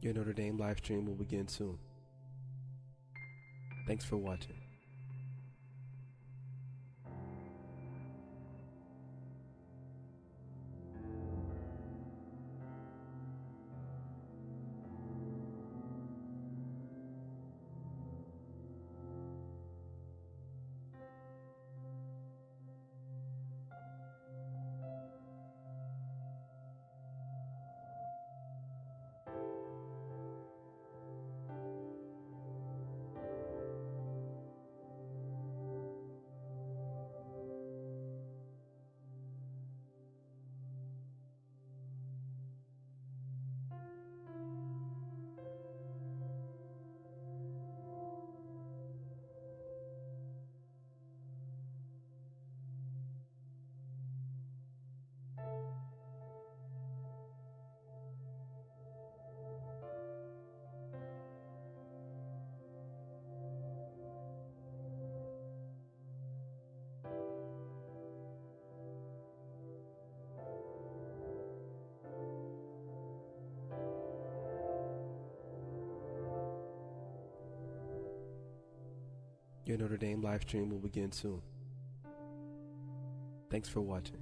Your Notre Dame live stream will begin soon. Thanks for watching. Your Notre Dame live stream will begin soon. Thanks for watching.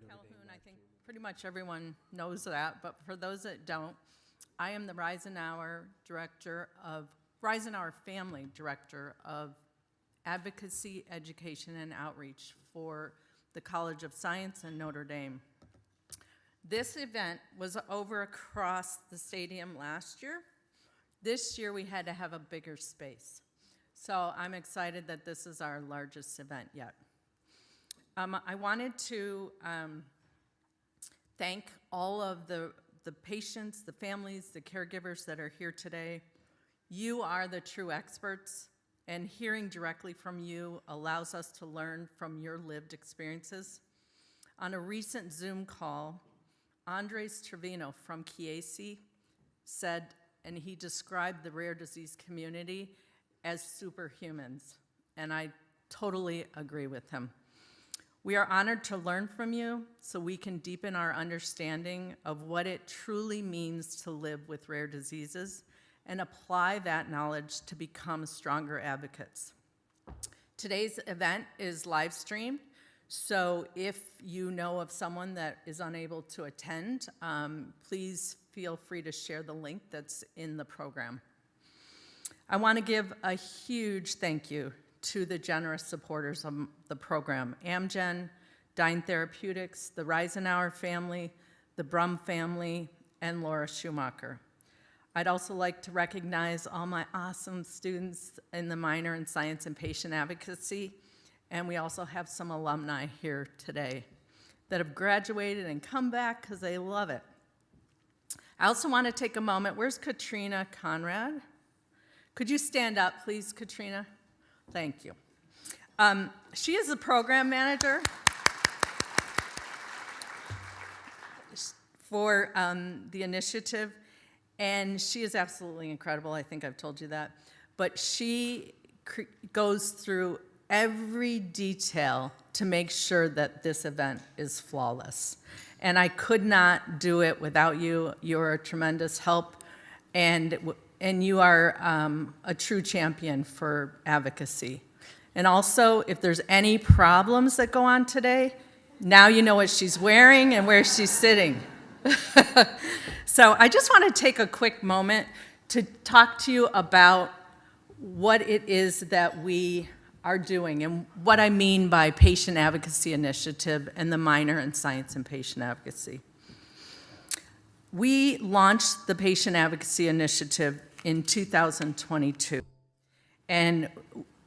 Calhoun, I think pretty much everyone knows that, but for those that don't, I am the Reisenauer Family Director of Advocacy, Education, and Outreach for the College of Science and Notre Dame. This event was over across the stadium last year. This year we had to have a bigger space. So I'm excited that this is our largest event yet. I wanted to thank all of the patients, the families, the caregivers that are here today. You are the true experts, and hearing directly from you allows us to learn from your lived experiences. On a recent Zoom call, Andres Trevino from Chiesi said, and he described the rare disease community as superhumans, and I totally agree with him. We are honored to learn from you so we can deepen our understanding of what it truly means to live with rare diseases and apply that knowledge to become stronger advocates. Today's event is live streamed, so if you know of someone that is unable to attend, please feel free to share the link that's in the program. I want to give a huge thank you to the generous supporters of the program: Amgen, Dyne Therapeutics, the Reisenauer family, the Brum family, and Laura Schumacher. I'd also like to recognize all my awesome students in the minor in science and patient advocacy, and we also have some alumni here today that have graduated and come back because they love it. I also want to take a moment. Where's Katrina Conrad? Could you stand up, please, Katrina? Thank you. She is the program manager for the initiative, and she is absolutely incredible. I think I've told you that. But she goes through every detail to make sure that this event is flawless. And I could not do it without you. You're a tremendous help. And and you are a true champion for advocacy. And also, if there's any problems that go on today, now you know what she's wearing and where she's sitting. So I just want to take a quick moment to talk to you about what it is that we are doing and what I mean by Patient Advocacy Initiative and the minor in Science and Patient Advocacy. We launched the Patient Advocacy Initiative in 2022, and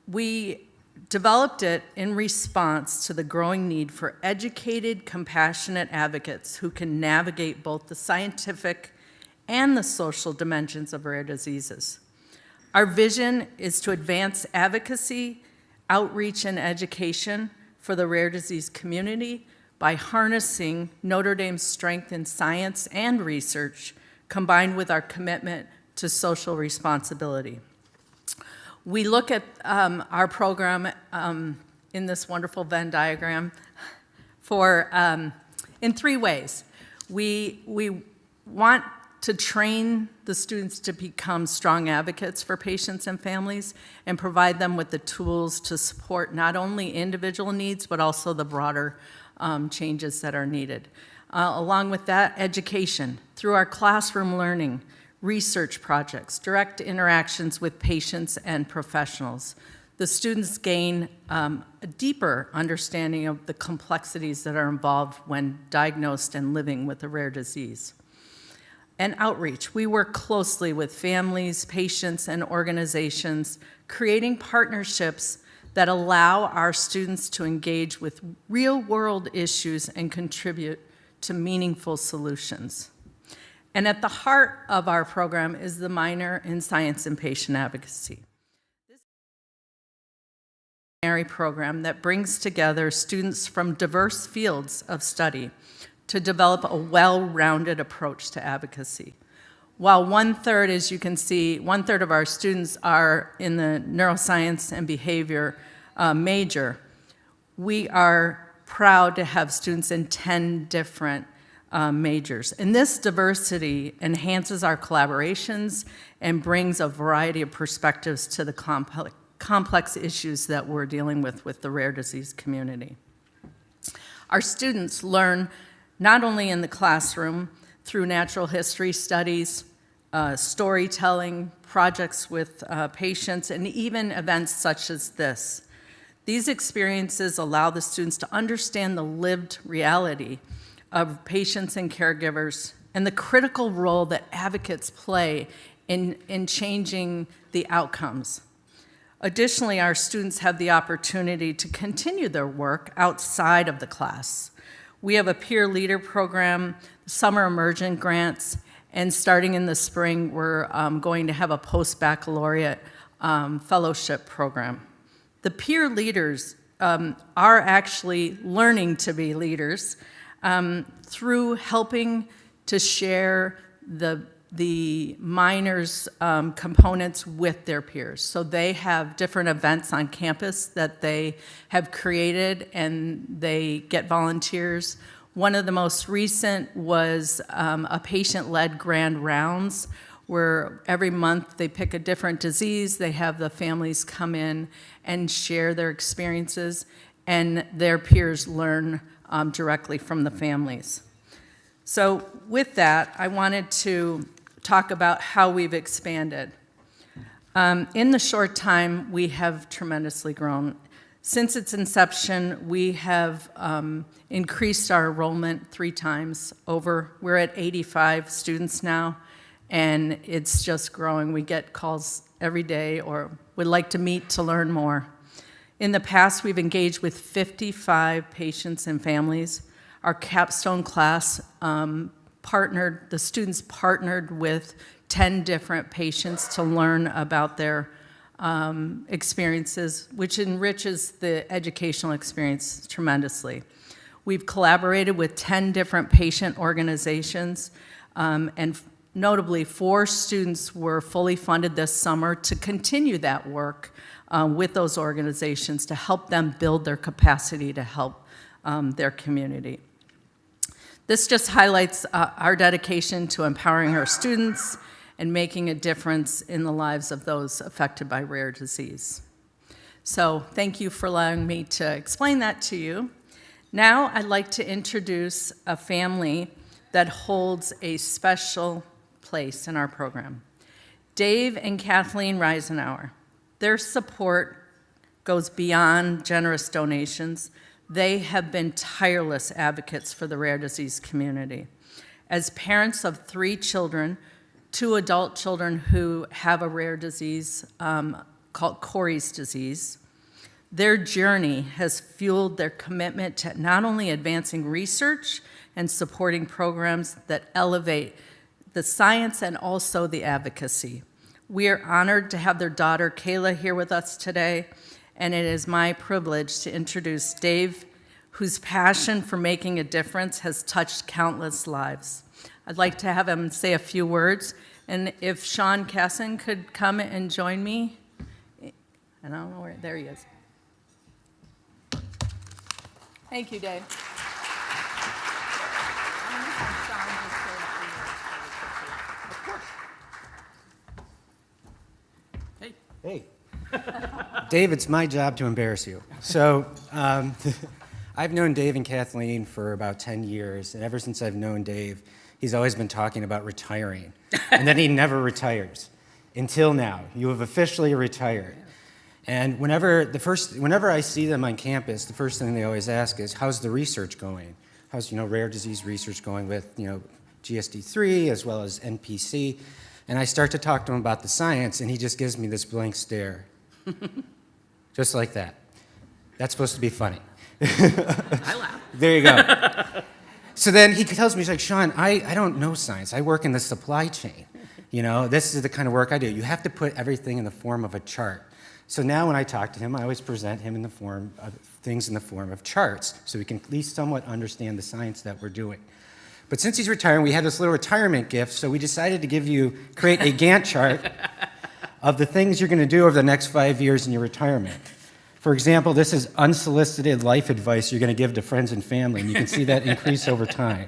we developed it in response to the growing need for educated, compassionate advocates who can navigate both the scientific and the social dimensions of rare diseases. Our vision is to advance advocacy, outreach, and education for the rare disease community by harnessing Notre Dame's strength in science and research, combined with our commitment to social responsibility. We look at our program in this wonderful Venn diagram in three ways. We want to train the students to become strong advocates for patients and families and provide them with the tools to support not only individual needs, but also the broader changes that are needed. Along with that, education through our classroom learning, research projects, direct interactions with patients and professionals. The students gain a deeper understanding of the complexities that are involved when diagnosed and living with a rare disease. And outreach. We work closely with families, patients, and organizations, creating partnerships that allow our students to engage with real-world issues and contribute to meaningful solutions. And at the heart of our program is the minor in Science and Patient Advocacy. This is a program that brings together students from diverse fields of study to develop a well-rounded approach to advocacy. While one-third, as you can see, one-third of our students are in the neuroscience and behavior major, we are proud to have students in 10 different majors. And this diversity enhances our collaborations and brings a variety of perspectives to the complex issues that we're dealing with the rare disease community. Our students learn not only in the classroom through natural history studies, storytelling, projects with patients, and even events such as this. These experiences allow the students to understand the lived reality of patients and caregivers and the critical role that advocates play in changing the outcomes. Additionally, our students have the opportunity to continue their work outside of the class. We have a peer leader program, summer immersion grants, and starting in the spring, we're going to have a post-baccalaureate fellowship program. The peer leaders are actually learning to be leaders through helping to share the minors' components with their peers. So they have different events on campus that they have created and they get volunteers. One of the most recent was a patient-led grand rounds where every month they pick a different disease, they have the families come in and share their experiences, and their peers learn directly from the families. So with that, I wanted to talk about how we've expanded. In the short time, we have tremendously grown. Since its inception, we have increased our enrollment 3 times over. We're at 85 students now, and it's just growing. We get calls every day or would like to meet to learn more. In the past, we've engaged with 55 patients and families. Our capstone class the students partnered with 10 different patients to learn about their experiences, which enriches the educational experience tremendously. We've collaborated with 10 different patient organizations, and notably 4 students were fully funded this summer to continue that work with those organizations to help them build their capacity to help their community. This just highlights our dedication to empowering our students and making a difference in the lives of those affected by rare disease. So thank you for allowing me to explain that to you. Now I'd like to introduce a family that holds a special place in our program. Dave and Kathleen Reisenauer. Their support goes beyond generous donations. They have been tireless advocates for the rare disease community. As parents of 3 children, 2 adult children who have a rare disease called Corey's disease, their journey has fueled their commitment to not only advancing research and supporting programs that elevate the science and also the advocacy. We are honored to have their daughter, Kayla, here with us today, and it is my privilege to introduce Dave, whose passion for making a difference has touched countless lives. I'd like to have him say a few words, and if Sean Casson could come and join me. I don't know where, there he is. Thank you, Dave. Hey. Dave, it's my job to embarrass you. So I've known Dave and Kathleen for about 10 years, and ever since I've known Dave, he's always been talking about retiring. And then he never retires. Until now. You have officially retired. And whenever I see them on campus, the first thing they always ask is, how's the research going? How's rare disease research going with GSD3 as well as NPC? And I start to talk to him about the science, and he just gives me this blank stare. Just like that. That's supposed to be funny. I laugh. There you go. So then he tells me, he's like, Sean, I don't know science. I work in the supply chain. This is the kind of work I do. You have to put everything in the form of a chart. So now when I talk to him, I always present him in the form of things in the form of charts, so we can at least somewhat understand the science that we're doing. But since he's retiring, we had this little retirement gift, so we decided to create a Gantt chart of the things you're going to do over the next 5 years in your retirement. For example, this is unsolicited life advice you're going to give to friends and family, and you can see that increase over time.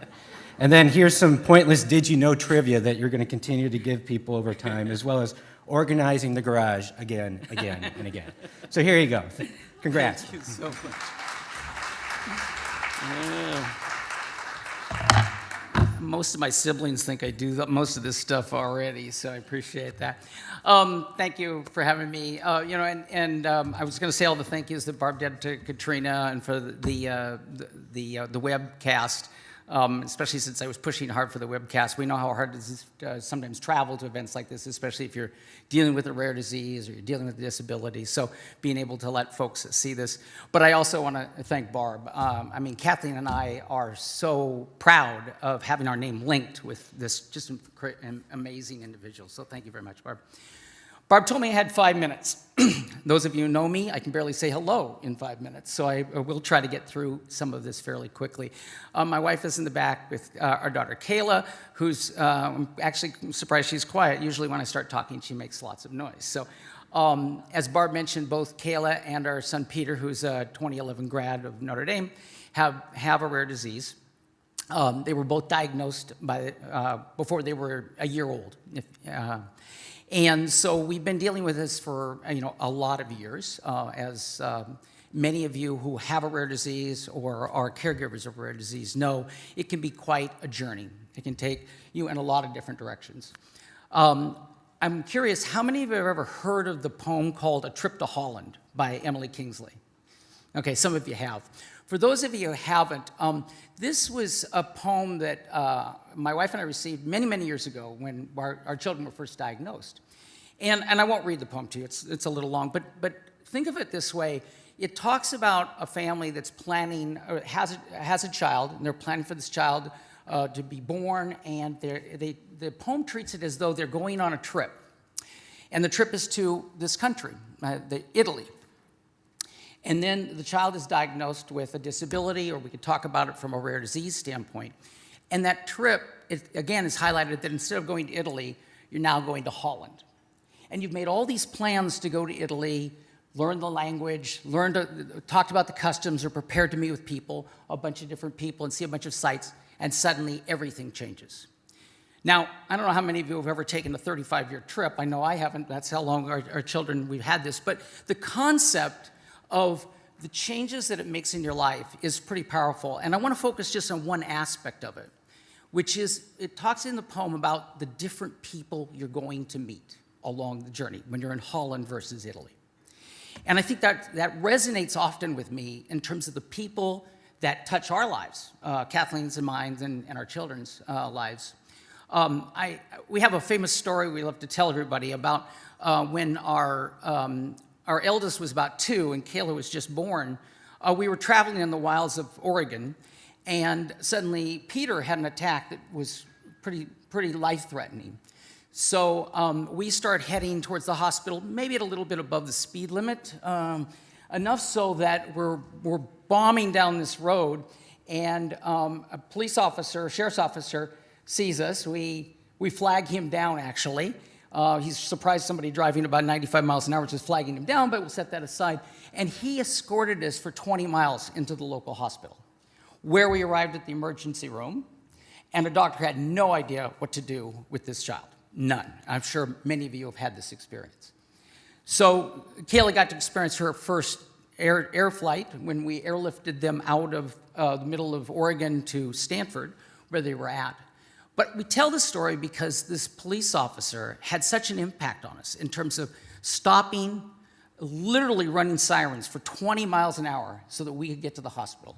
And then here's some pointless did you know trivia that you're going to continue to give people over time, as well as organizing the garage again, and again. So here you go. Congrats. Thank you so much. Most of my siblings think I do most of this stuff already, so I appreciate that. Thank you for having me. I was going to say all the thank yous that Barb did to Katrina and for the webcast. Especially since I was pushing hard for the webcast. We know how hard it is sometimes travel to events like this, especially if you're dealing with a rare disease or you're dealing with a disability. So being able to let folks see this. But I also want to thank Barb. Kathleen and I are so proud of having our name linked with this just an amazing individual. So thank you very much, Barb. Barb told me I had 5 minutes. Those of you who know me, I can barely say hello in 5 minutes, so I will try to get through some of this fairly quickly. My wife is in the back with our daughter Kayla, who's actually I'm surprised she's quiet. Usually when I start talking, she makes lots of noise. So as Barb mentioned, both Kayla and our son Peter, who's a 2011 grad of Notre Dame, have a rare disease. They were both diagnosed before they were a year old. And so we've been dealing with this for a lot of years, as many of you who have a rare disease or are caregivers of rare disease know, it can be quite a journey. It can take you in a lot of different directions. I'm curious, how many of you have ever heard of the poem called A Trip to Holland by Emily Kingsley? Okay, some of you have. For those of you who haven't, this was a poem that my wife and I received many, many years ago when our children were first diagnosed. And I won't read the poem to you, it's a little long, but think of it this way. It talks about a family that's planning, or has a child, and they're planning for this child to be born, and the poem treats it as though they're going on a trip. And the trip is to this country, Italy. And then the child is diagnosed with a disability, or we could talk about it from a rare disease standpoint. And that trip, again, is highlighted that instead of going to Italy, you're now going to Holland. And you've made all these plans to go to Italy, learn the language, talked about the customs, or prepared to meet with people, a bunch of different people, and see a bunch of sites, and suddenly everything changes. Now, I don't know how many of you have ever taken a 35-year trip. I know I haven't. That's how long our children, we've had this. But the concept of the changes that it makes in your life is pretty powerful. And I want to focus just on one aspect of it, which is it talks in the poem about the different people you're going to meet along the journey when you're in Holland versus Italy. And I think that resonates often with me in terms of the people that touch our lives, Kathleen's and mine and our children's lives. We have a famous story we love to tell everybody about when our eldest was about 2 and Kayla was just born. We were traveling in the wilds of Oregon, and suddenly Peter had an attack that was pretty life-threatening. So we start heading towards the hospital, maybe at a little bit above the speed limit, enough so that we're bombing down this road, and a police officer, a sheriff's officer, sees us. We flag him down, actually. He's surprised somebody driving about 95 miles an hour just flagging him down, but we'll set that aside. And he escorted us for 20 miles into the local hospital, where we arrived at the emergency room, and a doctor had no idea what to do with this child. None. I'm sure many of you have had this experience. So Kayla got to experience her first air flight when we airlifted them out of the middle of Oregon to Stanford, where they were at. But we tell this story because this police officer had such an impact on us in terms of stopping, literally running sirens for 20 miles an hour so that we could get to the hospital.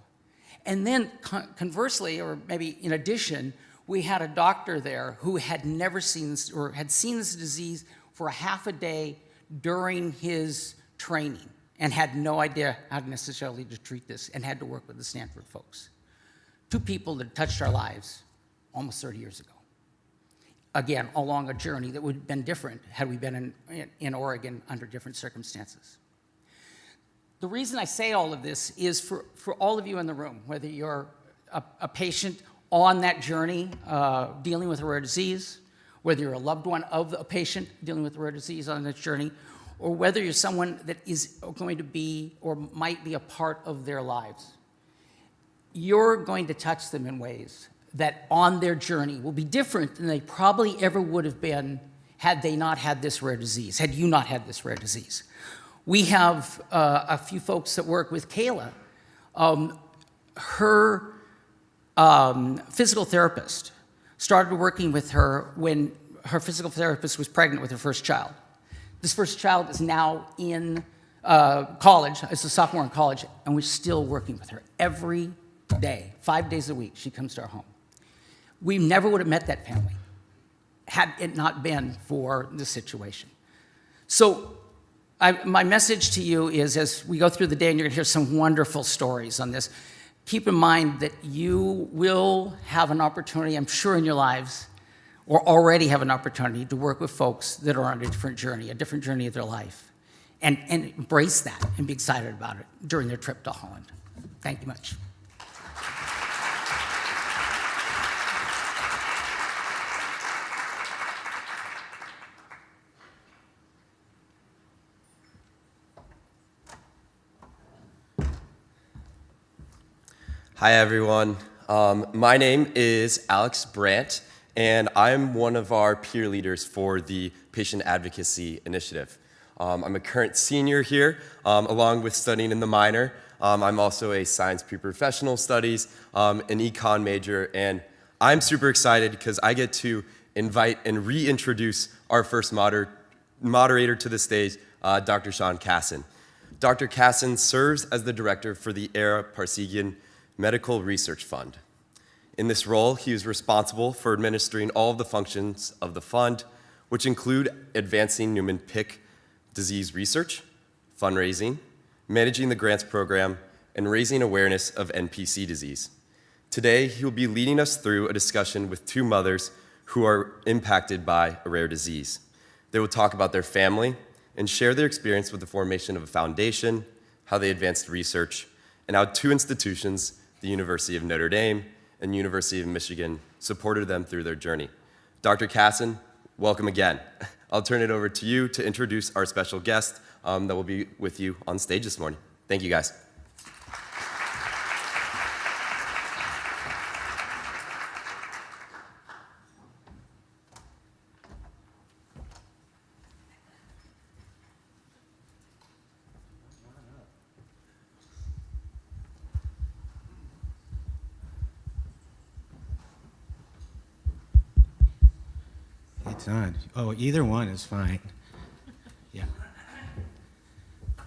And then conversely, or maybe in addition, we had a doctor there who had never seen this, or had seen this disease for a half a day during his training and had no idea how necessarily to treat this and had to work with the Stanford folks. 2 people that touched our lives almost 30 years ago. Again, along a journey that would have been different had we been in Oregon under different circumstances. The reason I say all of this is for all of you in the room, whether you're a patient on that journey dealing with a rare disease, whether you're a loved one of a patient dealing with a rare disease on that journey, or whether you're someone that is going to be or might be a part of their lives, you're going to touch them in ways that on their journey will be different than they probably ever would have been had they not had this rare disease, had you not had this rare disease. We have a few folks that work with Kayla. Her physical therapist started working with her when her physical therapist was pregnant with her first child. This first child is now in college, is a sophomore in college, and we're still working with her every day, 5 days a week. She comes to our home. We never would have met that family had it not been for this situation. So my message to you is, as we go through the day, and you're going to hear some wonderful stories on this, keep in mind that you will have an opportunity, I'm sure, in your lives, or already have an opportunity to work with folks that are on a different journey of their life, and embrace that and be excited about it during their trip to Holland. Thank you much. Hi, everyone. My name is Alex Brandt, and I'm one of our peer leaders for the Patient Advocacy Initiative. I'm a current senior here, along with studying in the minor. I'm also a science pre-professional studies, an econ major, and I'm super excited because I get to invite and reintroduce our first moderator to the stage, Dr. Sean Casson. Dr. Casson serves as the director for the Ara Parseghian Medical Research Fund. In this role, he is responsible for administering all of the functions of the fund, which include advancing Niemann-Pick disease research, fundraising, managing the grants program, and raising awareness of NPC disease. Today, he will be leading us through a discussion with 2 mothers who are impacted by a rare disease. They will talk about their family and share their experience with the formation of a foundation, how they advanced research, and how 2 institutions, the University of Notre Dame and University of Michigan, supported them through their journey. Dr. Casson, welcome again. I'll turn it over to you to introduce our special guest that will be with you on stage this morning. Thank you, guys. It's on. Oh, either one is fine. Yeah.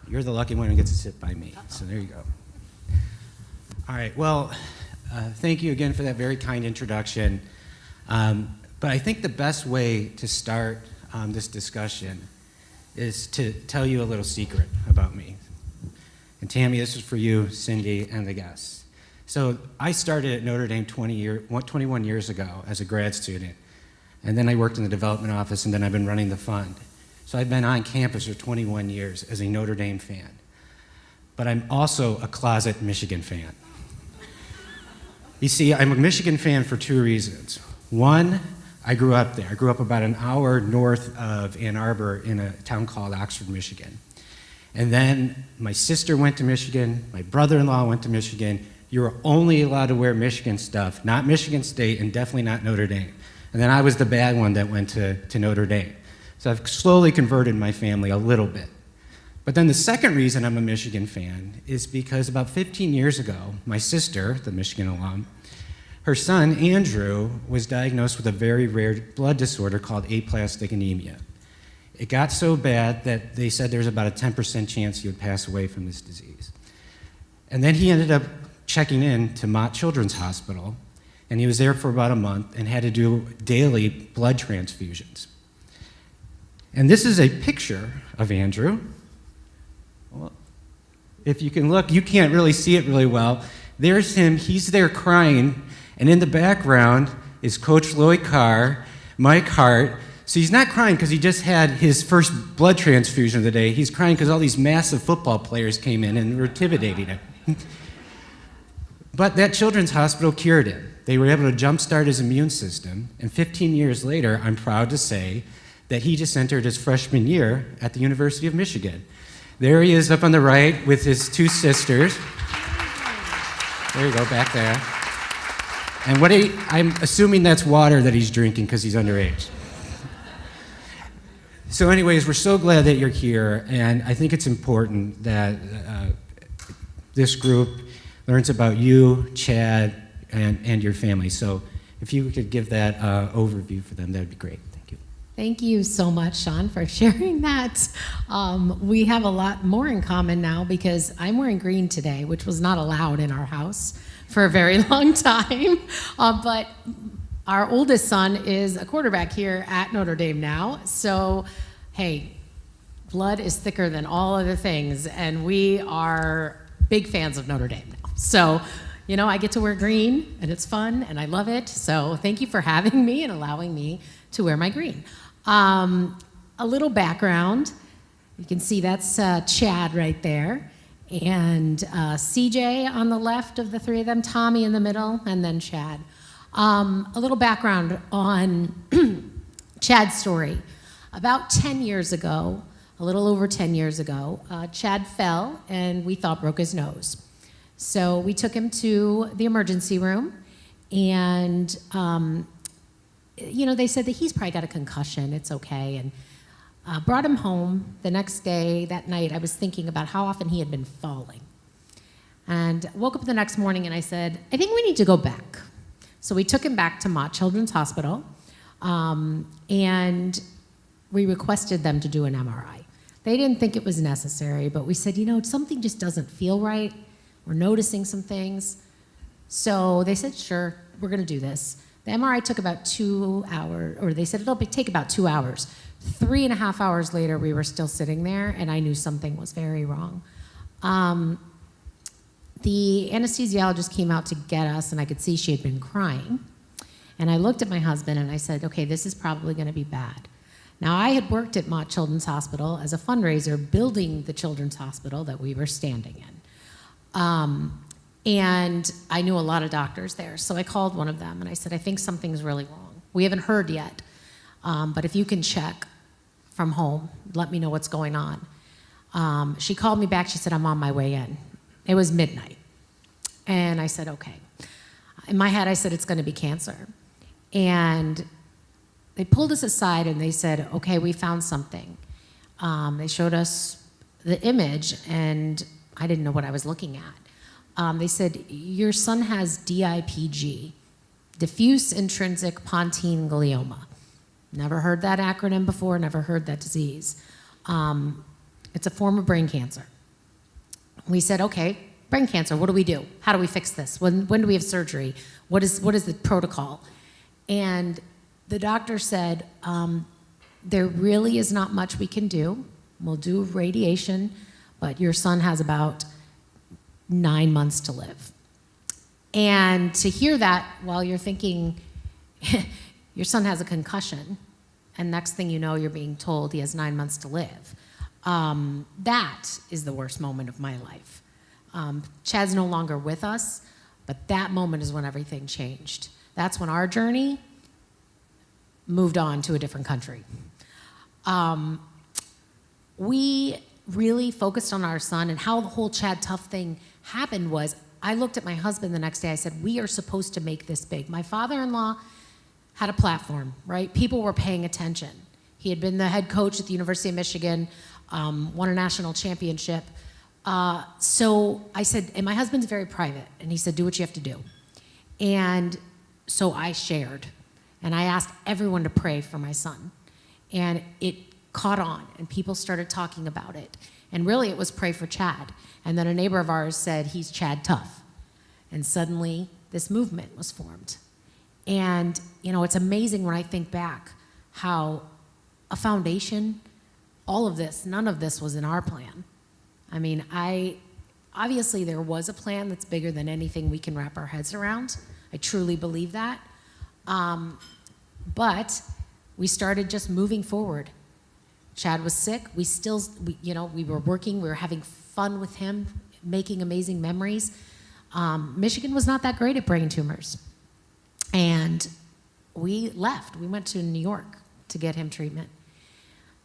You're the lucky one who gets to sit by me. So there you go. All right. Well, thank you again for that very kind introduction. But I think the best way to start this discussion is to tell you a little secret about me. And Tammy, this is for you, Cindy, and the guests. So I started at Notre Dame 21 years ago as a grad student. And then I worked in the development office, and then I've been running the fund. So I've been on campus for 21 years as a Notre Dame fan. But I'm also a closet Michigan fan. You see, I'm a Michigan fan for two reasons. One, I grew up there. I grew up about an hour north of Ann Arbor in a town called Oxford, Michigan. And then my sister went to Michigan, my brother-in-law went to Michigan. You were only allowed to wear Michigan stuff, not Michigan State, and definitely not Notre Dame. And then I was the bad one that went to Notre Dame. So I've slowly converted my family a little bit. But then the second reason I'm a Michigan fan is because about 15 years ago, my sister, the Michigan alum, her son, Andrew, was diagnosed with a very rare blood disorder called aplastic anemia. It got so bad that they said there's about a 10% chance he would pass away from this disease. And then he ended up checking in to Mott Children's Hospital, and he was there for about a month and had to do daily blood transfusions. And this is a picture of Andrew. Well, if you can look, you can't really see it really well. There's him, he's there crying, and in the background is Coach Lloyd Carr, Mike Hart. So he's not crying because he just had his first blood transfusion of the day. He's crying because all these massive football players came in and were intimidating him. But that children's hospital cured him. They were able to jumpstart his immune system, and 15 years later, I'm proud to say that he just entered his freshman year at the University of Michigan. There he is up on the right with his two sisters. There you go, back there. And I'm assuming that's water that he's drinking because he's underage. So anyways, we're so glad that you're here, and I think it's important that this group learns about you, Chad, and your family. So if you could give that overview for them, that would be great. Thank you. Thank you so much, Sean, for sharing that. We have a lot more in common now because I'm wearing green today, which was not allowed in our house for a very long time. But our oldest son is a quarterback here at Notre Dame now. So, hey, blood is thicker than all other things, and we are big fans of Notre Dame now. So, you know, I get to wear green, and it's fun, and I love it. So thank you for having me and allowing me to wear my green. A little background. You can see that's Chad right there. And CJ on the left of the three of them, Tommy in the middle, and then Chad. A little background on Chad's story. About 10 years ago, a little over 10 years ago, Chad fell and we thought broke his nose. So we took him to the emergency room, and you know, they said that he's probably got a concussion, it's okay, and brought him home. The next day, that night, I was thinking about how often he had been falling. And woke up the next morning and I said, I think we need to go back. So we took him back to Mott Children's Hospital, and we requested them to do an MRI. They didn't think it was necessary, but we said, you know, something just doesn't feel right. We're noticing some things. So they said, sure, we're gonna do this. The MRI took about 2 hours, or they said it'll take about 2 hours. 3.5 hours later, we were still sitting there, and I knew something was very wrong. The anesthesiologist came out to get us, and I could see she had been crying. And I looked at my husband, and I said, okay, this is probably gonna be bad. Now, I had worked at Mott Children's Hospital as a fundraiser, building the children's hospital that we were standing in. And I knew a lot of doctors there, so I called one of them and I said, I think something's really wrong. We haven't heard yet, but if you can check from home, let me know what's going on. She called me back, she said, I'm on my way in. It was midnight. And I said, okay. In my head, I said, it's gonna be cancer. And they pulled us aside and they said, okay, we found something. They showed us the image, and I didn't know what I was looking at. They said, your son has DIPG, diffuse intrinsic pontine glioma. Never heard that acronym before, never heard that disease. It's a form of brain cancer. We said, okay, brain cancer, what do we do? How do we fix this? When do we have surgery? What is the protocol? And the doctor said, there really is not much we can do. We'll do radiation, but your son has about 9 months to live. And to hear that while you're thinking, your son has a concussion, and next thing you know, you're being told he has 9 months to live. That is the worst moment of my life. Chad's no longer with us, but that moment is when everything changed. That's when our journey moved on to a different country. We really focused on our son, and how the whole Chad Tough thing happened was, I looked at my husband the next day, I said, we are supposed to make this big. My father-in-law had a platform, right? People were paying attention. He had been the head coach at the University of Michigan, won a national championship. So I said, and my husband's very private, and he said, do what you have to do. And so I shared, and I asked everyone to pray for my son. And it caught on, and people started talking about it. And really, it was pray for Chad. And then a neighbor of ours said, he's Chad Tough. And suddenly, this movement was formed. And, you know, it's amazing when I think back how a foundation, all of this, none of this was in our plan. I mean, obviously there was a plan that's bigger than anything we can wrap our heads around. I truly believe that. But we started just moving forward. Chad was sick. We were working, we were having fun with him, making amazing memories. Michigan was not that great at brain tumors. And we left. We went to New York to get him treatment.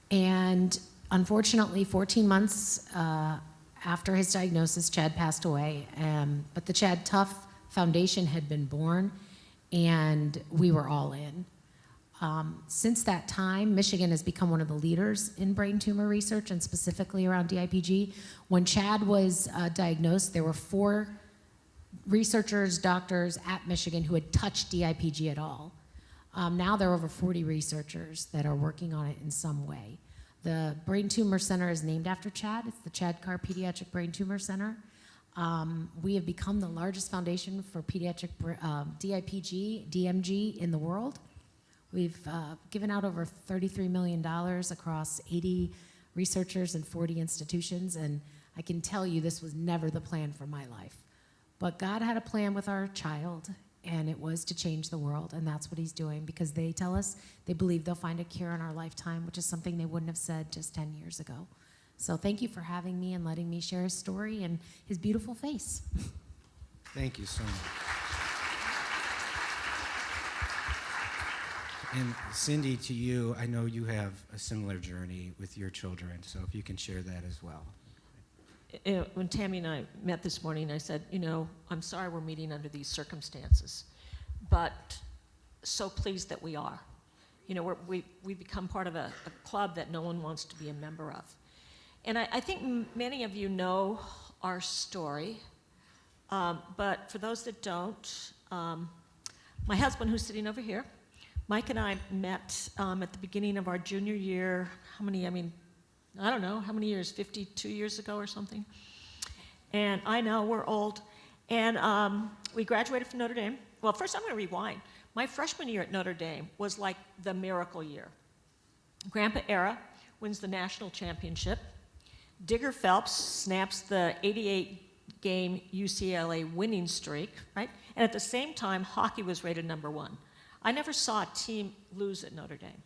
And unfortunately, 14 months after his diagnosis, Chad passed away. But the Chad Tough Foundation had been born, and we were all in. Since that time, Michigan has become one of the leaders in brain tumor research, and specifically around DIPG. When Chad was diagnosed, there were 4 researchers, doctors at Michigan who had touched DIPG at all. Now there are over 40 researchers that are working on it in some way. The Brain Tumor Center is named after Chad. It's the Chad Carr Pediatric Brain Tumor Center. We have become the largest foundation for pediatric DIPG, DMG in the world. We've given out over $33 million across 80 researchers and 40 institutions, and I can tell you this was never the plan for my life. But God had a plan with our child, and it was to change the world, and that's what he's doing, because they tell us they believe they'll find a cure in our lifetime, which is something they wouldn't have said just 10 years ago. So thank you for having me and letting me share his story and his beautiful face. Thank you so much. And Cindy, to you, I know you have a similar journey with your children, so if you can share that as well. When Tammy and I met this morning, I said, you know, I'm sorry we're meeting under these circumstances, but so pleased that we are. You know, we've become part of a club that no one wants to be a member of. And I think many of you know our story, but for those that don't, my husband, who's sitting over here, Mike and I met at the beginning of our junior year. I don't know, how many years, 52 years ago or something? And I know, we're old. And we graduated from Notre Dame. Well, first I'm gonna rewind. My freshman year at Notre Dame was like the miracle year. Grandpa Era wins the national championship. Digger Phelps snaps the 88-game UCLA winning streak, right? And at the same time, hockey was rated #1. I never saw a team lose at Notre Dame.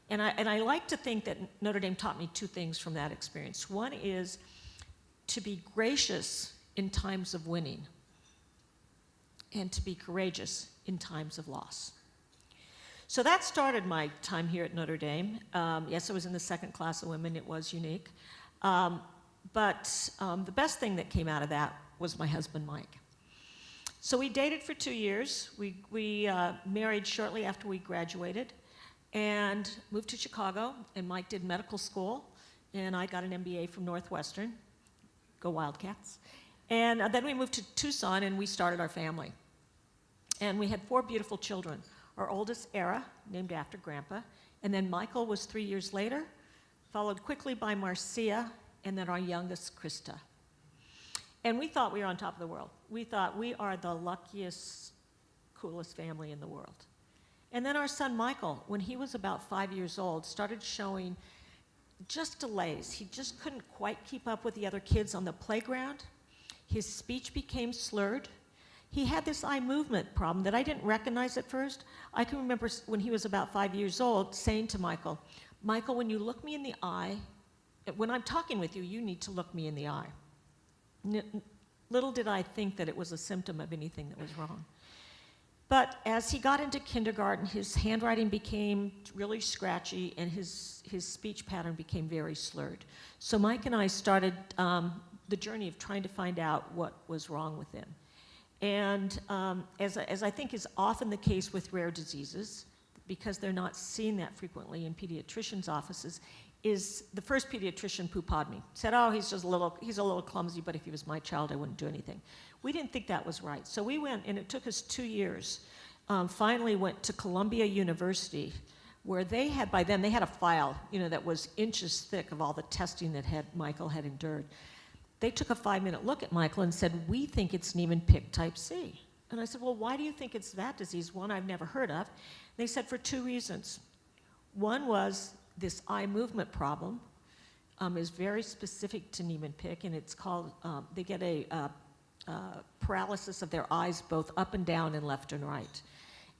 And I like to think that Notre Dame taught me 2 things from that experience. One is to be gracious in times of winning and to be courageous in times of loss. So that started my time here at Notre Dame. Yes, I was in the 2nd class of women. It was unique. But the best thing that came out of that was my husband, Mike. So we dated for 2 years. We married shortly after we graduated and moved to Chicago, and Mike did medical school, and I got an MBA from Northwestern. Go Wildcats. And then we moved to Tucson, and we started our family. And we had 4 beautiful children. Our oldest, Era, named after Grandpa, And then Michael was 3 years later, followed quickly by Marcia, and then our youngest, Krista. And we thought we were on top of the world. We thought we are the luckiest, coolest family in the world. And then our son Michael, when he was about 5 years old, started showing just delays. He just couldn't quite keep up with the other kids on the playground. His speech became slurred. He had this eye movement problem that I didn't recognize at first. I can remember when he was about 5 years old saying to Michael, Michael, when you look me in the eye, when I'm talking with you, you need to look me in the eye. Little did I think that it was a symptom of anything that was wrong. But as he got into kindergarten, his handwriting became really scratchy and his speech pattern became very slurred. So Mike and I started the journey of trying to find out what was wrong with him. And as I think is often the case with rare diseases, because they're not seen that frequently in pediatricians' offices, is the first pediatrician poo-pawed me. Said, oh, he's a little clumsy, but if he was my child, I wouldn't do anything. We didn't think that was right. So we went, and it took us 2 years, finally went to Columbia University, where they had, by then, they had a file, that was inches thick of all the testing that Michael had endured. They took a 5-minute look at Michael and said, we think it's Niemann-Pick type C. And I said, well, why do you think it's that disease? One I've never heard of. They said for 2 reasons. One was this eye movement problem is very specific to Niemann-Pick, and it's called, they get a paralysis of their eyes both up and down and left and right.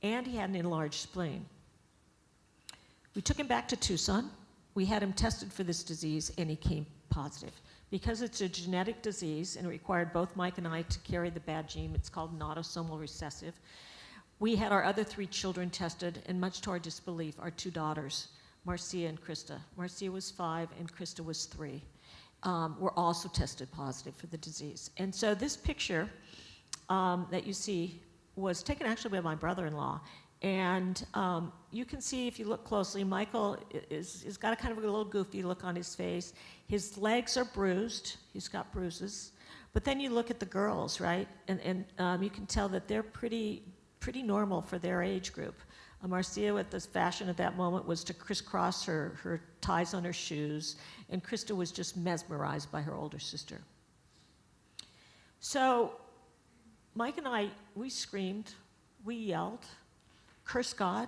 And he had an enlarged spleen. We took him back to Tucson. We had him tested for this disease, and he came positive. Because it's a genetic disease and it required both Mike and I to carry the bad gene, it's called an autosomal recessive. We had our other 3 children tested, and much to our disbelief, our 2 daughters, Marcia and Krista. Marcia was 5 and Krista was 3. Were also tested positive for the disease. And so this picture that you see was taken actually by my brother-in-law. And you can see, if you look closely, Michael is got a kind of a little goofy look on his face. His legs are bruised. He's got bruises. But then you look at the girls, right? And you can tell that they're pretty normal for their age group. Marcia, with this fashion at that moment, was to crisscross her ties on her shoes, and Krista was just mesmerized by her older sister. So Mike and I, we screamed, we yelled, cursed God.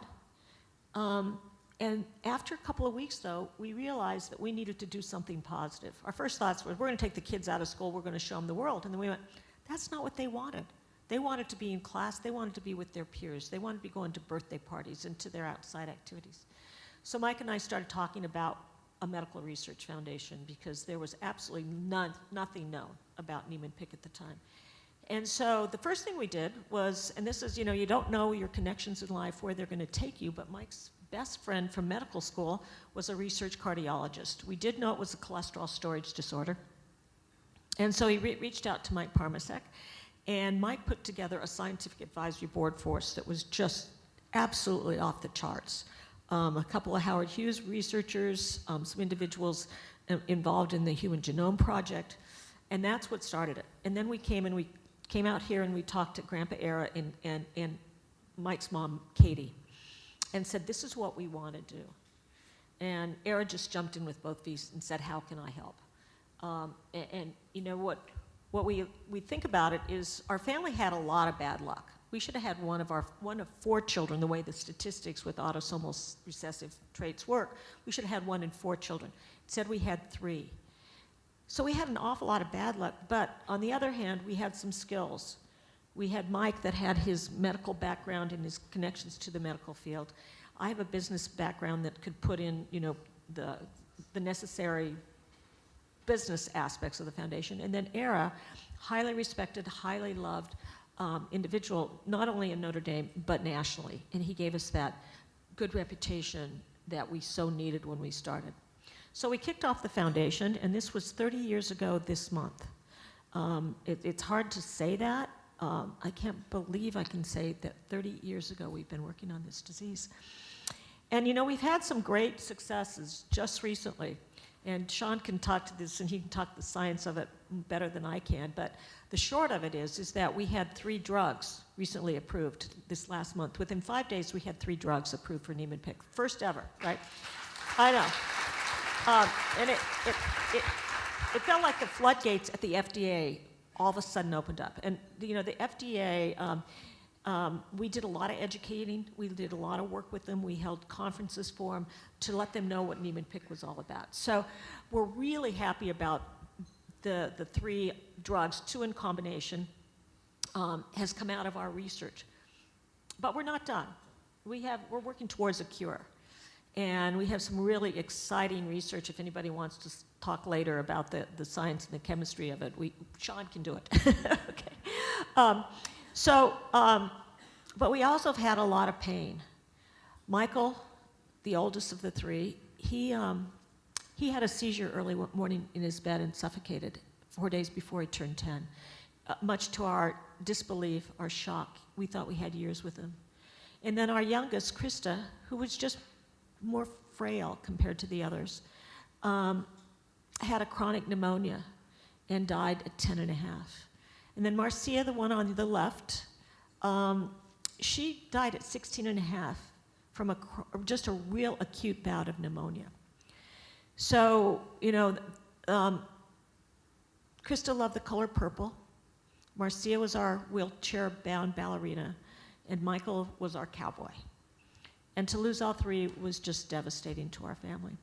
And after a couple of weeks, though, we realized that we needed to do something positive. Our first thoughts were, we're going to take the kids out of school, we're going to show them the world. And then we went, that's not what they wanted. They wanted to be in class, they wanted to be with their peers, they wanted to be going to birthday parties and to their outside activities. So Mike and I started talking about a medical research foundation because there was absolutely nothing known about Niemann-Pick at the time. And so the first thing we did was, and this is, you don't know your connections in life, where they're going to take you, but Mike's best friend from medical school was a research cardiologist. We did know it was a cholesterol storage disorder. And so he reached out to Mike Parmasek, and Mike put together a scientific advisory board for us that was just absolutely off the charts. A couple of Howard Hughes researchers, some individuals involved in the Human Genome Project, and that's what started it. And then we came out here and we talked to Grandpa Era and Mike's mom, Katie, and said, this is what we want to do. And Era just jumped in with both feet and said, how can I help? And you know what we think about it is our family had a lot of bad luck. We should have had one of 4 children, the way the statistics with autosomal recessive traits work. We should have had 1 in 4 children. It said we had 3. So we had an awful lot of bad luck, but on the other hand, we had some skills. We had Mike that had his medical background and his connections to the medical field. I have a business background that could put in, the necessary business aspects of the foundation. And then Era, highly respected, highly loved individual, not only in Notre Dame, but nationally. And he gave us that good reputation that we so needed when we started. So we kicked off the foundation, and this was 30 years ago this month. It's hard to say that. I can't believe I can say that 30 years ago we've been working on this disease. And we've had some great successes just recently. And Sean can talk to this, and he can talk the science of it better than I can. But The short of it is that we had 3 drugs recently approved this last month. Within 5 days, we had 3 drugs approved for Niemann-Pick. First ever, right? I know. And it felt like the floodgates at the FDA all of a sudden opened up. And the FDA, we did a lot of educating. We did a lot of work with them. We held conferences for them to let them know what Niemann-Pick was all about. So we're really happy about the 3 drugs, 2 in combination, has come out of our research. But we're not done. We're working towards a cure. And we have some really exciting research. If anybody wants to talk later about the science and the chemistry of it, Sean can do it. Okay. But we also have had a lot of pain. Michael, the oldest of the 3, he had a seizure early one morning in his bed and suffocated 4 days before he turned 10. Much to our disbelief, our shock, we thought we had years with him. And then our youngest, Krista, who was just more frail compared to the others, had a chronic pneumonia and died at 10 and a half. And then Marcia, the one on the left, she died at 16 and a half from just a real acute bout of pneumonia. So, Krista loved the color purple. Marcia was our wheelchair-bound ballerina, and Michael was our cowboy. And to lose all 3 was just devastating to our family.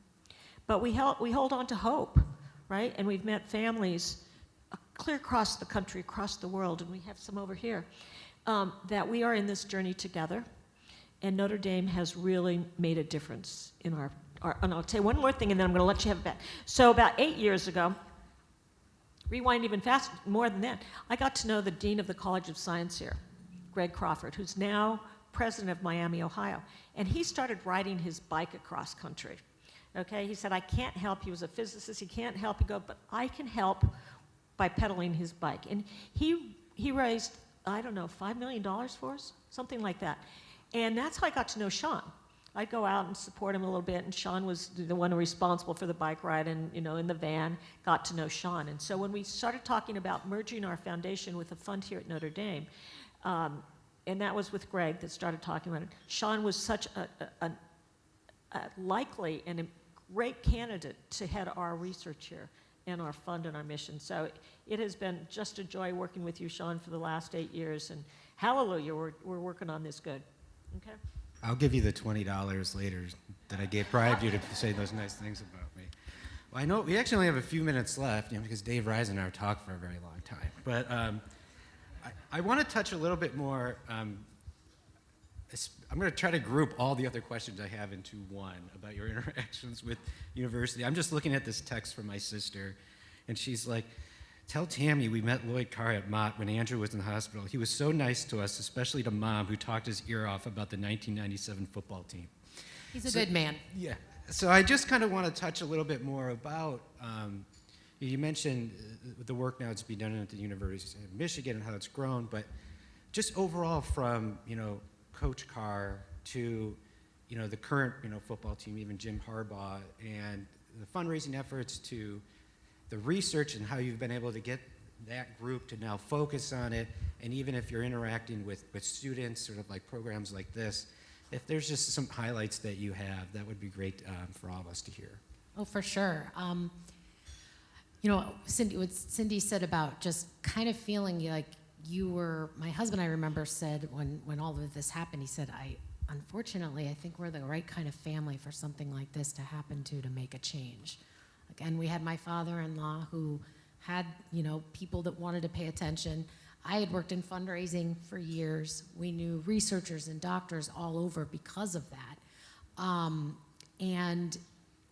But we hold on to hope, right? And we've met families clear across the country, across the world, and we have some over here, that we are in this journey together. And Notre Dame has really made a difference in our and I'll tell you one more thing, and then I'm going to let you have it back. So about 8 years ago, rewind even faster, more than that, I got to know the dean of the College of Science here, Greg Crawford, who's now president of Miami, Ohio. And he started riding his bike across country. Okay, he said, I can't help. He was a physicist. He can't help. He goes, but I can help by pedaling his bike. And he raised, I don't know, $5 million for us, something like that. And that's how I got to know Sean. I'd go out and support him a little bit, and Sean was the one responsible for the bike ride, and in the van, got to know Sean. And so when we started talking about merging our foundation with a fund here at Notre Dame, and that was with Greg that started talking about it, Sean was such a likely and a great candidate to head our research here and our fund and our mission. So it has been just a joy working with you, Sean, for the last 8 years, and hallelujah, we're working on this good. Okay? I'll give you the $20 later that I bribed you to say those nice things about me. Well, I know we actually only have a few minutes left, because Dave Rise and I talked for a very long time. But I want to touch a little bit more. I'm going to try to group all the other questions I have into one about your interactions with university. I'm just looking at this text from my sister, and she's like, tell Tammy we met Lloyd Carr at Mott when Andrew was in the hospital. He was so nice to us, especially to Mom, who talked his ear off about the 1997 football team. He's a good man. Yeah. So I just kind of want to touch a little bit more about, you mentioned the work now that's being done at the University of Michigan and how it's grown, but just overall from, Coach Carr to, the current, football team, even Jim Harbaugh, and the fundraising efforts to the research and how you've been able to get that group to now focus on it, and even if you're interacting with students, sort of like programs like this, if there's just some highlights that you have, that would be great for all of us to hear. Oh, for sure. Cindy, what Cindy said about just kind of feeling like you were, my husband, I remember, said when all of this happened, he said, unfortunately, I think we're the right kind of family for something like this to happen to make a change. Again, we had my father-in-law who had, people that wanted to pay attention. I had worked in fundraising for years. We knew researchers and doctors all over because of that. And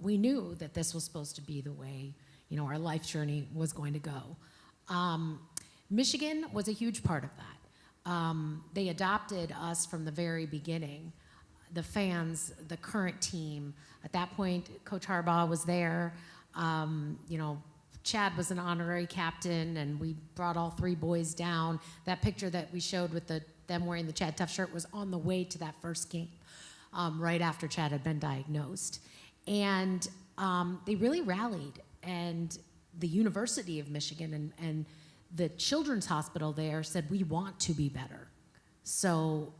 we knew that this was supposed to be the way, our life journey was going to go. Michigan was a huge part of that. They adopted us from the very beginning. The fans, the current team. At that point, Coach Harbaugh was there. Chad was an honorary captain, and we brought all 3 boys down. That picture that we showed with them wearing the Chad Tuff shirt was on the way to that first game, right after Chad had been diagnosed. And they really rallied, and the University of Michigan and the children's hospital there said, we want to be better. So,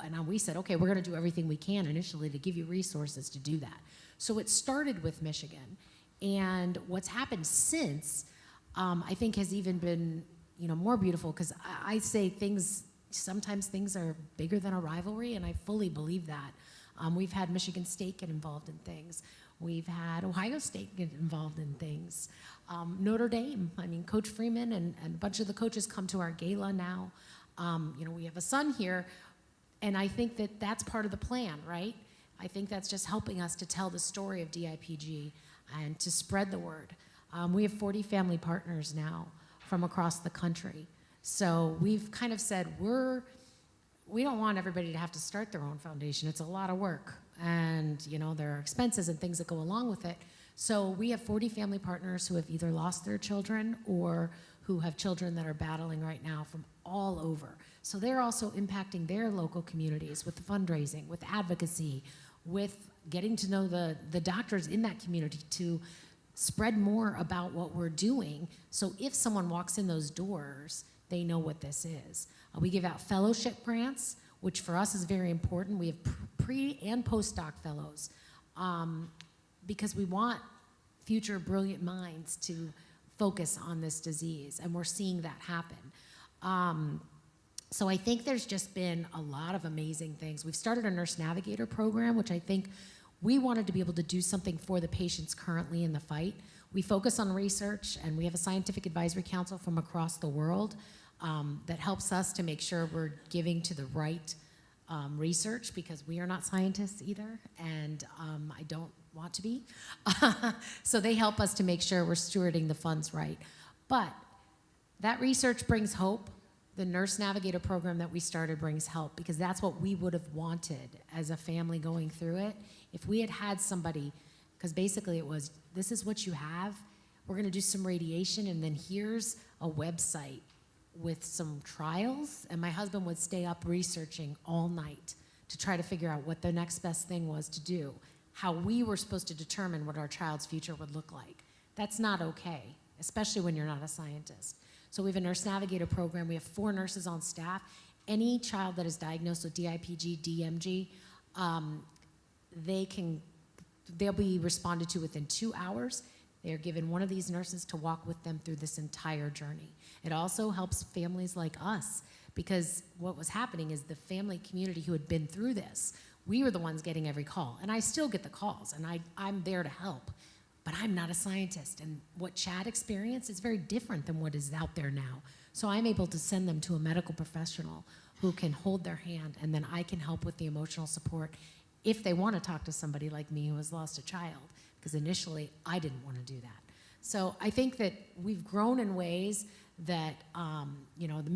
and we said, okay, we're going to do everything we can initially to give you resources to do that. So it started with Michigan. And what's happened since, I think has even been, more beautiful, because I say sometimes things are bigger than a rivalry, and I fully believe that. We've had Michigan State get involved in things. We've had Ohio State get involved in things. Notre Dame, Coach Freeman and a bunch of the coaches come to our gala now. We have a son here, and I think that that's part of the plan, right? I think that's just helping us to tell the story of DIPG and to spread the word. We have 40 family partners now from across the country. So we've kind of said we don't want everybody to have to start their own foundation. It's a lot of work, and there are expenses and things that go along with it. So we have 40 family partners who have either lost their children or who have children that are battling right now from all over. So they're also impacting their local communities with fundraising, with advocacy, with getting to know the doctors in that community to spread more about what we're doing. So if someone walks in those doors, they know what this is. We give out fellowship grants, which for us is very important. We have pre and postdoc fellows because we want future brilliant minds to focus on this disease, and we're seeing that happen. So I think there's just been a lot of amazing things. We've started a nurse navigator program, which I think we wanted to be able to do something for the patients currently in the fight. We focus on research, and we have a scientific advisory council from across the world that helps us to make sure we're giving to the right research, because we are not scientists either, and I don't want to be. So they help us to make sure we're stewarding the funds right. But that research brings hope. The Nurse Navigator program that we started brings help, because that's what we would have wanted as a family going through it. If we had had somebody, because basically it was, this is what you have, we're gonna do some radiation, and then here's a website with some trials, and my husband would stay up researching all night to try to figure out what the next best thing was to do, how we were supposed to determine what our child's future would look like. That's not okay, especially when you're not a scientist. So we have a Nurse Navigator program. We have 4 nurses on staff. Any child that is diagnosed with DIPG, DMG, they'll be responded to within 2 hours. They are given one of these nurses to walk with them through this entire journey. It also helps families like us, because what was happening is the family community who had been through this, we were the ones getting every call. And I still get the calls, and I'm there to help. But I'm not a scientist, and what Chad experienced is very different than what is out there now. So I'm able to send them to a medical professional who can hold their hand, and then I can help with the emotional support if they want to talk to somebody like me who has lost a child, because initially I didn't want to do that. So I think that we've grown in ways that,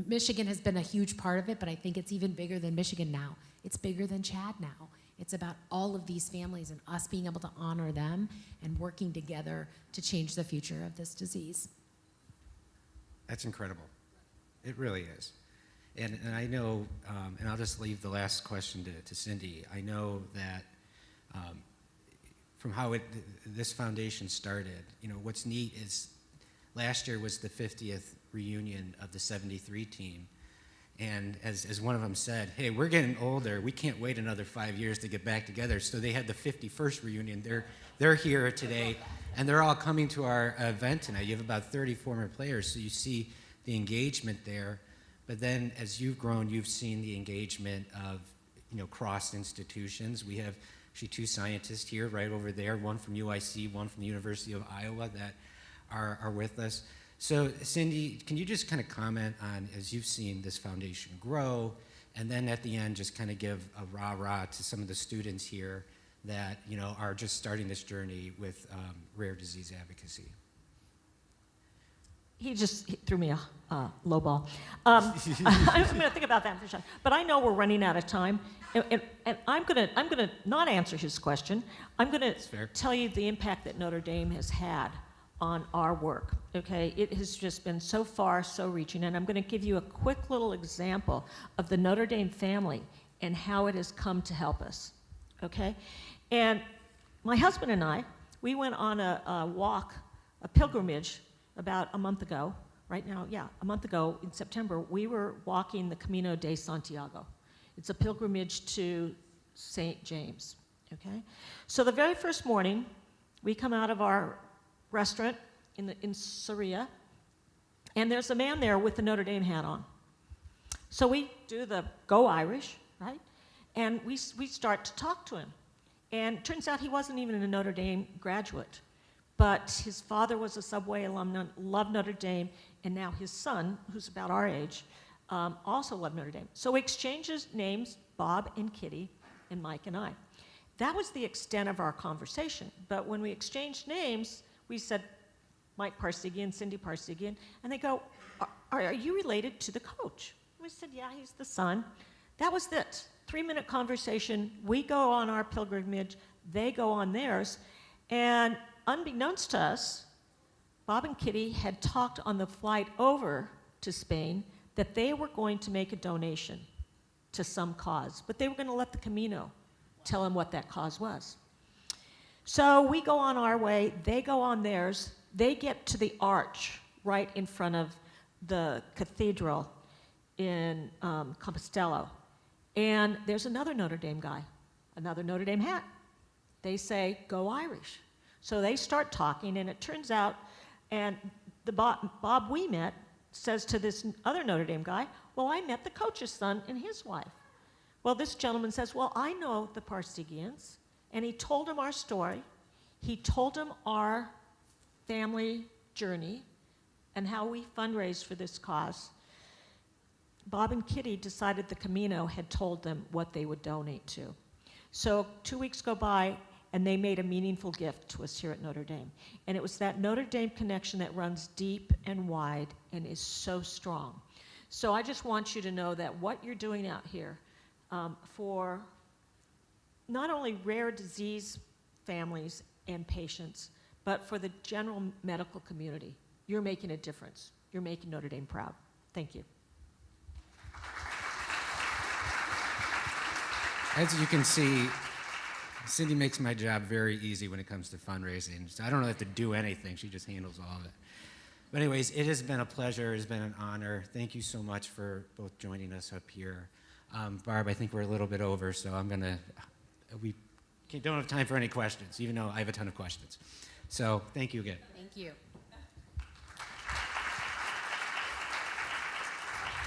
Michigan has been a huge part of it, but I think it's even bigger than Michigan now. It's bigger than Chad now. It's about all of these families and us being able to honor them and working together to change the future of this disease. That's incredible. It really is. And I know, and I'll just leave the last question to Cindy. I know that from how this foundation started, what's neat is last year was the 50th reunion of the 73 team. And as one of them said, hey, we're getting older. We can't wait another 5 years to get back together. So they had the 51st reunion. They're here today, and they're all coming to our event tonight. You have about 30 former players, so you see the engagement there. But then as you've grown, you've seen the engagement of cross institutions. We have actually 2 scientists here right over there, one from UIC, one from the University of Iowa, that are with us. So Cindy, can you just kind of comment on, as you've seen this foundation grow, and then at the end just kind of give a rah-rah to some of the students here that are just starting this journey with rare disease advocacy? He threw me a low ball. I'm going to think about that for a second. But I know we're running out of time, and I'm going to not answer his question. I'm going to tell you the impact that Notre Dame has had on our work, okay? It has just been so far, so reaching, and I'm going to give you a quick little example of the Notre Dame family and how it has come to help us, okay? And my husband and I, we went on a walk, a pilgrimage, about a month ago right now, yeah, a month ago in September, we were walking the Camino de Santiago. It's a pilgrimage to St. James, okay? So the very first morning, we come out of our restaurant in Soria, and there's a man there with the Notre Dame hat on. So we do the Go Irish, right? And we start to talk to him. And it turns out he wasn't even a Notre Dame graduate, but his father was a Subway alumni, loved Notre Dame, and now his son, who's about our age, also loved Notre Dame. So we exchanged names, Bob and Kitty, and Mike and I. That was the extent of our conversation. But when we exchanged names, we said, Mike Parsegian, Cindy Parsegian, and they go, are you related to the coach? We said, yeah, he's the son. That was it. 3-minute conversation. We go on our pilgrimage. They go on theirs. And unbeknownst to us, Bob and Kitty had talked on the flight over to Spain that they were going to make a donation to some cause, but they were going to let the Camino tell them what that cause was. So we go on our way. They go on theirs. They get to the arch right in front of the cathedral in Compostela. And there's another Notre Dame guy, another Notre Dame hat. They say, Go Irish. So they start talking, and it turns out, and the Bob we met says to this other Notre Dame guy, well, I met the coach's son and his wife. Well, this gentleman says, well, I know the Parsegians. And he told him our story. He told him our family journey and how we fundraised for this cause. Bob and Kitty decided the Camino had told them what they would donate to. So 2 weeks go by, and they made a meaningful gift to us here at Notre Dame. And it was that Notre Dame connection that runs deep and wide and is so strong. So I just want you to know that what you're doing out here for not only rare disease families and patients, but for the general medical community, you're making a difference. You're making Notre Dame proud. Thank you. As you can see, Cindy makes my job very easy when it comes to fundraising. So I don't have to do anything. She just handles all of it. But anyways, it has been a pleasure. It has been an honor. Thank you so much for both joining us up here. Barb, I think we're a little bit over, so we don't have time for any questions, even though I have a ton of questions. So thank you again. Thank you.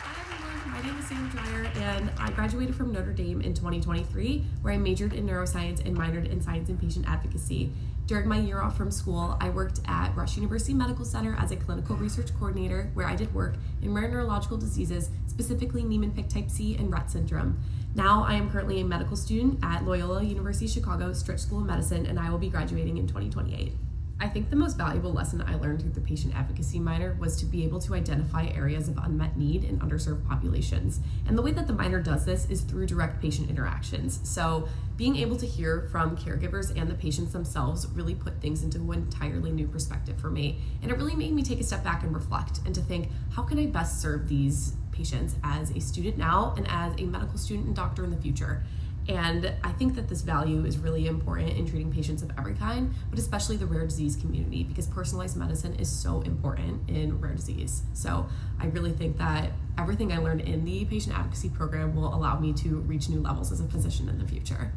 Hi everyone, my name is Sam Dreyer, and I graduated from Notre Dame in 2023, where I majored in neuroscience and minored in science and patient advocacy. During my year off from school, I worked at Rush University Medical Center as a clinical research coordinator, where I did work in rare neurological diseases, specifically Niemann-Pick type C and Rett syndrome. Now I am currently a medical student at Loyola University Chicago Stritch School of Medicine, and I will be graduating in 2028. I think the most valuable lesson I learned through the patient advocacy minor was to be able to identify areas of unmet need in underserved populations. And the way that the minor does this is through direct patient interactions. So being able to hear from caregivers and the patients themselves really put things into an entirely new perspective for me. And it really made me take a step back and reflect and to think, how can I best serve these patients as a student now and as a medical student and doctor in the future? And I think that this value is really important in treating patients of every kind, but especially the rare disease community, because personalized medicine is so important in rare disease. So I really think that everything I learned in the patient advocacy program will allow me to reach new levels as a physician in the future.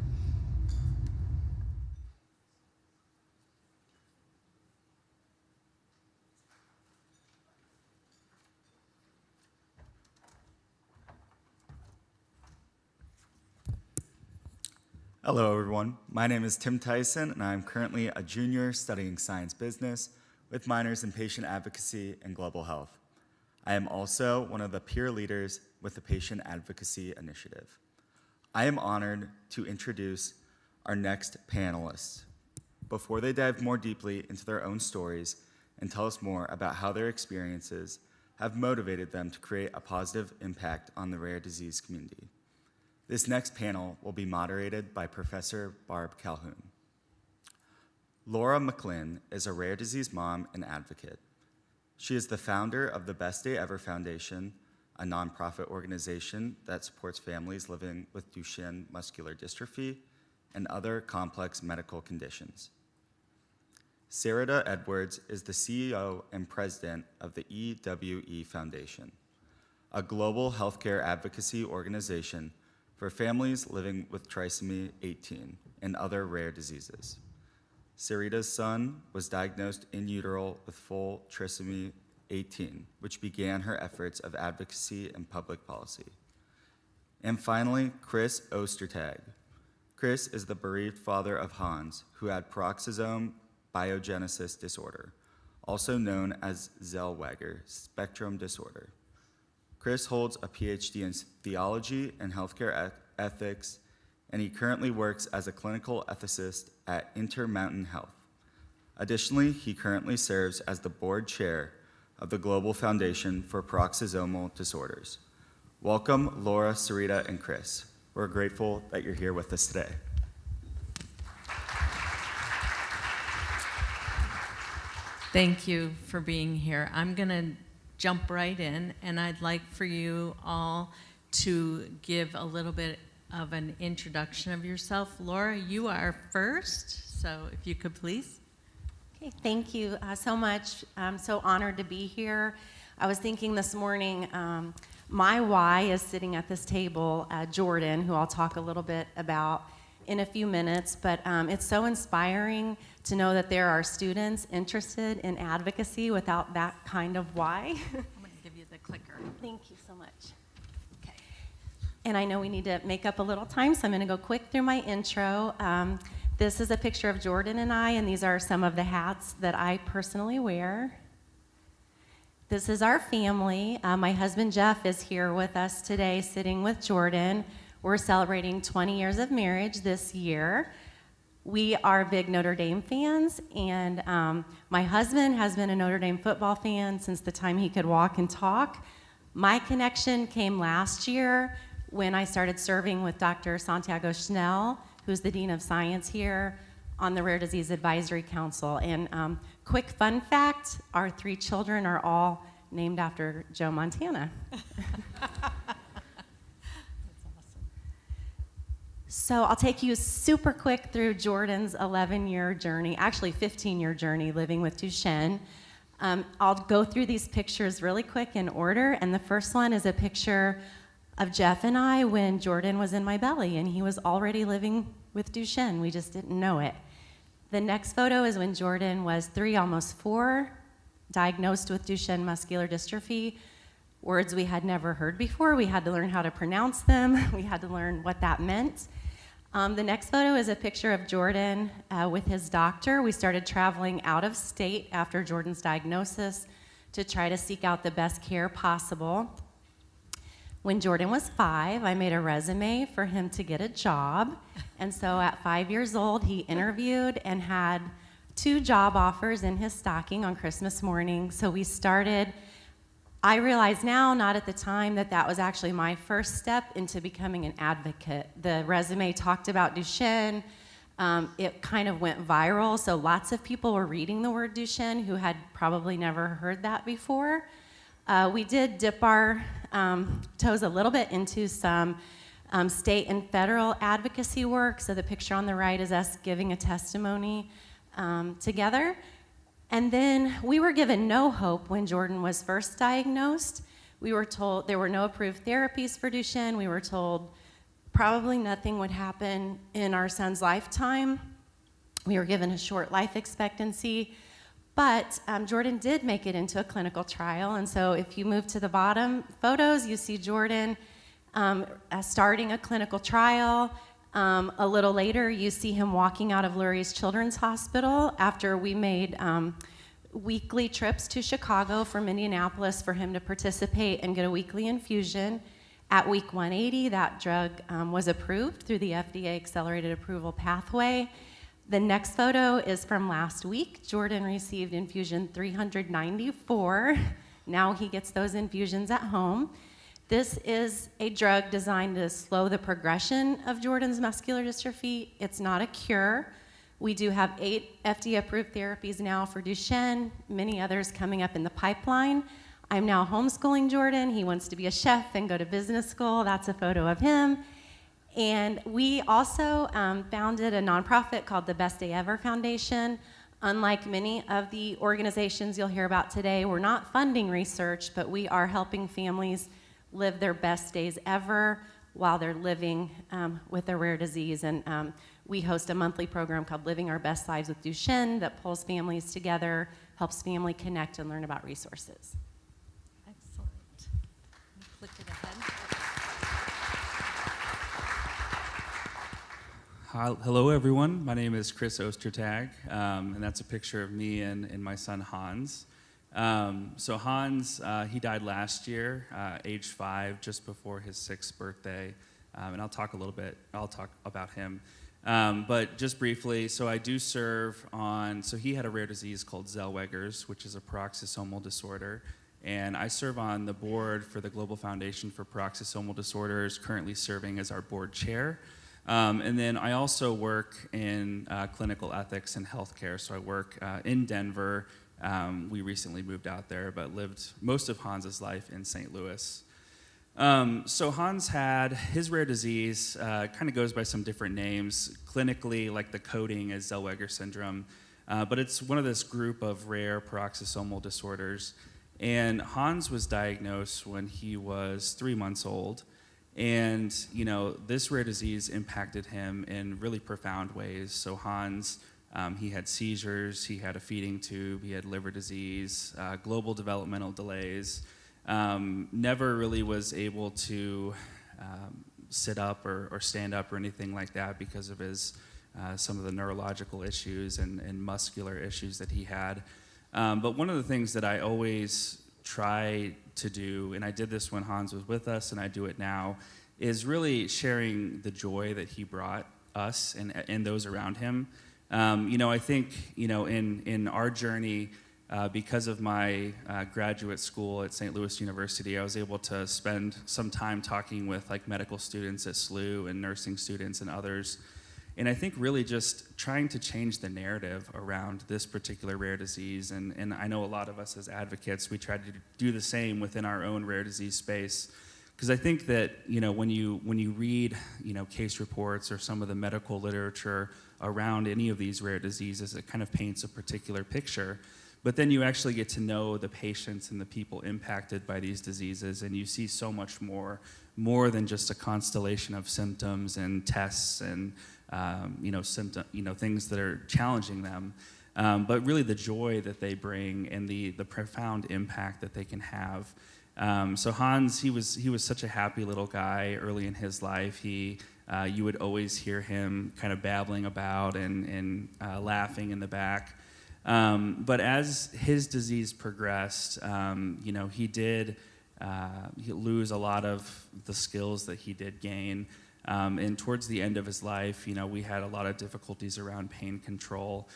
Hello, everyone. My name is Tim Tyson, and I'm currently a junior studying science business with minors in patient advocacy and global health. I am also one of the peer leaders with the Patient Advocacy Initiative. I am honored to introduce our next panelists. Before they dive more deeply into their own stories and tell us more about how their experiences have motivated them to create a positive impact on the rare disease community. This next panel will be moderated by Professor Barb Calhoun. Laura McLinn is a rare disease mom and advocate. She is the founder of the Best Day Ever Foundation, a nonprofit organization that supports families living with Duchenne muscular dystrophy and other complex medical conditions. Sarita Edwards is the CEO and president of the EWE Foundation, a global healthcare advocacy organization for families living with trisomy 18 and other rare diseases. Sarita's son was diagnosed in utero with full trisomy 18, which began her efforts of advocacy and public policy. And finally, Chris Ostertag. Chris is the bereaved father of Hans, who had peroxisome biogenesis disorder, also known as Zellweger spectrum disorder. Chris holds a PhD in theology and healthcare ethics, and he currently works as a clinical ethicist at Intermountain Health. Additionally, he currently serves as the board chair of the Global Foundation for Peroxisomal Disorders. Welcome, Laura, Sarita, and Chris. We're grateful that you're here with us today. Thank you for being here. I'm going to jump right in, and I'd like for you all to give a little bit of an introduction of yourself. Laura, you are first, so if you could please. Okay, thank you so much. I'm so honored to be here. I was thinking this morning, my why is sitting at this table, Jordan, who I'll talk a little bit about in a few minutes, but it's so inspiring to know that there are students interested in advocacy without that kind of why. I'm going to give you the clicker. Thank you so much. Okay. And I know we need to make up a little time, so I'm going to go quick through my intro. This is a picture of Jordan and I, and these are some of the hats that I personally wear. This is our family. My husband Jeff is here with us today, sitting with Jordan. We're celebrating 20 years of marriage this year. We are big Notre Dame fans, and my husband has been a Notre Dame football fan since the time he could walk and talk. My connection came last year when I started serving with Dr. Santiago Schnell, who's the Dean of Science here, on the Rare Disease Advisory Council. And quick fun fact, our 3 children are all named after Joe Montana. So I'll take you super quick through Jordan's 11-year journey, actually 15-year journey living with Duchenne. I'll go through these pictures really quick in order, and the first one is a picture of Jeff and I when Jordan was in my belly, and he was already living with Duchenne. We just didn't know it. The next photo is when Jordan was 3, almost 4, diagnosed with Duchenne muscular dystrophy, words we had never heard before. We had to learn how to pronounce them. We had to learn what that meant. The next photo is a picture of Jordan with his doctor. We started traveling out of state after Jordan's diagnosis to try to seek out the best care possible. When Jordan was 5, I made a resume for him to get a job. And so at 5 years old, he interviewed and had 2 job offers in his stocking on Christmas morning. So we started. I realize now, not at the time, that that was actually my first step into becoming an advocate. The resume talked about Duchenne. It kind of went viral, so lots of people were reading the word Duchenne who had probably never heard that before. We did dip our toes a little bit into some state and federal advocacy work. So the picture on the right is us giving a testimony together. And then we were given no hope when Jordan was first diagnosed. We were told there were no approved therapies for Duchenne. We were told probably nothing would happen in our son's lifetime. We were given a short life expectancy. But Jordan did make it into a clinical trial. And so if you move to the bottom photos, you see Jordan starting a clinical trial. A little later, you see him walking out of Lurie's Children's Hospital after we made weekly trips to Chicago from Indianapolis for him to participate and get a weekly infusion. At week 180, that drug was approved through the FDA accelerated approval pathway. The next photo is from last week. Jordan received infusion 394. Now he gets those infusions at home. This is a drug designed to slow the progression of Jordan's muscular dystrophy. It's not a cure. We do have 8 FDA-approved therapies now for Duchenne, many others coming up in the pipeline. I'm now homeschooling Jordan. He wants to be a chef and go to business school. That's a photo of him. And we also founded a nonprofit called the Best Day Ever Foundation. Unlike many of the organizations you'll hear about today, we're not funding research, but we are helping families live their best days ever while they're living with a rare disease. And we host a monthly program called Living Our Best Lives with Duchenne that pulls families together, helps family connect and learn about resources. Excellent. Click it ahead. Hello, everyone. My name is Chris Ostertag, and that's a picture of me and my son Hans. So Hans, he died last year, age 5, just before his 6th birthday, and I'll talk about him. But just briefly, so I do serve on, so he had a rare disease called Zellweger's, which is a peroxisomal disorder, and I serve on the board for the Global Foundation for Peroxisomal Disorders, currently serving as our board chair. And then I also work in clinical ethics and healthcare. So I work in Denver. We recently moved out there, but lived most of Hans's life in St. Louis. So Hans had his rare disease, kind of goes by some different names. Clinically, like the coding is Zellweger syndrome, but it's one of this group of rare peroxisomal disorders. And Hans was diagnosed when he was 3 months old. And, you know, this rare disease impacted him in really profound ways. So Hans, he had seizures, he had a feeding tube, he had liver disease, global developmental delays, never really was able to sit up or stand up or anything like that because of his, some of the neurological issues and muscular issues that he had. But one of the things that I always try to do, and I did this when Hans was with us, and I do it now, is really sharing the joy that he brought us and those around him. You know, I think, you know, in our journey, because of my graduate school at St. Louis University, I was able to spend some time talking with like medical students at SLU and nursing students and others. And I think really just trying to change the narrative around this particular rare disease. And I know a lot of us as advocates, we try to do the same within our own rare disease space. Because I think that, you know, when you read, you know, case reports or some of the medical literature around any of these rare diseases, it kind of paints a particular picture. But then you actually get to know the patients and the people impacted by these diseases, and you see so much more than just a constellation of symptoms and tests and things that are challenging them, but really the joy that they bring and the profound impact that they can have. So Hans, he was such a happy little guy early in his life. You would always hear him kind of babbling about and laughing in the back. But as his disease progressed, he did lose a lot of the skills that he did gain. And towards the end of his life, you know, we had a lot of difficulties around pain control,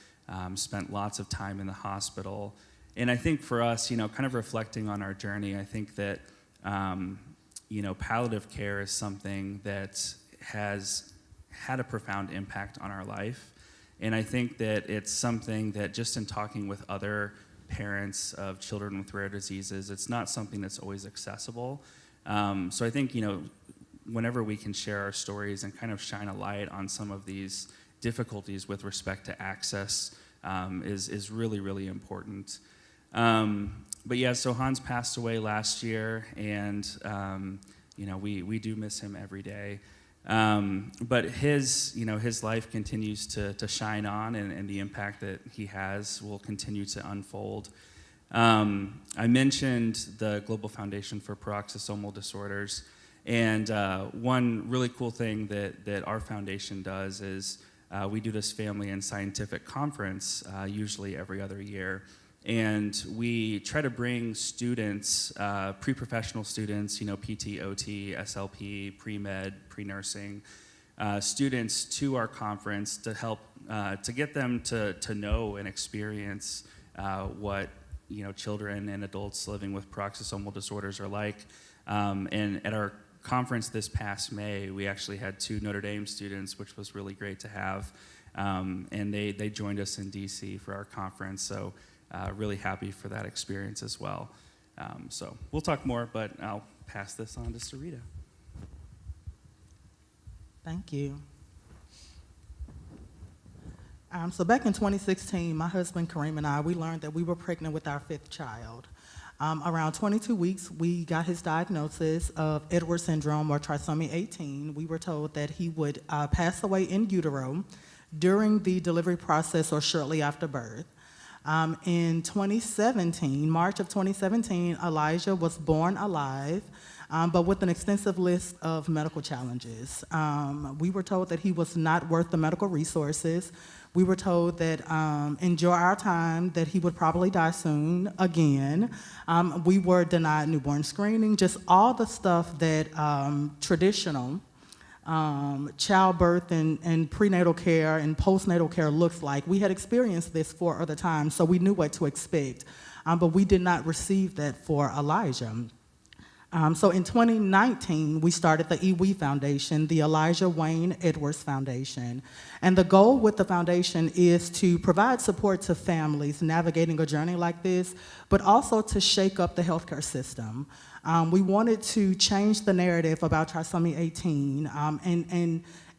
spent lots of time in the hospital. And I think for us, you know, kind of reflecting on our journey, I think that, palliative care is something that has had a profound impact on our life. And I think that it's something that just in talking with other parents of children with rare diseases, it's not something that's always accessible. So I think, you know, whenever we can share our stories and kind of shine a light on some of these difficulties with respect to access is really, really important. But yeah, so Hans passed away last year, and we do miss him every day. But his life continues to shine on, and the impact that he has will continue to unfold. I mentioned the Global Foundation for Peroxisomal Disorders, and one really cool thing that our foundation does is we do this family and scientific conference usually every other year. And we try to bring students, pre-professional students, PT, OT, SLP, pre-med, pre-nursing, students to our conference to help, to get them to know and experience what, children and adults living with peroxisomal disorders are like. And at our conference this past May, we actually had 2 Notre Dame students, which was really great to have. And they joined us in DC for our conference. So really happy for that experience as well. So we'll talk more, but I'll pass this on to Sarita. Thank you. So back in 2016, my husband Kareem and I, we learned that we were pregnant with our 5th child. Around 22 weeks, we got his diagnosis of Edwards syndrome or trisomy 18. We were told that he would pass away in utero during the delivery process or shortly after birth. In 2017, March of 2017, Elijah was born alive, but with an extensive list of medical challenges. We were told that he was not worth the medical resources. We were told that enjoy our time, that he would probably die soon again. We were denied newborn screening, just all the stuff that traditional childbirth and prenatal care and postnatal care looks like. We had experienced this 4 other times, so we knew what to expect, but we did not receive that for Elijah. So in 2019, we started the EWE Foundation, the Elijah Wayne Edwards Foundation. And the goal with the foundation is to provide support to families navigating a journey like this, but also to shake up the healthcare system. We wanted to change the narrative about trisomy 18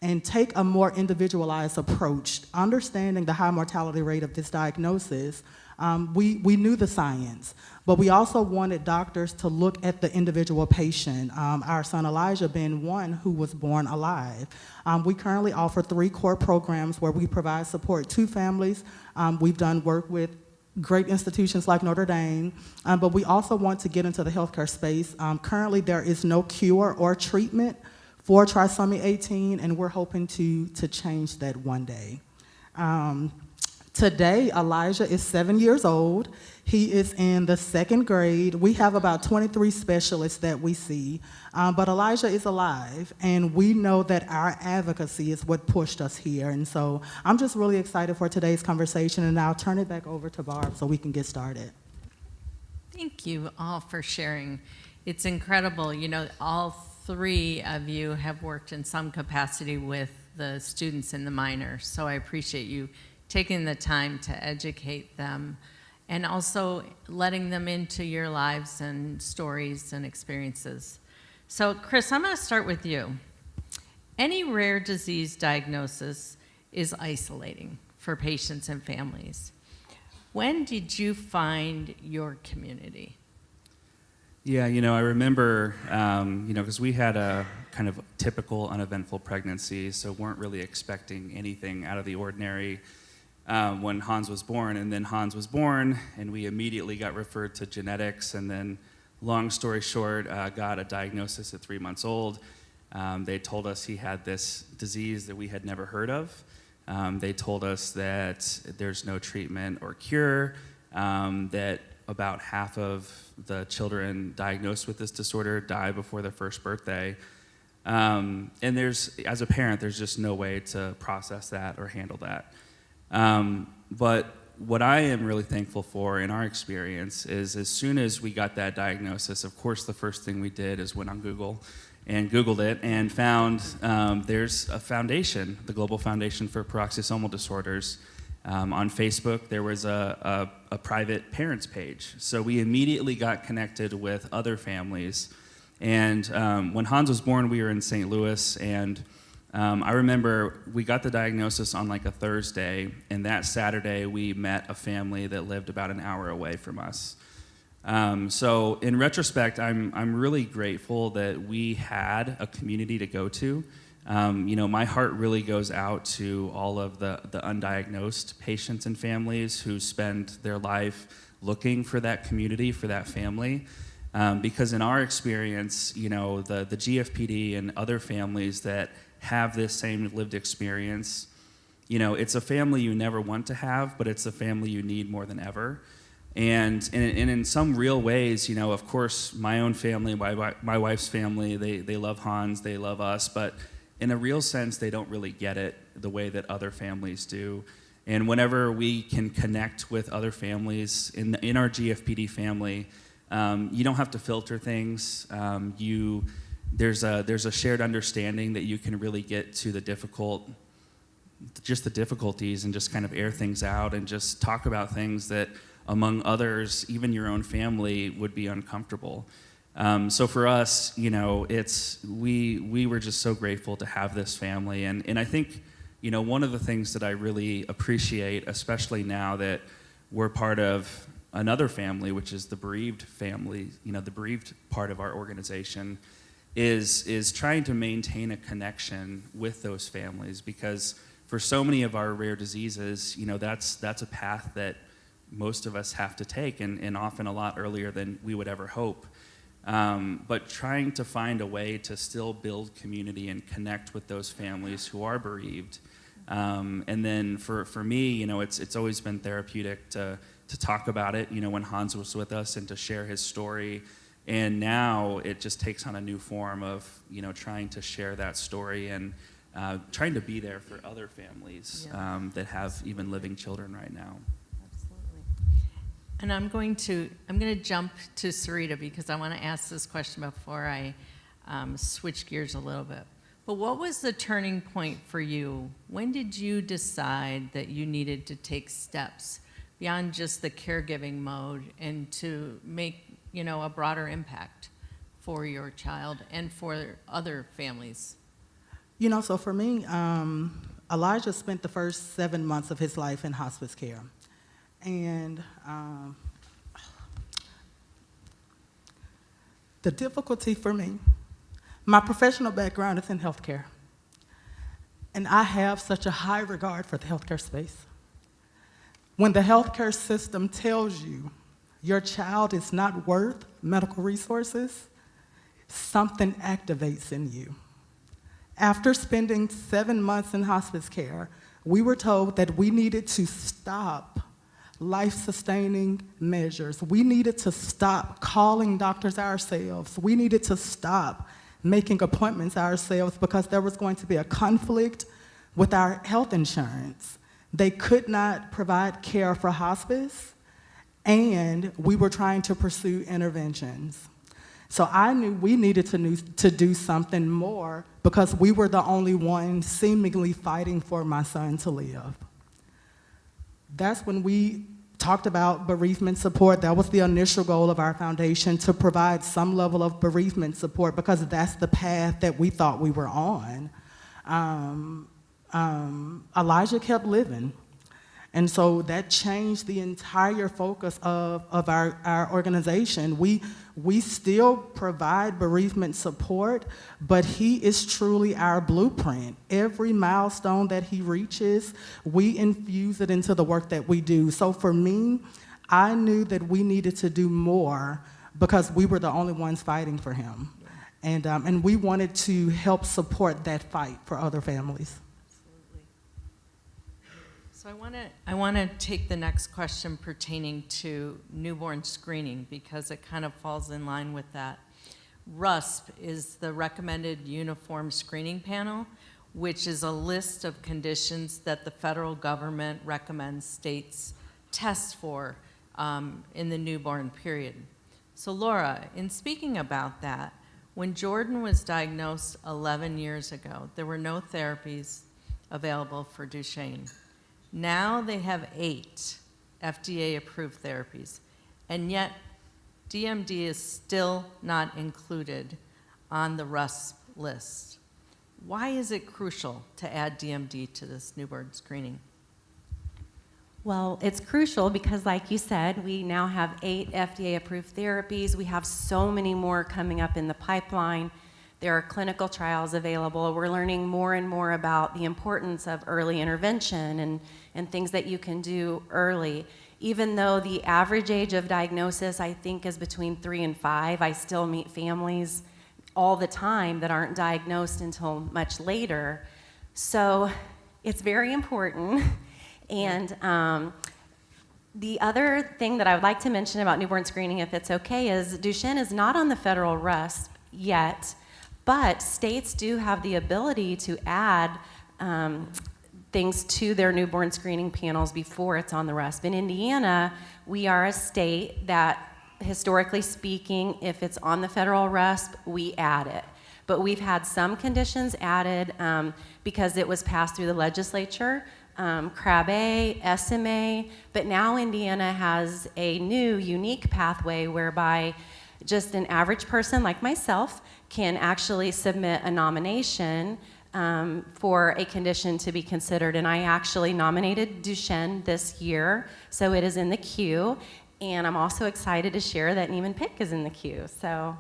and take a more individualized approach, understanding the high mortality rate of this diagnosis. We knew the science, but we also wanted doctors to look at the individual patient, our son Elijah being one who was born alive. We currently offer 3 core programs where we provide support to families. We've done work with great institutions like Notre Dame, but we also want to get into the healthcare space. Currently, there is no cure or treatment for trisomy 18, and we're hoping to change that one day. Today, Elijah is 7 years old. He is in the 2nd grade. We have about 23 specialists that we see, but Elijah is alive, and we know that our advocacy is what pushed us here. And so I'm just really excited for today's conversation, and I'll turn it back over to Barb so we can get started. Thank you all for sharing. It's incredible. You know, all 3 of you have worked in some capacity with the students in the minor, so I appreciate you taking the time to educate them and also letting them into your lives and stories and experiences. So, Chris, I'm going to start with you. Any rare disease diagnosis is isolating for patients and families. When did you find your community? Yeah, you know, I remember, because we had a kind of typical uneventful pregnancy, so weren't really expecting anything out of the ordinary when Hans was born. And then Hans was born, and we immediately got referred to genetics, and then, long story short, got a diagnosis at 3 months old. They told us he had this disease that we had never heard of. They told us that there's no treatment or cure, that about half of the children diagnosed with this disorder die before their first birthday. And as a parent, there's just no way to process that or handle that. But what I am really thankful for in our experience is as soon as we got that diagnosis, of course, the first thing we did is went on Google and Googled it and found there's a foundation, the Global Foundation for Peroxisomal Disorders. On Facebook, there was a private parents page. So we immediately got connected with other families. And when Hans was born, we were in St. Louis, and I remember we got the diagnosis on like a Thursday, and that Saturday we met a family that lived about an hour away from us. So in retrospect, I'm really grateful that we had a community to go to. My heart really goes out to all of the undiagnosed patients and families who spend their life looking for that community, for that family. Because in our experience, the GFPD and other families that have this same lived experience, it's a family you never want to have, but it's a family you need more than ever. And in some real ways, of course, my own family, my wife's family, they love Hans, they love us, but in a real sense, they don't really get it the way that other families do. And whenever we can connect with other families in our GFPD family, you don't have to filter things. There's a shared understanding that you can really get to the difficulties and just kind of air things out and just talk about things that among others, even your own family, would be uncomfortable. So for us, we were just so grateful to have this family. And I think one of the things that I really appreciate, especially now that we're part of another family, which is the bereaved family, the bereaved part of our organization, is trying to maintain a connection with those families, because for so many of our rare diseases, that's a path that most of us have to take, and often a lot earlier than we would ever hope. But trying to find a way to still build community and connect with those families who are bereaved. And then for me, it's always been therapeutic to talk about it, when Hans was with us, and to share his story. And now it just takes on a new form of, trying to share that story and trying to be there for other families that have even living children right now. And I'm going to jump to Sarita, because I want to ask this question before I switch gears a little bit. But what was the turning point for you? When did you decide that you needed to take steps beyond just the caregiving mode and to make, a broader impact for your child and for other families? So for me, Elijah spent the first 7 months of his life in hospice care. And the difficulty for me, my professional background is in healthcare. And I have such a high regard for the healthcare space. When the healthcare system tells you your child is not worth medical resources, something activates in you. After spending 7 months in hospice care, we were told that we needed to stop life-sustaining measures. We needed to stop calling doctors ourselves. We needed to stop making appointments ourselves, because there was going to be a conflict with our health insurance. They could not provide care for hospice, and we were trying to pursue interventions. So I knew we needed to do something more, because we were the only ones seemingly fighting for my son to live. That's when we talked about bereavement support. That was the initial goal of our foundation, to provide some level of bereavement support, because that's the path that we thought we were on. Elijah kept living. And so that changed the entire focus of our organization. We still provide bereavement support, but he is truly our blueprint. Every milestone that he reaches, we infuse it into the work that we do. So for me, I knew that we needed to do more, because we were the only ones fighting for him. And we wanted to help support that fight for other families. So I want to take the next question pertaining to newborn screening, because it kind of falls in line with that. RUSP is the Recommended Uniform Screening Panel, which is a list of conditions that the federal government recommends states test for in the newborn period. So Laura, in speaking about that, when Jordan was diagnosed 11 years ago, there were no therapies available for Duchenne. Now they have 8 FDA-approved therapies, and yet DMD is still not included on the RUSP list. Why is it crucial to add DMD to this newborn screening? Well, it's crucial because, like you said, we now have 8 FDA-approved therapies. We have so many more coming up in the pipeline. There are clinical trials available. We're learning more and more about the importance of early intervention and things that you can do early. Even though the average age of diagnosis, I think, is between 3 and 5, I still meet families all the time that aren't diagnosed until much later. So it's very important. And the other thing that I would like to mention about newborn screening, if it's okay, is Duchenne is not on the federal RUSP yet, but states do have the ability to add things to their newborn screening panels before it's on the RUSP. In Indiana, we are a state that, historically speaking, if it's on the federal RUSP, we add it. But we've had some conditions added because it was passed through the legislature, CRAB-A, SMA, but now Indiana has a new, unique pathway whereby just an average person like myself can actually submit a nomination for a condition to be considered. And I actually nominated Duchenne this year, so it is in the queue. And I'm also excited to share that Niemann-Pick is in the queue. So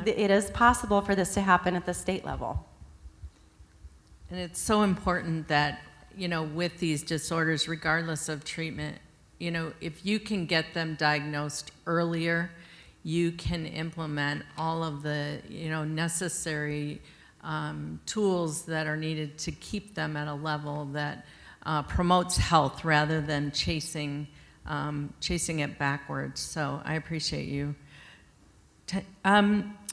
it is possible for this to happen at the state level. And it's so important that, you know, with these disorders, regardless of treatment, you know, if you can get them diagnosed earlier, you can implement all of the, you know, necessary tools that are needed to keep them at a level that promotes health rather than chasing it backwards. So I appreciate you.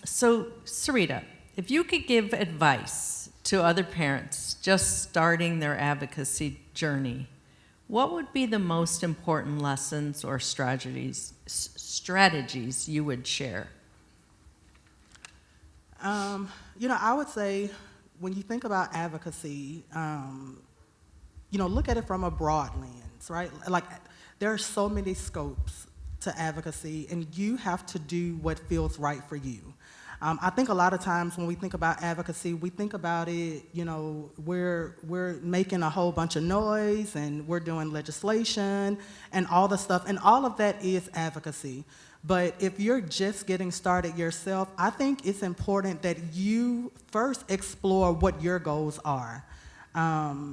So Sarita, if you could give advice to other parents just starting their advocacy journey, what would be the most important lessons or strategies you would share? You know, I would say when you think about advocacy, you know, look at it from a broad lens, right? Like, there are so many scopes to advocacy, and you have to do what feels right for you. I think a lot of times when we think about advocacy, we think about it, you know, we're making a whole bunch of noise and we're doing legislation and all the stuff, and all of that is advocacy. But if you're just getting started yourself, I think it's important that you first explore what your goals are.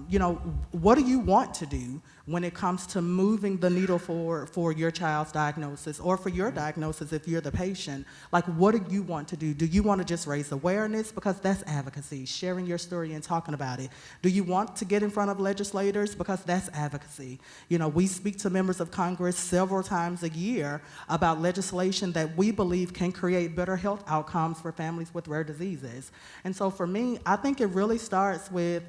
You know, what do you want to do when it comes to moving the needle for your child's diagnosis, or for your diagnosis if you're the patient? Like, what do you want to do? Do you want to just raise awareness? Because that's advocacy, sharing your story and talking about it. Do you want to get in front of legislators? Because that's advocacy. You know, we speak to members of Congress several times a year about legislation that we believe can create better health outcomes for families with rare diseases. And so for me, I think it really starts with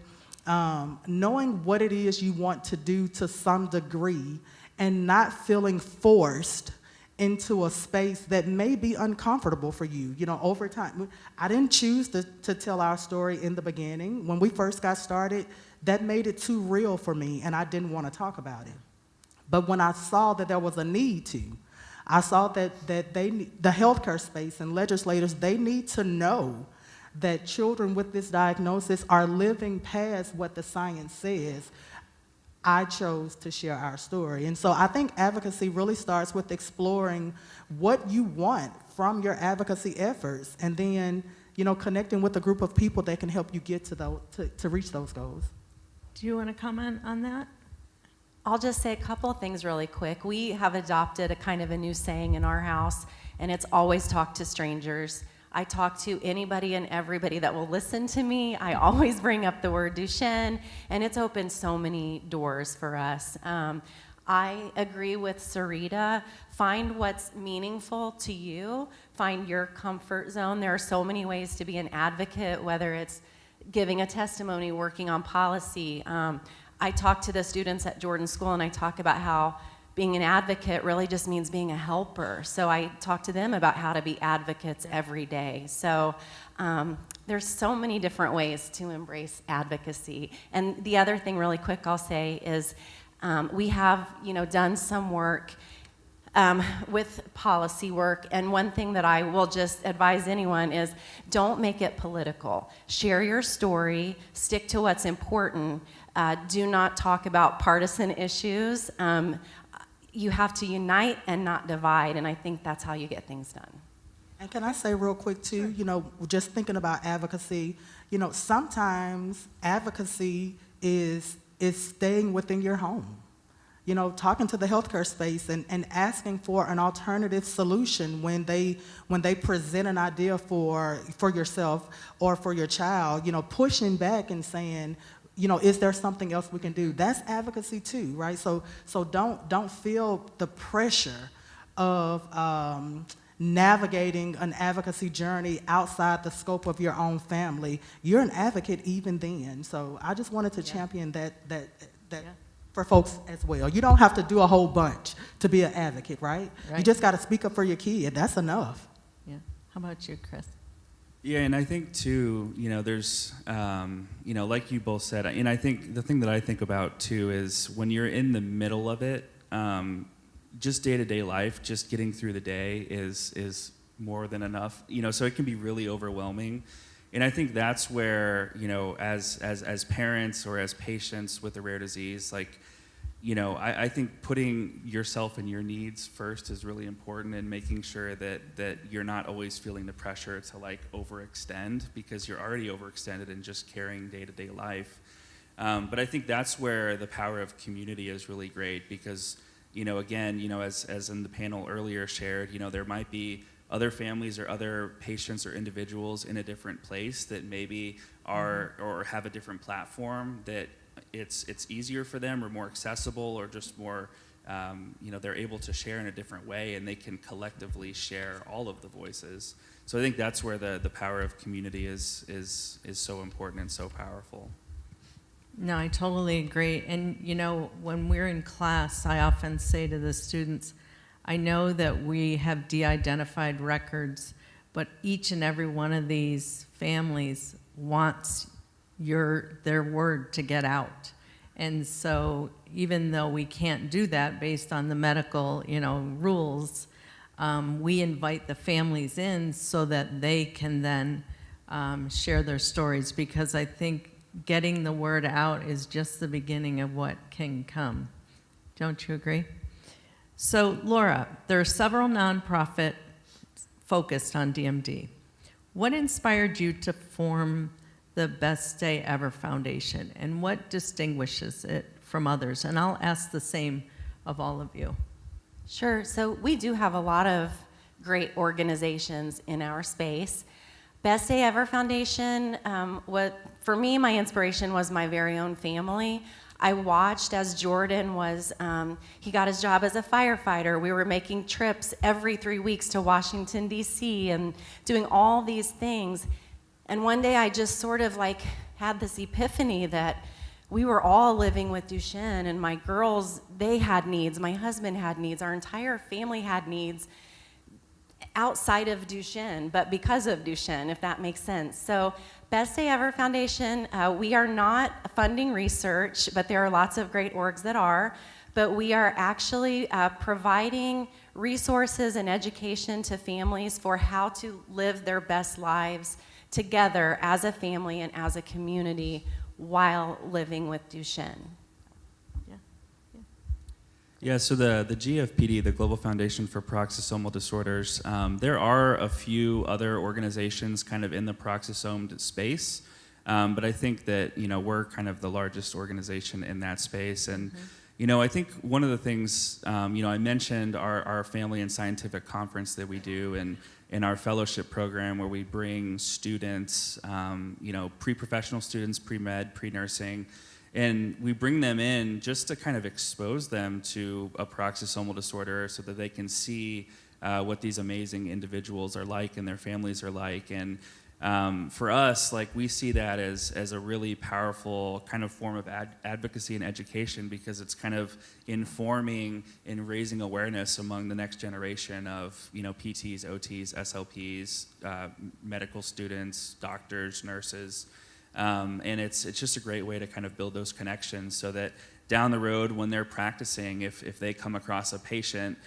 knowing what it is you want to do to some degree, and not feeling forced into a space that may be uncomfortable for you. You know, over time, I didn't choose to tell our story in the beginning. When we first got started, that made it too real for me, and I didn't want to talk about it. But when I saw that there was a need to, I saw that the healthcare space and legislators, they need to know that children with this diagnosis are living past what the science says. I chose to share our story. And so I think advocacy really starts with exploring what you want from your advocacy efforts, and then, you know, connecting with a group of people that can help you get to reach those goals. Do you want to comment on that? I'll just say a couple of things really quick. We have adopted a kind of a new saying in our house, and it's always talk to strangers. I talk to anybody and everybody that will listen to me. I always bring up the word Duchenne, and it's opened so many doors for us. I agree with Sarita. Find what's meaningful to you. Find your comfort zone. There are so many ways to be an advocate, whether it's giving a testimony, working on policy. I talk to the students at Jordan School, and I talk about how being an advocate really just means being a helper. So I talk to them about how to be advocates every day. So there's so many different ways to embrace advocacy. And the other thing really quick I'll say is we have, you know, done some work with policy work, and one thing that I will just advise anyone is don't make it political. Share your story, stick to what's important. Do not talk about partisan issues. You have to unite and not divide, and I think that's how you get things done. And can I say real quick too, sure. You know, just thinking about advocacy, you know, sometimes advocacy is staying within your home. You know, talking to the healthcare space and asking for an alternative solution when they present an idea for yourself or for your child, you know, pushing back and saying, you know, is there something else we can do? That's advocacy too, right? So don't feel the pressure of navigating an advocacy journey outside the scope of your own family. You're an advocate even then. So I just wanted to champion that for folks as well. You don't have to do a whole bunch to be an advocate, right? You just got to speak up for your kid. That's enough. Yeah. How about you, Chris? Yeah, and I think too, you know, there's, you know, like you both said, and I think the thing that I think about too is when you're in the middle of it, just day-to-day life, just getting through the day is more than enough, you know, so it can be really overwhelming. And I think that's where, as parents or as patients with a rare disease, like, I think putting yourself and your needs first is really important, and making sure that you're not always feeling the pressure to like overextend, because you're already overextended in just carrying day-to-day life. But I think that's where the power of community is really great, because, again, as in the panel earlier shared, there might be other families or other patients or individuals in a different place that maybe are or have a different platform that it's easier for them or more accessible, or just more, they're able to share in a different way, and they can collectively share all of the voices. So I think that's where the power of community is so important and so powerful. No, I totally agree. And when we're in class, I often say to the students, I know that we have de-identified records, but each and every one of these families wants their word to get out. And so even though we can't do that based on the medical, rules, we invite the families in so that they can then share their stories, because I think getting the word out is just the beginning of what can come. Don't you agree? So, Laura, there are several nonprofits focused on DMD. What inspired you to form the Best Day Ever Foundation, and what distinguishes it from others? And I'll ask the same of all of you. Sure. So we do have a lot of great organizations in our space. Best Day Ever Foundation, for me, my inspiration was my very own family. I watched as Jordan he got his job as a firefighter. We were making trips every 3 weeks to Washington, D.C., and doing all these things. And one day I just sort of had this epiphany that we were all living with Duchenne, and my girls, they had needs, my husband had needs, our entire family had needs outside of Duchenne, but because of Duchenne, if that makes sense. So Best Day Ever Foundation, we are not funding research, but there are lots of great orgs that are, but we are actually providing resources and education to families for how to live their best lives together as a family and as a community while living with Duchenne. Yeah, so the GFPD, the Global Foundation for Peroxisomal Disorders, there are a few other organizations kind of in the peroxisome space, but I think that, we're kind of the largest organization in that space. And, I think one of the things, I mentioned our family and scientific conference that we do, and in our fellowship program where we bring students, pre-professional students, pre-med, pre-nursing, and we bring them in just to kind of expose them to a peroxisomal disorder so that they can see what these amazing individuals are like and their families are like. And for us, we see that as a really powerful kind of form of advocacy and education, because it's kind of informing and raising awareness among the next generation of, PTs, OTs, SLPs, medical students, doctors, nurses. And it's just a great way to kind of build those connections so that down the road when they're practicing, if they come across a patient,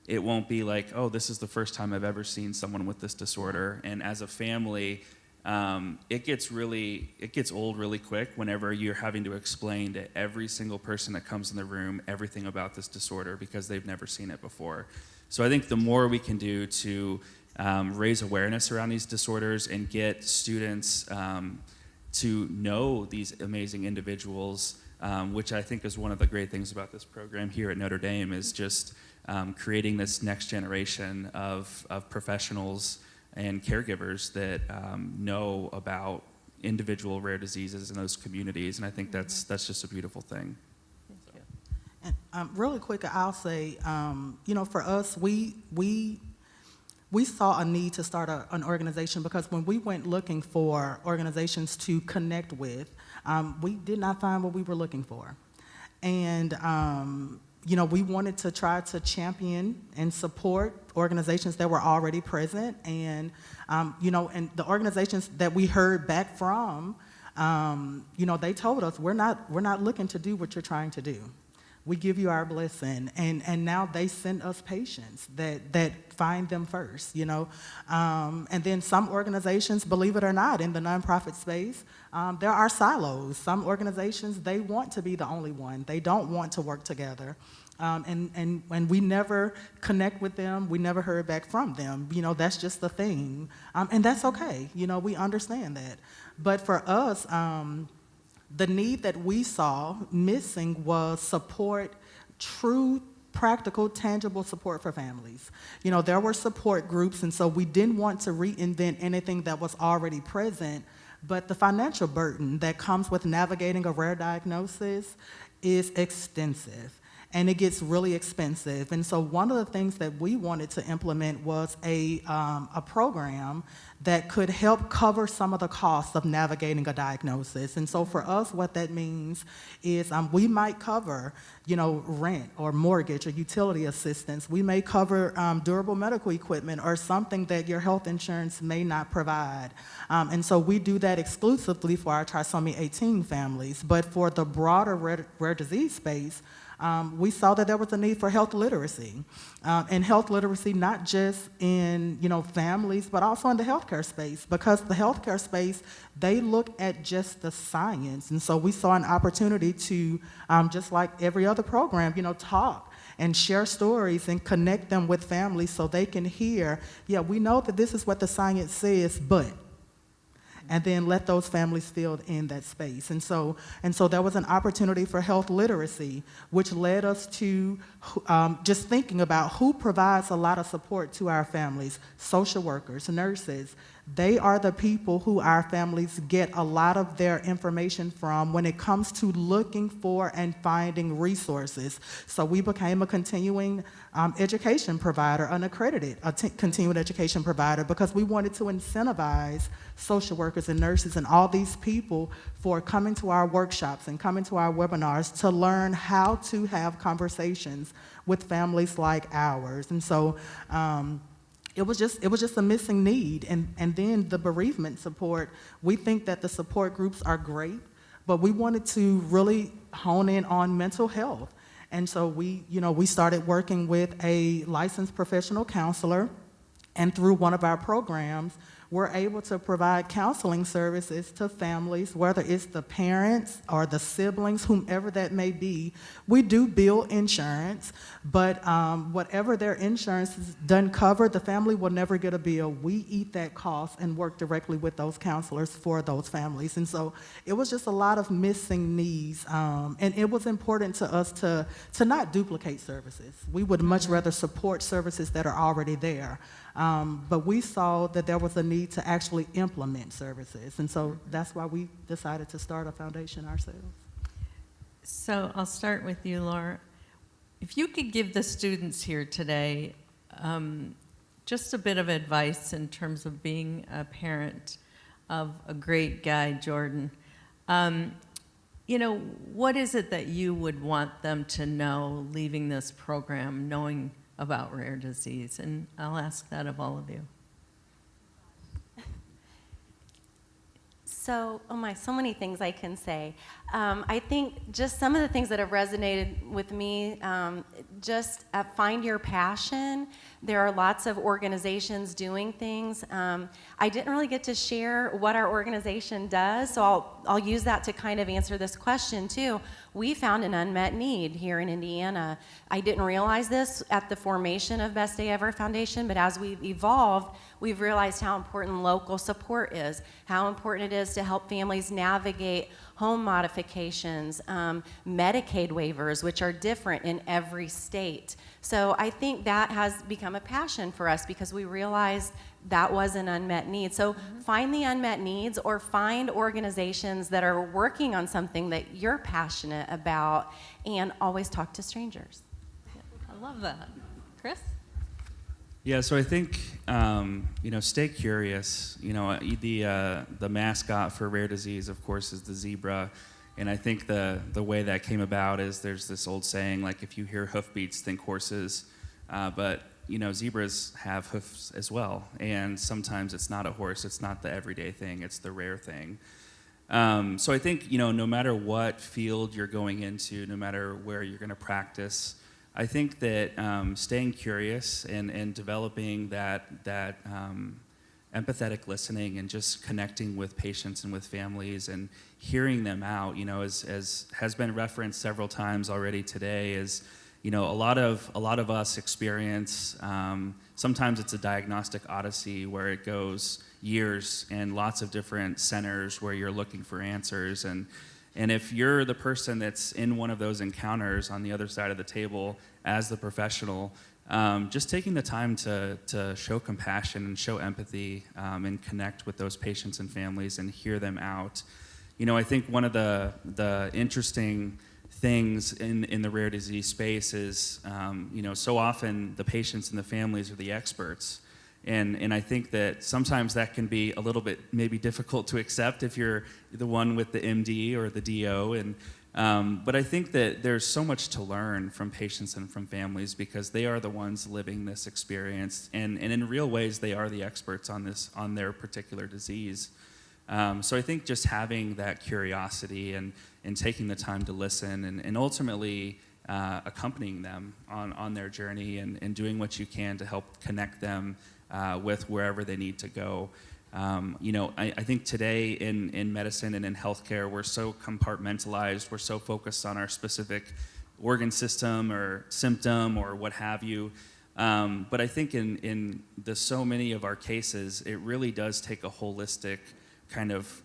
it won't be like, oh, this is the first time I've ever seen someone with this disorder. And as a family, it gets old really quick whenever you're having to explain to every single person that comes in the room everything about this disorder, because they've never seen it before. So I think the more we can do to raise awareness around these disorders and get students to know these amazing individuals, which I think is one of the great things about this program here at Notre Dame, is just creating this next generation of professionals and caregivers that know about individual rare diseases in those communities, and I think that's just a beautiful thing. And really quick, I'll say, for us, we saw a need to start an organization, because when we went looking for organizations to connect with, we did not find what we were looking for. And we wanted to try to champion and support organizations that were already present, and and the organizations that we heard back from, they told us, we're not looking to do what you're trying to do. we give you our blessing. And now they send us patients that find them first, you know. And then some organizations, believe it or not, in the nonprofit space, there are silos. Some organizations, they want to be the only one. They don't want to work together. And we never connect with them. We never heard back from them. You know, that's just the thing. And that's okay. You know, we understand that. But for us, the need that we saw missing was support, true, practical, tangible support for families. You know, there were support groups, and so we didn't want to reinvent anything that was already present, but the financial burden that comes with navigating a rare diagnosis is extensive. And it gets really expensive. And so one of the things that we wanted to implement was a program that could help cover some of the costs of navigating a diagnosis. And so for us, what that means is we might cover, you know, rent or mortgage or utility assistance. We may cover durable medical equipment or something that your health insurance may not provide. And so we do that exclusively for our trisomy 18 families. But for the broader rare disease space, we saw that there was a need for health literacy, and health literacy not just in, you know, families, but also in the healthcare space, because the healthcare space, they look at just the science. And so we saw an opportunity to, just like every other program, you know, talk and share stories and connect them with families so they can hear, yeah, we know that this is what the science says, but, and then let those families fill in that space. And so there was an opportunity for health literacy, which led us to just thinking about who provides a lot of support to our families: social workers, nurses. They are the people who our families get a lot of their information from when it comes to looking for and finding resources. So we became a continuing education provider, an accredited continuing education provider, because we wanted to incentivize social workers and nurses and all these people for coming to our workshops and coming to our webinars to learn how to have conversations with families like ours. And so it was just a missing need. And then the bereavement support, we think that the support groups are great, but we wanted to really hone in on mental health. And so we started working with a licensed professional counselor, and through one of our programs, we're able to provide counseling services to families, whether it's the parents or the siblings, whomever that may be. We do bill insurance, but whatever their insurance doesn't cover, the family will never get a bill. We eat that cost and work directly with those counselors for those families. And so it was just a lot of missing needs, and it was important to us to not duplicate services. We would much rather support services that are already there. But we saw that there was a need to actually implement services. And so that's why we decided to start a foundation ourselves. So I'll start with you, Laura. If you could give the students here today just a bit of advice in terms of being a parent of a great guy, Jordan, you know, what is it that you would want them to know leaving this program, knowing about rare disease? And I'll ask that of all of you. So, so many things I can say. I think just some of the things that have resonated with me, just find your passion. There are lots of organizations doing things. I didn't really get to share what our organization does, so I'll use that to kind of answer this question too. We found an unmet need here in Indiana. I didn't realize this at the formation of Best Day Ever Foundation, but as we've evolved, we've realized how important local support is, how important it is to help families navigate home modifications, Medicaid waivers, which are different in every state. So I think that has become a passion for us because we realized that was an unmet need. So find the unmet needs, or find organizations that are working on something that you're passionate about, and always talk to strangers. I love that. Chris? Yeah, so I think, stay curious. The mascot for rare disease, of course, is the zebra. And I think the way that came about is there's this old saying, like, if you hear hoofbeats, think horses. But zebras have hoofs as well. And sometimes it's not a horse. It's not the everyday thing. It's the rare thing. So I think, no matter what field you're going into, no matter where you're going to practice, I think that staying curious and developing that empathetic listening and just connecting with patients and with families and hearing them out, as has been referenced several times already today, is a lot of us experience, sometimes it's a diagnostic odyssey where it goes years and lots of different centers where you're looking for answers. And if you're the person that's in one of those encounters on the other side of the table as the professional, just taking the time to show compassion and show empathy and connect with those patients and families and hear them out. I think one of the interesting things in the rare disease space is, so often the patients and the families are the experts. And I think that sometimes that can be a little bit maybe difficult to accept if you're the one with the MD or the DO. But I think that there's so much to learn from patients and from families because they are the ones living this experience. And in real ways, they are the experts on their particular disease. So I think just having that curiosity and taking the time to listen and ultimately accompanying them on their journey and doing what you can to help connect them with wherever they need to go. I think today in medicine and in healthcare, we're so compartmentalized, we're so focused on our specific organ system or symptom or what have you. But I think in so many of our cases, it really does take a holistic kind of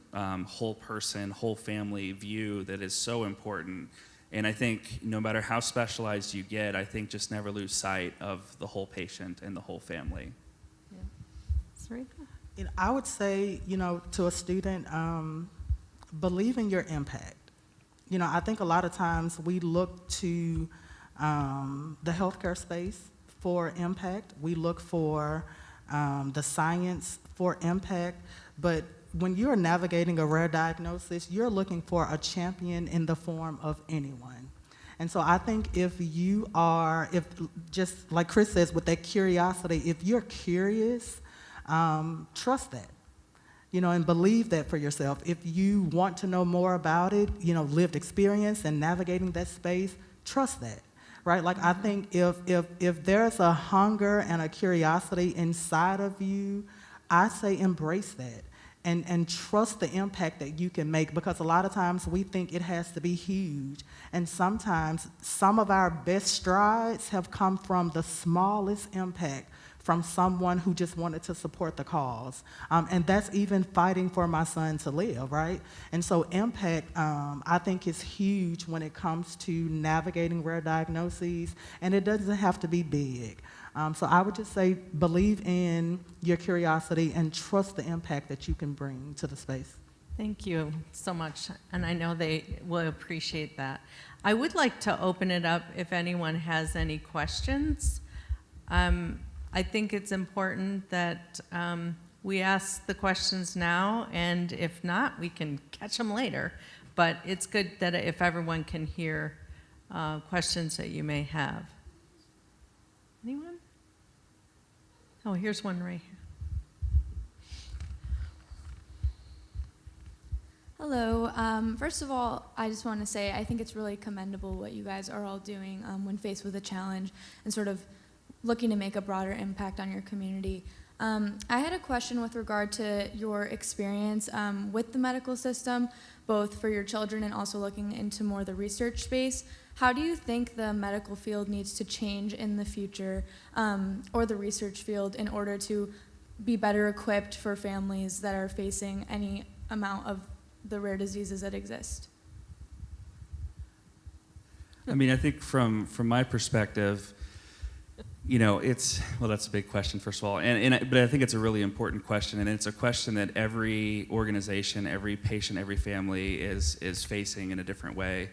whole person, whole family view that is so important. And I think no matter how specialized you get, I think just never lose sight of the whole patient and the whole family. I would say, to a student, believe in your impact. I think a lot of times we look to the healthcare space for impact. We look for the science for impact. But when you're navigating a rare diagnosis, you're looking for a champion in the form of anyone. And so I think if just like Chris says, with that curiosity, if you're curious, trust that, and believe that for yourself. If you want to know more about it, lived experience and navigating that space, trust that, right? Like I think if there's a hunger and a curiosity inside of you, I say embrace that and trust the impact that you can make, because a lot of times we think it has to be huge. And sometimes some of our best strides have come from the smallest impact from someone who just wanted to support the cause. And that's even fighting for my son to live, right? And so impact, I think, is huge when it comes to navigating rare diagnoses, and it doesn't have to be big. So I would just say believe in your curiosity and trust the impact that you can bring to the space. Thank you so much, and I know they will appreciate that. I would like to open it up if anyone has any questions. I think it's important that we ask the questions now, and if not, we can catch them later. But it's good that if everyone can hear questions that you may have. Anyone? Oh, here's one right here. Hello. First of all, I just want to say I think it's really commendable what you guys are all doing when faced with a challenge and sort of looking to make a broader impact on your community. I had a question with regard to your experience with the medical system, both for your children and also looking into more the research space. How do you think the medical field needs to change in the future, or the research field, in order to be better equipped for families that are facing any amount of the rare diseases that exist? I mean, I think from my perspective, that's a big question, first of all, but I think it's a really important question, and it's a question that every organization, every patient, every family is facing in a different way.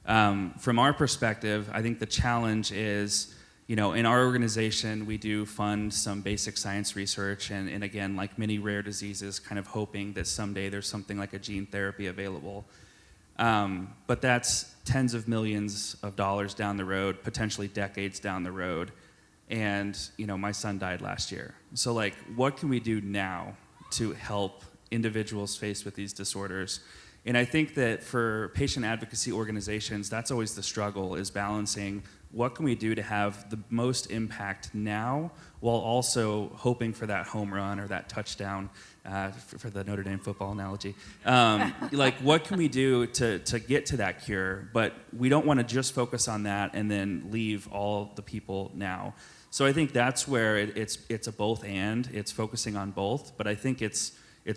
From our perspective, I think the challenge is, in our organization, we do fund some basic science research, and again, like many rare diseases, kind of hoping that someday there's something like a gene therapy available. But that's tens of millions of dollars down the road, potentially decades down the road. And, my son died last year. So, what can we do now to help individuals faced with these disorders? And I think that for patient advocacy organizations, that's always the struggle, is balancing what can we do to have the most impact now while also hoping for that home run or that touchdown, for the Notre Dame football analogy. Like, what can we do to get to that cure? But we don't want to just focus on that and then leave all the people now. So I think that's where it's a both and. It's focusing on both, but I think it's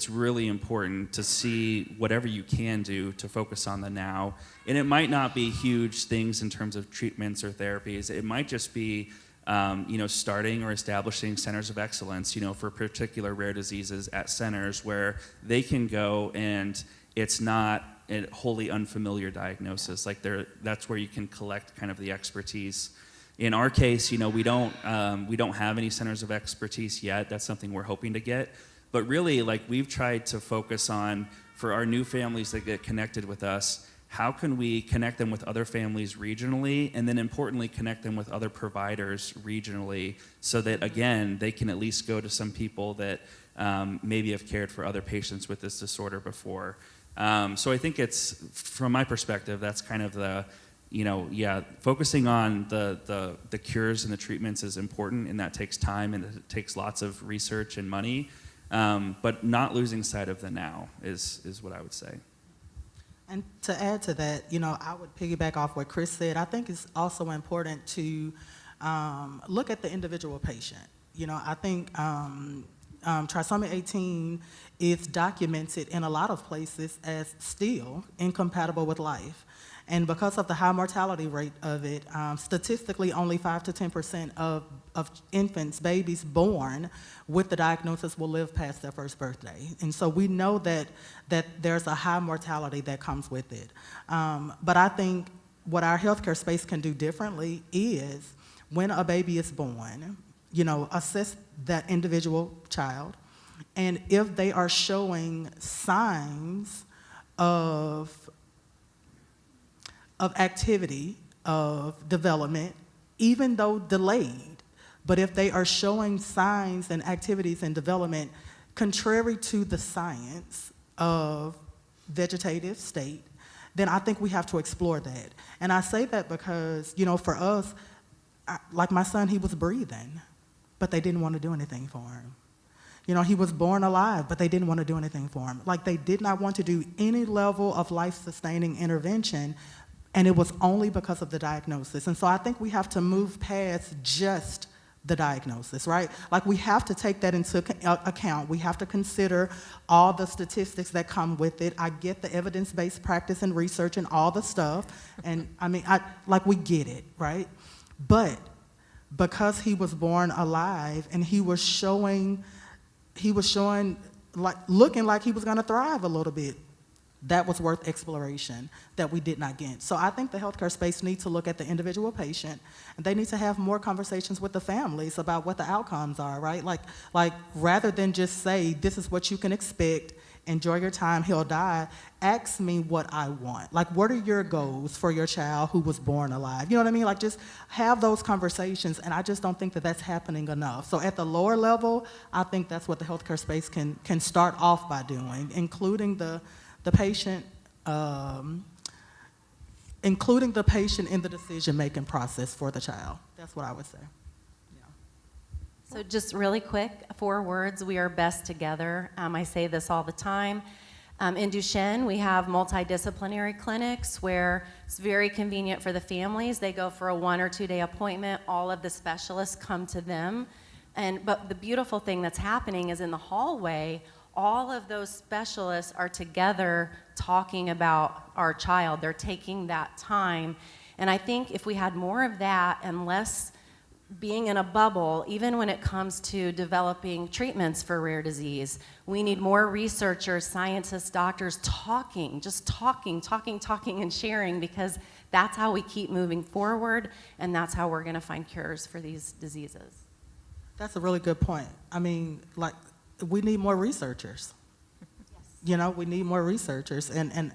really important to see whatever you can do to focus on the now. And it might not be huge things in terms of treatments or therapies. It might just be starting or establishing centers of excellence, for particular rare diseases at centers where they can go and it's not a wholly unfamiliar diagnosis. Like that's where you can collect kind of the expertise. In our case, we don't have any centers of expertise yet. That's something we're hoping to get. But really, like, we've tried to focus on, for our new families that get connected with us, how can we connect them with other families regionally, and then importantly, connect them with other providers regionally, so that, again, they can at least go to some people that maybe have cared for other patients with this disorder before. So I think it's, from my perspective, that's kind of the, focusing on the cures and the treatments is important, and that takes time and it takes lots of research and money. But not losing sight of the now is what I would say. And to add to that, I would piggyback off what Chris said. I think it's also important to look at the individual patient. I think trisomy 18 is documented in a lot of places as still incompatible with life. And because of the high mortality rate of it, statistically only 5 to 10% of infants, babies born with the diagnosis will live past their first birthday. And so we know that there's a high mortality that comes with it. But I think what our healthcare space can do differently is, when a baby is born, assess that individual child, and if they are showing signs of activity, of development, even though delayed, but if they are showing signs and activities and development contrary to the science of vegetative state, then I think we have to explore that. And I say that because, for us, like my son, he was breathing, but they didn't want to do anything for him. He was born alive, but they didn't want to do anything for him. Like, they did not want to do any level of life-sustaining intervention, and it was only because of the diagnosis. And so I think we have to move past just the diagnosis, right? Like, we have to take that into account. We have to consider all the statistics that come with it. I get the evidence-based practice and research and all the stuff, and we get it, right? But because he was born alive and he was showing looking like he was gonna thrive a little bit, that was worth exploration that we did not get. So I think the healthcare space needs to look at the individual patient, and they need to have more conversations with the families about what the outcomes are, right? Like rather than just say, this is what you can expect, enjoy your time, he'll die, ask me what I want. Like, what are your goals for your child who was born alive? You know what I mean? Like, just have those conversations, and I just don't think that that's happening enough. So at the lower level, I think that's what the healthcare space can start off by doing, including the patient in the decision-making process for the child. That's what I would say. So just really quick, 4 words: we are best together. I say this all the time. In Duchenne, we have multidisciplinary clinics where it's very convenient for the families. They go for a 1 or 2 day appointment. All of the specialists come to them. But the beautiful thing that's happening is, in the hallway, all of those specialists are together talking about our child. They're taking that time. And I think if we had more of that and less being in a bubble, even when it comes to developing treatments for rare disease, we need more researchers, scientists, doctors talking and sharing, because that's how we keep moving forward, and that's how we're going to find cures for these diseases. That's a really good point. I mean, we need more researchers. Yes. We need more researchers, and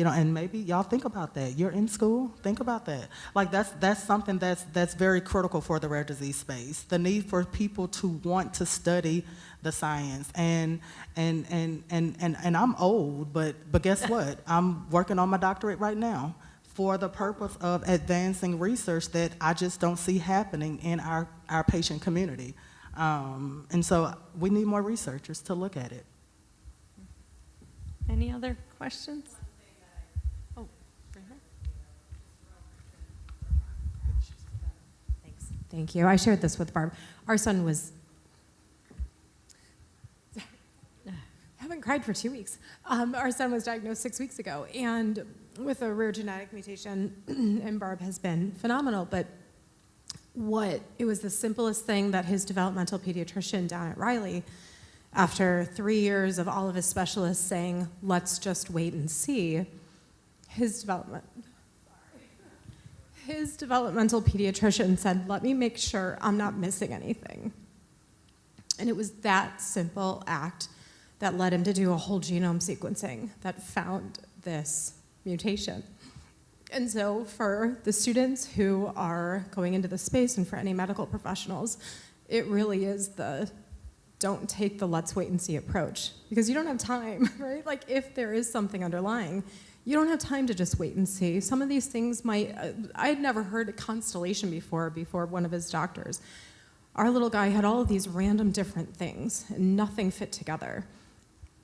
And maybe y'all think about that. You're in school, think about that. Like that's something that's very critical for the rare disease space. The need for people to want to study the science. And I'm old, but guess what? I'm working on my doctorate right now for the purpose of advancing research that I just don't see happening in our patient community. And so we need more researchers to look at it. Any other questions? Oh, Brenda? Thanks. Thank you. I shared this with Barb. Our son was, haven't cried for 2 weeks. Our son was diagnosed 6 weeks ago, and with a rare genetic mutation, and Barb has been phenomenal, but it was the simplest thing that his developmental pediatrician down at Riley, after 3 years of all of his specialists saying, let's just wait and see, his developmental pediatrician said, let me make sure I'm not missing anything. And it was that simple act that led him to do a whole genome sequencing that found this mutation. And so for the students who are going into the space and for any medical professionals, it really is the don't take the let's wait and see approach, because you don't have time, right? Like if there is something underlying, you don't have time to just wait and see. Some of these things might, I had never heard a constellation before one of his doctors. Our little guy had all of these random different things and nothing fit together.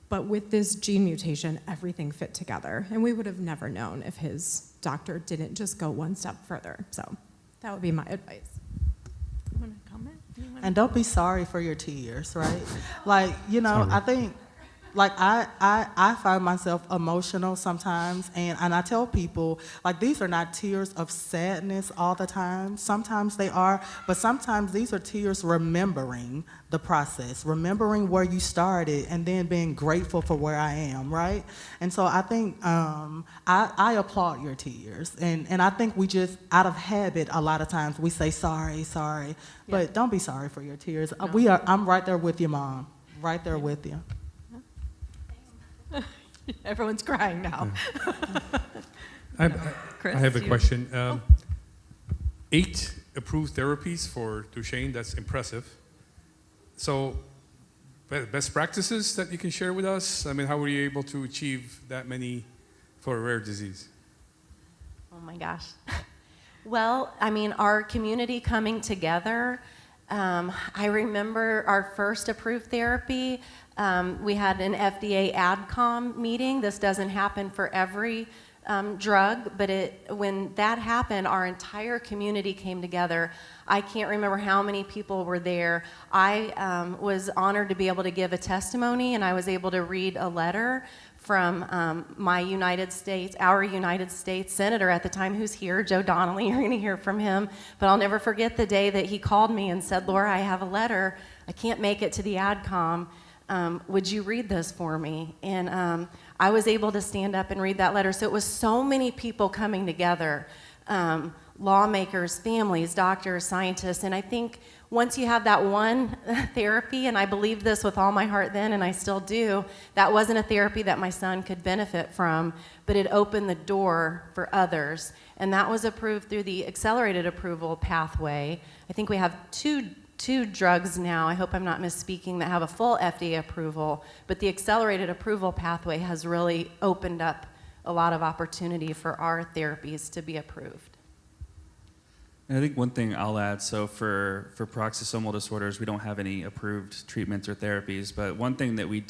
But with this gene mutation, everything fit together. And we would have never known if his doctor didn't just go one step further. So that would be my advice. You want to comment? And don't be sorry for your tears, right? Like, I think, like, I find myself emotional sometimes, and I tell people, like, these are not tears of sadness all the time. Sometimes they are, but sometimes these are tears remembering the process, remembering where you started, and then being grateful for where I am, right? And so I think I applaud your tears, and I think we just, out of habit, a lot of times we say sorry, but don't be sorry for your tears. No. I'm right there with you, Mom, right there with you. Everyone's crying now. I Chris, have a question. 8 approved therapies for Duchenne, that's impressive. So, best practices that you can share with us? I mean, how were you able to achieve that many for a rare disease? Oh my gosh. Well, I mean, our community coming together. I remember our first approved therapy. We had an FDA AdCom meeting. This doesn't happen for every drug, but when that happened, our entire community came together. I can't remember how many people were there. I was honored to be able to give a testimony, and I was able to read a letter from our United States Senator at the time, who's here, Joe Donnelly. You're going to hear from him. But I'll never forget the day that he called me and said, Laura, I have a letter. I can't make it to the AdCom. Would you read this for me? And I was able to stand up and read that letter. So it was so many people coming together, lawmakers, families, doctors, scientists. And I think once you have that one therapy, and I believed this with all my heart then, and I still do, that wasn't a therapy that my son could benefit from, but it opened the door for others. And that was approved through the accelerated approval pathway. I think we have two drugs now, I hope I'm not misspeaking, that have a full FDA approval, but the accelerated approval pathway has really opened up a lot of opportunity for our therapies to be approved. And I think one thing I'll add, so for paroxysomal disorders, we don't have any approved treatments or therapies, but one thing that we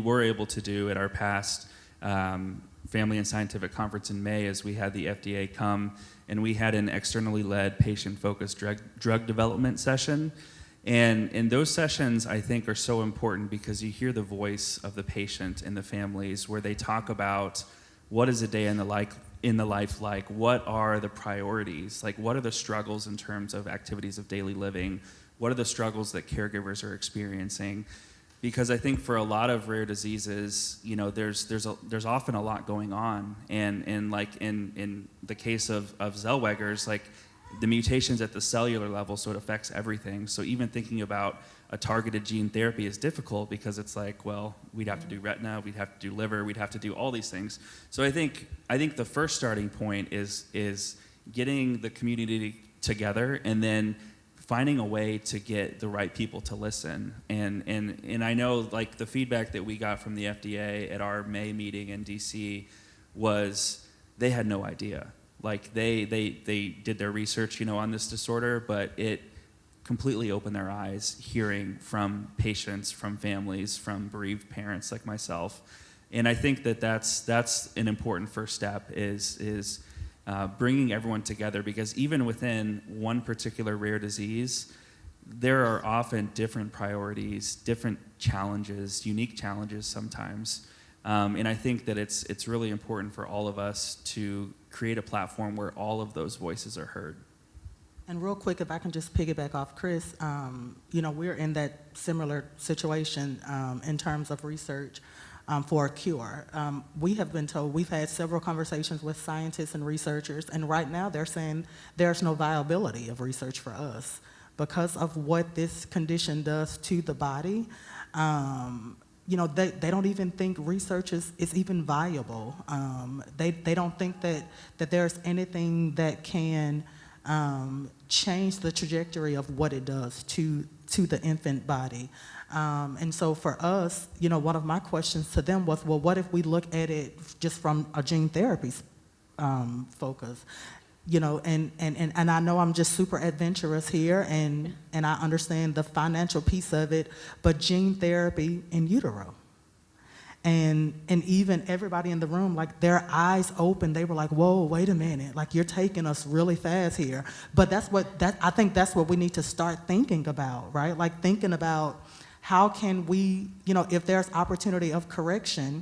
were able to do at our past Family and Scientific Conference in May is we had the FDA come and we had an externally led patient-focused drug development session. And those sessions, I think, are so important because you hear the voice of the patient and the families where they talk about what is a day in the life like, what are the priorities, like what are the struggles in terms of activities of daily living, what are the struggles that caregivers are experiencing. Because I think for a lot of rare diseases, there's often a lot going on, and like in the case of Zellweger's, like the mutations at the cellular level, so it affects everything. So even thinking about a targeted gene therapy is difficult because it's like, well, we'd have to do retina, we'd have to do liver, we'd have to do all these things. So I think the first starting point is getting the community together and then finding a way to get the right people to listen. And I know like the feedback that we got from the FDA at our May meeting in DC was they had no idea. Like they did their research, on this disorder, but it completely opened their eyes hearing from patients, from families, from bereaved parents like myself. And I think that's an important first step is bringing everyone together, because even within one particular rare disease, there are often different priorities, different challenges, unique challenges sometimes. And I think that it's really important for all of us to create a platform where all of those voices are heard. And real quick, if I can just piggyback off Chris, we're in that similar situation in terms of research for a cure. We have been told, we've had several conversations with scientists and researchers, and right now they're saying there's no viability of research for us because of what this condition does to the body. They don't even think research is even viable. They don't think that there's anything that can change the trajectory of what it does to the infant body. And so for us, one of my questions to them was, well, what if we look at it just from a gene therapy focus? And I know I'm just super adventurous here, and I understand the financial piece of it, but gene therapy in utero. And even everybody in the room, like their eyes open, they were like, whoa, wait a minute, like you're taking us really fast here. But I think that's what we need to start thinking about, right? Like thinking about how can we, if there's opportunity of correction,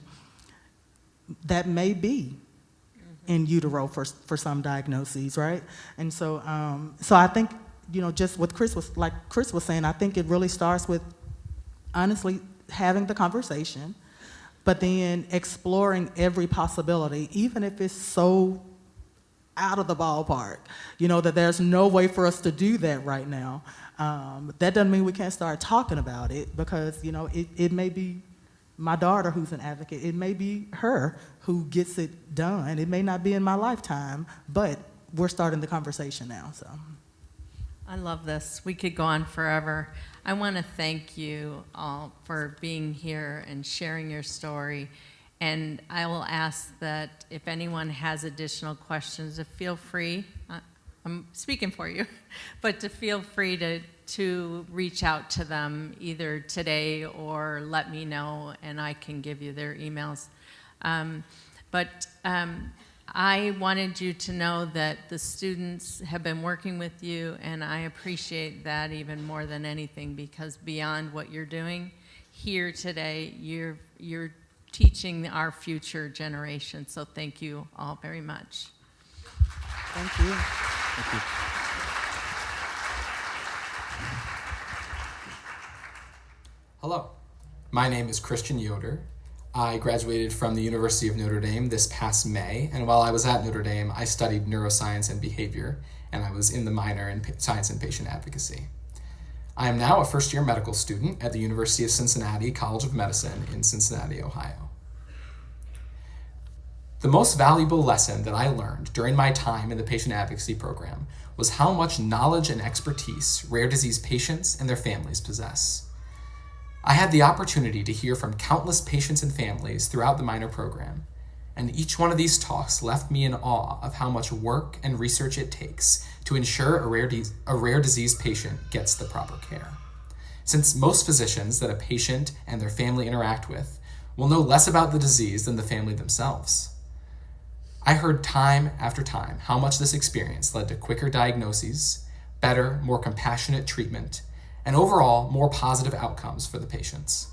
that may be in utero for some diagnoses, right? And so I think, just what Chris was saying, I think it really starts with honestly having the conversation, but then exploring every possibility, even if it's so out of the ballpark, that there's no way for us to do that right now. That doesn't mean we can't start talking about it, because, it may be my daughter who's an advocate. It may be her who gets it done. It may not be in my lifetime, but we're starting the conversation now, so. I love this. We could go on forever. I want to thank you all for being here and sharing your story. And I will ask that if anyone has additional questions, to feel free, I'm speaking for you, but to feel free to reach out to them either today or let me know and I can give you their emails. I wanted you to know that the students have been working with you, and I appreciate that even more than anything, because beyond what you're doing here today, you're teaching our future generation. So thank you all very much. Thank you. Thank you. Hello, my name is Christian Yoder. I graduated from the University of Notre Dame this past May, and while I was at Notre Dame, I studied neuroscience and behavior, and I was in the minor in science and patient advocacy. I am now a first-year medical student at the University of Cincinnati College of Medicine in Cincinnati, Ohio. The most valuable lesson that I learned during my time in the patient advocacy program was how much knowledge and expertise rare disease patients and their families possess. I had the opportunity to hear from countless patients and families throughout the minor program, and each one of these talks left me in awe of how much work and research it takes to ensure a rare disease patient gets the proper care. Since most physicians that a patient and their family interact with will know less about the disease than the family themselves. I heard time after time how much this experience led to quicker diagnoses, better, more compassionate treatment, and overall, more positive outcomes for the patients.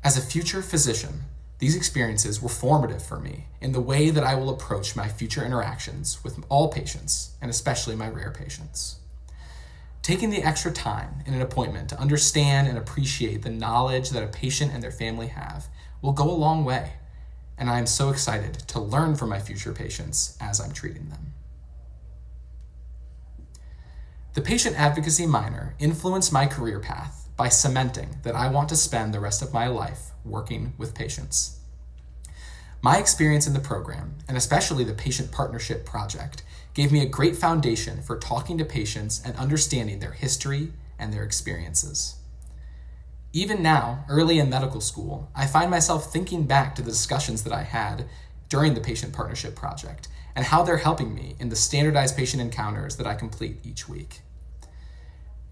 As a future physician, these experiences were formative for me in the way that I will approach my future interactions with all patients, and especially my rare patients. Taking the extra time in an appointment to understand and appreciate the knowledge that a patient and their family have will go a long way, and I am so excited to learn from my future patients as I'm treating them. The patient advocacy minor influenced my career path by cementing that I want to spend the rest of my life working with patients. My experience in the program, and especially the Patient Partnership Project, gave me a great foundation for talking to patients and understanding their history and their experiences. Even now, early in medical school, I find myself thinking back to the discussions that I had during the Patient Partnership Project and how they're helping me in the standardized patient encounters that I complete each week.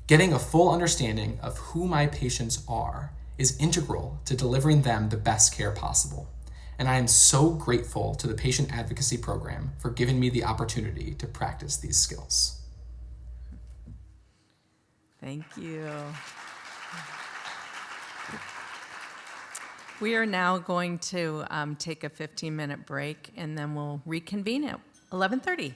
Getting a full understanding of who my patients are is integral to delivering them the best care possible. And I am so grateful to the Patient Advocacy Program for giving me the opportunity to practice these skills. Thank you. We are now going to take a 15-minute break, and then we'll reconvene at 11:30.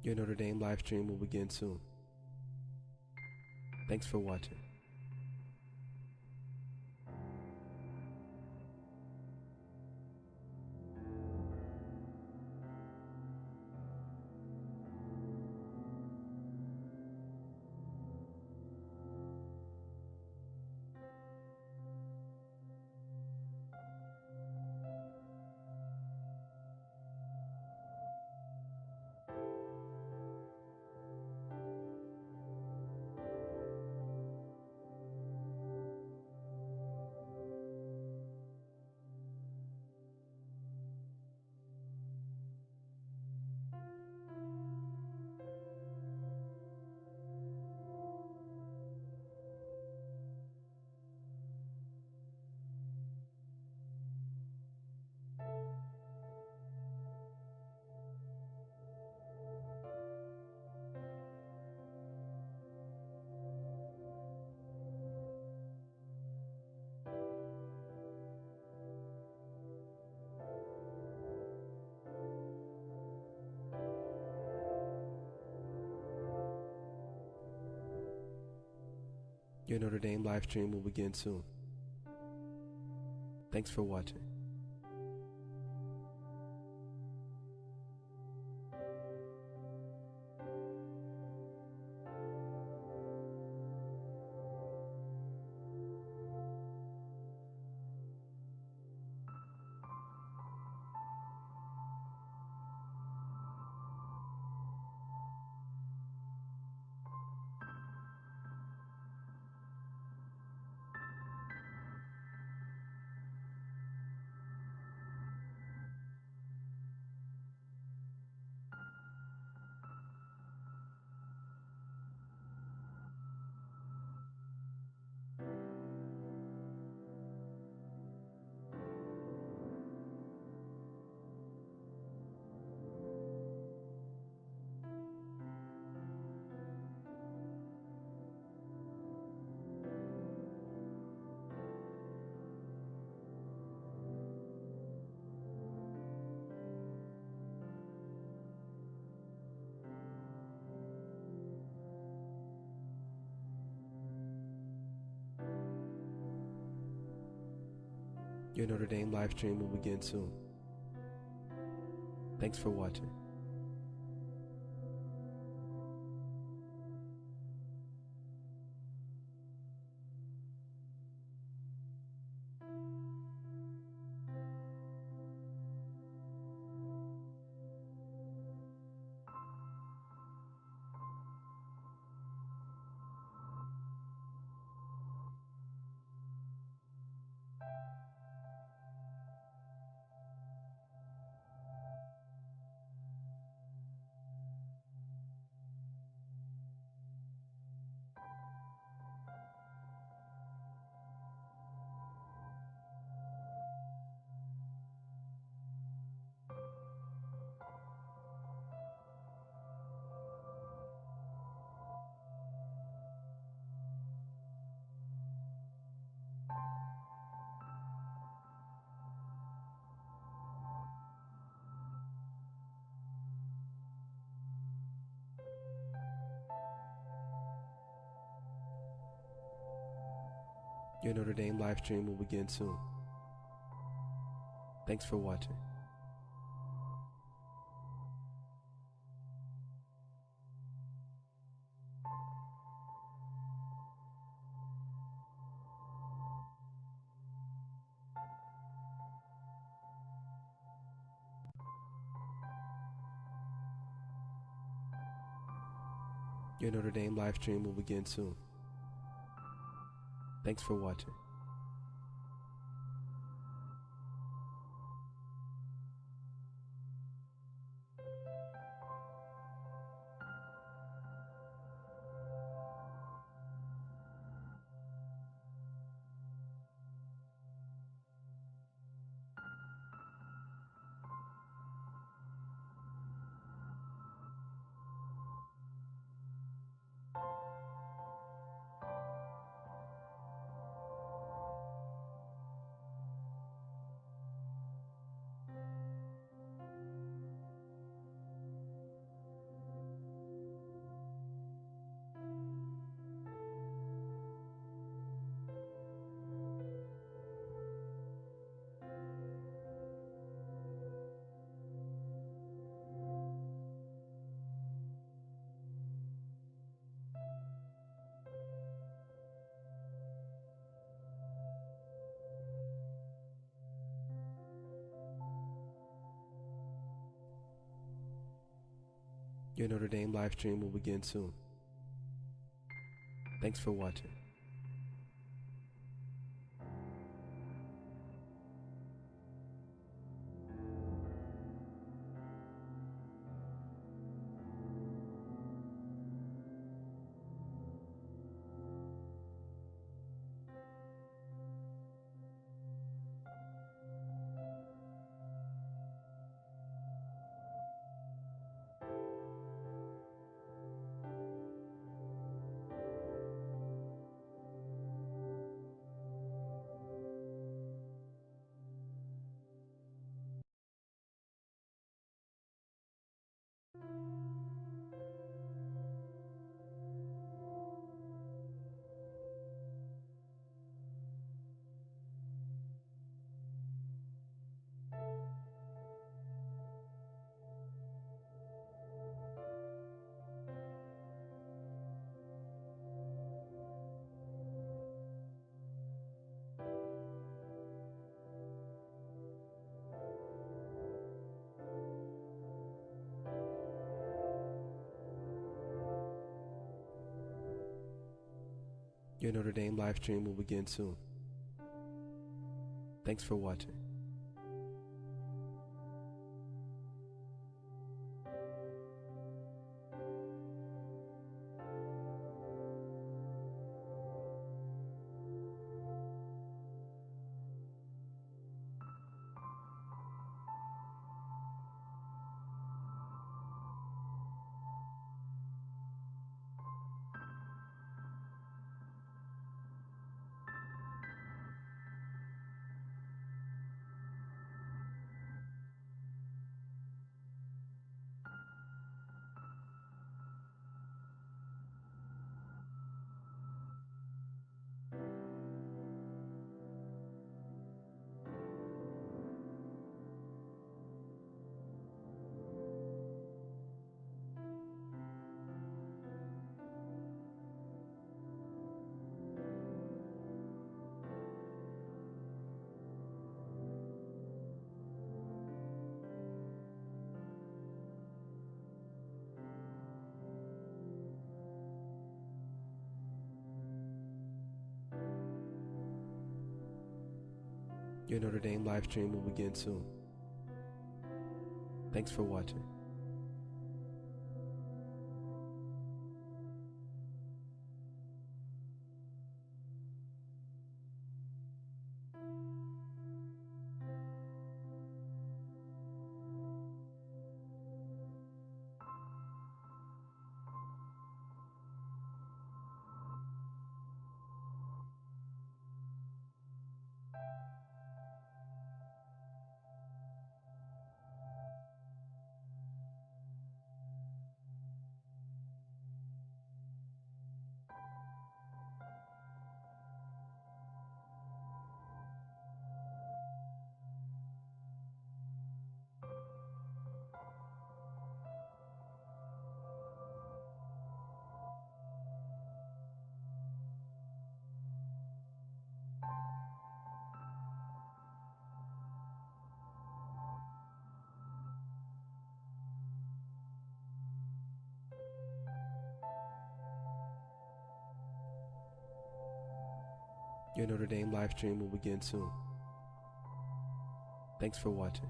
Your Notre Dame live stream will begin soon. Thanks for watching. Your Notre Dame live stream will begin soon. Thanks for watching. Your Notre Dame live stream will begin soon. Thanks for watching. Your Notre Dame live stream will begin soon. Thanks for watching. Your Notre Dame live stream will begin soon. Thanks for watching. Your Notre Dame live stream will begin soon. Thanks for watching. Your Notre Dame live stream will begin soon. Thanks for watching. Your Notre Dame live stream will begin soon. Thanks for watching. Your Notre Dame live stream will begin soon. Thanks for watching.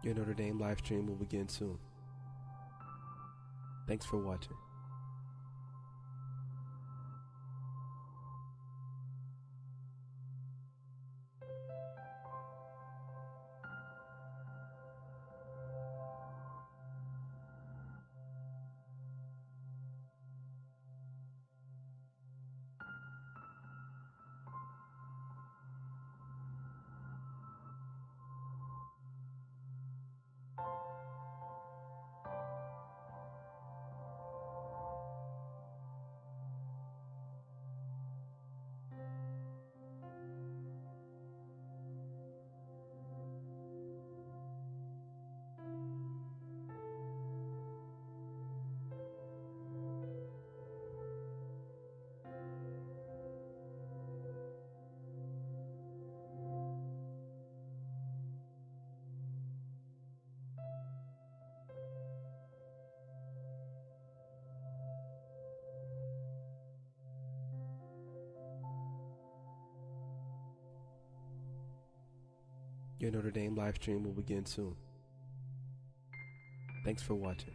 Your Notre Dame live stream will begin soon. Thanks for watching. Your Notre Dame live stream will begin soon. Thanks for watching.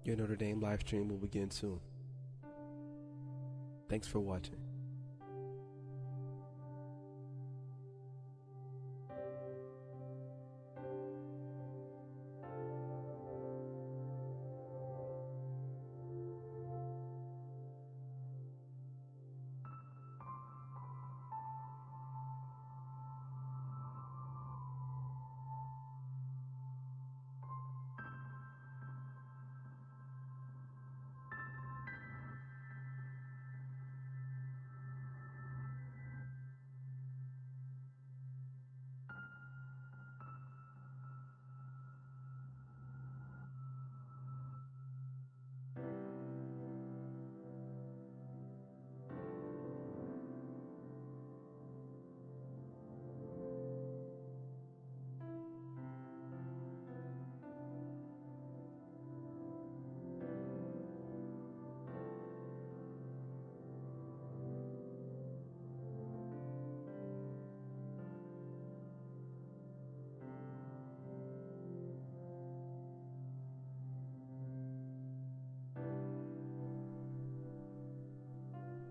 Your Notre Dame live stream will begin soon. Thanks for watching.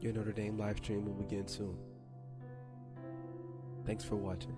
Your Notre Dame live stream will begin soon. Thanks for watching.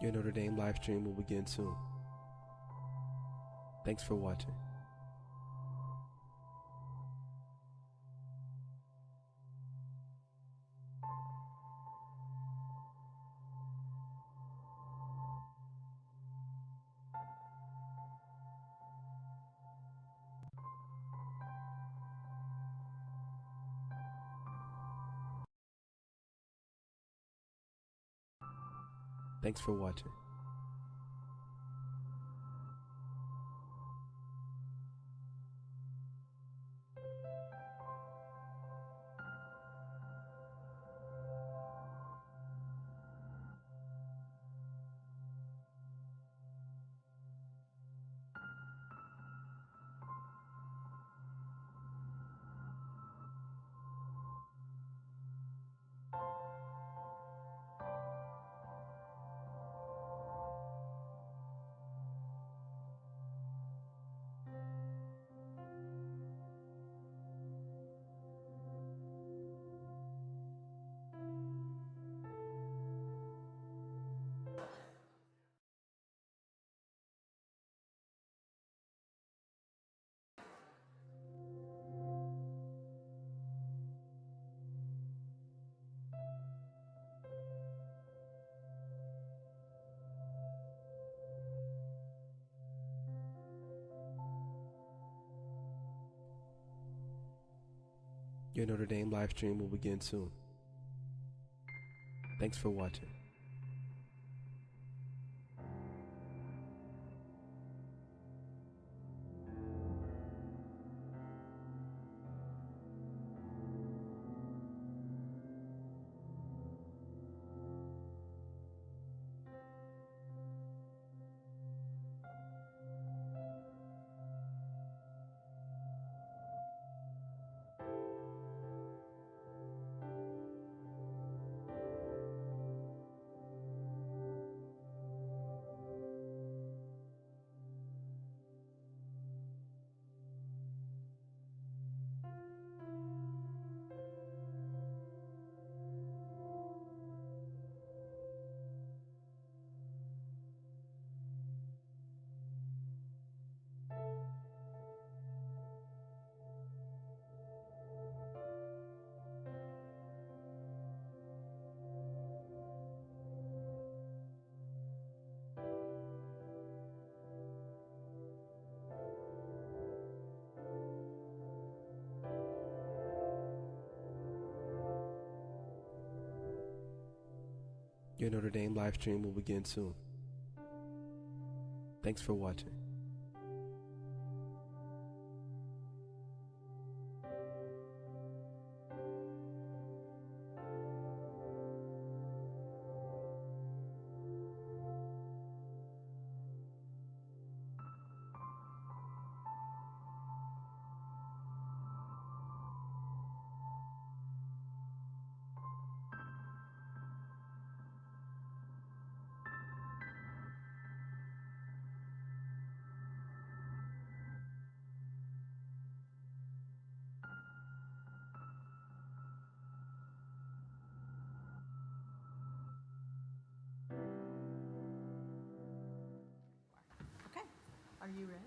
Your Notre Dame live stream will begin soon. Thanks for watching. Thanks for watching. Your Notre Dame live stream will begin soon. Thanks for watching. Your Notre Dame live stream will begin soon. Thanks for watching. you ready?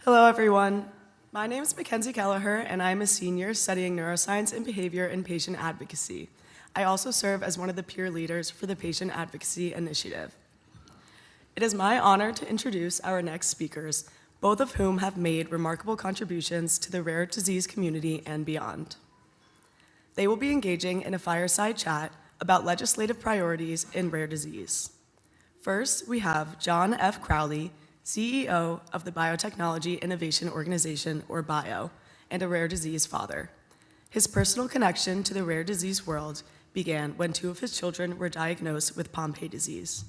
Hello, everyone. My name is Mackenzie Kelleher, and I'm a senior studying neuroscience and behavior and patient advocacy. I also serve as one of the peer leaders for the Patient Advocacy Initiative. It is my honor to introduce our next speakers, both of whom have made remarkable contributions to the rare disease community and beyond. They will be engaging in a fireside chat about legislative priorities in rare disease. First, we have John F. Crowley, CEO of the Biotechnology Innovation Organization, or BIO, and a rare disease father. His personal connection to the rare disease world began when 2 of his children were diagnosed with Pompe disease.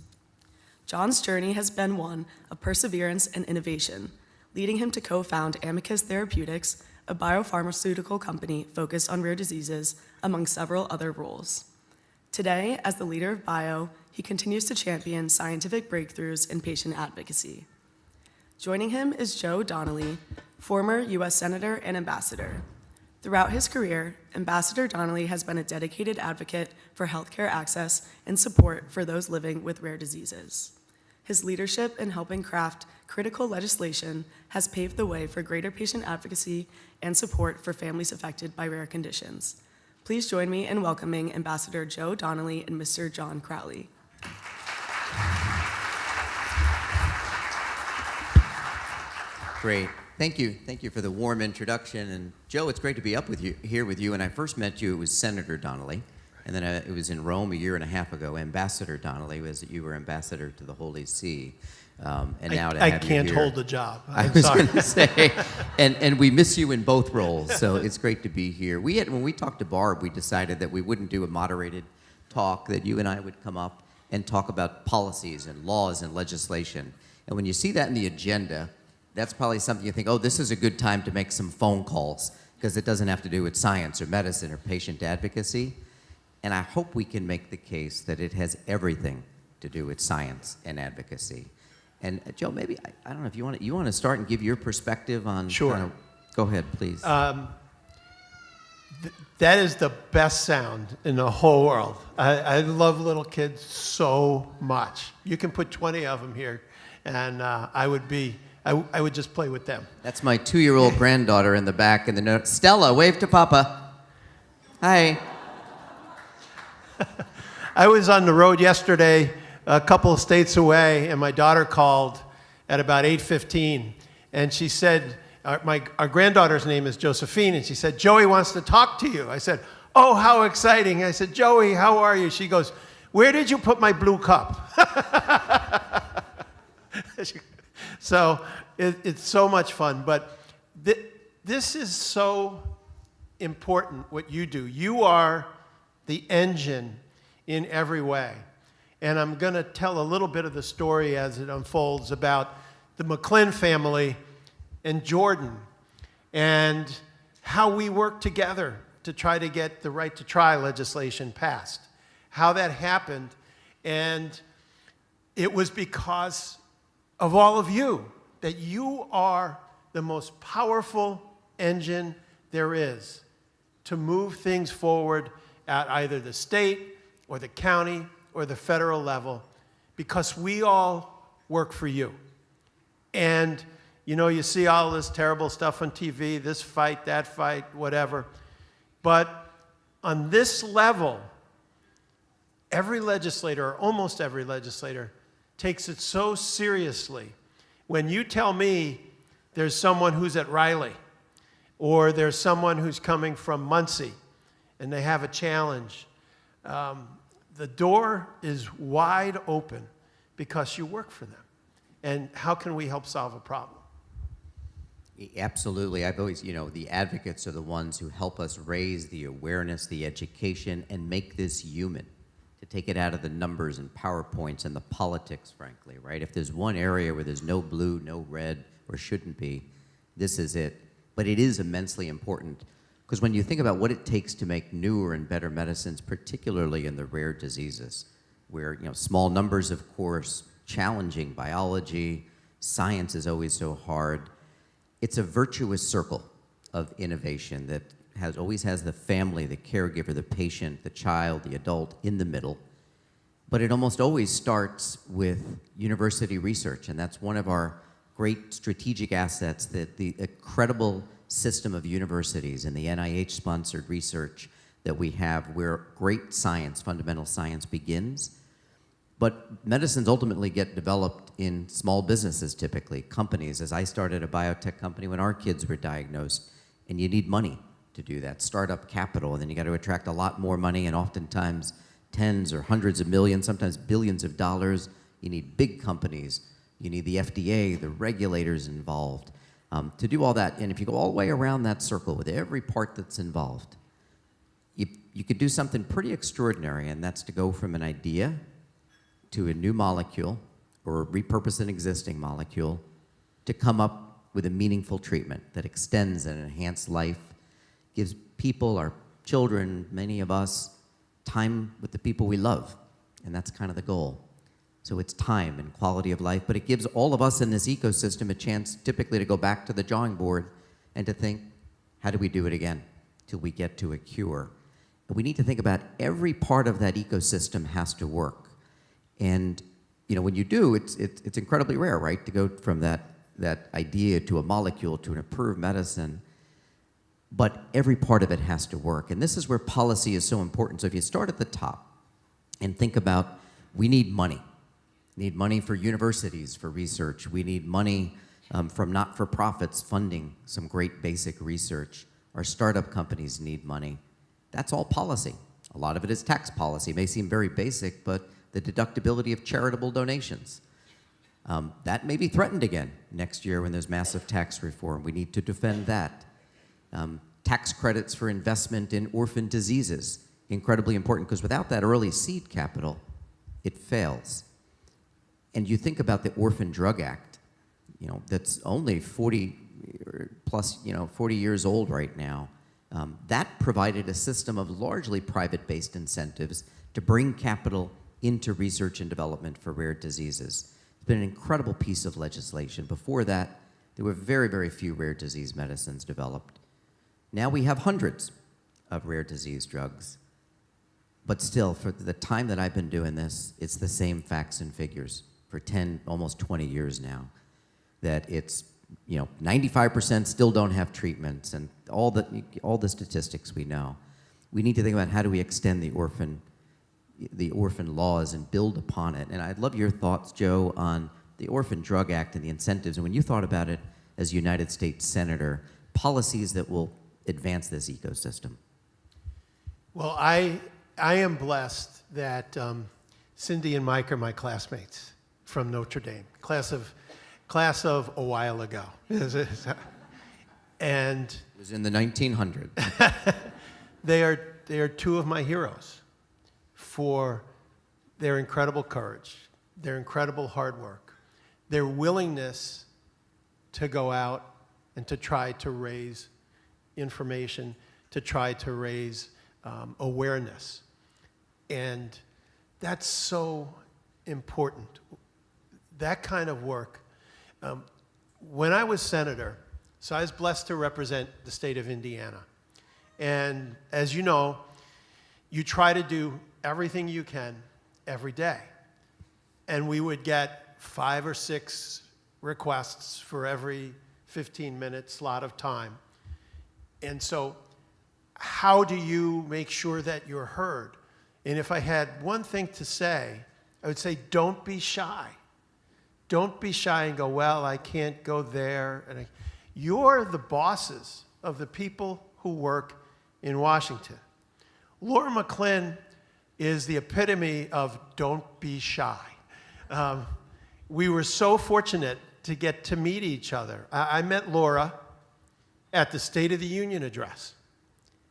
John's journey has been one of perseverance and innovation, leading him to co-found Amicus Therapeutics, a biopharmaceutical company focused on rare diseases, among several other roles. Today, as the leader of BIO, he continues to champion scientific breakthroughs in patient advocacy. Joining him is Joe Donnelly, former U.S. Senator and Ambassador. Throughout his career, Ambassador Donnelly has been a dedicated advocate for healthcare access and support for those living with rare diseases. His leadership in helping craft critical legislation has paved the way for greater patient advocacy and support for families affected by rare conditions. Please join me in welcoming Ambassador Joe Donnelly and Mr. John Crowley. Great. Thank you. Thank you for the warm introduction. And Joe, it's great to be up with you here with you. When I first met you, it was Senator Donnelly. And then it was in Rome a year and a half ago, Ambassador Donnelly, as you were ambassador to the Holy See. And now I can't hold the job. I was going to say, and we miss you in both roles, so it's great to be here. When we talked to Barb, we decided that we wouldn't do a moderated talk, that you and I would come up and talk about policies and laws and legislation. And when you see that in the agenda, that's probably something you think, oh, this is a good time to make some phone calls, because it doesn't have to do with science or medicine or patient advocacy. And I hope we can make the case that it has everything to do with science and advocacy. And Joe, maybe, I don't know if you want to start and give your perspective on. Sure. Go ahead, please. That is the best sound in the whole world. I love little kids so much. You can put 20 of them here, and I would just play with them. That's my 2-year-old granddaughter in the back in the note. Stella, wave to Papa. Hi. I was on the road yesterday, a couple of states away, and my daughter called at about 8:15, and she said, our granddaughter's name is Josephine, and she said, Joey wants to talk to you. I said, oh, how exciting. I said, Joey, how are you? She goes, where did you put my blue cup? So it's so much fun, but this is so important what you do. You are the engine in every way. And I'm going to tell a little bit of the story as it unfolds about the McClin family and Jordan and how we worked together to try to get the right to try legislation passed, how that happened. And it was because of all of you, that you are the most powerful engine there is to move things forward at either the state or the county or the federal level, because we all work for you. And you know, you see all this terrible stuff on TV, this fight, that fight, whatever. But on this level, every legislator, or almost every legislator, takes it so seriously. When you tell me there's someone who's at Riley, or there's someone who's coming from Muncie, and they have a challenge, the door is wide open because you work for them. And how can we help solve a problem? Absolutely. I've always, the advocates are the ones who help us raise the awareness, the education, and make this human, to take it out of the numbers and PowerPoints and the politics, frankly, right? If there's one area where there's no blue, no red, or shouldn't be, this is it. But it is immensely important. Because when you think about what it takes to make newer and better medicines, particularly in the rare diseases, where small numbers, of course, challenging biology, science is always so hard, it's a virtuous circle of innovation that always has the family, the caregiver, the patient, the child, the adult in the middle. But it almost always starts with university research, and that's one of our great strategic assets, that the incredible system of universities and the NIH-sponsored research that we have, where great science, fundamental science, begins. But medicines ultimately get developed in small businesses, typically, companies. As I started a biotech company when our kids were diagnosed, and you need money to do that, startup capital, and then you got to attract a lot more money, and oftentimes tens or hundreds of millions, sometimes billions of dollars. You need big companies. You need the FDA, the regulators involved to do all that. And if you go all the way around that circle with every part that's involved, you could do something pretty extraordinary, and that's to go from an idea to a new molecule or repurpose an existing molecule to come up with a meaningful treatment that extends and enhances life, gives people, our children, many of us, time with the people we love. And that's kind of the goal. So it's time and quality of life, but it gives all of us in this ecosystem a chance typically to go back to the drawing board and to think, how do we do it again till we get to a cure? And we need to think about every part of that ecosystem has to work. And when you do, it's incredibly rare, right, to go from that idea to a molecule to an approved medicine. But every part of it has to work. And this is where policy is so important. So if you start at the top and think about, we need money. We need money for universities, for research. We need money from not-for-profits funding some great basic research. Our startup companies need money. That's all policy. A lot of it is tax policy. It may seem very basic, but the deductibility of charitable donations. That may be threatened again next year when there's massive tax reform. We need to defend that. Tax credits for investment in orphan diseases, incredibly important, because without that early seed capital, it fails. And you think about the Orphan Drug Act, that's only 40 years old right now. That provided a system of largely private-based incentives to bring capital into research and development for rare diseases. It's been an incredible piece of legislation. Before that, there were very, very few rare disease medicines developed. Now we have hundreds of rare disease drugs. But still, for the time that I've been doing this, it's the same facts and figures for 10, almost 20 years now, that it's 95% still don't have treatments, and all the statistics we know. We need to think about how do we extend the orphan laws and build upon it. And I'd love your thoughts, Joe, on the Orphan Drug Act and the incentives, and when you thought about it as United States Senator, policies that will advance this ecosystem. Well, I am blessed that Cindy and Mike are my classmates from Notre Dame, class of a while ago. And it was in the 1900s. They are two of my heroes for their incredible courage, their incredible hard work, their willingness to go out and to try to raise information, to try to raise awareness. And that's so important. That kind of work. When I was senator, so I was blessed to represent the state of Indiana. And as you know, you try to do everything you can every day. And we would get 5 or 6 requests for every 15-minute slot of time. And so how do you make sure that you're heard? And if I had one thing to say, I would say don't be shy. Don't be shy and go, well, I can't go there. And you're the bosses of the people who work in Washington. Laura McClin is the epitome of don't be shy. We were so fortunate to get to meet each other. I met Laura at the State of the Union address.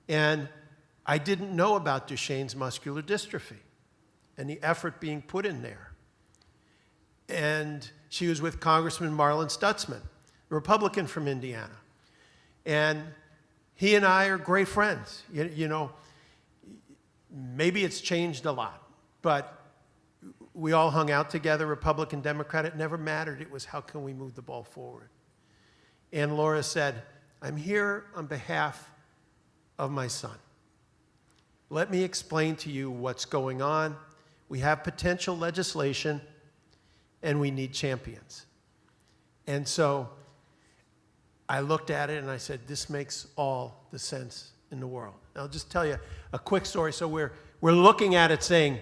And I didn't know about Duchenne's muscular dystrophy and the effort being put in there. And she was with Congressman Marlon Stutzman, a Republican from Indiana. And he and I are great friends. You know, maybe it's changed a lot, but we all hung out together, Republican, Democrat. It never mattered. It was how can we move the ball forward? And Laura said, I'm here on behalf of my son. Let me explain to you what's going on. We have potential legislation, and we need champions. And so I looked at it and I said, this makes all the sense in the world. And I'll just tell you a quick story. So we're looking at it saying,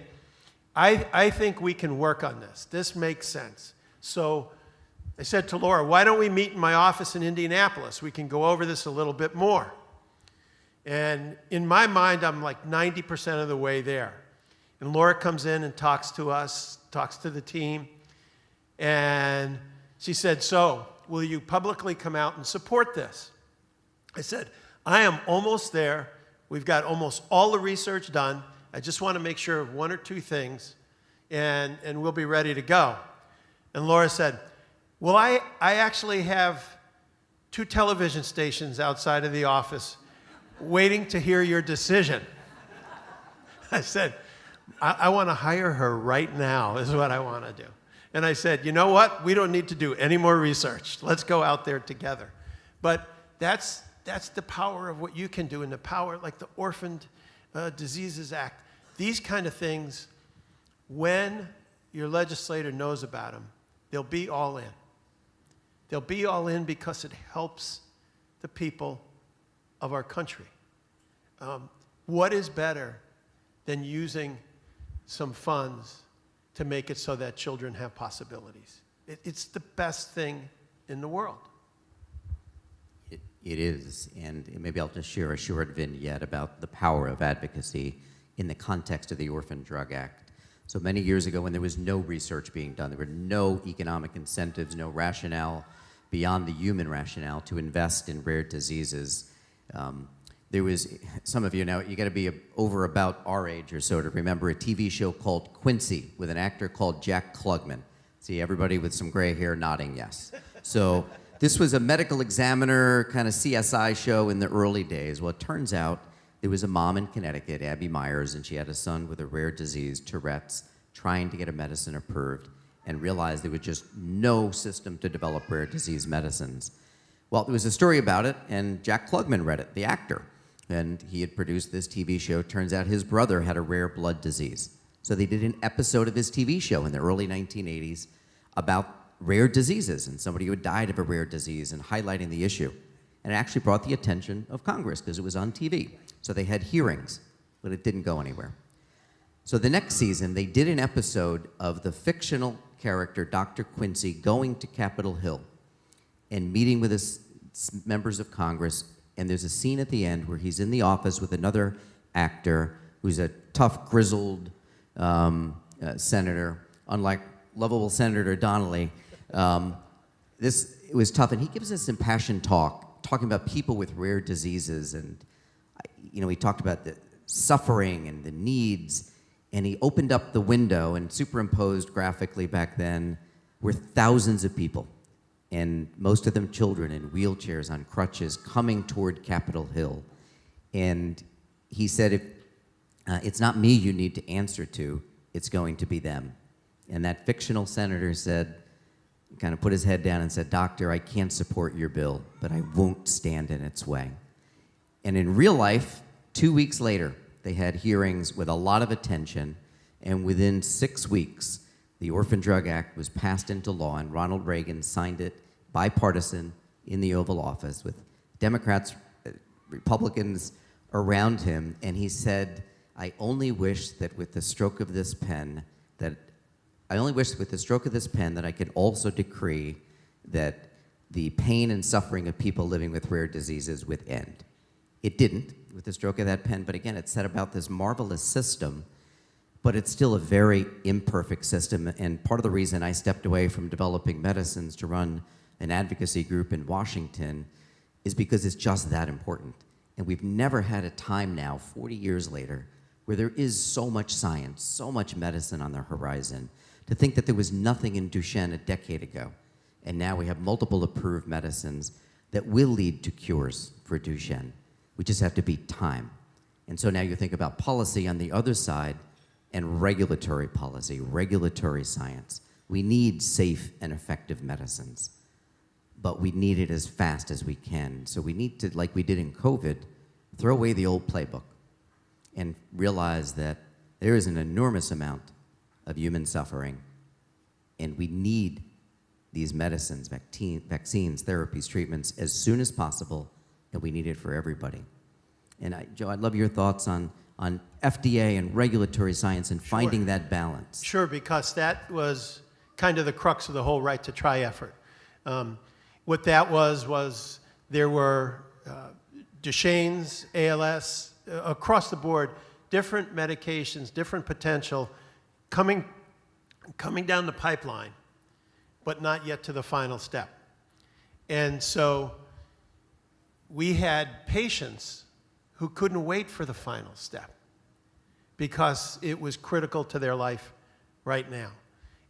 I think we can work on this. This makes sense. So I said to Laura, why don't we meet in my office in Indianapolis? We can go over this a little bit more. And in my mind, I'm like 90% of the way there. And Laura comes in and talks to us, talks to the team. And she said, so will you publicly come out and support this? I said, I am almost there. We've got almost all the research done. I just want to make sure of one or two things, and we'll be ready to go. And Laura said, well, I actually have 2 television stations outside of the office waiting to hear your decision. I said, I want to hire her right now is what I want to do. And I said, you know what? We don't need to do any more research. Let's go out there together. But that's the power of what you can do, and the power, like the Orphaned Diseases Act. These kind of things, when your legislator knows about them, they'll be all in. They'll be all in because it helps the people of our country. What is better than using some funds to make it so that children have possibilities? It's the best thing in the world. It is, and maybe I'll just share a short vignette about the power of advocacy in the context of the Orphan Drug Act. So many years ago, when there was no research being done, there were no economic incentives, no rationale beyond the human rationale to invest in rare diseases. There was, some of you know, you got to be over about our age or so to remember a TV show called Quincy with an actor called Jack Klugman. See, everybody with some gray hair nodding yes. So this was a medical examiner kind of CSI show in the early days. Well, it turns out there was a mom in Connecticut, Abby Myers, and she had a son with a rare disease, Tourette's, trying to get a medicine approved, and realized there was just no system to develop rare disease medicines. Well, there was a story about it, and Jack Klugman read it, the actor, and he had produced this TV show. Turns out his brother had a rare blood disease. So they did an episode of his TV show in the early 1980s about rare diseases and somebody who had died of a rare disease and highlighting the issue. And it actually brought the attention of Congress because it was on TV. So they had hearings, but it didn't go anywhere. So the next season, they did an episode of the fictional character, Dr. Quincy, going to Capitol Hill and meeting with his members of Congress. And there's a scene at the end where he's in the office with another actor who's a tough, grizzled senator, unlike lovable Senator Donnelly. It was tough, and he gives us impassioned talk, talking about people with rare diseases, and he talked about the suffering and the needs, and he opened up the window and superimposed graphically back then were thousands of people, and most of them children in wheelchairs on crutches coming toward Capitol Hill. And he said, it's not me you need to answer to, it's going to be them. And that fictional senator said, kind of put his head down and said, Doctor, I can't support your bill, but I won't stand in its way. And in real life, 2 weeks later, they had hearings with a lot of attention, and within 6 weeks, the Orphan Drug Act was passed into law, and Ronald Reagan signed it bipartisan in the Oval Office with Democrats, Republicans around him, and he said, I only wish that with the stroke of this pen that I could also decree that the pain and suffering of people living with rare diseases would end. It didn't with the stroke of that pen, but again, it said about this marvelous system, but it's still a very imperfect system, and part of the reason I stepped away from developing medicines to run an advocacy group in Washington is because it's just that important. And we've never had a time now, 40 years later, where there is so much science, so much medicine on the horizon. To think that there was nothing in Duchenne a decade ago, and now we have multiple approved medicines that will lead to cures for Duchenne. We just have to beat time. And so now you think about policy on the other side and regulatory policy, regulatory science. We need safe and effective medicines, but we need it as fast as we can. So we need to, like we did in COVID, throw away the old playbook and realize that there is an enormous amount of human suffering, and we need these medicines, vaccines, therapies, treatments as soon as possible, and we need it for everybody. And Joe, I'd love your thoughts on FDA and regulatory science and finding that balance. Sure, because that was kind of the crux of the whole Right to Try effort. What that was there were Duchenne's, ALS, across the board, different medications, different potential coming down the pipeline, but not yet to the final step. And so we had patients who couldn't wait for the final step because it was critical to their life right now.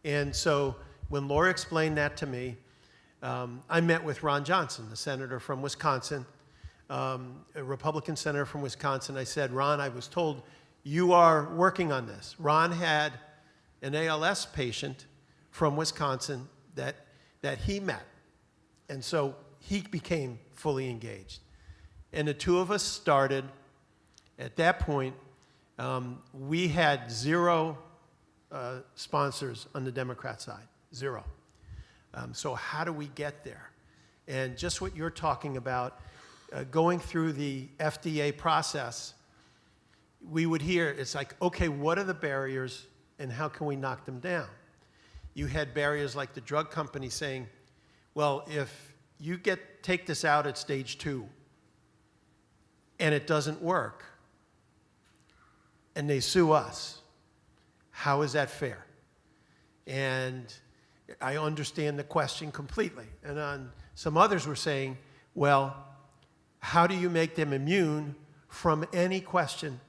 And so when Laura explained that to me, I met with Ron Johnson, the senator from Wisconsin, a Republican senator from Wisconsin. I said, Ron, I was told you are working on this. Ron had an ALS patient from Wisconsin that he met. And so he became fully engaged. And the two of us started. At that point, we had 0 sponsors on the Democrat side, 0. So how do we get there? And just what you're talking about, going through the FDA process, we would hear, it's like, okay, what are the barriers and how can we knock them down? You had barriers like the drug company saying, well, if you take this out at stage 2 and it doesn't work and they sue us, how is that fair? And I understand the question completely. And some others were saying, well, how do you make them immune from any question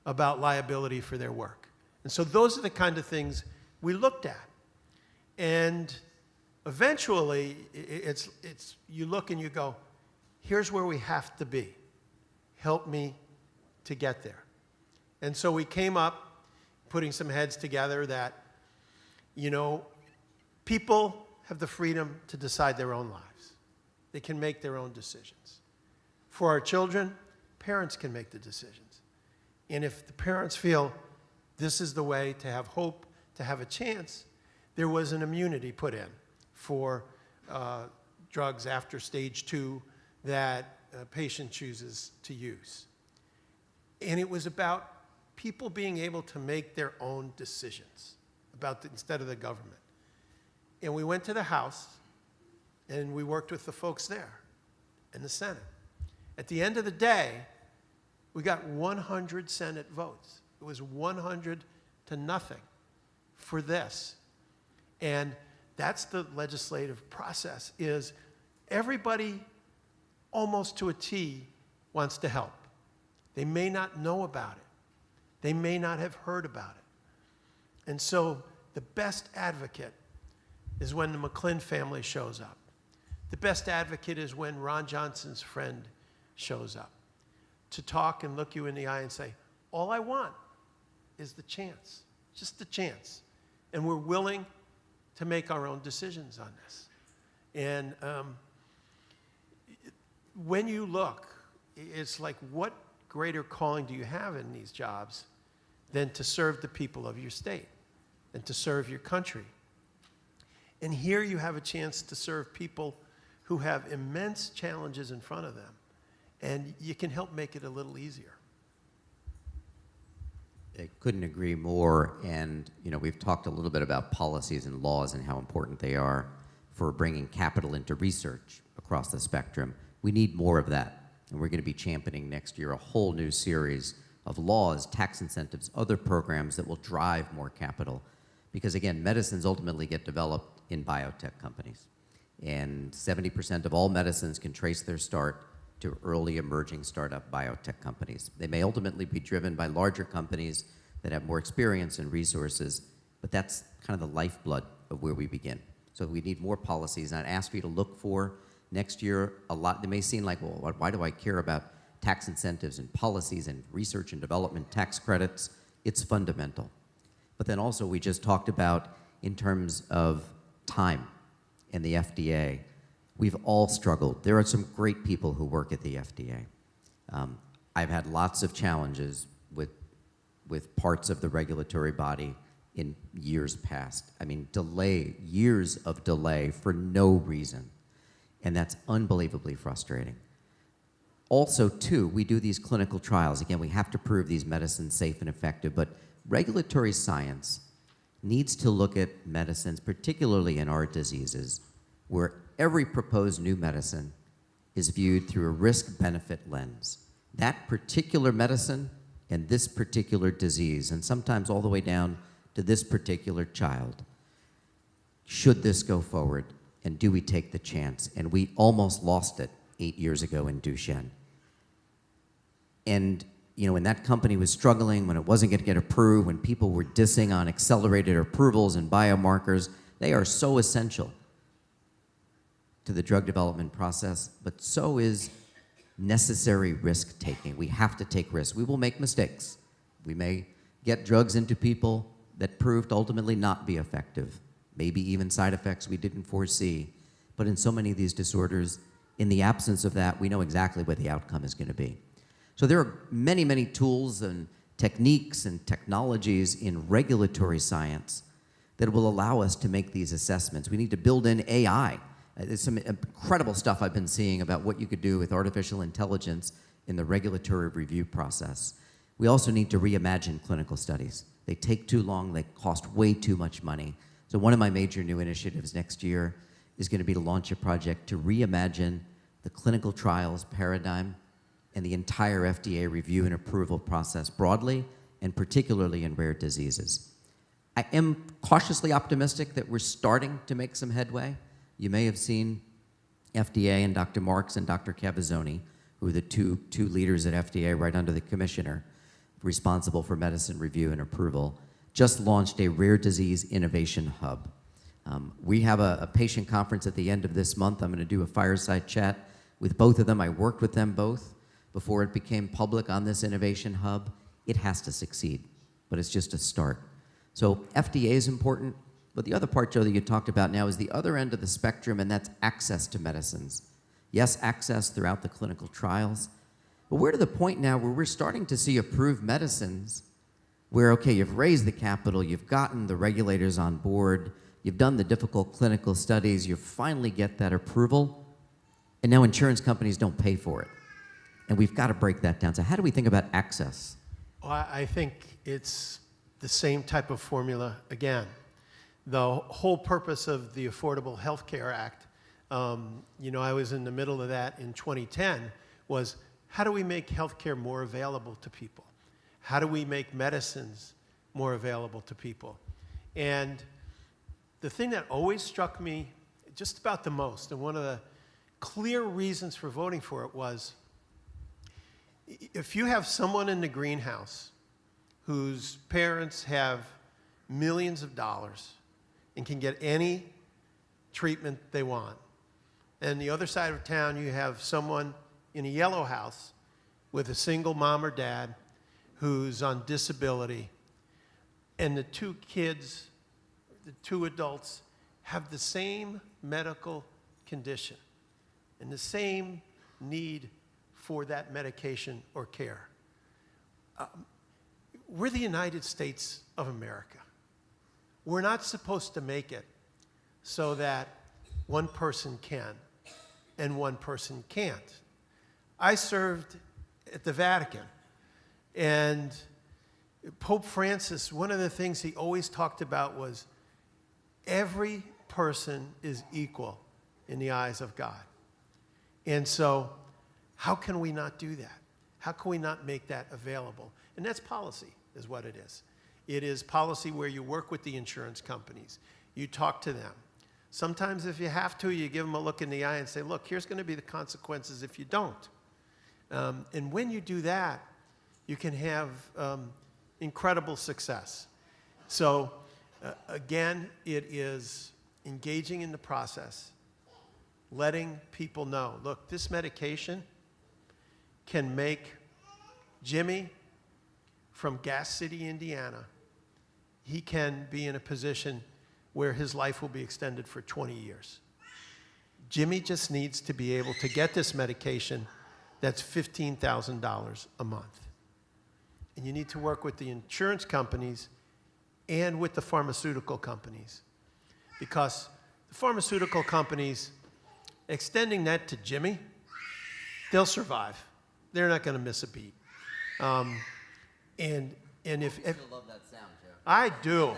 about liability for their work? And so those are the kind of things we looked at. And eventually, you look and you go, here's where we have to be. Help me to get there. And so we came up putting some heads together that, people have the freedom to decide their own lives. They can make their own decisions. For our children, parents can make the decisions. And if the parents feel this is the way to have hope, to have a chance, there was an immunity put in for drugs after stage 2 that a patient chooses to use. And it was about people being able to make their own decisions instead of the government. And we went to the House, and we worked with the folks there in the Senate. At the end of the day, we got 100 Senate votes. It was 100 to nothing for this. And that's the legislative process, is everybody almost to a T wants to help. They may not know about it. They may not have heard about it. And so the best advocate is when the McClin family shows up. The best advocate is when Ron Johnson's friend shows up to talk and look you in the eye and say, all I want is the chance, just the chance. And we're willing to make our own decisions on this. And when you look, it's like, what greater calling do you have in these jobs than to serve the people of your state and to serve your country? And here you have a chance to serve people who have immense challenges in front of them, and you can help make it a little easier. I couldn't agree more. And we've talked a little bit about policies and laws and how important they are for bringing capital into research across the spectrum. We need more of that, and we're going to be championing next year a whole new series of laws, tax incentives, other programs that will drive more capital. Because again, medicines ultimately get developed in biotech companies. And 70% of all medicines can trace their start to early emerging startup biotech companies. They may ultimately be driven by larger companies that have more experience and resources, but that's kind of the lifeblood of where we begin. So we need more policies, and I'd ask you to look for next year a lot. They may seem like, well, why do I care about tax incentives and policies and research and development tax credits. It's fundamental. But then also we just talked about in terms of time and the FDA. We've all struggled. There are some great people who work at the FDA. I've had lots of challenges with parts of the regulatory body in years past. I mean, years of delay for no reason. And that's unbelievably frustrating. Also, too, we do these clinical trials. Again, we have to prove these medicines safe and effective, but regulatory science needs to look at medicines, particularly in our diseases, where every proposed new medicine is viewed through a risk-benefit lens. That particular medicine and this particular disease, and sometimes all the way down to this particular child, should this go forward, and do we take the chance? And we almost lost it 8 years ago in Duchenne. And when that company was struggling, when it wasn't going to get approved, when people were dissing on accelerated approvals and biomarkers, they are so essential to the drug development process, but so is necessary risk-taking. We have to take risks. We will make mistakes. We may get drugs into people that proved ultimately not be effective, maybe even side effects we didn't foresee. But in so many of these disorders, in the absence of that, we know exactly what the outcome is going to be. So there are many, many tools and techniques and technologies in regulatory science that will allow us to make these assessments. We need to build in AI. There's some incredible stuff I've been seeing about what you could do with artificial intelligence in the regulatory review process. We also need to reimagine clinical studies. They take too long, they cost way too much money. So one of my major new initiatives next year is going to be to launch a project to reimagine the clinical trials paradigm and the entire FDA review and approval process broadly, and particularly in rare diseases. I am cautiously optimistic that we're starting to make some headway. You may have seen FDA and Dr. Marks and Dr. Cavazzoni, who are the two leaders at FDA right under the commissioner responsible for medicine review and approval, just launched a rare disease innovation hub. We have a patient conference at the end of this month. I'm going to do a fireside chat with both of them. I worked with them both before it became public on this innovation hub. It has to succeed, but it's just a start. So FDA is important, but the other part, Joe, that you talked about now is the other end of the spectrum, and that's access to medicines. Yes, access throughout the clinical trials, but we're to the point now where we're starting to see approved medicines where, okay, you've raised the capital, you've gotten the regulators on board, you've done the difficult clinical studies, you finally get that approval, and now insurance companies don't pay for it. And we've got to break that down. So how do we think about access? Well, I think it's the same type of formula again. The whole purpose of the Affordable Health Care Act, I was in the middle of that in 2010, was how do we make healthcare more available to people? How do we make medicines more available to people? And the thing that always struck me just about the most, and one of the clear reasons for voting for it was, if you have someone in the greenhouse whose parents have millions of dollars and can get any treatment they want, and the other side of town you have someone in a yellow house with a single mom or dad who's on disability, and the two kids, the two adults, have the same medical condition and the same need for that medication or care. We're the United States of America. We're not supposed to make it so that one person can and one person can't. I served at the Vatican, and Pope Francis, one of the things he always talked about was every person is equal in the eyes of God. And so how can we not do that? How can we not make that available? And that's policy, is what it is. It is policy where you work with the insurance companies. You talk to them. Sometimes if you have to, you give them a look in the eye and say, look, here's going to be the consequences if you don't. And when you do that, you can have incredible success. So again, it is engaging in the process, letting people know, look, this medication can make Jimmy from Gas City, Indiana, he can be in a position where his life will be extended for 20 years. Jimmy just needs to be able to get this medication that's $15,000 a month. And you need to work with the insurance companies and with the pharmaceutical companies, because the pharmaceutical companies, extending that to Jimmy, they'll survive. They're not going to miss a beat. And if I love that sound, Joe. I do.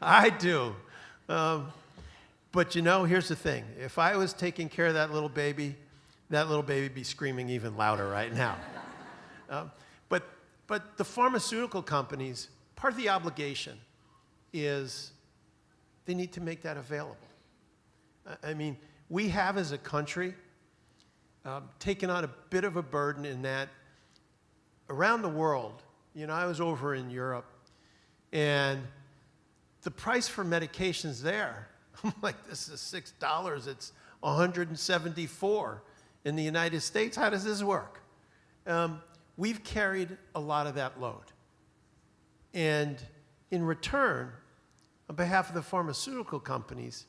I do. But you know, here's the thing. If I was taking care of that little baby would be screaming even louder right now. But the pharmaceutical companies, part of the obligation is they need to make that available. I mean, we have as a country taken on a bit of a burden in that around the world, you know, I was over in Europe, and the price for medications there, I'm like, this is $6, it's $174 in the United States. How does this work? We've carried a lot of that load. And in return, on behalf of the pharmaceutical companies,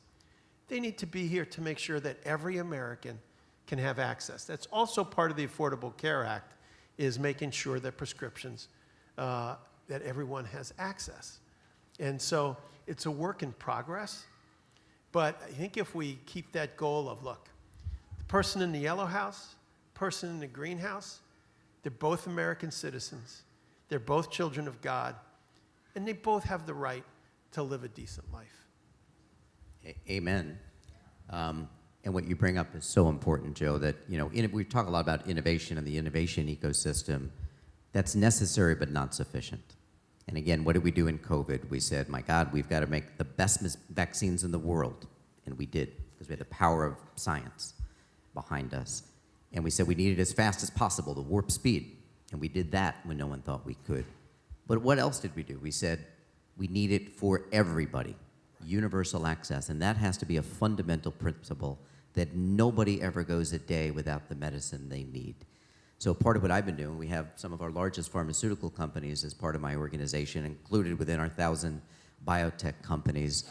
they need to be here to make sure that every American can have access. That's also part of the Affordable Care Act, is making sure that prescriptions, that everyone has access. And so it's a work in progress, but I think if we keep that goal of, look, the person in the yellow house, person in the green house, they're both American citizens, they're both children of God, and they both have the right to live a decent life. Amen. And what you bring up is so important, Joe, that, you know, we talk a lot about innovation and the innovation ecosystem. That's necessary but not sufficient. And again, what did we do in COVID? We said, my God, we've got to make the best vaccines in the world. And we did, because we had the power of science behind us. And we said we need it as fast as possible, the warp speed. And we did that when no one thought we could. But what else did we do? We said we need it for everybody, universal access. And that has to be a fundamental principle, that nobody ever goes a day without the medicine they need. So part of what I've been doing, we have some of our largest pharmaceutical companies as part of my organization, included within our 1,000 biotech companies.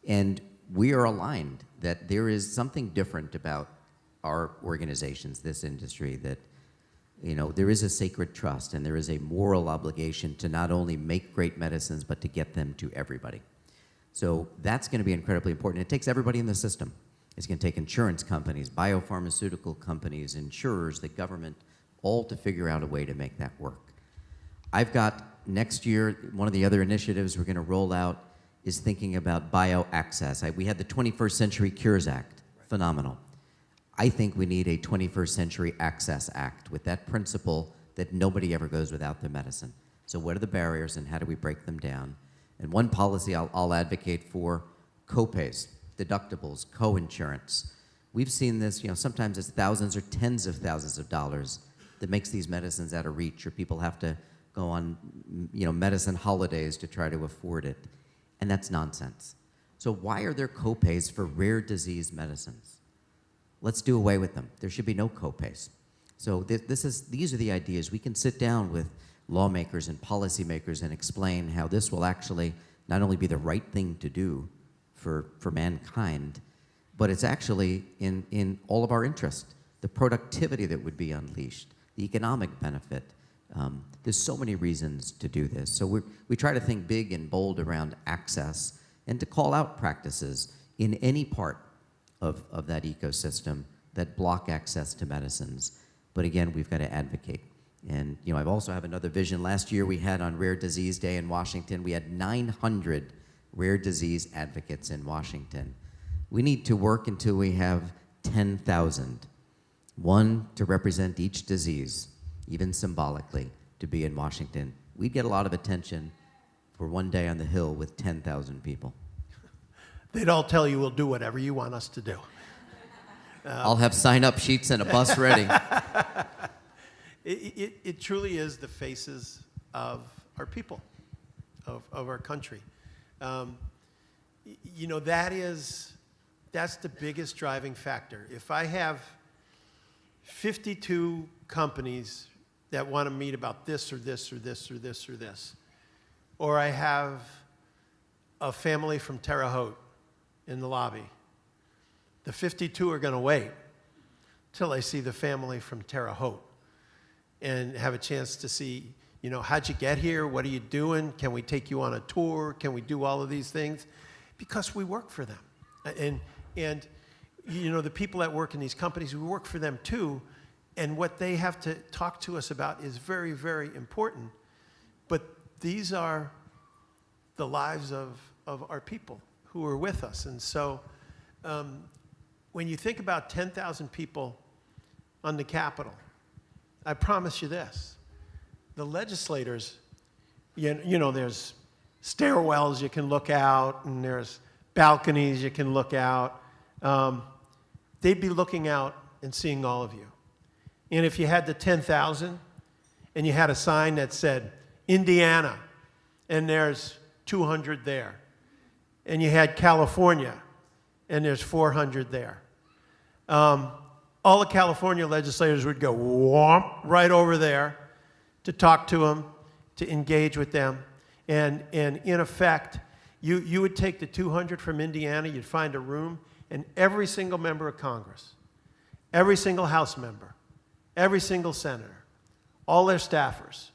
And we are aligned that there is something different about our organizations, this industry, that, you know, there is a sacred trust and there is a moral obligation to not only make great medicines, but to get them to everybody. So that's going to be incredibly important. It takes everybody in the system. It's going to take insurance companies, biopharmaceutical companies, insurers, the government, all to figure out a way to make that work. I've got next year, one of the other initiatives we're going to roll out is thinking about bioaccess. We had the 21st Century Cures Act, phenomenal. I think we need a 21st Century Access Act with that principle that nobody ever goes without their medicine. So what are the barriers and how do we break them down? And one policy I'll advocate for, copays, deductibles, co-insurance. We've seen this, you know, sometimes it's thousands or tens of thousands of dollars that makes these medicines out of reach, or people have to go on, you know, medicine holidays to try to afford it. And that's nonsense. So why are there copays for rare disease medicines? Let's do away with them. There should be no copays. So these are the ideas. We can sit down with lawmakers and policymakers and explain how this will actually not only be the right thing to do for mankind, but it's actually in all of our interest. The productivity that would be unleashed, the economic benefit. There's so many reasons to do this. So we try to think big and bold around access and to call out practices in any part of that ecosystem that block access to medicines. But again, we've got to advocate. And you know, I also have another vision. Last year we had on Rare Disease Day in Washington, we had 900 rare disease advocates in Washington. We need to work until we have 10,000. One to represent each disease, even symbolically, to be in Washington. We'd get a lot of attention for one day on the Hill with 10,000 people. They'd all tell you we'll do whatever you want us to do. I'll have sign-up sheets and a bus ready. It truly is the faces of our people, of our country. You know, that's the biggest driving factor. If I have 52 companies that want to meet about this or this or this or this or this. Or I have a family from Terre Haute in the lobby. The 52 are going to wait till I see the family from Terre Haute and have a chance to see, you know, how'd you get here? What are you doing? Can we take you on a tour? Can we do all of these things? Because we work for them. And you know, the people that work in these companies, we work for them too. And what they have to talk to us about is very, very important. But these are the lives of our people who are with us. And so when you think about 10,000 people on the Capitol, I promise you this, the legislators, you know, there's stairwells you can look out, and there's balconies you can look out. They'd be looking out and seeing all of you. And if you had the 10,000 and you had a sign that said Indiana, and there's 200 there, and you had California, and there's 400 there, all the California legislators would go whomp right over there to talk to them, to engage with them. And in effect, you would take the 200 from Indiana, you'd find a room, and every single member of Congress, every single House member, every single senator, all their staffers,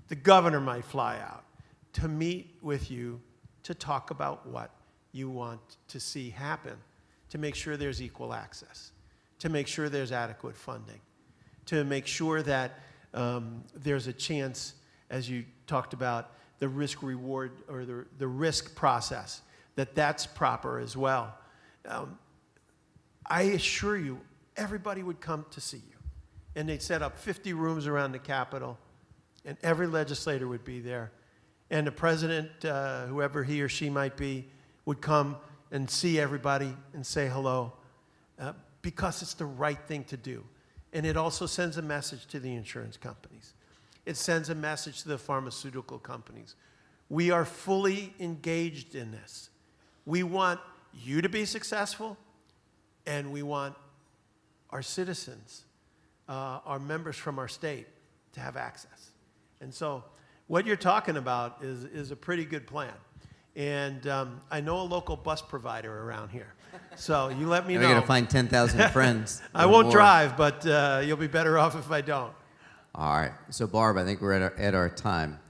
the governor might fly out to meet with you to talk about what you want to see happen, to make sure there's equal access, to make sure there's adequate funding, to make sure that there's a chance, as you talked about, the risk reward or the risk process, that's proper as well. I assure you, everybody would come to see you. And they'd set up 50 rooms around the Capitol, and every legislator would be there. And the president, whoever he or she might be, would come and see everybody and say hello, because it's the right thing to do. And it also sends a message to the insurance companies. It sends a message to the pharmaceutical companies. We are fully engaged in this. We want you to be successful, and we want our citizens, our members from our state, to have access. And so what you're talking about is a pretty good plan. And I know a local bus provider around here. So you let me know. We're going to find 10,000 friends. I won't drive, but you'll be better off if I don't. All right. So, Barb, I think we're at our time.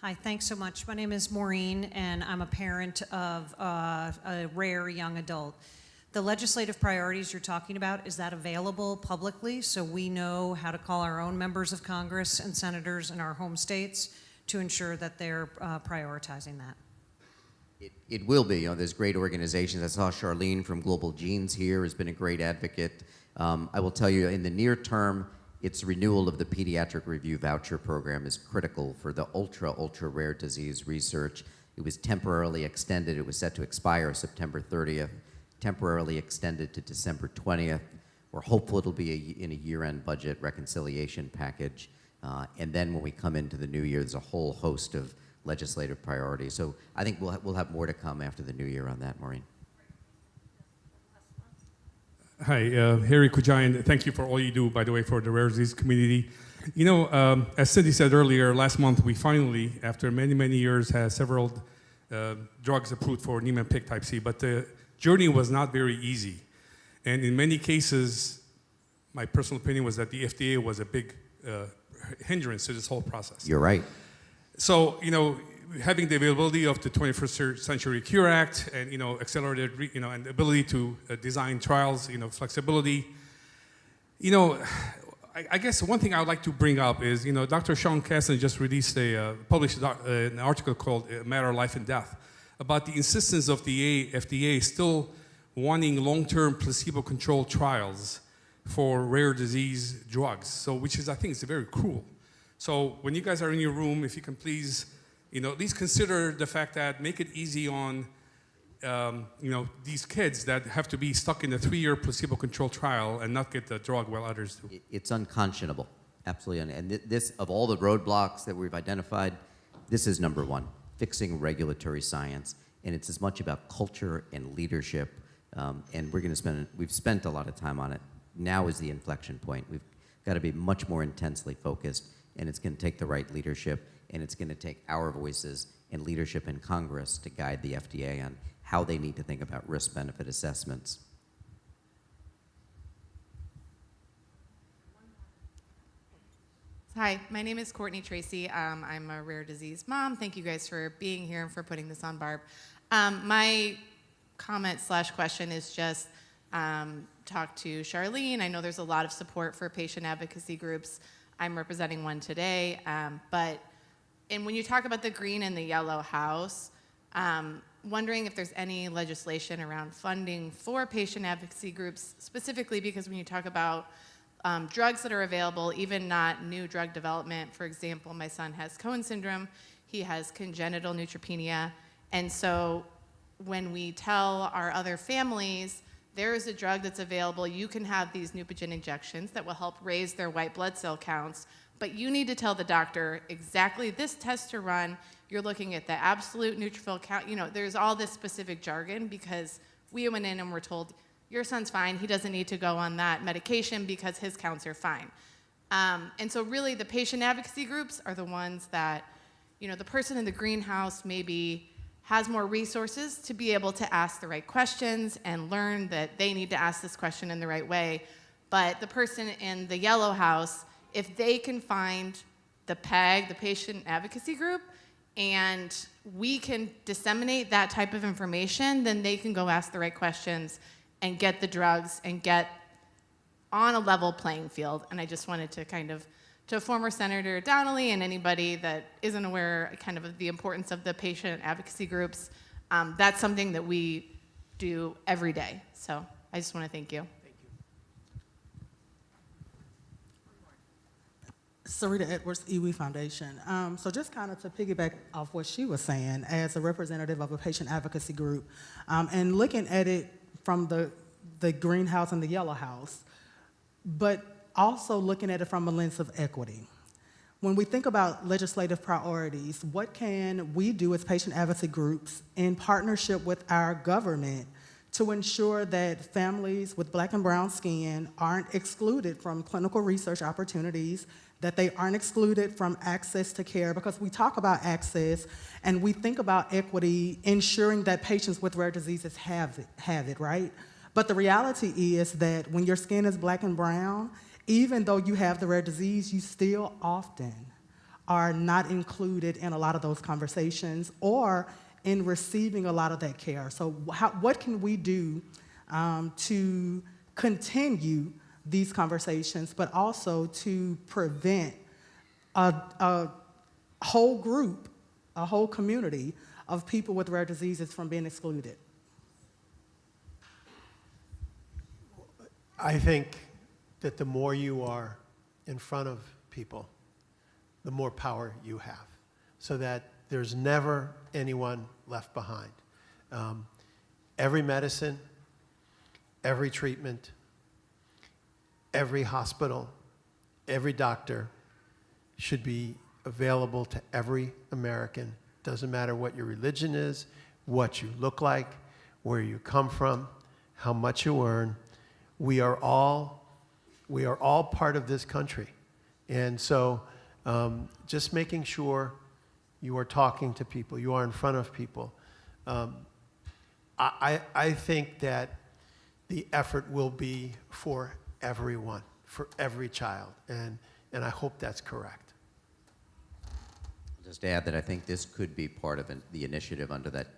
Hi, thanks so much. My name is Maureen, and I'm a parent of a rare young adult. The legislative priorities you're talking about, is that available publicly so we know how to call our own members of Congress and senators in our home states to ensure that they're prioritizing that? It will be. You know, there's great organizations. I saw Charlene from Global Genes here has been a great advocate. I will tell you, in the near term, its renewal of the Pediatric Review Voucher Program is critical for the ultra rare disease research. It was temporarily extended. It was set to expire September 30th, temporarily extended to December 20th. We're hopeful it'll be in a year-end budget reconciliation package. And then when we come into the new year, there's a whole host of legislative priorities. So I think we'll have more to come after the new year on that, Maureen. Hi, Harry Kujayan. Thank you for all you do, by the way, for the rare disease community. You know, as Cindy said earlier, last month we finally, after many, many years, had several drugs approved for Niemann-Pick type C, but the journey was not very easy. And in many cases, my personal opinion was that the FDA was a big hindrance to this whole process. You're right. So, you know, having the availability of the 21st Century Cure Act and, you know, accelerated, and the ability to design trials, flexibility. You know, I guess one thing I would like to bring up is, Dr. Sean Cassidy just released published an article called A Matter of Life and Death about the insistence of the FDA still wanting long-term placebo-controlled trials for rare disease drugs. So, which is, I think, is very cruel. So when you guys are in your room, if you can please, at least consider the fact that make it easy on, these kids that have to be stuck in a 3-year placebo-controlled trial and not get the drug while others do. It's unconscionable. Absolutely. And this, of all the roadblocks that we've identified, this is number one, fixing regulatory science. And it's as much about culture and leadership. And we've spent a lot of time on it. Now is the inflection point. We've got to be much more intensely focused, and it's going to take the right leadership, and it's going to take our voices and leadership in Congress to guide the FDA on how they need to think about risk-benefit assessments. Hi, my name is Courtney Tracy. I'm a rare disease mom. Thank you guys for being here and for putting this on, Barb. My comment/question is just talk to Charlene. I know there's a lot of support for patient advocacy groups. I'm representing one today. And when you talk about the green and the yellow house, wondering if there's any legislation around funding for patient advocacy groups, specifically because when you talk about drugs that are available, even not new drug development. For example, my son has Cohen syndrome. He has congenital neutropenia. And so when we tell our other families, there is a drug that's available, you can have these Neupogen injections that will help raise their white blood cell counts, but you need to tell the doctor exactly this test to run. You're looking at the absolute neutrophil count. You know, there's all this specific jargon because we went in and were told, your son's fine, he doesn't need to go on that medication because his counts are fine. And so really the patient advocacy groups are the ones that, you know, the person in the greenhouse maybe has more resources to be able to ask the right questions and learn that they need to ask this question in the right way. But the person in the yellow house, if they can find the PAG, the patient advocacy group, and we can disseminate that type of information, then they can go ask the right questions and get the drugs and get on a level playing field. And I just wanted to kind of, to former Senator Donnelly and anybody that isn't aware kind of the importance of the patient advocacy groups, that's something that we do every day. So I just want to thank you. Sarita Edwards, EWE Foundation. So just kind of to piggyback off what she was saying, as a representative of a patient advocacy group, and looking at it from the greenhouse and the yellow house, but also looking at it from a lens of equity. When we think about legislative priorities, what can we do as patient advocacy groups in partnership with our government to ensure that families with Black and brown skin aren't excluded from clinical research opportunities, that they aren't excluded from access to care? Because we talk about access and we think about equity, ensuring that patients with rare diseases have it, right? But the reality is that when your skin is Black and brown, even though you have the rare disease, you still often are not included in a lot of those conversations or in receiving a lot of that care. So what can we do to continue these conversations, but also to prevent a whole group, a whole community of people with rare diseases from being excluded? I think that the more you are in front of people, the more power you have, so that there's never anyone left behind. Every medicine, every treatment, every hospital, every doctor should be available to every American. Doesn't matter what your religion is, what you look like, where you come from, how much you earn. We are all part of this country. And so just making sure you are talking to people, you are in front of people. I think that the effort will be for everyone, for every child, and I hope that's correct. Just add that I think this could be part of the initiative under that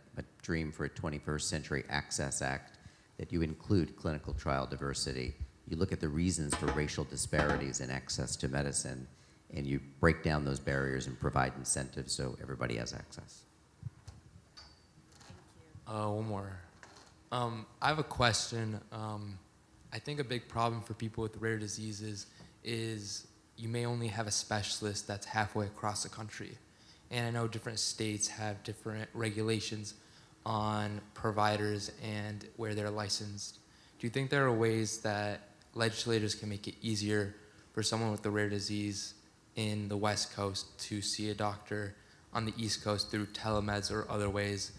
Dream for a 21st Century Access Act, that you include clinical trial diversity. You look at the reasons for racial disparities in access to medicine, and you break down those barriers and provide incentives so everybody has access. One more. I have a question. I think a big problem for people with rare diseases is you may only have a specialist that's halfway across the country. And I know different states have different regulations on providers and where they're licensed. Do you think there are ways that legislators can make it easier for someone with a rare disease in the West Coast to see a doctor on the East Coast through telemeds or other ways,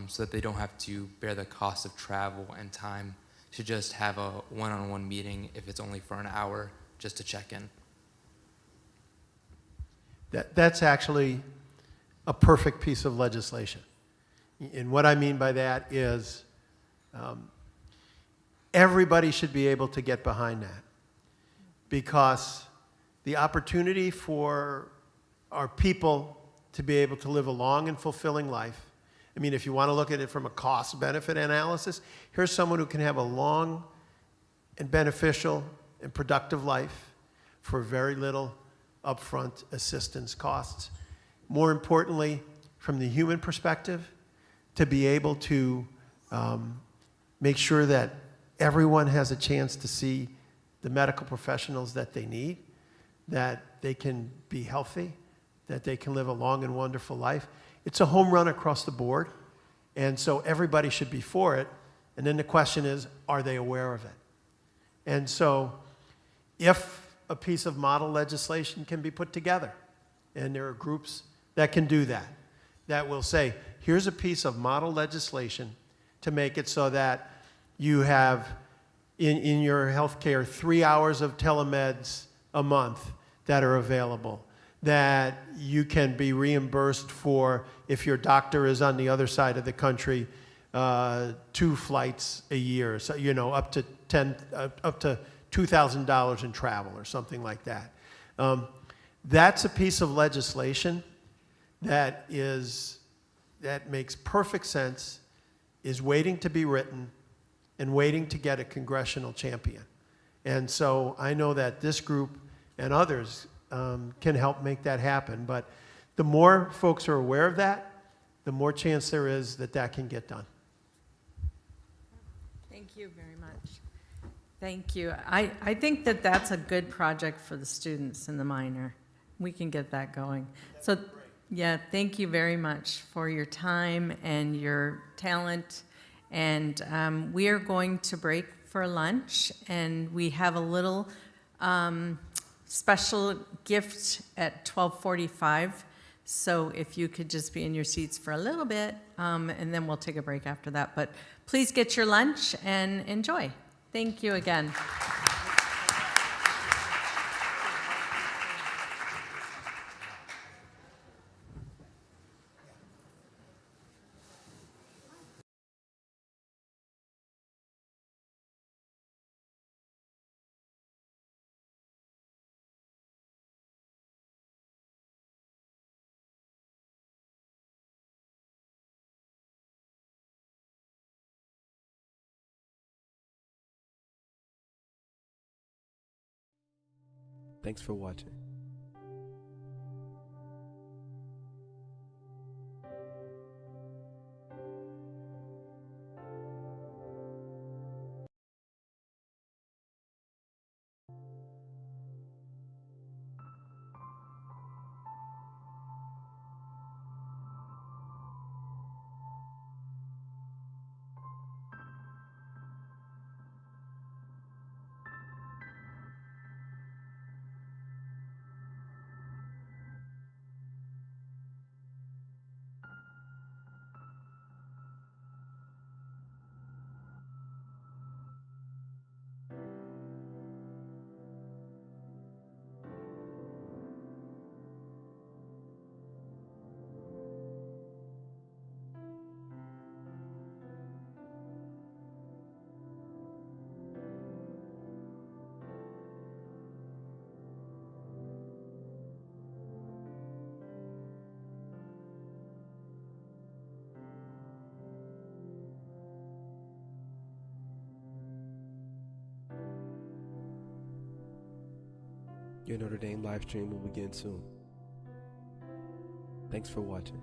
so that they don't have to bear the cost of travel and time to just have a one-on-one meeting if it's only for an hour just to check in. That's actually a perfect piece of legislation. And what I mean by that is everybody should be able to get behind that, because the opportunity for our people to be able to live a long and fulfilling life, I mean, if you want to look at it from a cost-benefit analysis, here's someone who can have a long and beneficial and productive life for very little upfront assistance costs. More importantly, from the human perspective, to be able to make sure that everyone has a chance to see the medical professionals that they need, that they can be healthy, that they can live a long and wonderful life. It's a home run across the board, and so everybody should be for it. And then the question is, are they aware of it? And so if a piece of model legislation can be put together, and there are groups that can do that, that will say, here's a piece of model legislation to make it so that you have in your healthcare 3 hours of telemeds a month that are available, that you can be reimbursed for, if your doctor is on the other side of the country, 2 flights a year, so up to $2,000 in travel or something like that. That's a piece of legislation that makes perfect sense, is waiting to be written, and waiting to get a congressional champion. And so I know that this group and others can help make that happen. But the more folks are aware of that, the more chance there is that that can get done. Thank you very much. Thank you. I think that that's a good project for the students in the minor. We can get that going. So, yeah, thank you very much for your time and your talent. And we are going to break for lunch, and we have a little special gift at 12:45. So if you could just be in your seats for a little bit, and then we'll take a break after that. But please get your lunch and enjoy. Thank you again. Thanks for watching. Your Notre Dame live stream will begin soon. Thanks for watching.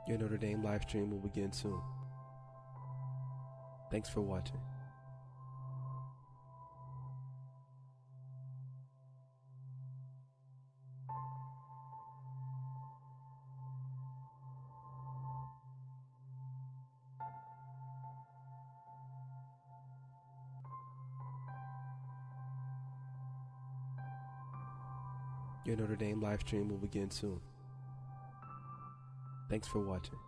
Your Notre Dame live stream will begin soon. Thanks for watching. Your Notre Dame live stream will begin soon. Thanks for watching.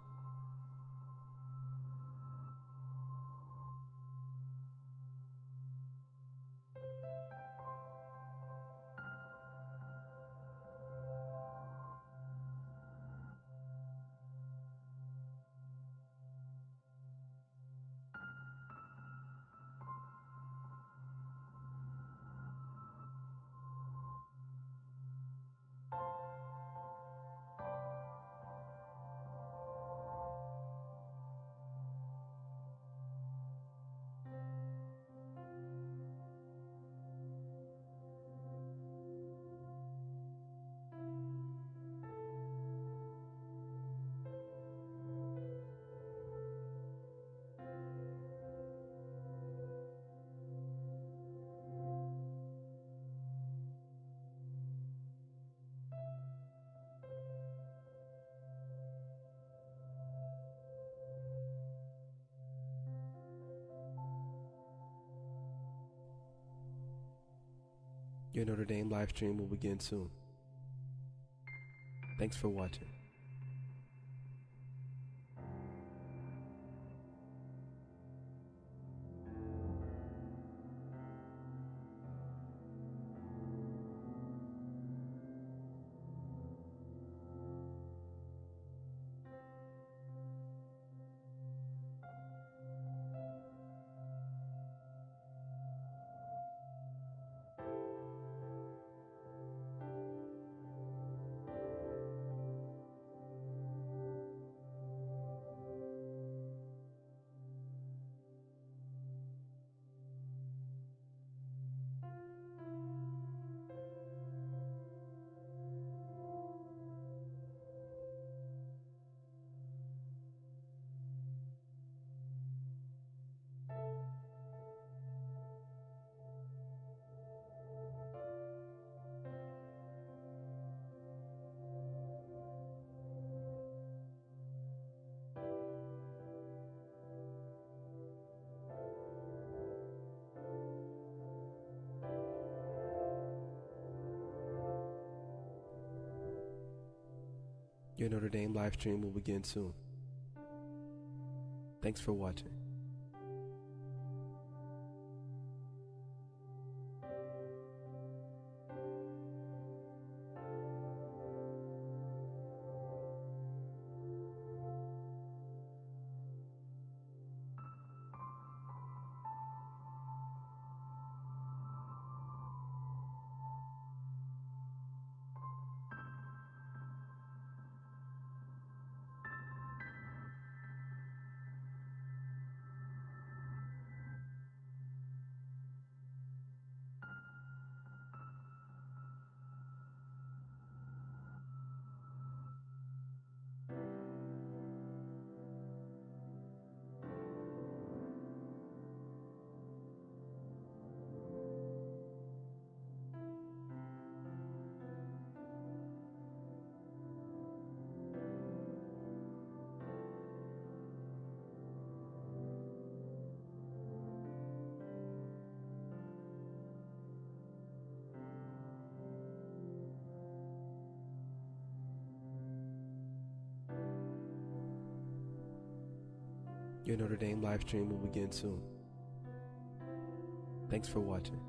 Your Notre Dame live stream will begin soon. Thanks for watching. Your Notre Dame live stream will begin soon. Thanks for watching. Your Notre Dame live stream will begin soon. Thanks for watching.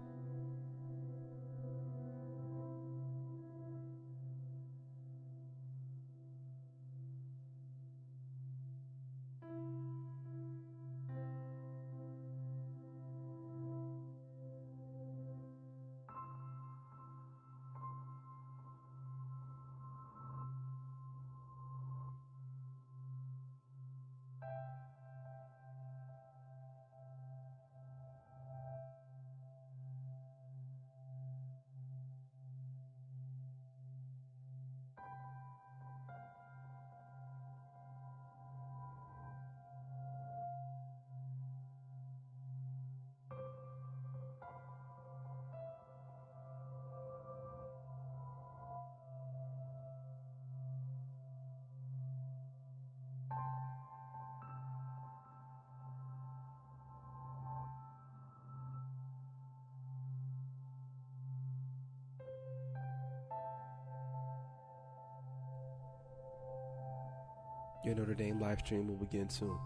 Your Notre Dame live stream will begin soon.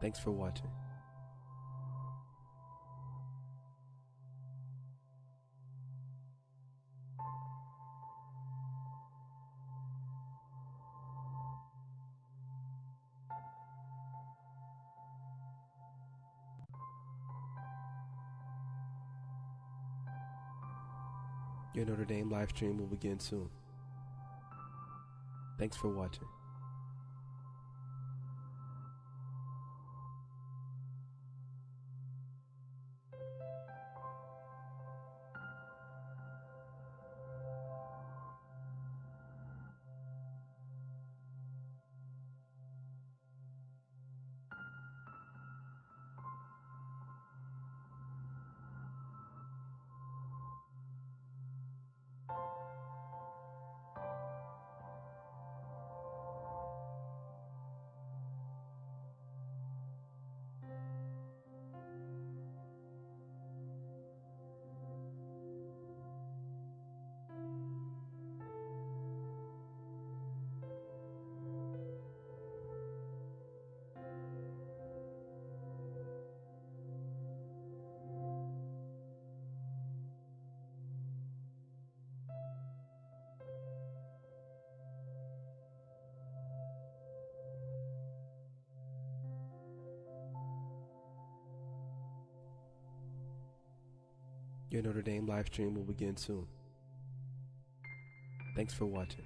Thanks for watching. Your Notre Dame live stream will begin soon. Thanks for watching. Your Notre Dame live stream will begin soon. Thanks for watching.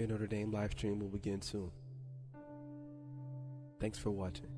Your Notre Dame live stream will begin soon. Thanks for watching.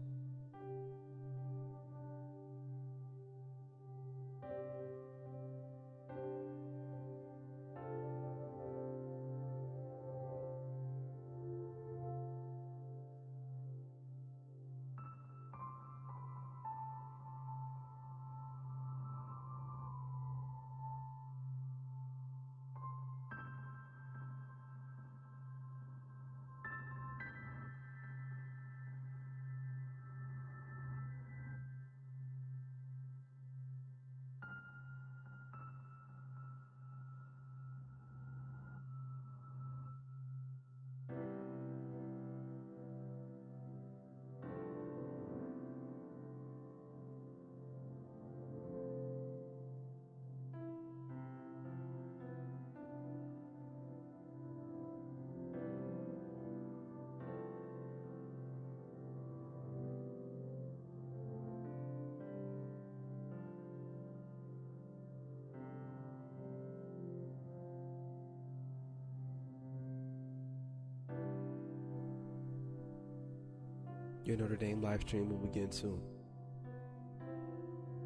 Your Notre Dame live stream will begin soon.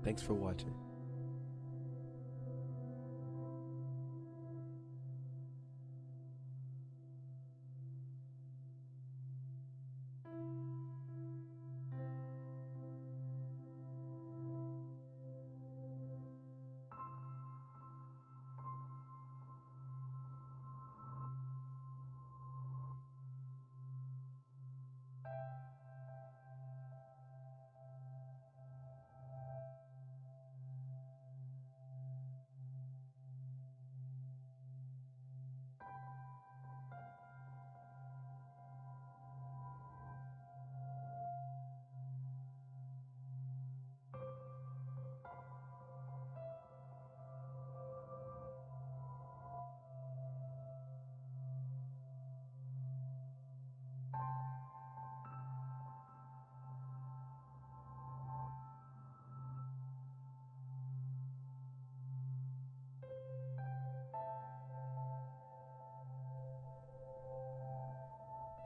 Thanks for watching.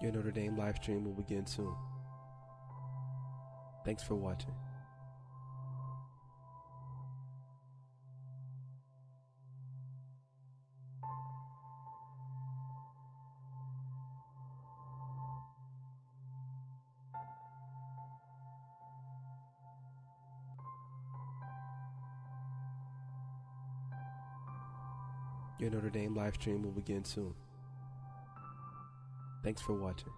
Your Notre Dame live stream will begin soon. Thanks for watching. Your Notre Dame live stream will begin soon. Thanks for watching.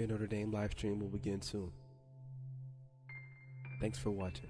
Your Notre Dame live stream will begin soon. Thanks for watching.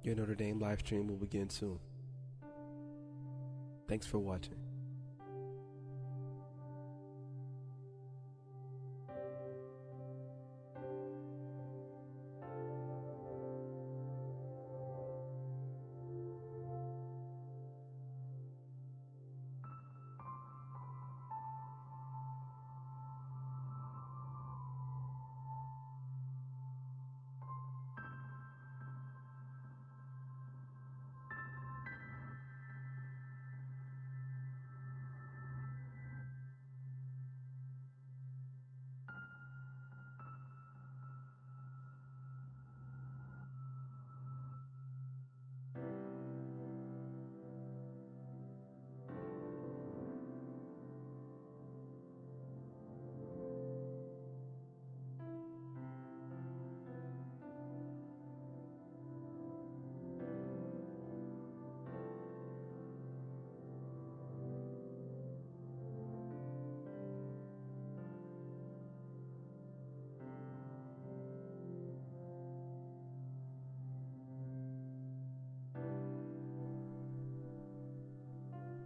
Your Notre Dame live stream will begin soon. Thanks for watching.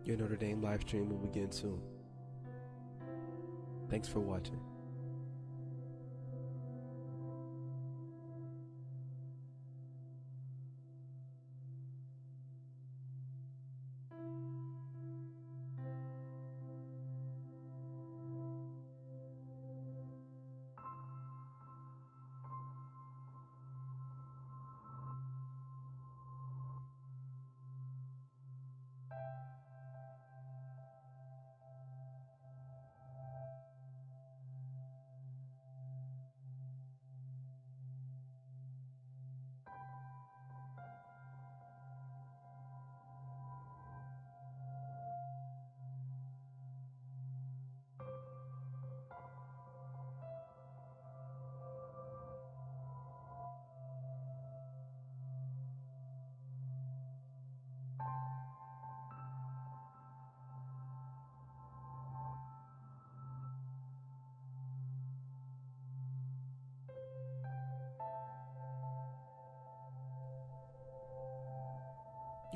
Your Notre Dame live stream will begin soon. Thanks for watching.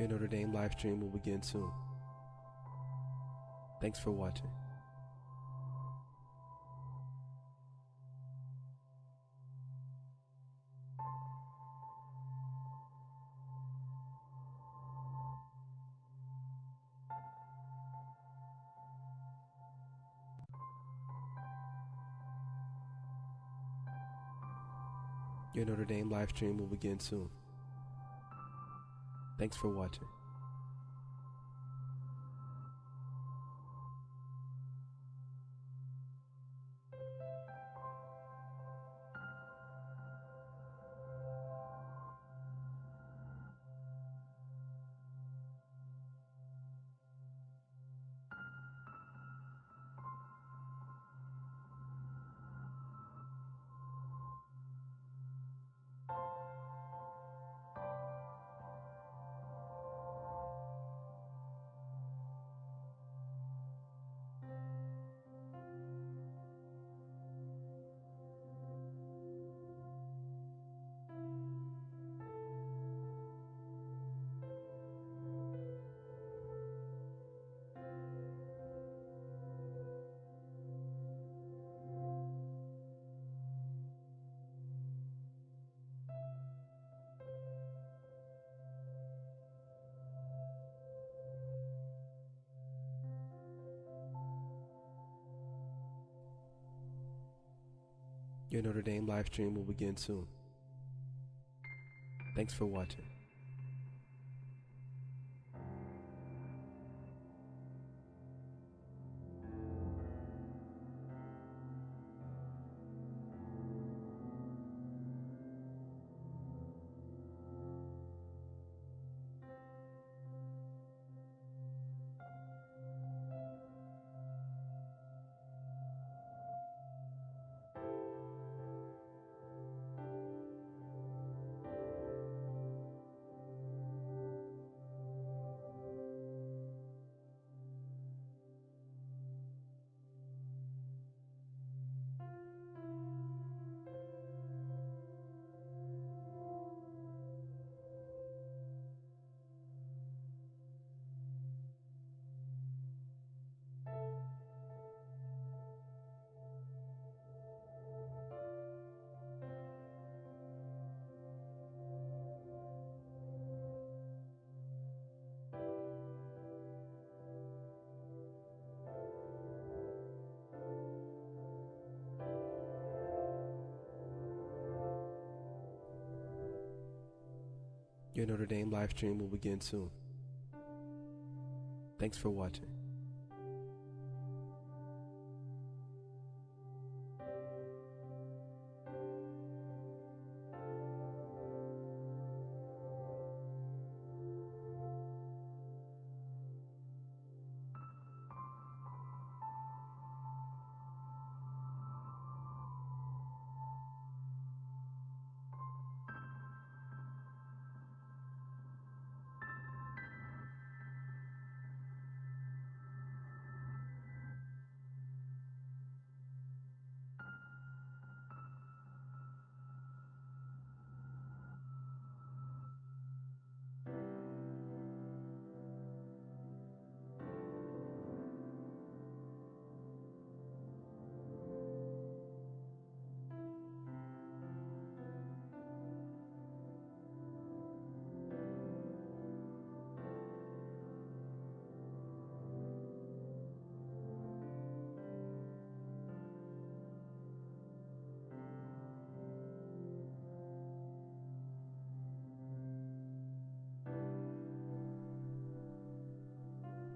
Your Notre Dame live stream will begin soon. Thanks for watching. Your Notre Dame live stream will begin soon. Thanks for watching. Your Notre Dame live stream will begin soon. Thanks for watching. Your Notre Dame live stream will begin soon. Thanks for watching.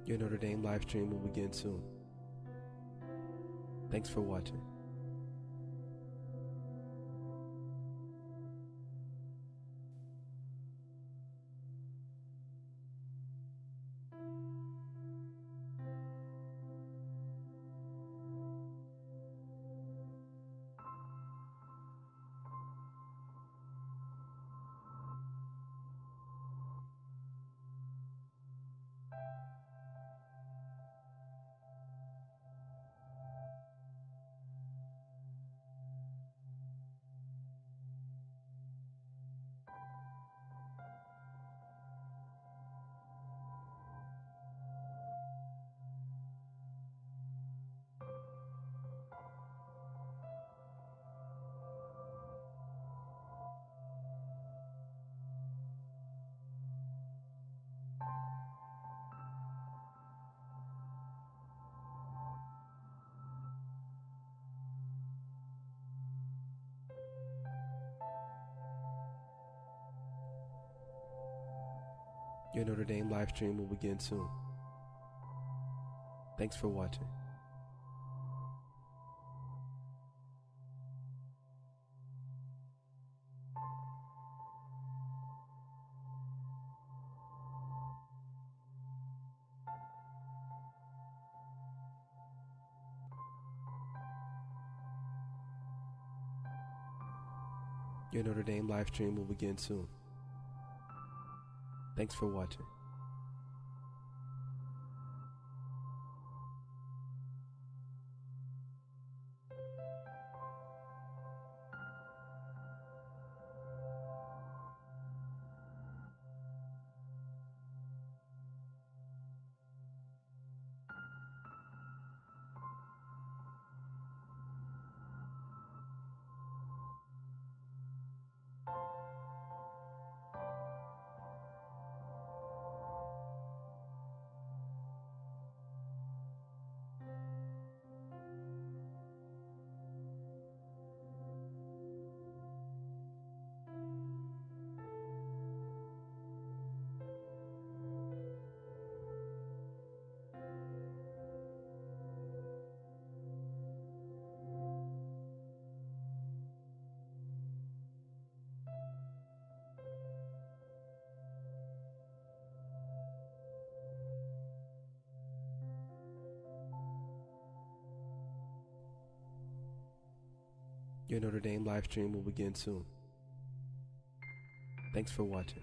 Your Notre Dame live stream will begin soon. Thanks for watching. Your Notre Dame live stream will begin soon. Thanks for watching. Your Notre Dame live stream will begin soon. Thanks for watching. Your Notre Dame live stream will begin soon. Thanks for watching.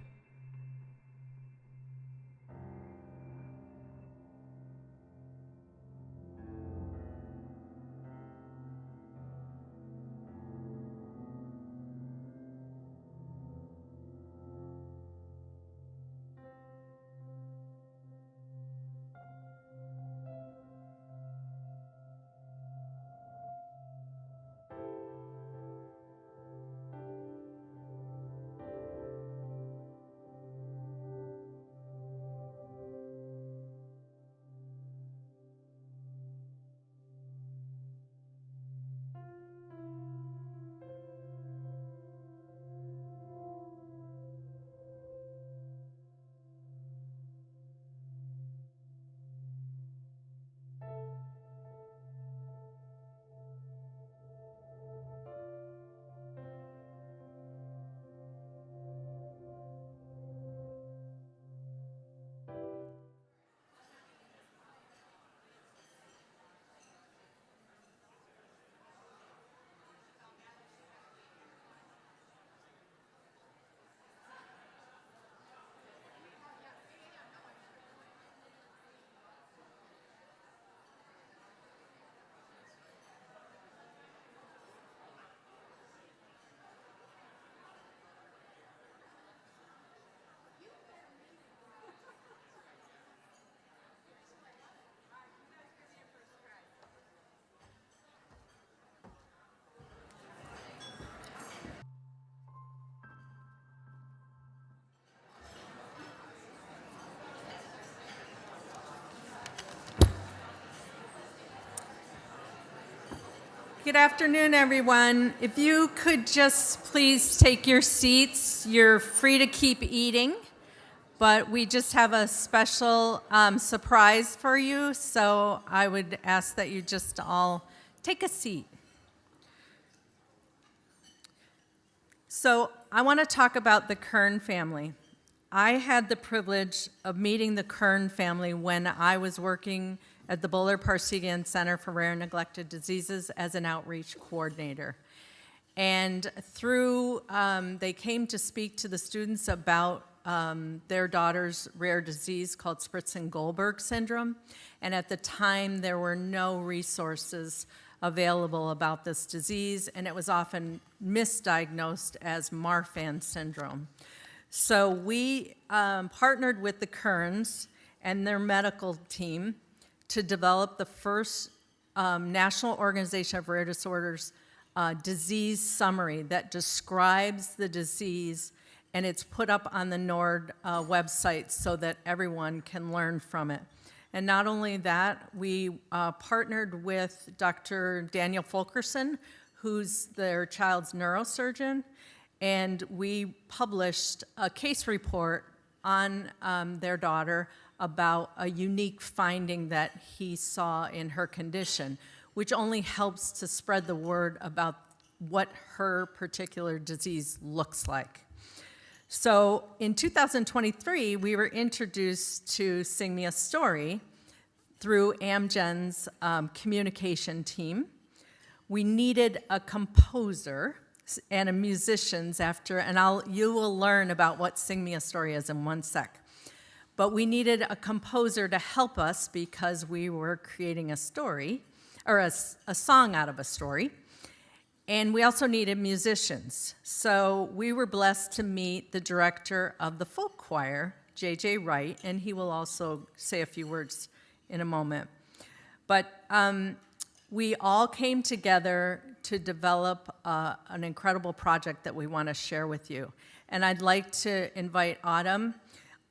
Good afternoon, everyone. If you could just please take your seats. You're free to keep eating, but we just have a special surprise for you, so I would ask that you just all take a seat. So I want to talk about the Kern family. I had the privilege of meeting the Kern family when I was working at the Bullard-Parsegian Center for Rare and Neglected Diseases as an outreach coordinator. And they came to speak to the students about their daughter's rare disease called Spritz-Goldberg syndrome. And at the time, there were no resources available about this disease, and it was often misdiagnosed as Marfan syndrome. So we partnered with the Kerns and their medical team to develop the first National Organization of Rare Disorders disease summary that describes the disease, and it's put up on the NORD website so that everyone can learn from it. And not only that, we partnered with Dr. Daniel Fulkerson, who's their child's neurosurgeon, and we published a case report on their daughter about a unique finding that he saw in her condition, which only helps to spread the word about what her particular disease looks like. So in 2023, we were introduced to Sing Me a Story through Amgen's communication team. We needed a composer and a musicians after, and you will learn about what Sing Me a Story is in one sec. But we needed a composer to help us because we were creating a story, or a song out of a story. And we also needed musicians. So we were blessed to meet the director of the folk choir, J.J. Wright, and he will also say a few words in a moment. But we all came together to develop an incredible project that we want to share with you. And I'd like to invite Autumn.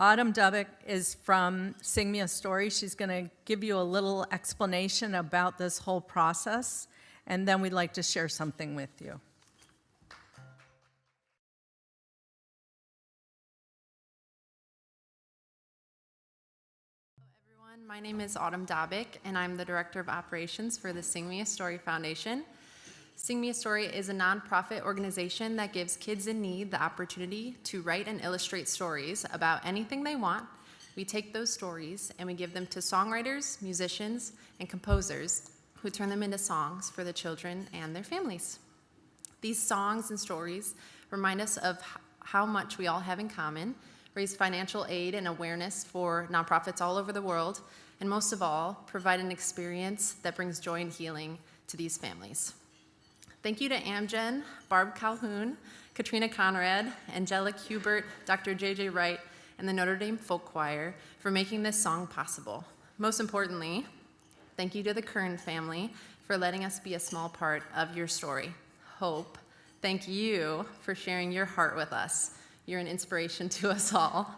Autumn Dubbock is from Sing Me a Story. She's going to give you a little explanation about this whole process, and then we'd like to share something with you. My name is Autumn Dobbick, and I'm the Director of Operations for the Sing Me a Story Foundation. Sing Me a Story is a nonprofit organization that gives kids in need the opportunity to write and illustrate stories about anything they want. We take those stories and we give them to songwriters, musicians, and composers who turn them into songs for the children and their families. These songs and stories remind us of how much we all have in common, raise financial aid and awareness for nonprofits all over the world, and most of all, provide an experience that brings joy and healing to these families. Thank you to Amgen, Barb Calhoun, Katrina Conrad, Angelic Hubert, Dr. J.J. Wright, and the Notre Dame Folk Choir for making this song possible. Most importantly, thank you to the Kern family for letting us be a small part of your story. Hope, thank you for sharing your heart with us. You're an inspiration to us all.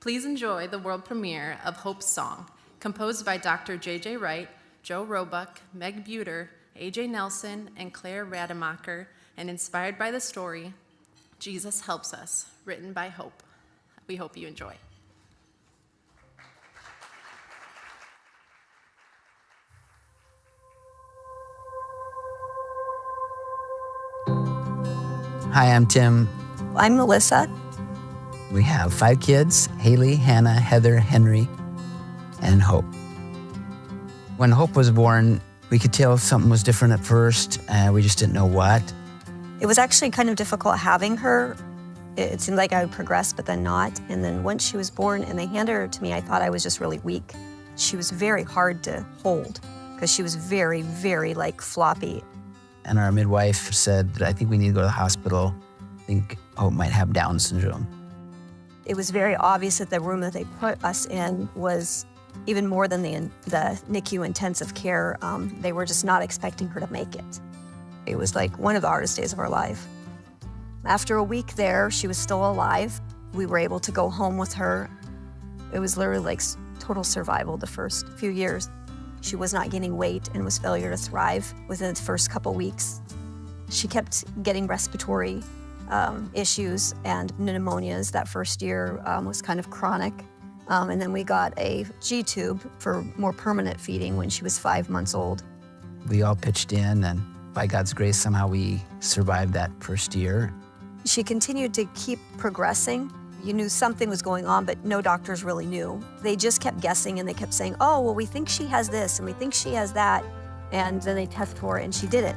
Please enjoy the world premiere of Hope's Song, composed by Dr. J.J. Wright, Joe Roebuck, Meg Buter, A.J. Nelson, and Claire Rademacher, and inspired by the story, Jesus Helps Us, written by Hope. We hope you enjoy. Hi, I'm Tim. I'm Melissa. We have 5 kids, Haley, Hannah, Heather, Henry, and Hope. When Hope was born, we could tell something was different at first. We just didn't know what. It was actually kind of difficult having her. It seemed like I would progress, but then not. And then once she was born and they handed her to me, I thought I was just really weak. She was very hard to hold because she was very, very floppy. And our midwife said that I think we need to go to the hospital. I think Hope might have Down syndrome. It was very obvious that the room that they put us in was even more than the NICU intensive care. They were just not expecting her to make it. It was like one of the hardest days of our life. After a week there, she was still alive. We were able to go home with her. It was literally like total survival the first few years. She was not gaining weight and was failure to thrive within the first couple weeks. She kept getting respiratory issues and pneumonias. That first year was kind of chronic. And then we got a G-tube for more permanent feeding when she was 5 months old. We all pitched in, and by God's grace, somehow we survived that first year. She continued to keep progressing. You knew something was going on, but no doctors really knew. They just kept guessing, and they kept saying, oh, well, we think she has this, and we think she has that. And then they test for it, and she did it.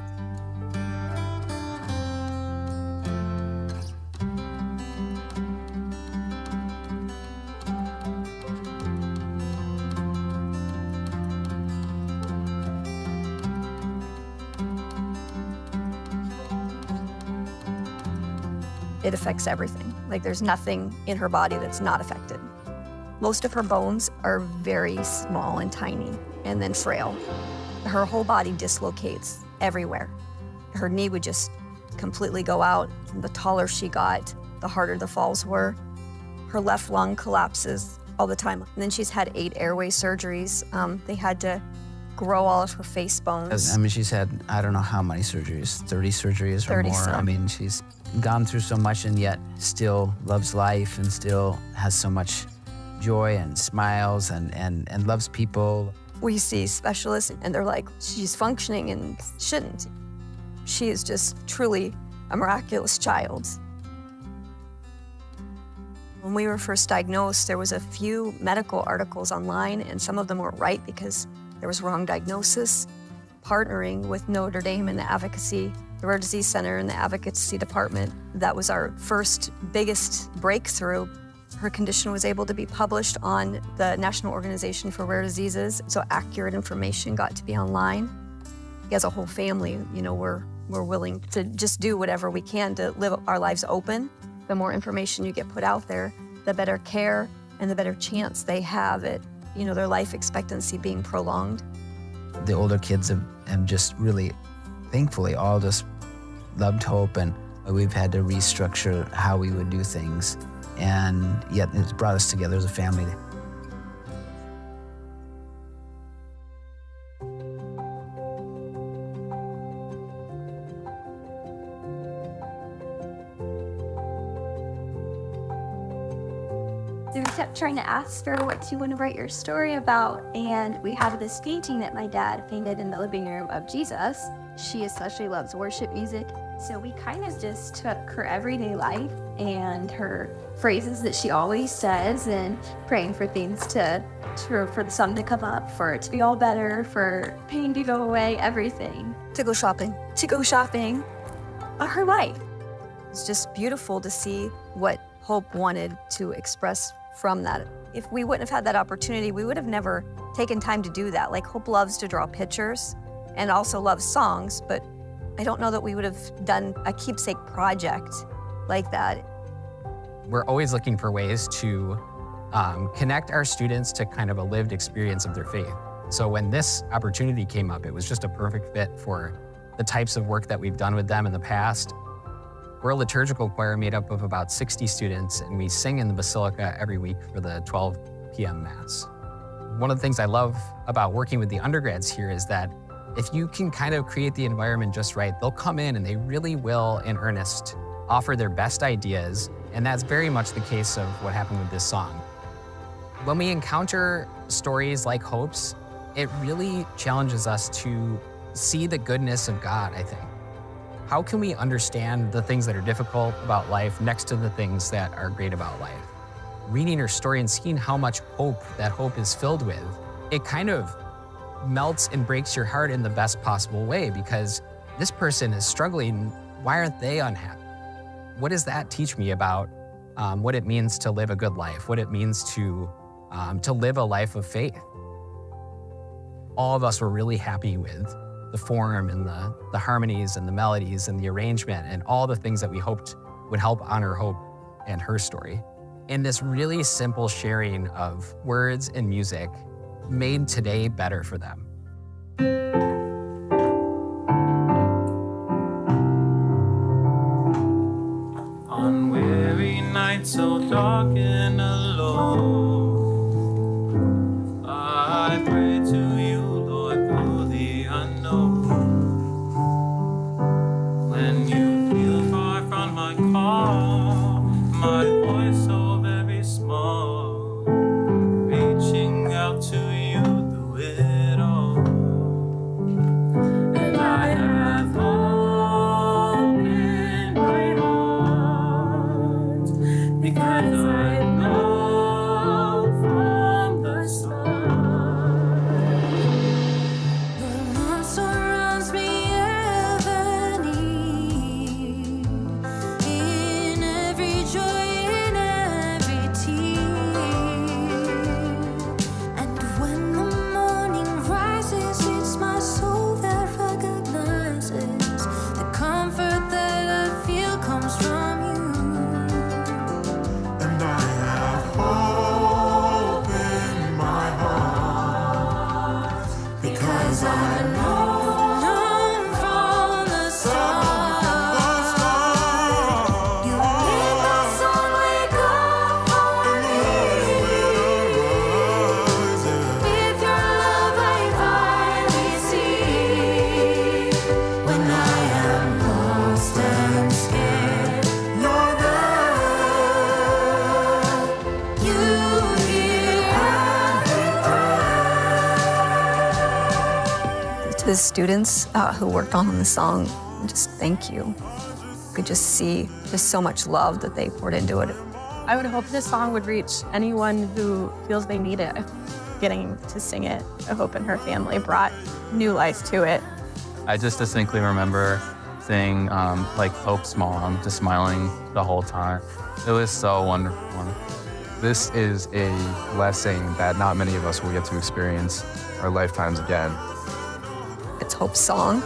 It affects everything. Like there's nothing in her body that's not affected. Most of her bones are very small and tiny and then frail. Her whole body dislocates everywhere. Her knee would just completely go out. The taller she got, the harder the falls were. Her left lung collapses all the time. And then she's had 8 airway surgeries. They had to grow all of her face bones. I mean, she's had, I don't know how many surgeries, 30 surgeries or more. Some. I mean, she's gone through so much and yet still loves life and still has so much joy and smiles and loves people. We see specialists and they're like, she's functioning and shouldn't. She is just truly a miraculous child. When we were first diagnosed, there was a few medical articles online, and some of them were right because there was wrong diagnosis. Partnering with Notre Dame and the Advocacy, the Rare Disease Center and the Advocacy Department, that was our first biggest breakthrough. Her condition was able to be published on the National Organization for Rare Diseases, so accurate information got to be online. As a whole family, you know, we're willing to just do whatever we can to live our lives open. The more information you get put out there, the better care and the better chance they have at, you know, their life expectancy being prolonged. The older kids have just really, thankfully, all just loved Hope, and we've had to restructure how we would do things. And yet it's brought us together as a family. So we kept trying to ask her what do you want to write your story about, and we have this painting that my dad painted in the living room of Jesus. She especially loves worship music, so we kind of just took her everyday life and her phrases that she always says and praying for things for the sun to come up, for it to be all better, for pain to go away, everything. To go shopping. Her life. It's just beautiful to see what Hope wanted to express from that. If we wouldn't have had that opportunity, we would have never taken time to do that. Like, Hope loves to draw pictures and also loves songs, but I don't know that we would have done a keepsake project like that. We're always looking for ways to connect our students to kind of a lived experience of their faith. So when this opportunity came up, it was just a perfect fit for the types of work that we've done with them in the past. We're a liturgical choir made up of about 60 students, and we sing in the Basilica every week for the 12 p.m. Mass. One of the things I love about working with the undergrads here is that if you can kind of create the environment just right, they'll come in and they really will, in earnest, offer their best ideas, and that's very much the case of what happened with this song. When we encounter stories like Hope's, it really challenges us to see the goodness of God, I think. How can we understand the things that are difficult about life next to the things that are great about life? Reading her story and seeing how much hope that hope is filled with, it kind of melts and breaks your heart in the best possible way, because this person is struggling. Why aren't they unhappy? What does that teach me about what it means to live a good life, what it means to live a life of faith? All of us were really happy with the form and the harmonies and the melodies and the arrangement and all the things that we hoped would help honor Hope and her story. And this really simple sharing of words and music made today better for them. On weary nights so dark and alone, I pray to you, Lord, through the unknown. When you feel far from my call, my voice so very small, reaching out to you through it all. And I have hope in my heart, because I know from the start the Lord surrounds me ever near, in every joy, in every tear. And when the morning rises, it's my soul that recognizes the comfort that I feel comes from you. And I have hope in my heart, because I know from the start you made my soul wake up for me. With your love I finally see, when I am lost and scared, the students who worked on the song, just thank you. You could just see just so much love that they poured into it. I would hope this song would reach anyone who feels they need it. Getting to sing it, I hope, and her family brought new life to it. I just distinctly remember seeing like Hope's mom just smiling the whole time. It was so wonderful. This is a blessing that not many of us will get to experience our lifetimes again. It's Hope's song,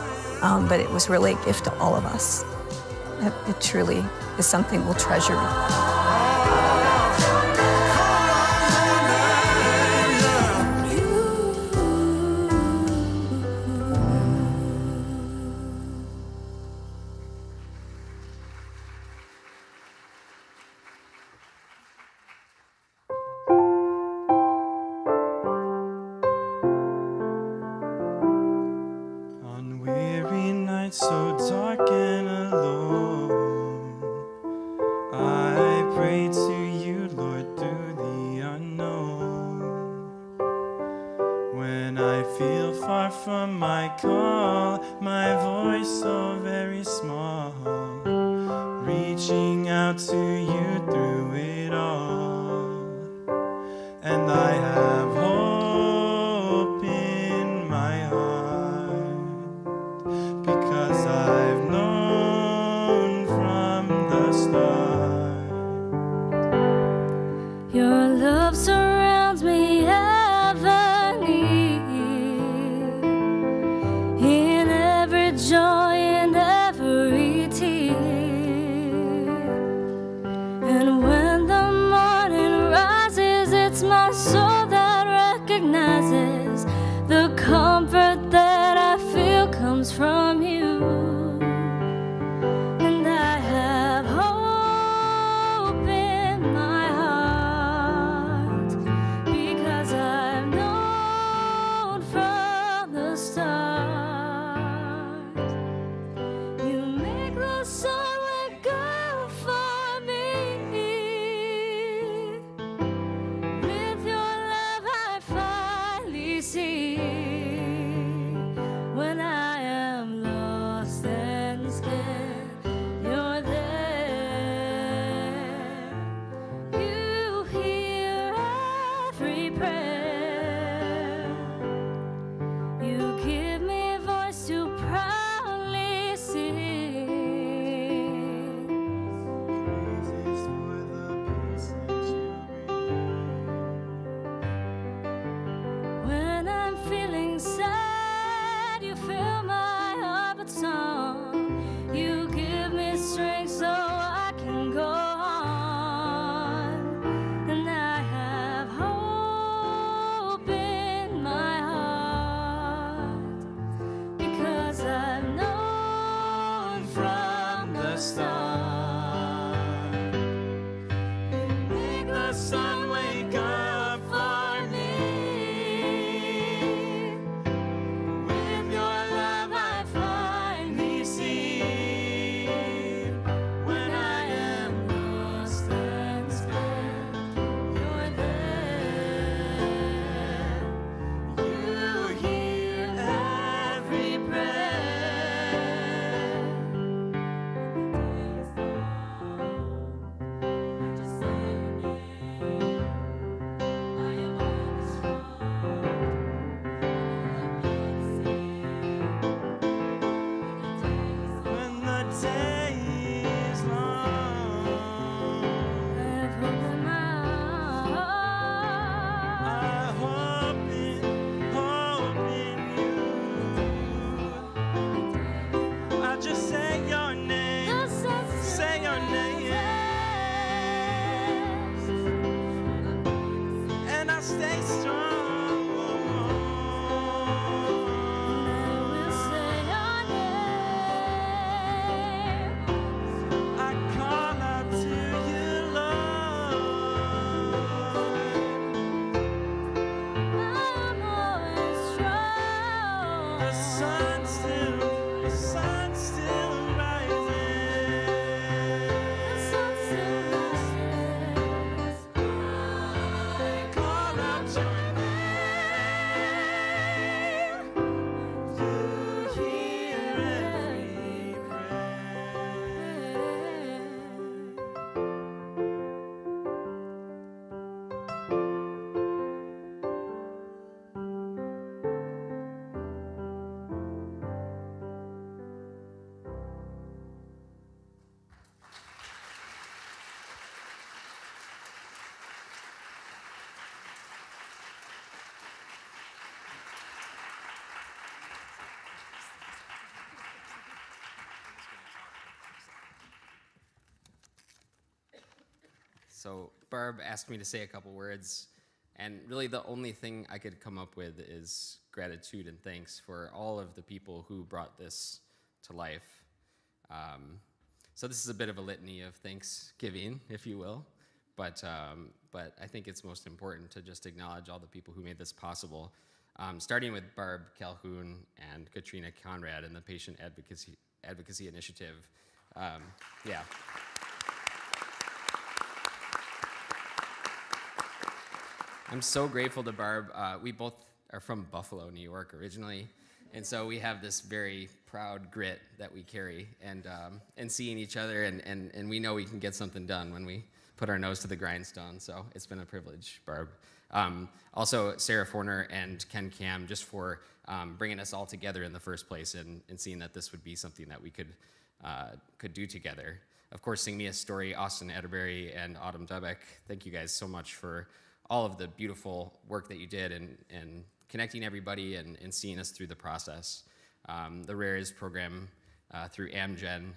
but it was really a gift to all of us. It truly is something we'll treasure. So dark and alone, I pray to you, Lord, through the unknown. When I feel far from my call, my voice so very small, reaching out to you through it all. And I have hope in my heart, because I've known from the start. Your love surrounds me ever near, in every joy and every tear. And when the morning rises, it's my soul that recognizes the comfort that I feel comes from you. And I have hope in my heart, because I've known from the start. You make the sun wake up for me. With your love I finally see. When I am lost and scared, you're there. You hear every prayer. You give me voice to proudly sing. Praises for the peace that you bring. When I'm feeling sad, you fill my heart with song. You give me strength so I can go on. And I have hope in my heart, because I've known from the start. You make the sun wake up for me. With your love I find me. So Barb asked me to say a couple words, and really the only thing I could come up with is gratitude and thanks for all of the people who brought this to life. So this is a bit of a litany of thanksgiving, if you will, but I think it's most important to just acknowledge all the people who made this possible, starting with Barb Calhoun and Katrina Conrad and the Patient Advocacy Initiative. Yeah. I'm so grateful to Barb. We both are from Buffalo, New York originally, and so we have this very proud grit that we carry, and seeing each other, and we know we can get something done when we put our nose to the grindstone, so it's been a privilege, Barb. Also, Sarah Forner and Ken Cam, just for bringing us all together in the first place and seeing that this would be something that we could do together. Of course, Sing Me a Story, Austin Atterbury, and Autumn Dubeck, thank you guys so much for all of the beautiful work that you did and connecting everybody and seeing us through the process. The Rares program through Amgen,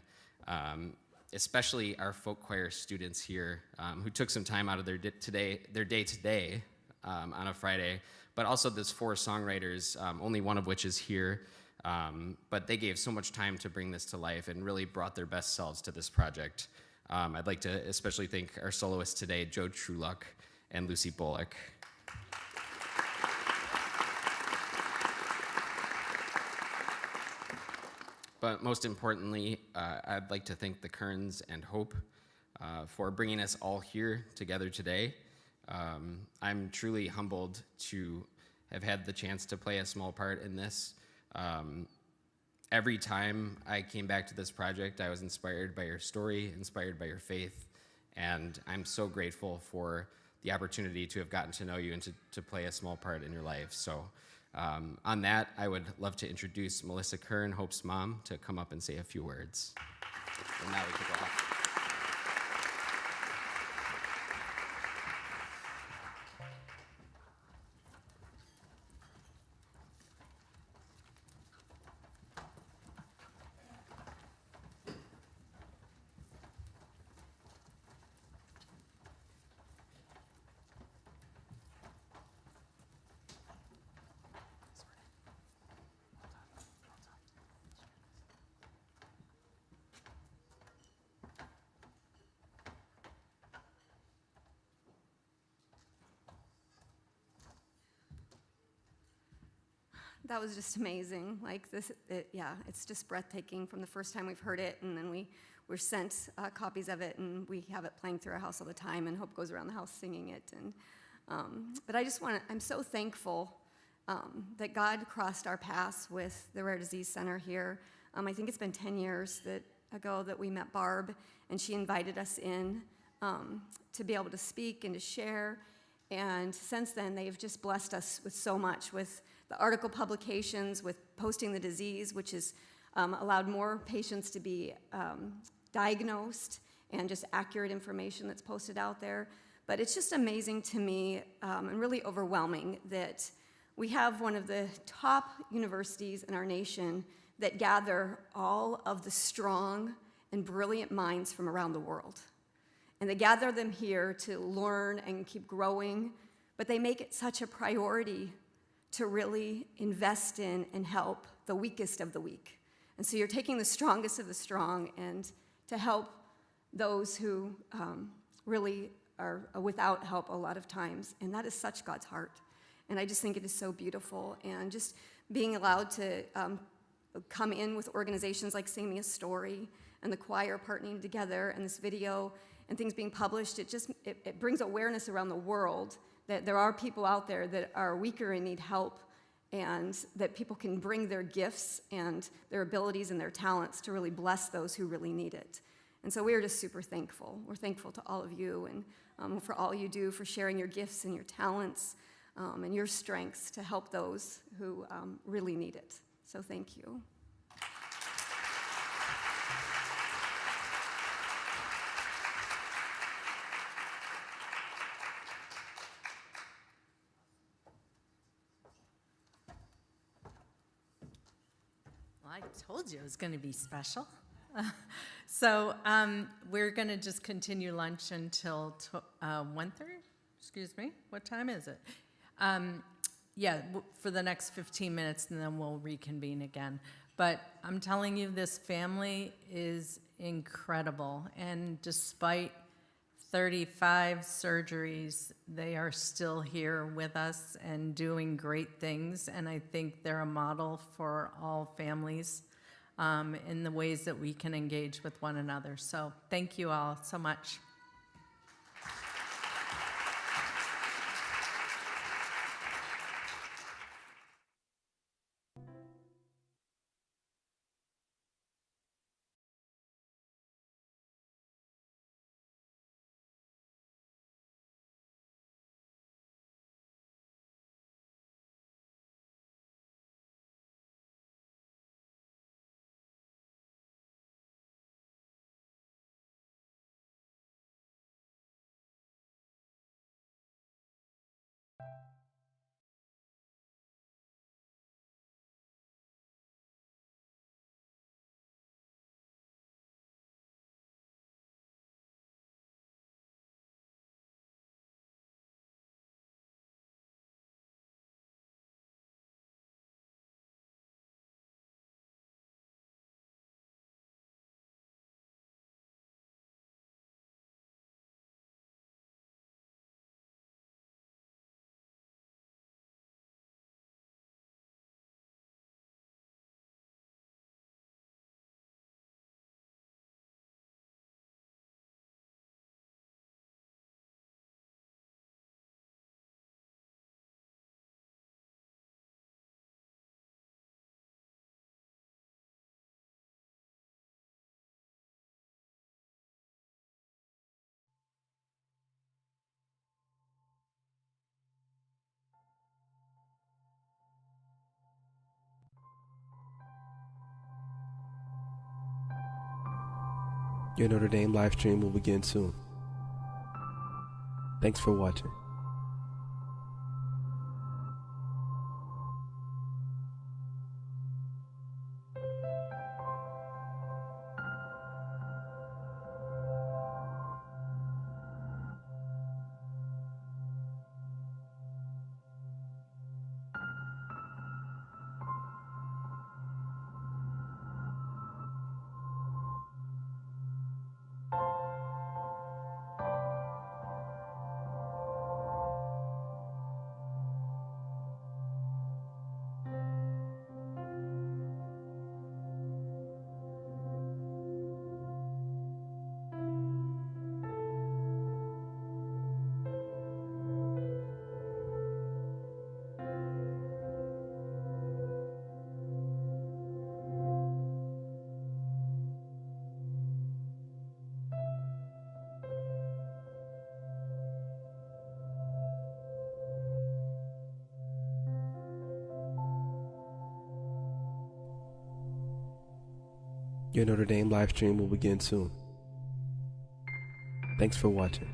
especially our folk choir students here who took some time out of their day today on a Friday, but also those 4 songwriters, only one of which is here, but they gave so much time to bring this to life and really brought their best selves to this project. I'd like to especially thank our soloists today, Joe Trueluck and Lucy Bullock. But most importantly, I'd like to thank the Kerns and Hope for bringing us all here together today. I'm truly humbled to have had the chance to play a small part in this. Every time I came back to this project, I was inspired by your story, inspired by your faith, and I'm so grateful for the opportunity to have gotten to know you and to play a small part in your life. So on that, I would love to introduce Melissa Kern, Hope's mom, to come up and say a few words. And now we can go off. That was just amazing. Like this, it's just breathtaking from the first time we've heard it, and then we were sent copies of it, and we have it playing through our house all the time, and Hope goes around the house singing it. And but I'm so thankful that God crossed our paths with the Rare Disease Center here. I think it's been 10 years ago that we met Barb, and she invited us in to be able to speak and to share. And since then, they've just blessed us with so much, with the article publications, with Posting the Disease, which has allowed more patients to be diagnosed, and just accurate information that's posted out there. But it's just amazing to me and really overwhelming that we have one of the top universities in our nation that gather all of the strong and brilliant minds from around the world. And they gather them here to learn and keep growing, but they make it such a priority to really invest in and help the weakest of the weak. And so you're taking the strongest of the strong and to help those who really are without help a lot of times. And that is such God's heart. And I just think it is so beautiful. And just being allowed to come in with organizations like Sing Me a Story and the choir partnering together and this video and things being published, it brings awareness around the world that there are people out there that are weaker and need help, and that people can bring their gifts and their abilities and their talents to really bless those who really need it. And so we are just super thankful. We're thankful to all of you and for all you do, for sharing your gifts and your talents and your strengths to help those who really need it. So thank you. Well, I told you it was going to be special. So we're going to just continue lunch until 1:30. Excuse me. What time is it? For the next 15 minutes, and then we'll reconvene again. But I'm telling you, this family is incredible. And despite 35 surgeries, they are still here with us and doing great things. And I think they're a model for all families in the ways that we can engage with one another. So thank you all so much. Your Notre Dame live stream will begin soon. Thanks for watching. Your Notre Dame live stream will begin soon. Thanks for watching.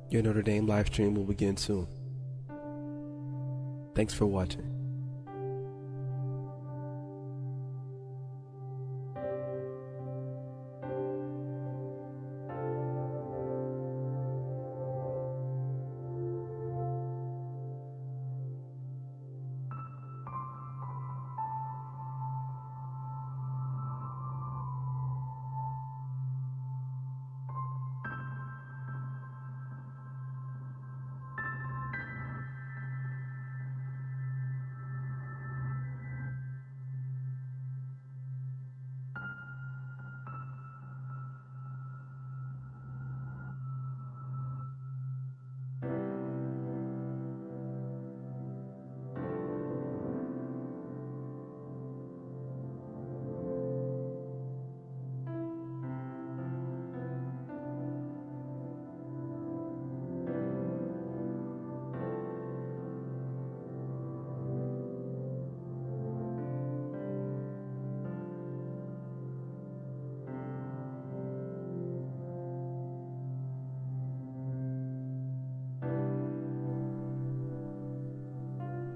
Your Notre Dame live stream will begin soon. Thanks for watching.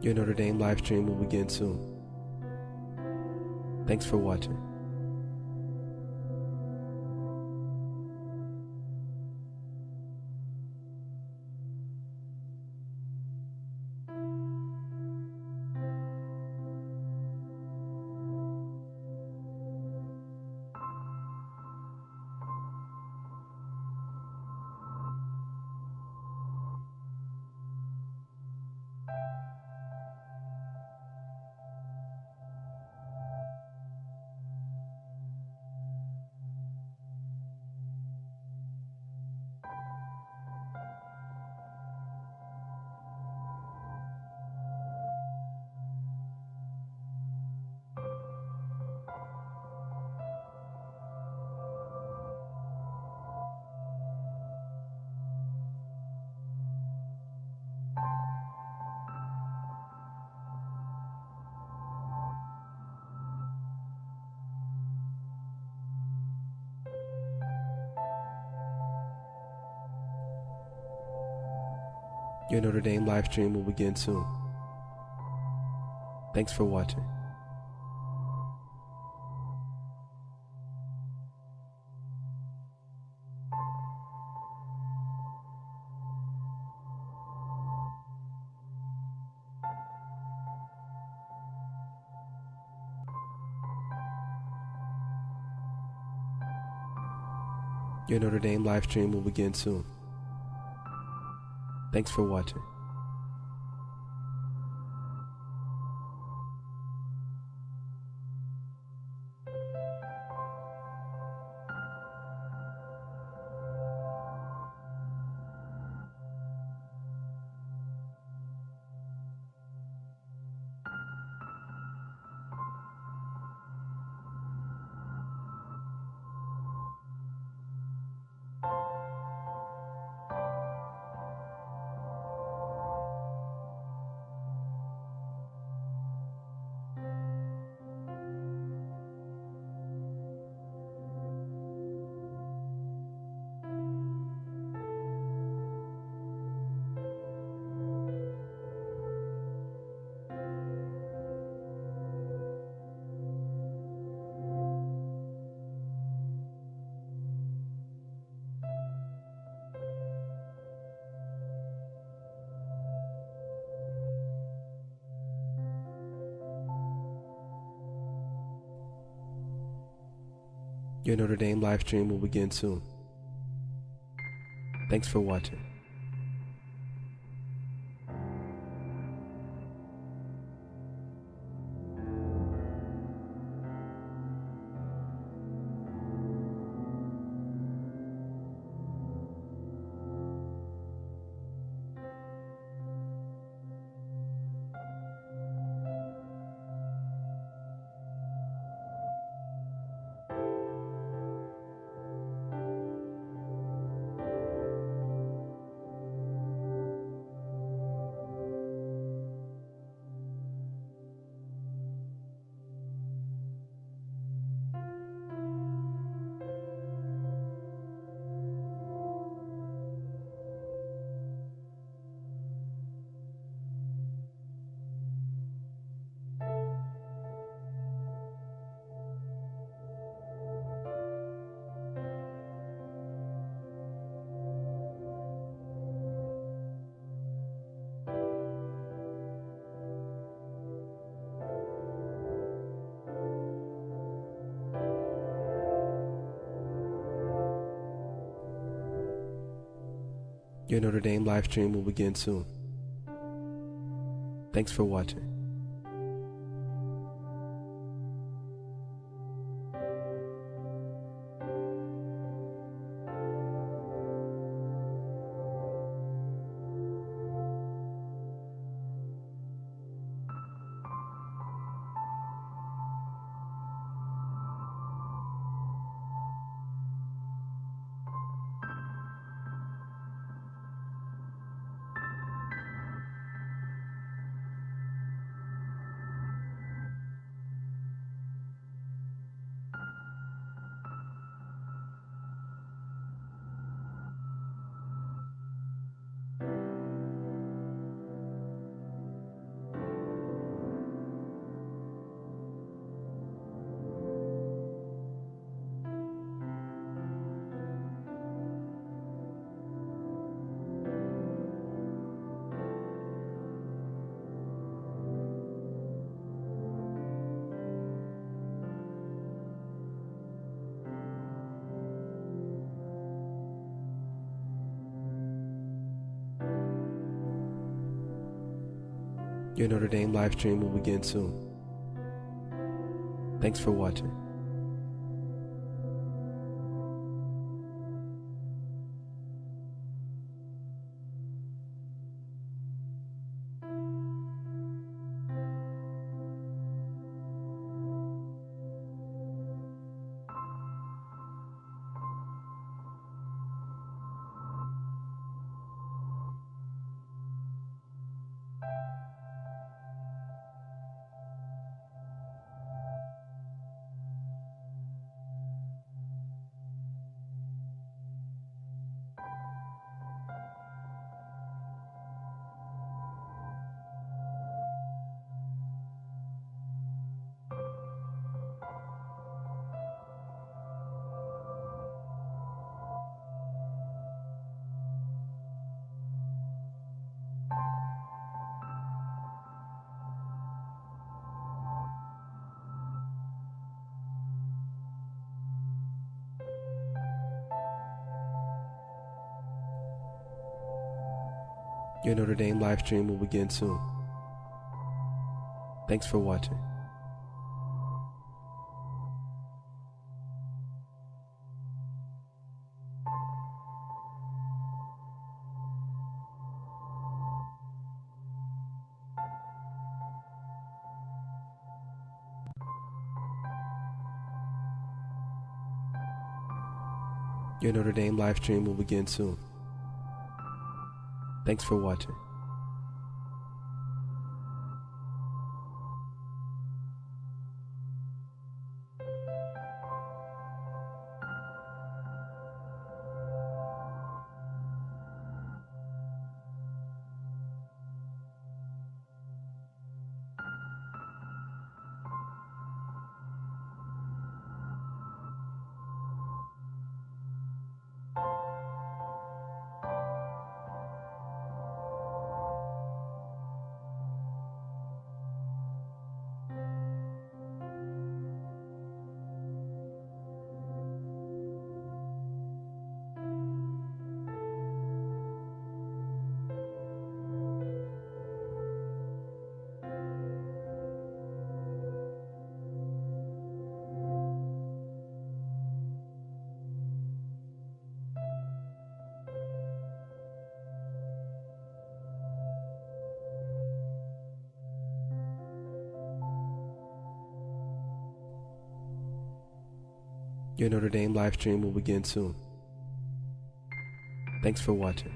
Your Notre Dame live stream will begin soon. Thanks for watching. Your Notre Dame live stream will begin soon. Thanks for watching. Your Notre Dame live stream will begin soon. Thanks for watching. Your Notre Dame live stream will begin soon. Thanks for watching. Your Notre Dame live stream will begin soon. Thanks for watching. Your Notre Dame live stream will begin soon. Thanks for watching. Your Notre Dame live stream will begin soon. Thanks for watching. Your Notre Dame live stream will begin soon. Thanks for watching. Your Notre Dame live stream will begin soon. Thanks for watching.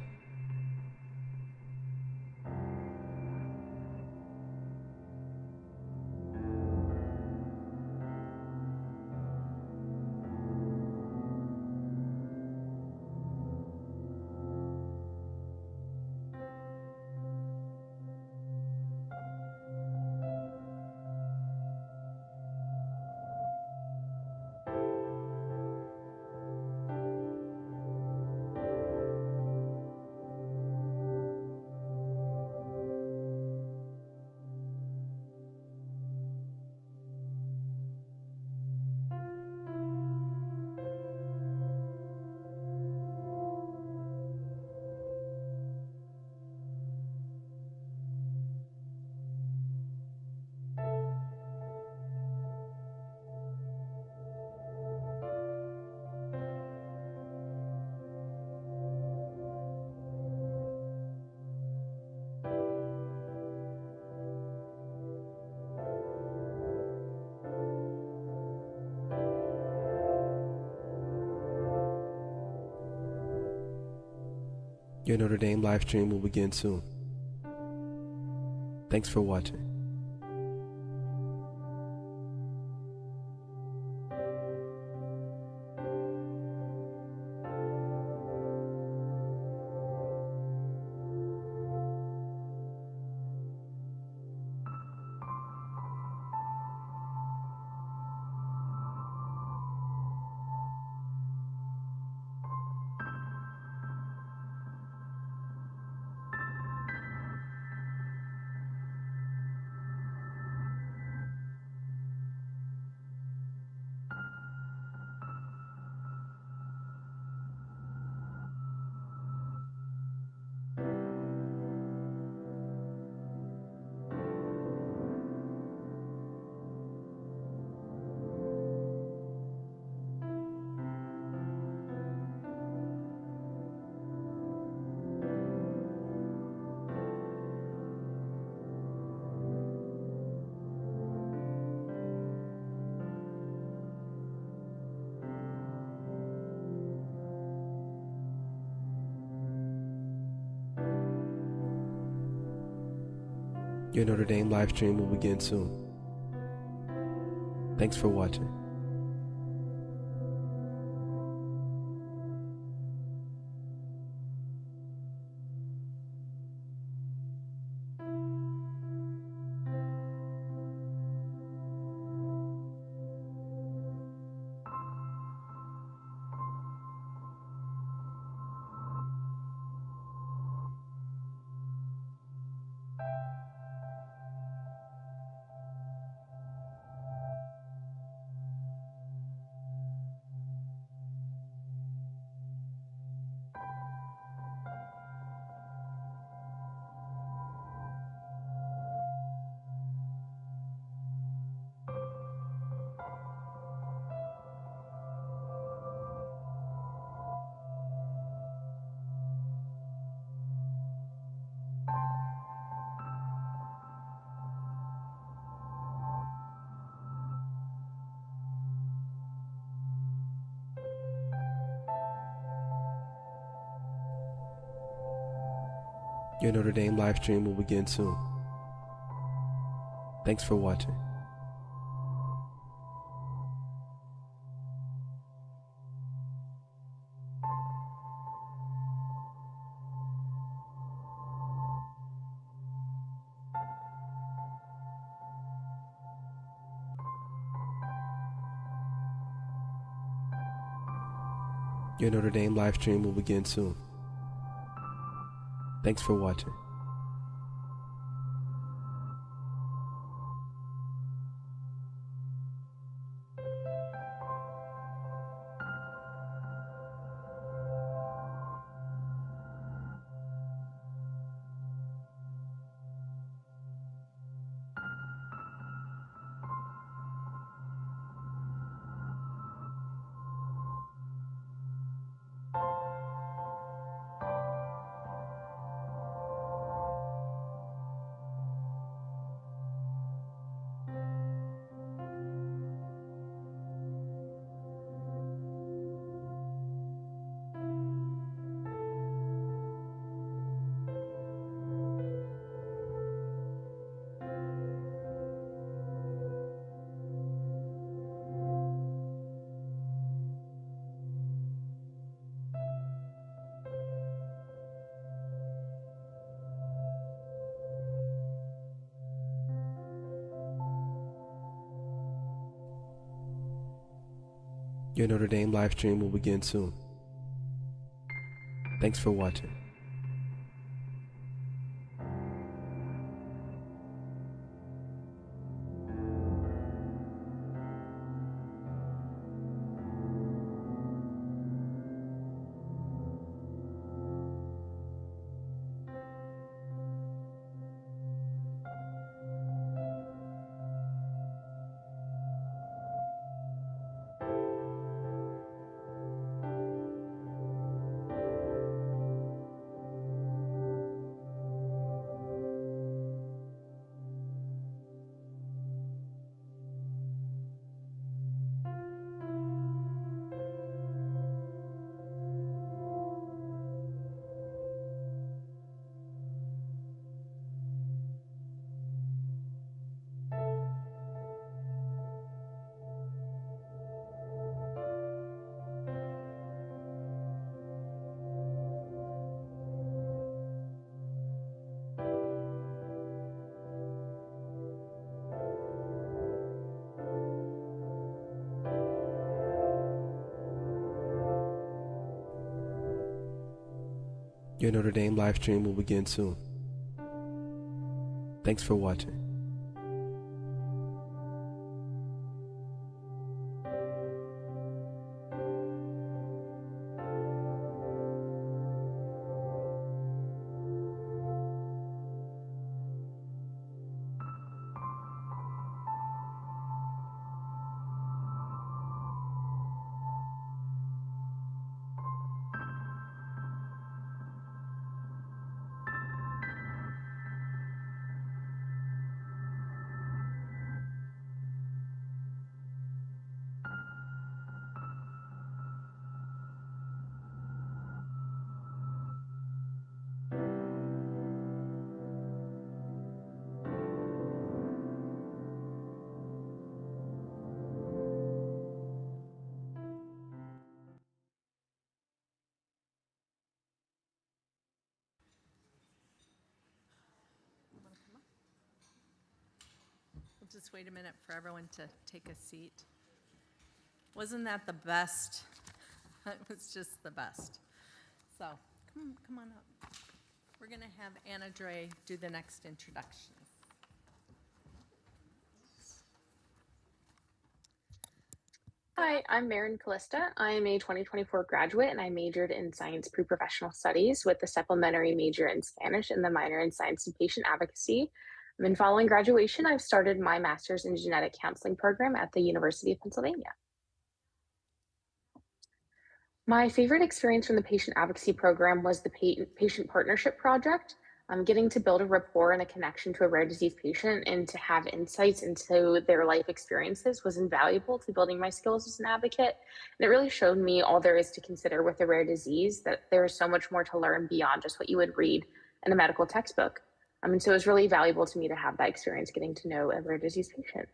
Your Notre Dame live stream will begin soon. Thanks for watching. Your Notre Dame live stream will begin soon. Thanks for watching. Your Notre Dame live stream will begin soon. Thanks for watching. Your Notre Dame live stream will begin soon. Thanks for watching. Your Notre Dame live stream will begin soon. Thanks for watching. Your Notre Dame live stream will begin soon. Thanks for watching. just wait a minute for everyone to take a seat. Wasn't that the best? It was just the best. So come on up. We're going to have Anna Dre do the next introductions. Hi, I'm Marin Callista. I am a 2024 graduate and I majored in science pre-professional studies with a supplementary major in Spanish and the minor in science and patient advocacy. And following graduation, I've started my master's in genetic counseling program at the University of Pennsylvania. My favorite experience from the patient advocacy program was the patient partnership project. Getting to build a rapport and a connection to a rare disease patient and to have insights into their life experiences was invaluable to building my skills as an advocate. And it really showed me all there is to consider with a rare disease, that there is so much more to learn beyond just what you would read in a medical textbook. And so it was really valuable to me to have that experience getting to know a rare disease patient.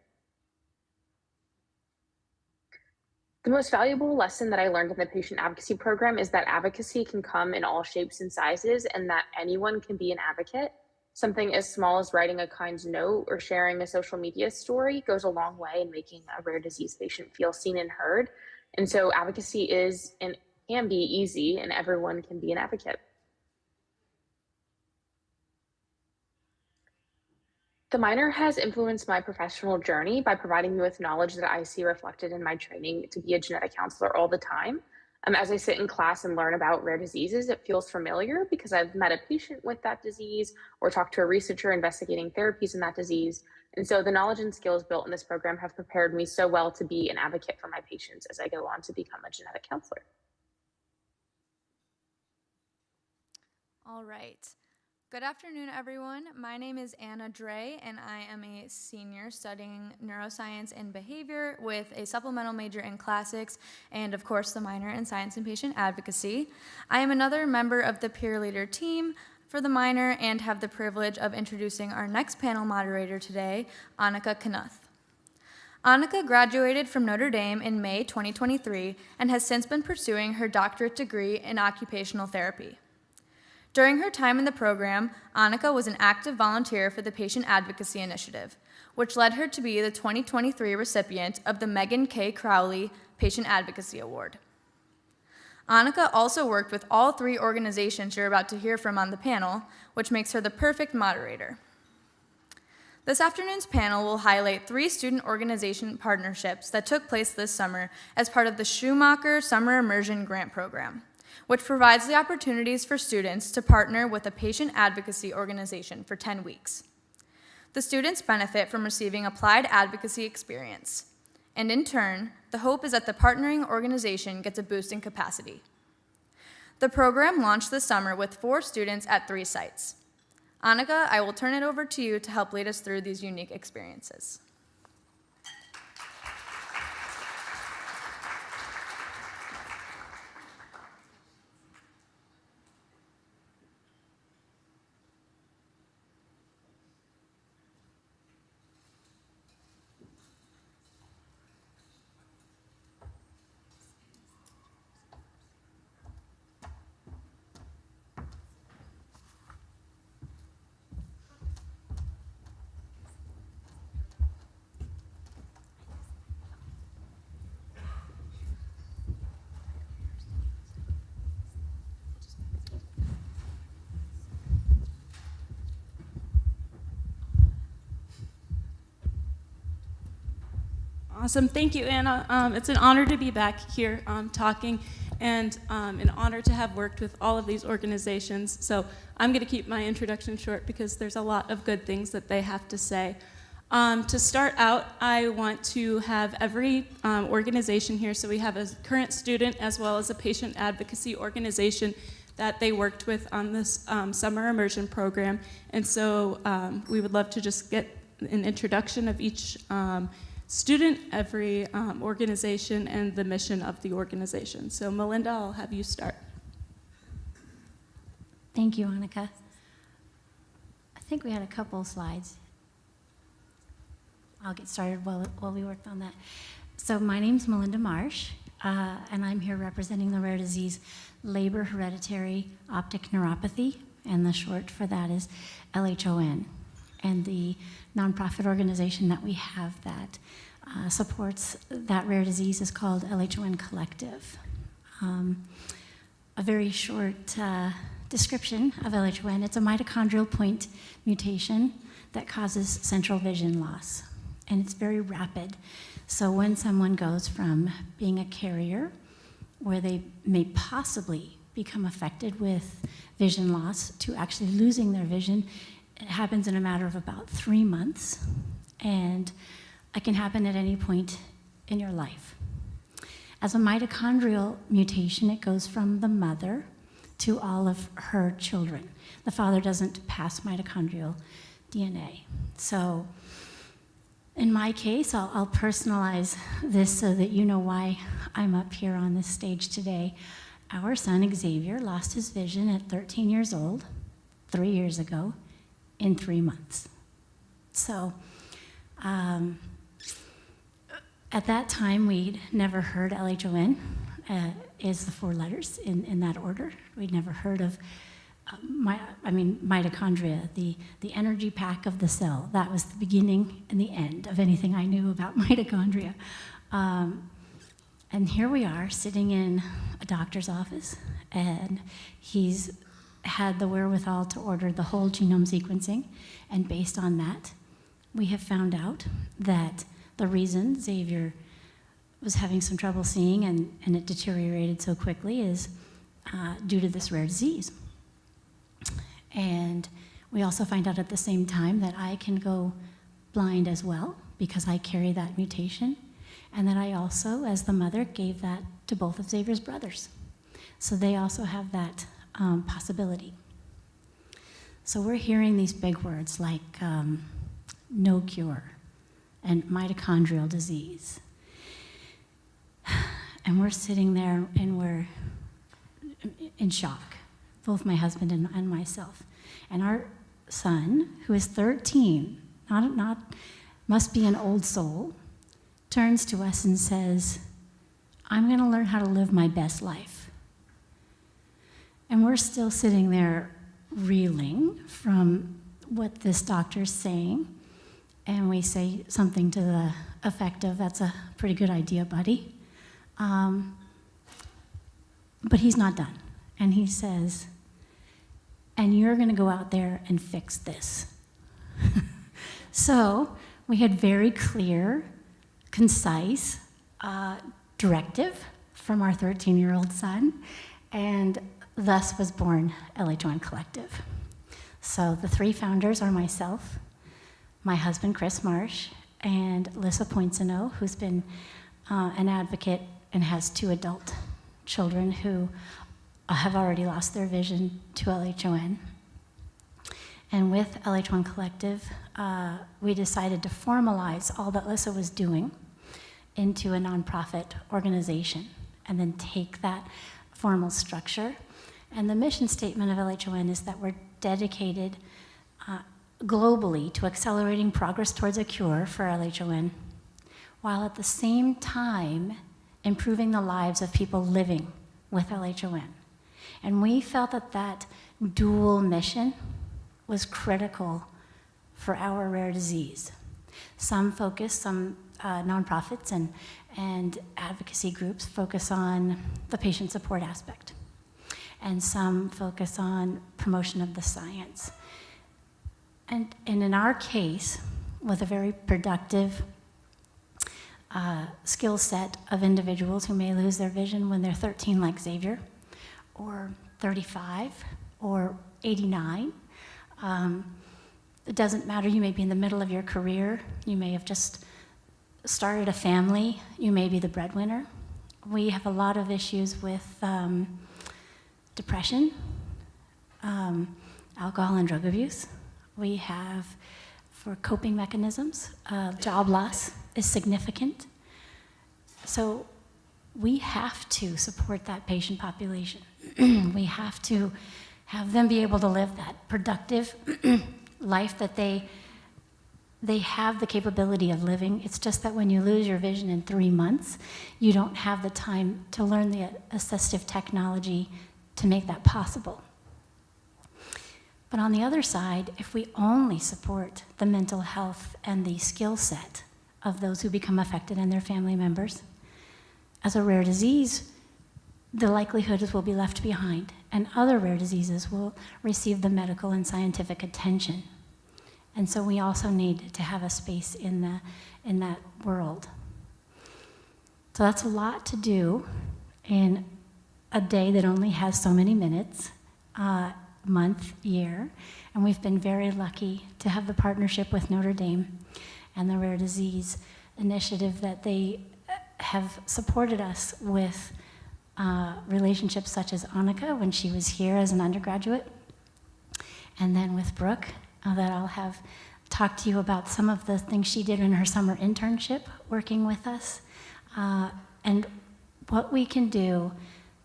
The most valuable lesson that I learned in the patient advocacy program is that advocacy can come in all shapes and sizes and that anyone can be an advocate. Something as small as writing a kind note or sharing a social media story goes a long way in making a rare disease patient feel seen and heard. And so advocacy is and can be easy and everyone can be an advocate. The minor has influenced my professional journey by providing me with knowledge that I see reflected in my training to be a genetic counselor all the time. As I sit in class and learn about rare diseases, it feels familiar because I've met a patient with that disease or talked to a researcher investigating therapies in that disease. And so the knowledge and skills built in this program have prepared me so well to be an advocate for my patients as I go on to become a genetic counselor. All right. Good afternoon, everyone. My name is Anna Dre, and I am a senior studying neuroscience and behavior with a supplemental major in classics and, of course, the minor in science and patient advocacy. I am another member of the peer leader team for the minor and have the privilege of introducing our next panel moderator today, Annika Knuth. Annika graduated from Notre Dame in May 2023 and has since been pursuing her doctorate degree in occupational therapy. During her time in the program, Annika was an active volunteer for the Patient Advocacy Initiative, which led her to be the 2023 recipient of the Megan K. Crowley Patient Advocacy Award. Annika also worked with all three organizations you're about to hear from on the panel, which makes her the perfect moderator. This afternoon's panel will highlight 3 student organization partnerships that took place this summer as part of the Schumacher Summer Immersion Grant Program, which provides the opportunities for students to partner with a patient advocacy organization for 10 weeks. The students benefit from receiving applied advocacy experience, and in turn, the hope is that the partnering organization gets a boost in capacity. The program launched this summer with 4 students at 3 sites. Annika, I will turn it over to you to help lead us through these unique experiences. Awesome. Thank you, Anna. It's an honor to be back here talking, and an honor to have worked with all of these organizations. So I'm going to keep my introduction short because there's a lot of good things that they have to say. To start out, I want to have every organization here. So we have a current student as well as a patient advocacy organization that they worked with on this summer immersion program. And so we would love to just get an introduction of each student, every organization, and the mission of the organization. So Melinda, I'll have you start. Thank you, Annika. I think we had a couple slides. I'll get started while we worked on that. So my name's Melinda Marsh, and I'm here representing the rare disease Labor Hereditary Optic Neuropathy, and the short for that is LHON. And the nonprofit organization that we have that supports that rare disease is called LHON Collective. A very short description of LHON, it's a mitochondrial point mutation that causes central vision loss, and it's very rapid. So when someone goes from being a carrier, where they may possibly become affected with vision loss, to actually losing their vision, it happens in a matter of about 3 months, and it can happen at any point in your life. As a mitochondrial mutation, it goes from the mother to all of her children. The father doesn't pass mitochondrial DNA. So in my case, I'll personalize this so that you know why I'm up here on this stage today. Our son Xavier lost his vision at 13 years old, 3 years ago, in 3 months. So at that time, we'd never heard LHON is the 4 letters in that order. We'd never heard of mitochondria, the energy pack of the cell. That was the beginning and the end of anything I knew about mitochondria. And here we are sitting in a doctor's office, and he's had the wherewithal to order the whole genome sequencing, and based on that, we have found out that the reason Xavier was having some trouble seeing and it deteriorated so quickly is due to this rare disease. And we also find out at the same time that I can go blind as well because I carry that mutation, and that I also, as the mother, gave that to both of Xavier's brothers. So they also have that possibility. So we're hearing these big words like no cure and mitochondrial disease. And we're sitting there and we're in shock, both my husband and myself. And our son, who is 13, must be an old soul, turns to us and says, I'm gonna learn how to live my best life. And we're still sitting there reeling from what this doctor's saying, and we say something to the effect of, that's a pretty good idea, buddy. But he's not done. And he says, and you're gonna go out there and fix this. So we had very clear, concise directive from our 13-year-old son, and thus was born LHON Collective. So the 3 founders are myself, my husband Chris Marsh, and Lissa Poinsano, who's been an advocate and has 2 adult children who have already lost their vision to LHON. And with LHON Collective, we decided to formalize all that Lissa was doing into a nonprofit organization, and then take that formal structure. And the mission statement of LHON is that we're dedicated globally to accelerating progress towards a cure for LHON, while at the same time improving the lives of people living with LHON. And we felt that that dual mission was critical for our rare disease. Some nonprofits and advocacy groups focus on the patient support aspect, and some focus on promotion of the science. And in our case, with a very productive skill set of individuals who may lose their vision when they're 13, like Xavier, or 35, or 89. It doesn't matter, you may be in the middle of your career, you may have just started a family, you may be the breadwinner. We have a lot of issues with depression, alcohol and drug abuse. We have, for coping mechanisms, job loss is significant. So we have to support that patient population. We have to have them be able to live that productive life that they have the capability of living. It's just that when you lose your vision in 3 months, you don't have the time to learn the assistive technology to make that possible. But on the other side, if we only support the mental health and the skill set of those who become affected and their family members, as a rare disease, the likelihood is we'll be left behind, and other rare diseases will receive the medical and scientific attention. And so we also need to have a space in that world. So that's a lot to do in a day that only has so many minutes, month, year. And we've been very lucky to have the partnership with Notre Dame and the Rare Disease Initiative that they have supported us with relationships such as Annika when she was here as an undergraduate, and then with Brooke, that I'll have talked to you about some of the things she did in her summer internship working with us, and what we can do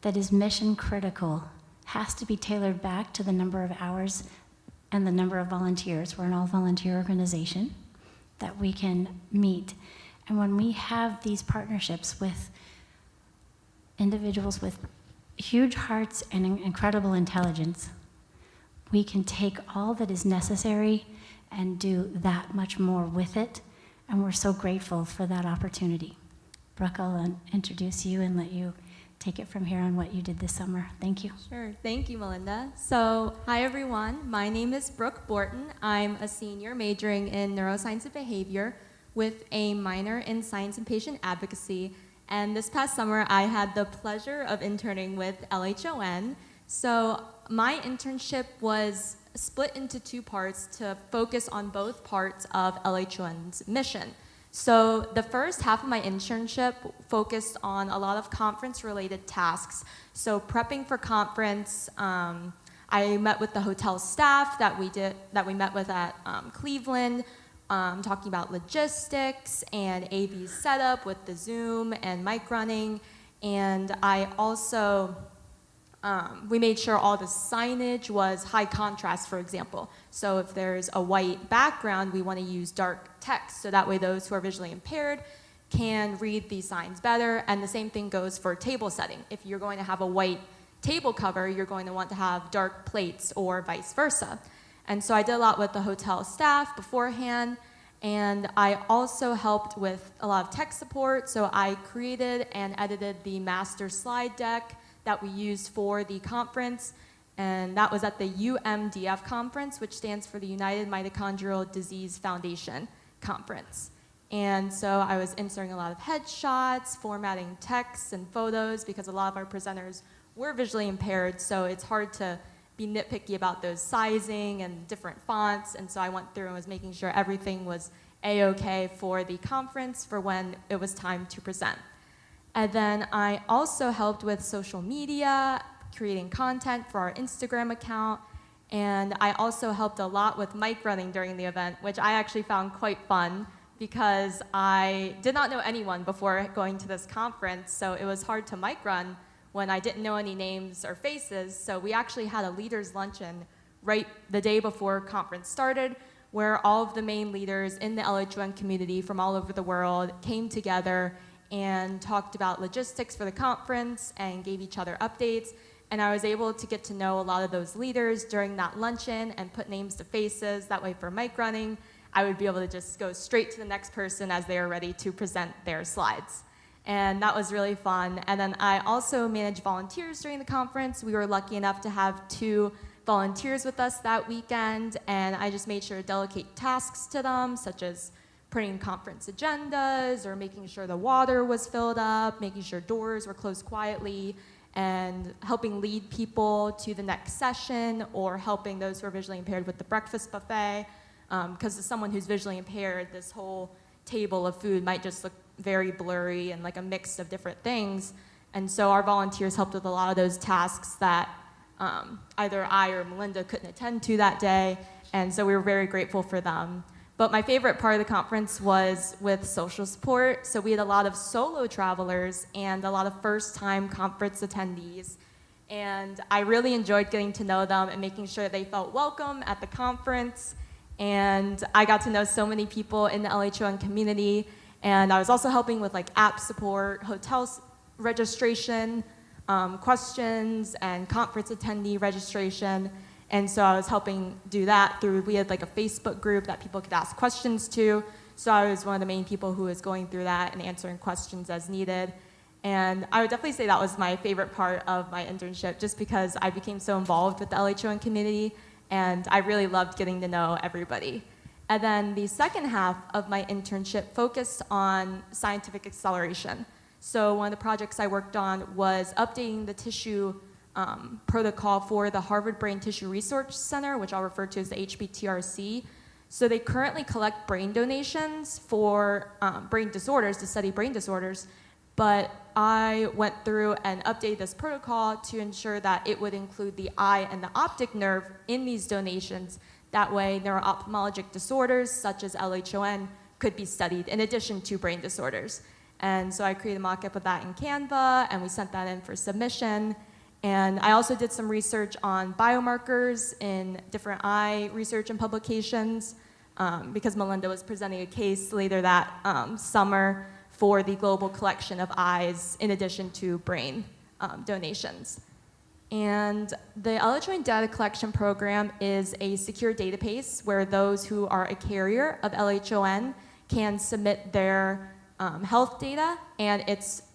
that is mission critical has to be tailored back to the number of hours and the number of volunteers. We're an all-volunteer organization that we can meet. And when we have these partnerships with individuals with huge hearts and incredible intelligence, we can take all that is necessary and do that much more with it. And we're so grateful for that opportunity. Brooke, I'll introduce you and let you take it from here on what you did this summer. Thank you. Sure. Thank you, Melinda. So, hi, everyone. My name is Brooke Borton. I'm a senior majoring in neuroscience and behavior with a minor in science and patient advocacy. And this past summer, I had the pleasure of interning with LHON. So, my internship was split into two parts to focus on both parts of LHON's mission. So the first half of my internship focused on a lot of conference-related tasks. So prepping for conference, I met with the hotel staff that we met with at Cleveland, talking about logistics and AV setup with the Zoom and mic running. And I also, we made sure all the signage was high contrast, for example. So if there's a white background, we want to use dark text, so that way those who are visually impaired can read these signs better. And the same thing goes for table setting. If you're going to have a white table cover, you're going to want to have dark plates or vice versa. And so I did a lot with the hotel staff beforehand, and I also helped with a lot of tech support. So I created and edited the master slide deck that we used for the conference, and that was at the UMDF conference, which stands for the United Mitochondrial Disease Foundation conference. And so I was inserting a lot of headshots, formatting texts and photos, because a lot of our presenters were visually impaired, so it's hard to be nitpicky about those sizing and different fonts. And so I went through and was making sure everything was A-okay for the conference for when it was time to present. And then I also helped with social media, creating content for our Instagram account, and I also helped a lot with mic running during the event, which I actually found quite fun because I did not know anyone before going to this conference, so it was hard to mic run when I didn't know any names or faces. So we actually had a leaders luncheon right the day before conference started, where all of the main leaders in the LHON community from all over the world came together and talked about logistics for the conference and gave each other updates. And I was able to get to know a lot of those leaders during that luncheon and put names to faces. That way for mic running, I would be able to just go straight to the next person as they are ready to present their slides. And that was really fun. And then I also managed volunteers during the conference. We were lucky enough to have 2 volunteers with us that weekend, and I just made sure to delegate tasks to them, such as printing conference agendas or making sure the water was filled up, making sure doors were closed quietly, and helping lead people to the next session, or helping those who are visually impaired with the breakfast buffet. Because as someone who's visually impaired, this whole table of food might just look very blurry and like a mix of different things. And so our volunteers helped with a lot of those tasks that either I or Melinda couldn't attend to that day, and so we were very grateful for them. But my favorite part of the conference was with social support. So we had a lot of solo travelers and a lot of first-time conference attendees. And I really enjoyed getting to know them and making sure they felt welcome at the conference. And I got to know so many people in the LHON community. And I was also helping with like app support, hotel registration, questions, and conference attendee registration. And so I was helping do that through, we had like a Facebook group that people could ask questions to. So I was one of the main people who was going through that and answering questions as needed. And I would definitely say that was my favorite part of my internship, just because I became so involved with the LHON community, and I really loved getting to know everybody. And then the second half of my internship focused on scientific acceleration. So one of the projects I worked on was updating the tissue protocol for the Harvard Brain Tissue Research Center, which I'll refer to as the HBTRC. So they currently collect brain donations for brain disorders, to study brain disorders, but I went through and updated this protocol to ensure that it would include the eye and the optic nerve in these donations. That way, neuro-ophthalmologic disorders such as LHON could be studied in addition to brain disorders. And so I created a mock-up of that in Canva, and we sent that in for submission. And I also did some research on biomarkers in different eye research and publications, because Melinda was presenting a case later that summer for the global collection of eyes in addition to brain donations. And the LHON data collection program is a secure database where those who are a carrier of LHON can submit their health data, and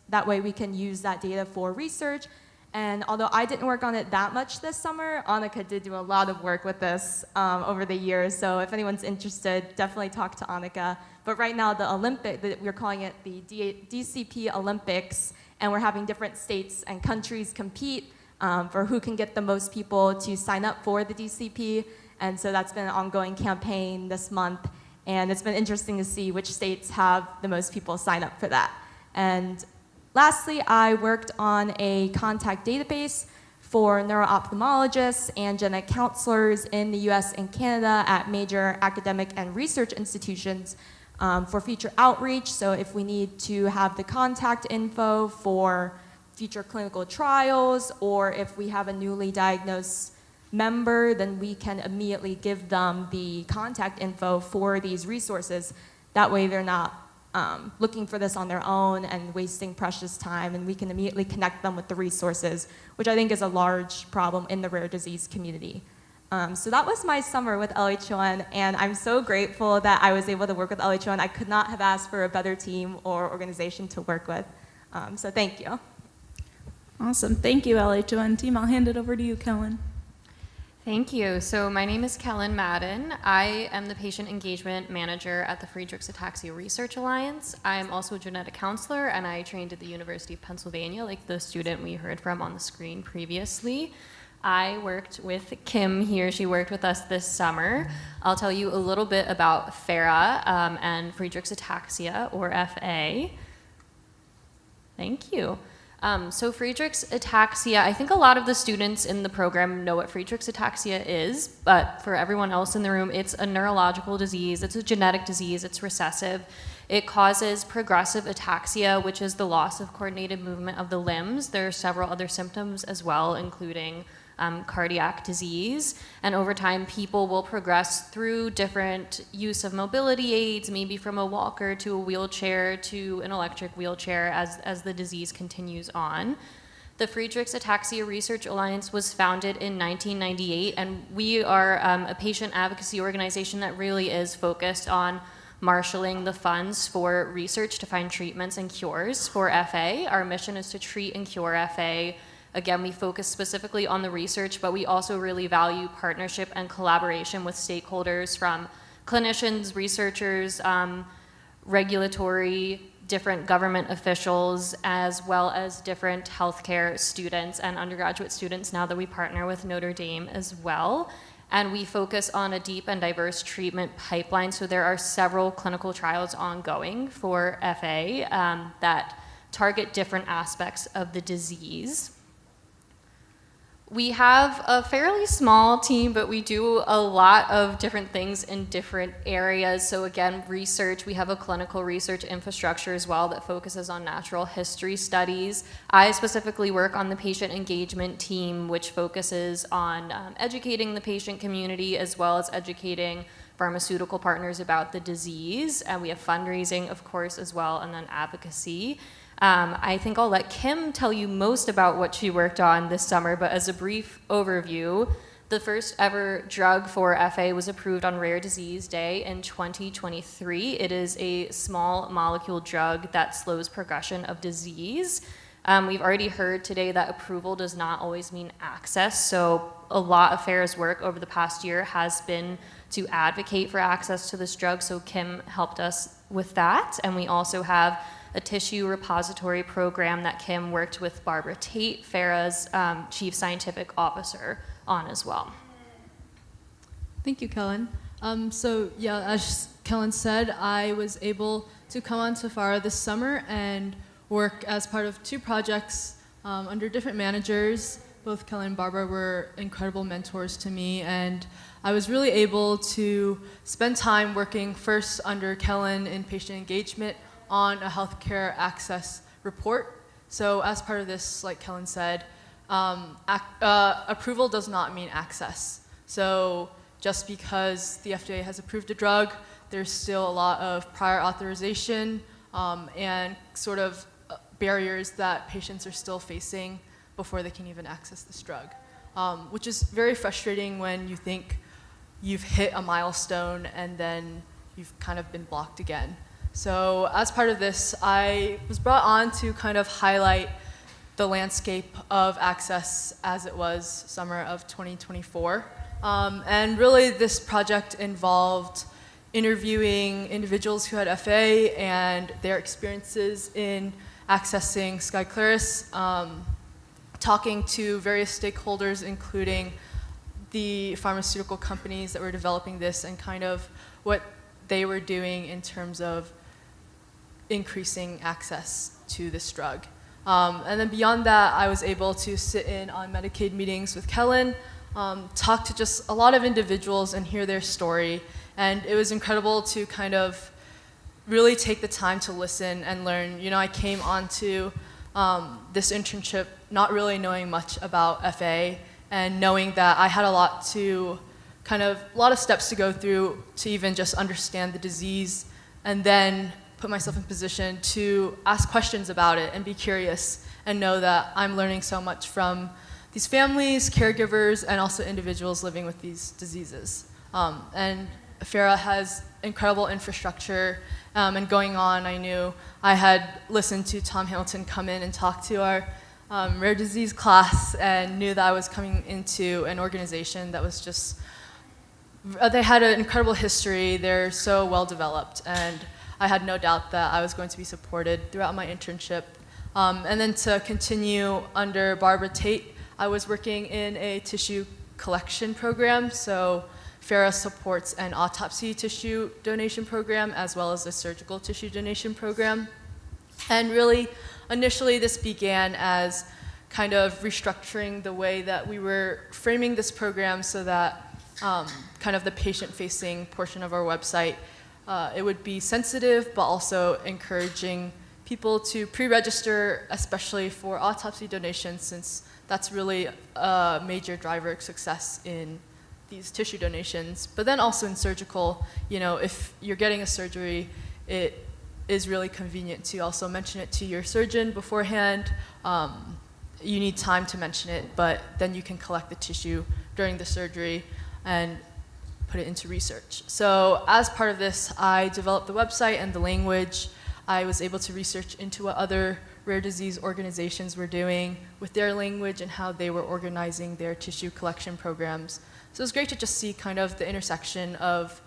that way we can use that data for research. And although I didn't work on it that much this summer, Annika did do a lot of work with this over the years. So if anyone's interested, definitely talk to Annika. But right now, we're calling it the DCP Olympics, and we're having different states and countries compete for who can get the most people to sign up for the DCP. And so that's been an ongoing campaign this month. And it's been interesting to see which states have the most people sign up for that. And lastly, I worked on a contact database for neuro-ophthalmologists and genetic counselors in the US and Canada at major academic and research institutions for future outreach. So if we need to have the contact info for future clinical trials, or if we have a newly diagnosed member, then we can immediately give them the contact info for these resources. That way they're not looking for this on their own and wasting precious time, and we can immediately connect them with the resources, which I think is a large problem in the rare disease community. So that was my summer with LHON, and I'm so grateful that I was able to work with LHON. I could not have asked for a better team or organization to work with. So thank you. Awesome. Thank you, LHON team. I'll hand it over to you, Kellen. Thank you. So my name is Kellen Madden. I am the patient engagement manager at the Friedreich's Ataxia Research Alliance. I'm also a genetic counselor, and I trained at the University of Pennsylvania, like the student we heard from on the screen previously. I worked with Kim here. She worked with us this summer. I'll tell you a little bit about FARA and Friedreich's Ataxia, or FA. Thank you. So Friedreich's Ataxia, I think a lot of the students in the program know what Friedreich's Ataxia is, but for everyone else in the room, it's a neurological disease, it's a genetic disease, it's recessive. It causes progressive ataxia, which is the loss of coordinated movement of the limbs. There are several other symptoms as well, including cardiac disease. And over time, people will progress through different use of mobility aids, maybe from a walker to a wheelchair to an electric wheelchair as the disease continues on. The Friedreich's Ataxia Research Alliance was founded in 1998, and we are a patient advocacy organization that really is focused on marshaling the funds for research to find treatments and cures for FA. Our mission is to treat and cure FA. Again, we focus specifically on the research, but we also really value partnership and collaboration with stakeholders from clinicians, researchers, regulatory, different government officials, as well as different healthcare students and undergraduate students now that we partner with Notre Dame as well. And we focus on a deep and diverse treatment pipeline. So there are several clinical trials ongoing for FA that target different aspects of the disease. We have a fairly small team, but we do a lot of different things in different areas. So again, research, we have a clinical research infrastructure as well that focuses on natural history studies. I specifically work on the patient engagement team, which focuses on educating the patient community as well as educating pharmaceutical partners about the disease. And we have fundraising, of course, as well, and then advocacy. I think I'll let Kim tell you most about what she worked on this summer, but as a brief overview, The first ever drug for FA was approved on Rare Disease Day in 2023. It is a small molecule drug that slows progression of disease. We've already heard today that approval does not always mean access, so a lot of FARA's work over the past year has been to advocate for access to this drug, so Kim helped us with that. And we also have a tissue repository program that Kim worked with Barbara Tate, FARA's Chief Scientific Officer, on as well. Thank you, Kellen. So yeah, as Kellen said, I was able to come on to FARA this summer and work as part of 2 projects under different managers. Both Kellen and Barbara were incredible mentors to me, and I was really able to spend time working first under Kellen in patient engagement on a healthcare access report. So as part of this, like Kellen said, approval does not mean access. So just because the FDA has approved a drug, there's still a lot of prior authorization and sort of barriers that patients are still facing before they can even access this drug, which is very frustrating when you think you've hit a milestone and then you've kind of been blocked again. So as part of this, I was brought on to kind of highlight the landscape of access as it was summer of 2024. And really this project involved interviewing individuals who had FA and their experiences in accessing Skyclarys, talking to various stakeholders, including the pharmaceutical companies that were developing this and kind of what they were doing in terms of increasing access to this drug. And then beyond that, I was able to sit in on Medicaid meetings with Kellen, talk to just a lot of individuals and hear their story. And it was incredible to kind of really take the time to listen and learn. You know, I came onto this internship not really knowing much about FA and knowing that I had a lot of steps to go through to even just understand the disease and then put myself in position to ask questions about it and be curious and know that I'm learning so much from these families, caregivers, and also individuals living with these diseases. And FARA has incredible infrastructure and going on. I knew I had listened to Tom Hamilton come in and talk to our rare disease class and knew that I was coming into an organization that was just, they had an incredible history. They're so well developed, and I had no doubt that I was going to be supported throughout my internship. And then to continue under Barbara Tate, I was working in a tissue collection program. So FARA supports an autopsy tissue donation program as well as a surgical tissue donation program. And really, initially this began as kind of restructuring the way that we were framing this program so that kind of the patient-facing portion of our website, it would be sensitive, but also encouraging people to pre-register, especially for autopsy donations, since that's really a major driver of success in these tissue donations. But then also in surgical, you know, if you're getting a surgery, it is really convenient to also mention it to your surgeon beforehand. You need time to mention it, but then you can collect the tissue during the surgery and put it into research. So as part of this, I developed the website and the language. I was able to research into what other rare disease organizations were doing with their language and how they were organizing their tissue collection programs. So it was great to just see kind of the intersection of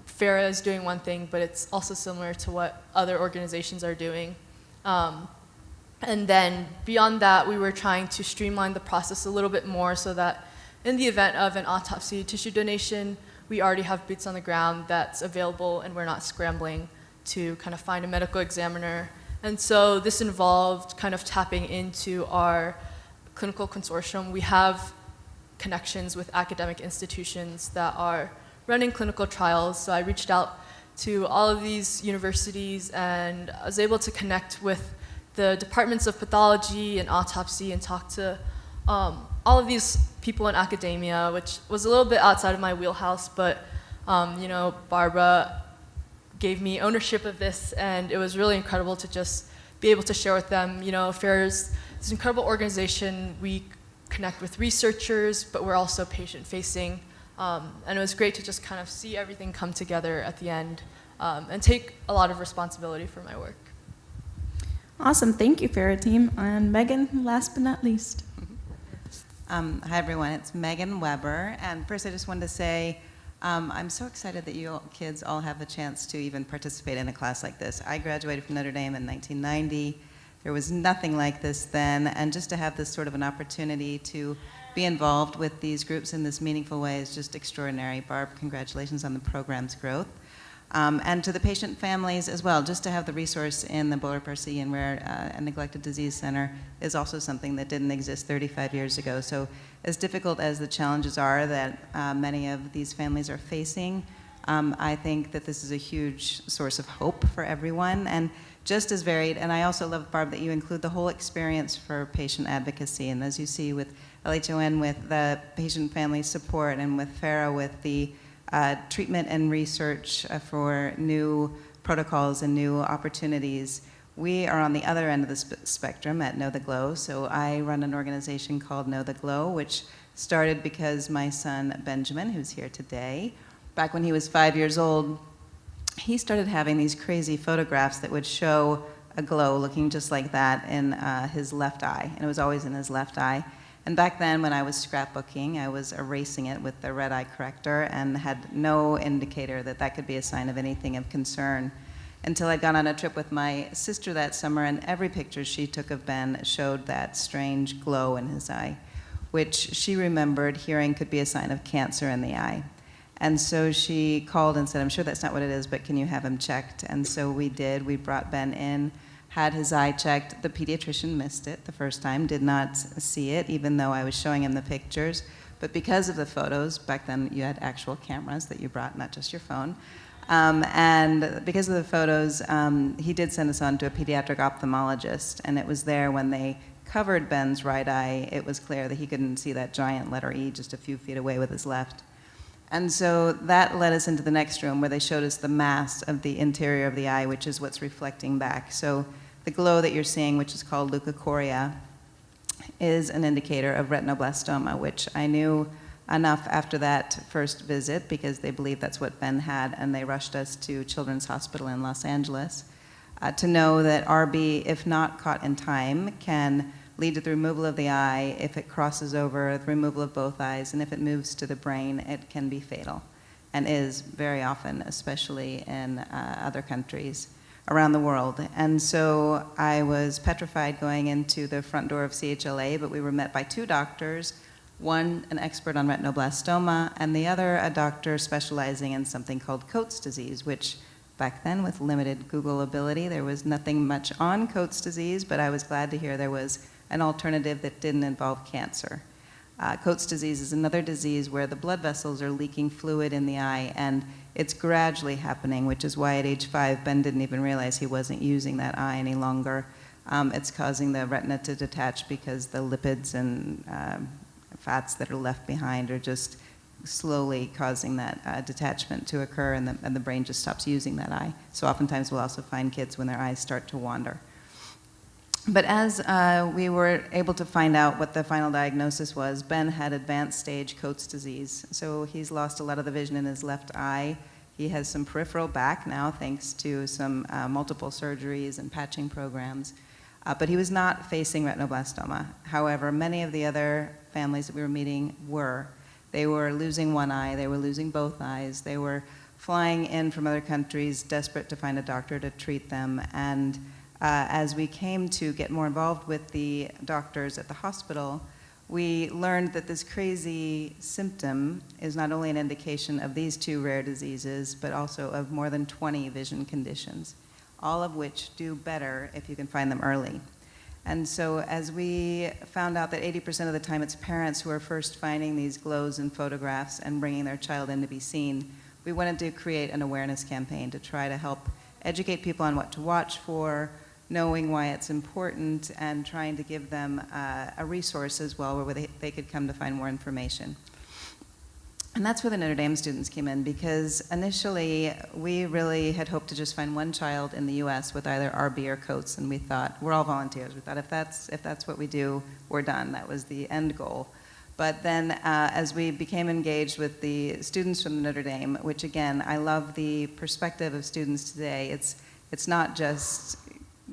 FARA is doing one thing, but it's also similar to what other organizations are doing. And then beyond that, we were trying to streamline the process a little bit more so that in the event of an autopsy tissue donation, we already have boots on the ground that's available and we're not scrambling to kind of find a medical examiner. And so this involved kind of tapping into our clinical consortium. We have connections with academic institutions that are running clinical trials. So I reached out to all of these universities and I was able to connect with the departments of pathology and autopsy and talk to all of these people in academia, which was a little bit outside of my wheelhouse, but you know, Barbara gave me ownership of this, and it was really incredible to just be able to share with them. You know, FARA's this incredible organization. We connect with researchers, but we're also patient-facing. And it was great to just kind of see everything come together at the end and take a lot of responsibility for my work. Awesome. Thank you, FARA team. And Megan, last but not least. Hi, everyone. It's Megan Weber. And first, I just wanted to say I'm so excited that you kids all have the chance to even participate in a class like this. I graduated from Notre Dame in 1990. There was nothing like this then. And just to have this sort of an opportunity to be involved with these groups in this meaningful way is just extraordinary. Barb, congratulations on the program's growth. And to the patient families as well, just to have the resource in the Bullard-Percy and Rare and Neglected Disease Center is also something that didn't exist 35 years ago. So as difficult as the challenges are that many of these families are facing, I think that this is a huge source of hope for everyone and just as varied. And I also love, Barb, that you include the whole experience for patient advocacy. And as you see with LHON with the patient family support and with FARA with the treatment and research for new protocols and new opportunities. We are on the other end of the spectrum at Know the Glow. So I run an organization called Know the Glow, which started because my son Benjamin, who's here today, back when he was 5 years old, he started having these crazy photographs that would show a glow looking just like that in his left eye. And it was always in his left eye. And back then, when I was scrapbooking, I was erasing it with the red eye corrector and had no indicator that that could be a sign of anything of concern until I'd gone on a trip with my sister that summer, and every picture she took of Ben showed that strange glow in his eye, which she remembered hearing could be a sign of cancer in the eye. And so she called and said, I'm sure that's not what it is, but can you have him checked? And so we did. We brought Ben in, had his eye checked. The pediatrician missed it the first time, did not see it, even though I was showing him the pictures. But because of the photos, back then you had actual cameras that you brought, not just your phone. And because of the photos, he did send us on to a pediatric ophthalmologist. And it was there when they covered Ben's right eye, it was clear that he couldn't see that giant letter E just a few feet away with his left. And so that led us into the next room where they showed us the mass of the interior of the eye, which is what's reflecting back. So the glow that you're seeing, which is called leukocoria, is an indicator of retinoblastoma, which I knew enough after that first visit because they believed that's what Ben had, and they rushed us to Children's Hospital in Los Angeles to know that RB, if not caught in time, can lead to the removal of the eye. If it crosses over, the removal of both eyes, and if it moves to the brain, it can be fatal, and is very often, especially in other countries around the world. And so I was petrified going into the front door of CHLA, but we were met by two doctors, one an expert on retinoblastoma, and the other a doctor specializing in something called Coates disease, which back then with limited Google ability, there was nothing much on Coates disease, but I was glad to hear there was an alternative that didn't involve cancer. Coates disease is another disease where the blood vessels are leaking fluid in the eye, and it's gradually happening, which is why at age 5, Ben didn't even realize he wasn't using that eye any longer. It's causing the retina to detach because the lipids and fats that are left behind are just slowly causing that detachment to occur, and the brain just stops using that eye. So oftentimes we'll also find kids when their eyes start to wander. But as we were able to find out what the final diagnosis was, Ben had advanced stage Coates disease. So he's lost a lot of the vision in his left eye. He has some peripheral back now, thanks to some multiple surgeries and patching programs. But he was not facing retinoblastoma. However, many of the other families that we were meeting were. They were losing one eye, they were losing both eyes, they were flying in from other countries, desperate to find a doctor to treat them. And as we came to get more involved with the doctors at the hospital, we learned that this crazy symptom is not only an indication of these two rare diseases, but also of more than 20 vision conditions, all of which do better if you can find them early. And so as we found out that 80% of the time it's parents who are first finding these glows in photographs and bringing their child in to be seen, we wanted to create an awareness campaign to try to help educate people on what to watch for, knowing why it's important, and trying to give them a resource as well where they could come to find more information. And that's where the Notre Dame students came in, because initially we really had hoped to just find one child in the US with either RB or COATS, and we thought, we're all volunteers. We thought if that's what we do, we're done. That was the end goal. But then as we became engaged with the students from Notre Dame, which again, I love the perspective of students today. It's not just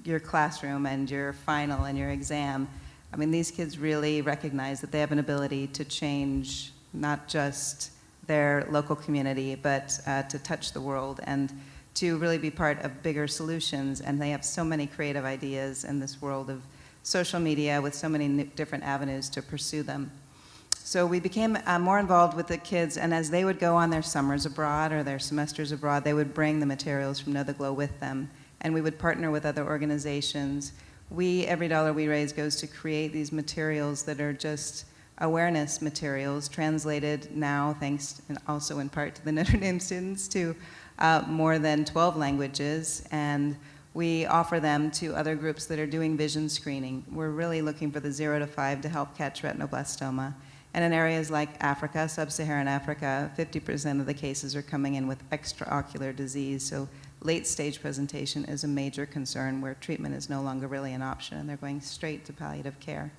your classroom and your final and your exam. I mean, these kids really recognize that they have an ability to change not just their local community, but to touch the world and to really be part of bigger solutions. And they have so many creative ideas in this world of social media with so many different avenues to pursue them. So we became more involved with the kids, and as they would go on their summers abroad or their semesters abroad, they would bring the materials from Know the Glow with them, and we would partner with other organizations. Every dollar we raise goes to create these materials that are just awareness materials, translated now, thanks and also in part to the Notre Dame students, to more than 12 languages, and we offer them to other groups that are doing vision screening. We're really looking for the 0 to 5 to help catch retinoblastoma. And in areas like Africa, sub-Saharan Africa, 50% of the cases are coming in with extraocular disease, so late-stage presentation is a major concern where treatment is no longer really an option, and they're going straight to palliative care.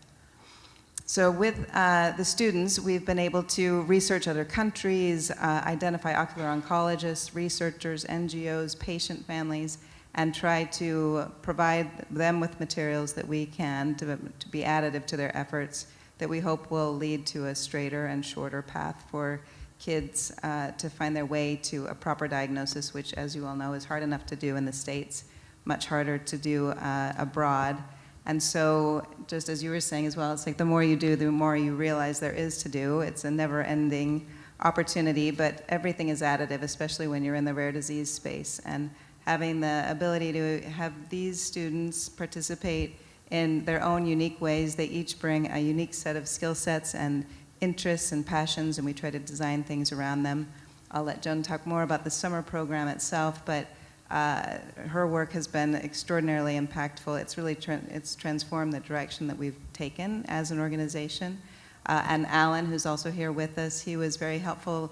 So with the students, we've been able to research other countries, identify ocular oncologists, researchers, NGOs, patient families, and try to provide them with materials that we can to be additive to their efforts that we hope will lead to a straighter and shorter path for kids to find their way to a proper diagnosis, which, as you all know, is hard enough to do in the States, much harder to do abroad. And so, just as you were saying as well, it's like the more you do, the more you realize there is to do. It's a never-ending opportunity, but everything is additive, especially when you're in the rare disease space. And having the ability to have these students participate in their own unique ways, they each bring a unique set of skill sets and interests and passions, and we try to design things around them. I'll let Joan talk more about the summer program itself, but her work has been extraordinarily impactful. It's really it's transformed the direction that we've taken as an organization. And Alan, who's also here with us, he was very helpful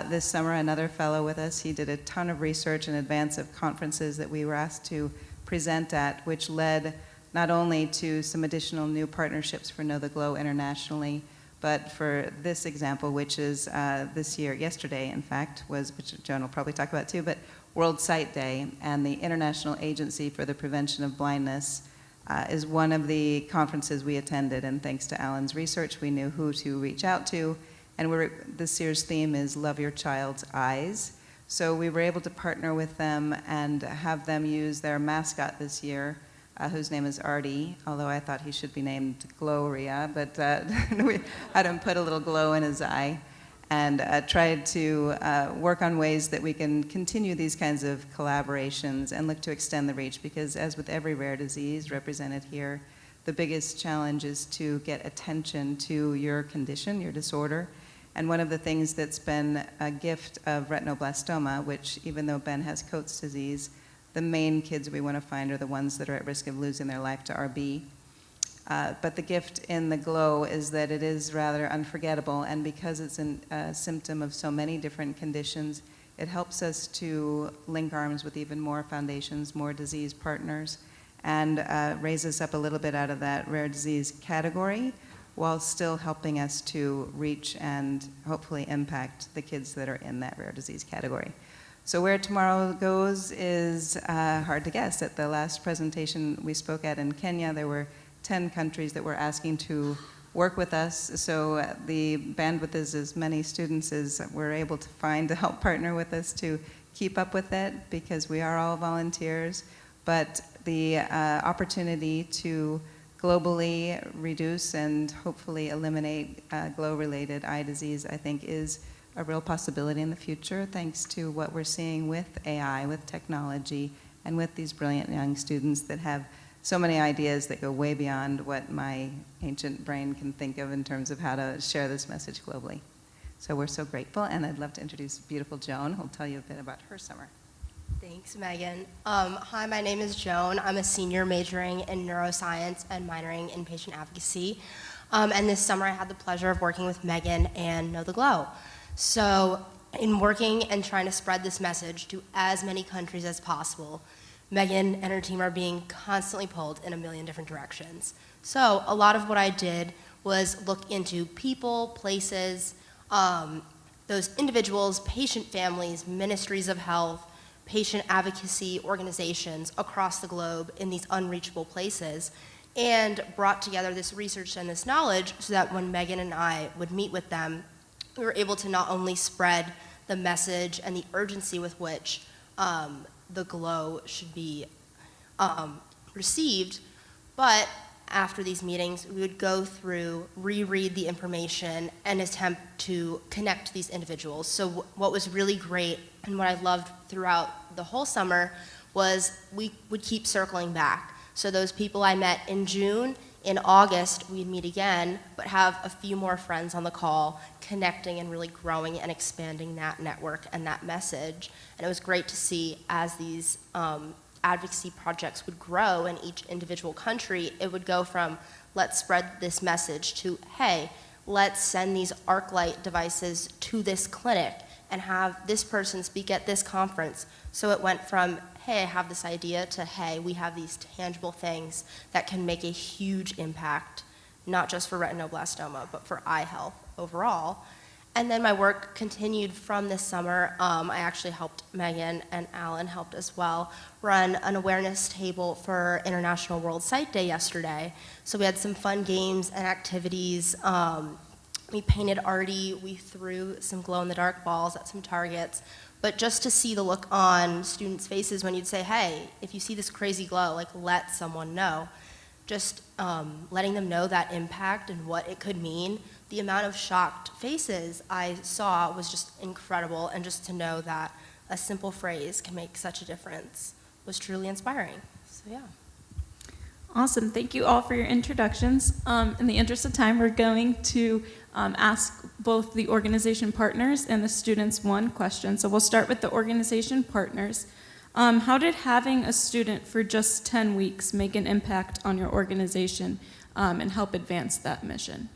this summer, another fellow with us. He did a ton of research in advance of conferences that we were asked to present at, which led not only to some additional new partnerships for Know the Glow internationally, but for this example, which is this year, yesterday, in fact, which Joan will probably talk about too, but World Sight Day, and the International Agency for the Prevention of Blindness is one of the conferences we attended, and thanks to Alan's research, we knew who to reach out to, and this year's theme is Love Your Child's Eyes. So we were able to partner with them and have them use their mascot this year, whose name is Artie, although I thought he should be named Gloria, but we had him put a little glow in his eye, and tried to work on ways that we can continue these kinds of collaborations and look to extend the reach, because as with every rare disease represented here, the biggest challenge is to get attention to your condition, your disorder. And one of the things that's been a gift of retinoblastoma, which even though Ben has Coates disease, the main kids we want to find are the ones that are at risk of losing their life to RB. But the gift in the glow is that it is rather unforgettable, and because it's a symptom of so many different conditions, it helps us to link arms with even more foundations, more disease partners, and raise us up a little bit out of that rare disease category, while still helping us to reach and hopefully impact the kids that are in that rare disease category. So where tomorrow goes is hard to guess. At the last presentation we spoke at in Kenya, there were 10 countries that were asking to work with us. So the bandwidth is as many students as we're able to find to help partner with us to keep up with it, because we are all volunteers. But the opportunity to globally reduce and hopefully eliminate glow-related eye disease, I think, is a real possibility in the future, thanks to what we're seeing with AI, with technology, and with these brilliant young students that have so many ideas that go way beyond what my ancient brain can think of in terms of how to share this message globally. So we're so grateful, and I'd love to introduce beautiful Joan, who'll tell you a bit about her summer. Thanks, Megan. Hi, my name is Joan. I'm a senior majoring in neuroscience and minoring in patient advocacy. And this summer I had the pleasure of working with Megan and Know the Glow. So in working and trying to spread this message to as many countries as possible, Megan and her team are being constantly pulled in a million different directions. So a lot of what I did was look into people, places, those individuals, patient families, ministries of health, patient advocacy organizations across the globe in these unreachable places, and brought together this research and this knowledge so that when Megan and I would meet with them, we were able to not only spread the message and the urgency with which the glow should be received, but after these meetings, we would go through, reread the information, and attempt to connect these individuals. So what was really great and what I loved throughout the whole summer was we would keep circling back. So those people I met in June, in August, we'd meet again, but have a few more friends on the call, connecting and really growing and expanding that network and that message. And it was great to see as these advocacy projects would grow in each individual country, it would go from let's spread this message to, hey, let's send these arc light devices to this clinic and have this person speak at this conference. So it went from, hey, I have this idea to, hey, we have these tangible things that can make a huge impact, not just for retinoblastoma, but for eye health overall. And then my work continued from this summer. I actually helped Megan, and Alan helped as well, run an awareness table for International World Sight Day yesterday. So we had some fun games and activities. We painted arty, we threw some glow-in-the-dark balls at some targets. But just to see the look on students' faces when you'd say, hey, if you see this crazy glow, like let someone know. Just letting them know that impact and what it could mean. The amount of shocked faces I saw was just incredible, and just to know that a simple phrase can make such a difference was truly inspiring. So yeah. Awesome. Thank you all for your introductions. In the interest of time, we're going to ask both the organization partners and the students one question. So we'll start with the organization partners. How did having a student for just 10 weeks make an impact on your organization and help advance that mission?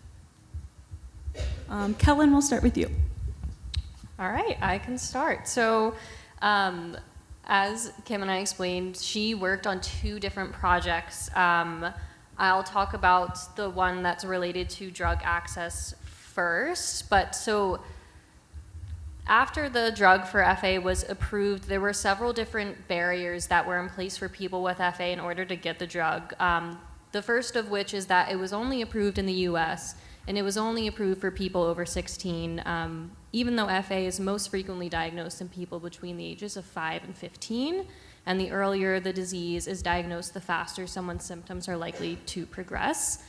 Kellen, we'll start with you. All right, I can start. So as Kim and I explained, she worked on 2 different projects. I'll talk about the one that's related to drug access first. But so after the drug for FA was approved, there were several different barriers that were in place for people with FA in order to get the drug. The first of which is that it was only approved in the US, and it was only approved for people over 16, even though FA is most frequently diagnosed in people between the ages of 5 and 15, and the earlier the disease is diagnosed, the faster someone's symptoms are likely to progress.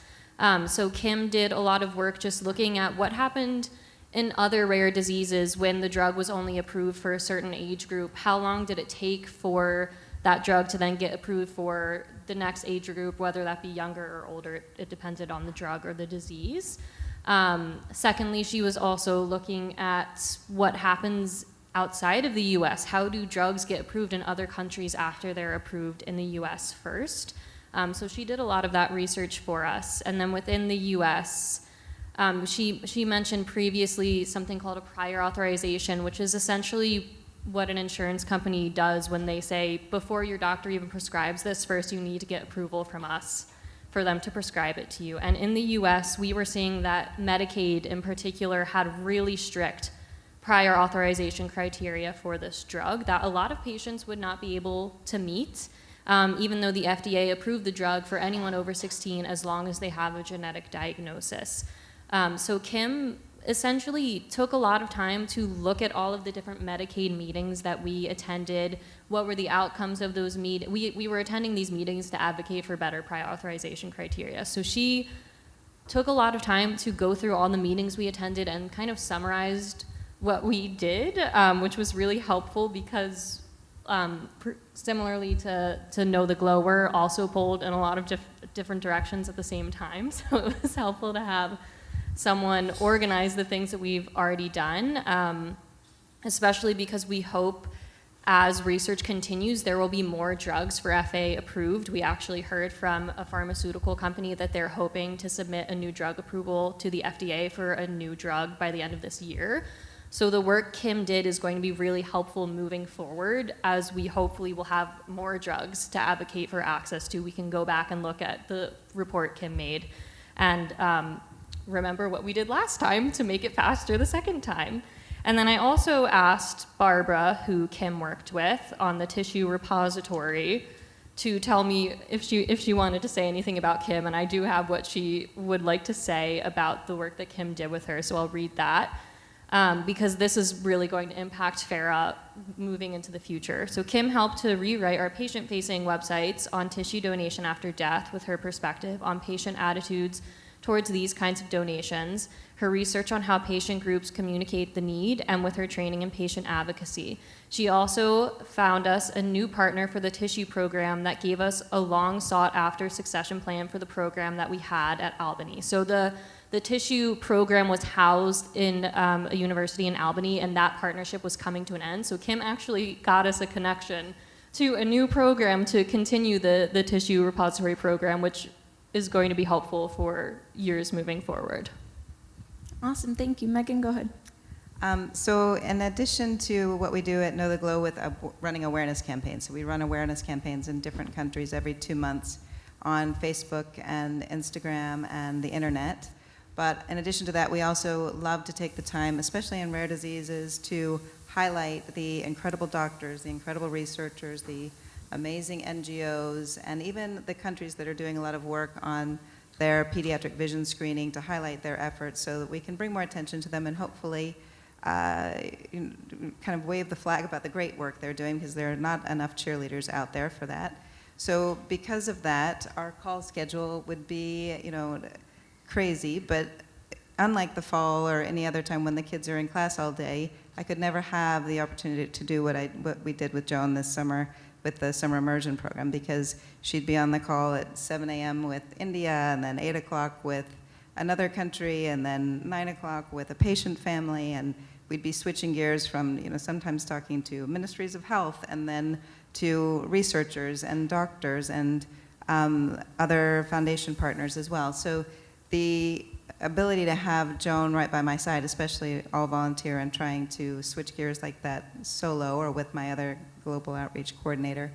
So Kim did a lot of work just looking at what happened in other rare diseases when the drug was only approved for a certain age group. How long did it take for that drug to then get approved for the next age group, whether that be younger or older? It depended on the drug or the disease. Secondly, she was also looking at what happens outside of the US. How do drugs get approved in other countries after they're approved in the US first? So she did a lot of that research for us. And then within the US, she mentioned previously something called a prior authorization, which is essentially what an insurance company does when they say, before your doctor even prescribes this, first you need to get approval from us for them to prescribe it to you. And in the US, we were seeing that Medicaid in particular had really strict prior authorization criteria for this drug that a lot of patients would not be able to meet, even though the FDA approved the drug for anyone over 16 as long as they have a genetic diagnosis. So Kim essentially took a lot of time to look at all of the different Medicaid meetings that we attended. What were the outcomes of those meetings? We were attending these meetings to advocate for better prior authorization criteria. So she took a lot of time to go through all the meetings we attended and kind of summarized what we did, which was really helpful because similarly to Know the Glow, we're also pulled in a lot of different directions at the same time. So it was helpful to have someone organize the things that we've already done, especially because we hope as research continues, there will be more drugs for FA approved. We actually heard from a pharmaceutical company that they're hoping to submit a new drug approval to the FDA for a new drug by the end of this year. So the work Kim did is going to be really helpful moving forward, as we hopefully will have more drugs to advocate for access to. We can go back and look at the report Kim made and remember what we did last time to make it faster the second time. And then I also asked Barbara, who Kim worked with on the tissue repository, to tell me if she wanted to say anything about Kim, and I do have what she would like to say about the work that Kim did with her, so I'll read that, because this is really going to impact FARA moving into the future. So Kim helped to rewrite our patient-facing websites on tissue donation after death with her perspective on patient attitudes towards these kinds of donations, her research on how patient groups communicate the need, and with her training in patient advocacy. She also found us a new partner for the tissue program that gave us a long sought after succession plan for the program that we had at Albany. So the tissue program was housed in a university in Albany, and that partnership was coming to an end. So Kim actually got us a connection to a new program to continue the tissue repository program, which is going to be helpful for years moving forward. Awesome, thank you. Megan, go ahead. So in addition to what we do at Know the Glow with running awareness campaigns, so we run awareness campaigns in different countries every 2 months on Facebook and Instagram and the internet. But in addition to that, we also love to take the time, especially in rare diseases, to highlight the incredible doctors, the incredible researchers, the amazing NGOs, and even the countries that are doing a lot of work on their pediatric vision screening, to highlight their efforts so that we can bring more attention to them and hopefully kind of wave the flag about the great work they're doing, because there are not enough cheerleaders out there for that. So because of that, our call schedule would be, crazy, but unlike the fall or any other time when the kids are in class all day, I could never have the opportunity to do what we did with Joan this summer with the summer immersion program, because she'd be on the call at 7 a.m. with India, and then 8 o'clock with another country, and then 9 o'clock with a patient family, and we'd be switching gears from, sometimes talking to ministries of health, and then to researchers and doctors and other foundation partners as well. So the ability to have Joan right by my side, especially all volunteer and trying to switch gears like that solo or with my other global outreach coordinator,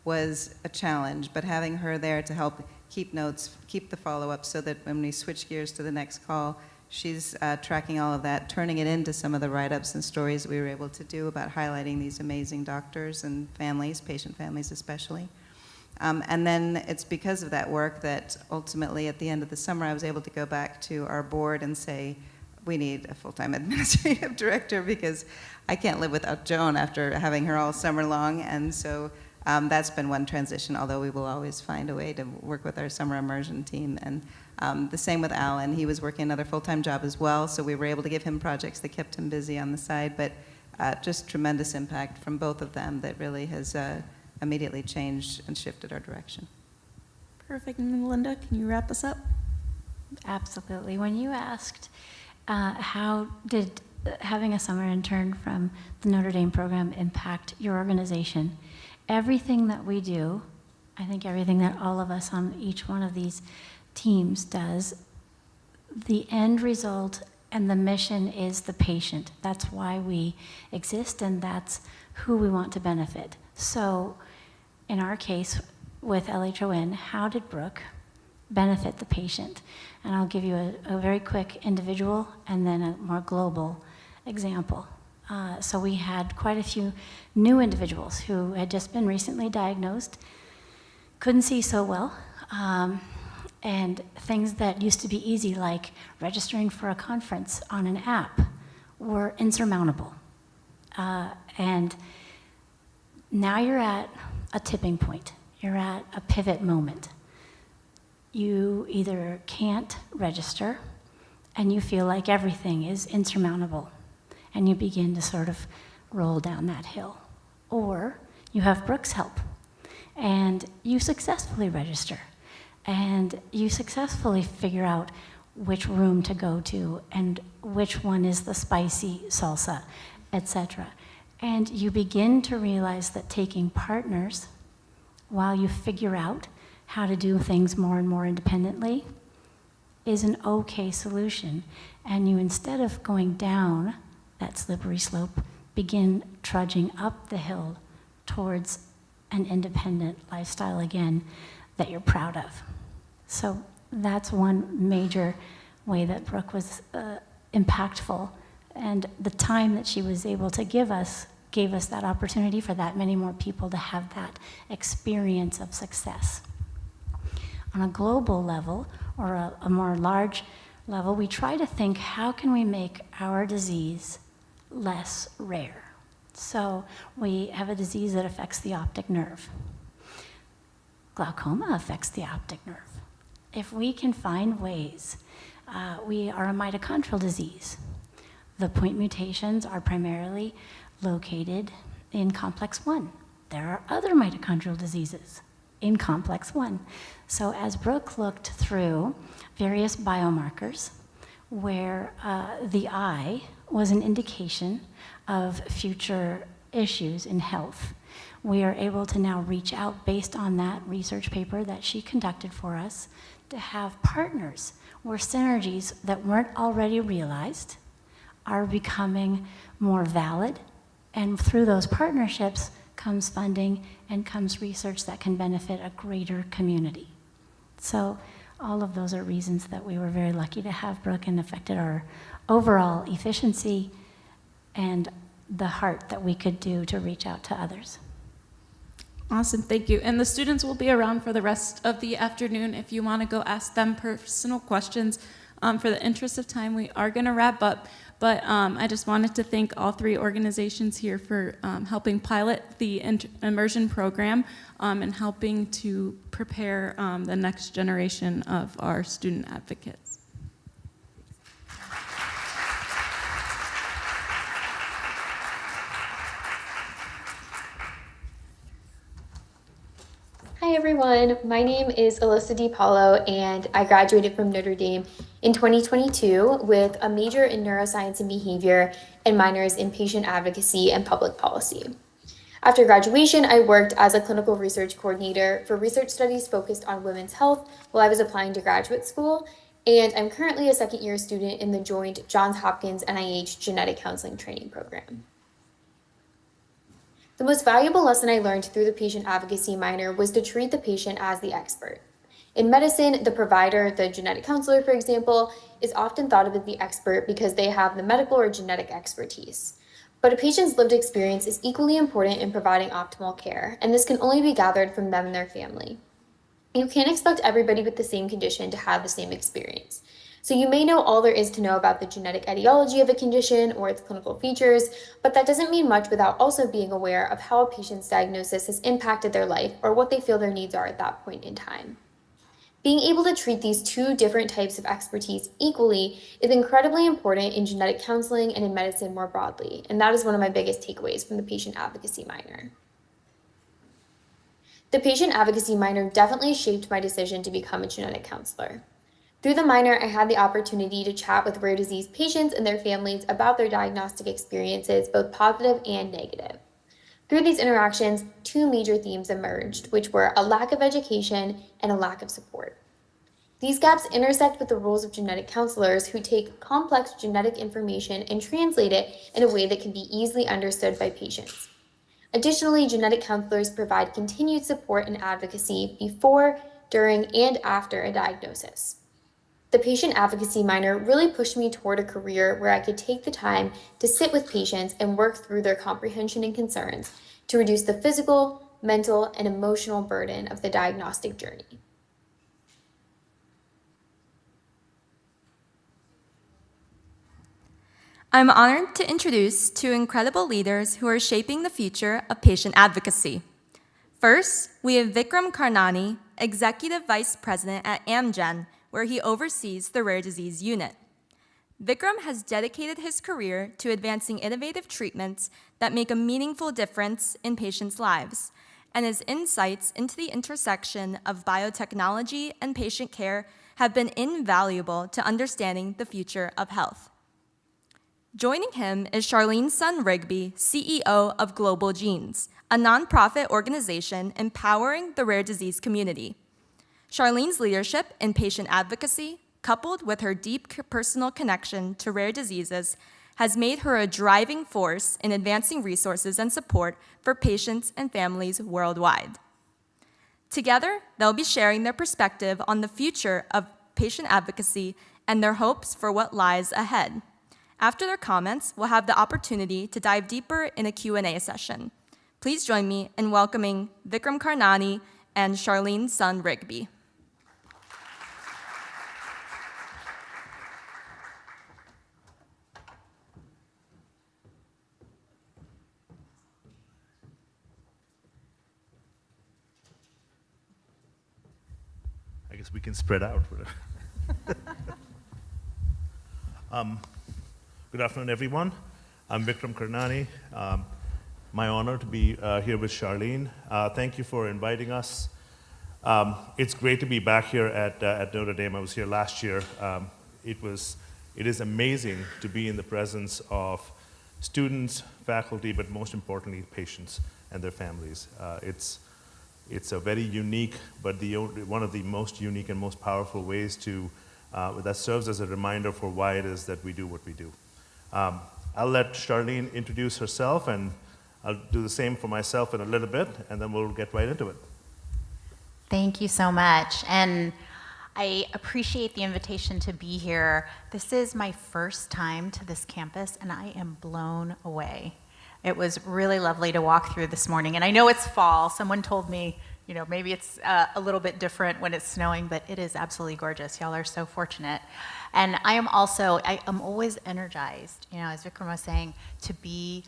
was a challenge. But having her there to help keep notes, keep the follow-up, so that when we switch gears to the next call, she's tracking all of that, turning it into some of the write-ups and stories that we were able to do about highlighting these amazing doctors and families, patient families especially. And then it's because of that work that ultimately at the end of the summer I was able to go back to our board and say, we need a full-time administrative director, because I can't live without Joan after having her all summer long. And so that's been one transition, although we will always find a way to work with our summer immersion team. And the same with Alan. He was working another full-time job as well, so we were able to give him projects that kept him busy on the side. But just tremendous impact from both of them that really has immediately changed and shifted our direction. Perfect. And Linda, can you wrap us up? Absolutely. When you asked how did having a summer intern from the Notre Dame program impact your organization, everything that we do, I think everything that all of us on each one of these teams does, the end result and the mission is the patient. That's why we exist, and that's who we want to benefit. So in our case with LHON, how did Brooke benefit the patient? And I'll give you a very quick individual and then a more global example. So we had quite a few new individuals who had just been recently diagnosed, couldn't see so well, and things that used to be easy, like registering for a conference on an app, were insurmountable. And now you're at a tipping point. You're at a pivot moment. You either can't register and you feel like everything is insurmountable and you begin to sort of roll down that hill. Or you have Brooke's help and you successfully register and you successfully figure out which room to go to and which one is the spicy salsa, etc. And you begin to realize that taking partners while you figure out how to do things more and more independently is an okay solution. And you, instead of going down that slippery slope, begin trudging up the hill towards an independent lifestyle again that you're proud of. So that's one major way that Brooke was impactful. And the time that she was able to give us gave us that opportunity for that many more people to have that experience of success. On a global level, or a more large level, we try to think, how can we make our disease less rare? So we have a disease that affects the optic nerve. Glaucoma affects the optic nerve. If we can find ways, we are a mitochondrial disease. The point mutations are primarily located in complex 1. There are other mitochondrial diseases in complex 1. So as Brooke looked through various biomarkers where the eye was an indication of future issues in health, we are able to now reach out based on that research paper that she conducted for us to have partners where synergies that weren't already realized are becoming more valid, and through those partnerships comes funding and comes research that can benefit a greater community. So all of those are reasons that we were very lucky to have Brooke, and affected our overall efficiency and the heart that we could do to reach out to others. Awesome, thank you. And the students will be around for the rest of the afternoon if you want to go ask them personal questions. For the interest of time, we are going to wrap up, but I just wanted to thank all three organizations here for helping pilot the immersion program and helping to prepare the next generation of our student advocates. Hi everyone, my name is Alyssa DiPaolo and I graduated from Notre Dame in 2022 with a major in neuroscience and behavior and minors in patient advocacy and public policy. After graduation, I worked as a clinical research coordinator for research studies focused on women's health while I was applying to graduate school, and I'm currently a second-year student in the joint Johns Hopkins NIH Genetic Counseling Training Program. The most valuable lesson I learned through the patient advocacy minor was to treat the patient as the expert. In medicine, the provider, the genetic counselor, for example, is often thought of as the expert because they have the medical or genetic expertise. But a patient's lived experience is equally important in providing optimal care, and this can only be gathered from them and their family. You can't expect everybody with the same condition to have the same experience. So you may know all there is to know about the genetic etiology of a condition or its clinical features, but that doesn't mean much without also being aware of how a patient's diagnosis has impacted their life or what they feel their needs are at that point in time. Being able to treat these two different types of expertise equally is incredibly important in genetic counseling and in medicine more broadly, and that is one of my biggest takeaways from the patient advocacy minor. The patient advocacy minor definitely shaped my decision to become a genetic counselor. Through the minor, I had the opportunity to chat with rare disease patients and their families about their diagnostic experiences, both positive and negative. Through these interactions, two major themes emerged, which were a lack of education and a lack of support. These gaps intersect with the roles of genetic counselors who take complex genetic information and translate it in a way that can be easily understood by patients. Additionally, genetic counselors provide continued support and advocacy before, during, and after a diagnosis. The patient advocacy minor really pushed me toward a career where I could take the time to sit with patients and work through their comprehension and concerns to reduce the physical, mental, and emotional burden of the diagnostic journey. I'm honored to introduce two incredible leaders who are shaping the future of patient advocacy. First, we have Vikram Karnani, Executive Vice President at Amgen, where he oversees the Rare Disease Unit. Vikram has dedicated his career to advancing innovative treatments that make a meaningful difference in patients' lives, and his insights into the intersection of biotechnology and patient care have been invaluable to understanding the future of health. Joining him is Charlene's son Rigby, CEO of Global Genes, a nonprofit organization empowering the rare disease community. Charlene's leadership in patient advocacy, coupled with her deep personal connection to rare diseases, has made her a driving force in advancing resources and support for patients and families worldwide. Together, they'll be sharing their perspective on the future of patient advocacy and their hopes for what lies ahead. After their comments, we'll have the opportunity to dive deeper in a Q&A session. Please join me in welcoming Vikram Karnani and Charlene Sun Rigby. I guess we can spread out. Good afternoon, everyone. I'm Vikram Karnani. My honor to be here with Charlene. Thank you for inviting us. It's great to be back here at Notre Dame. I was here last year. It is amazing to be in the presence of students, faculty, but most importantly, patients and their families. It's a very unique, but one of the most unique and most powerful ways that serves as a reminder for why it is that we do what we do. I'll let Charlene introduce herself, and I'll do the same for myself in a little bit, and then we'll get right into it. Thank you so much. And I appreciate the invitation to be here. This is my first time to this campus, and I am blown away. It was really lovely to walk through this morning. And I know it's fall. Someone told me, maybe it's a little bit different when it's snowing, but it is absolutely gorgeous. Y'all are so fortunate. And I am always energized, as Vikram was saying, to be,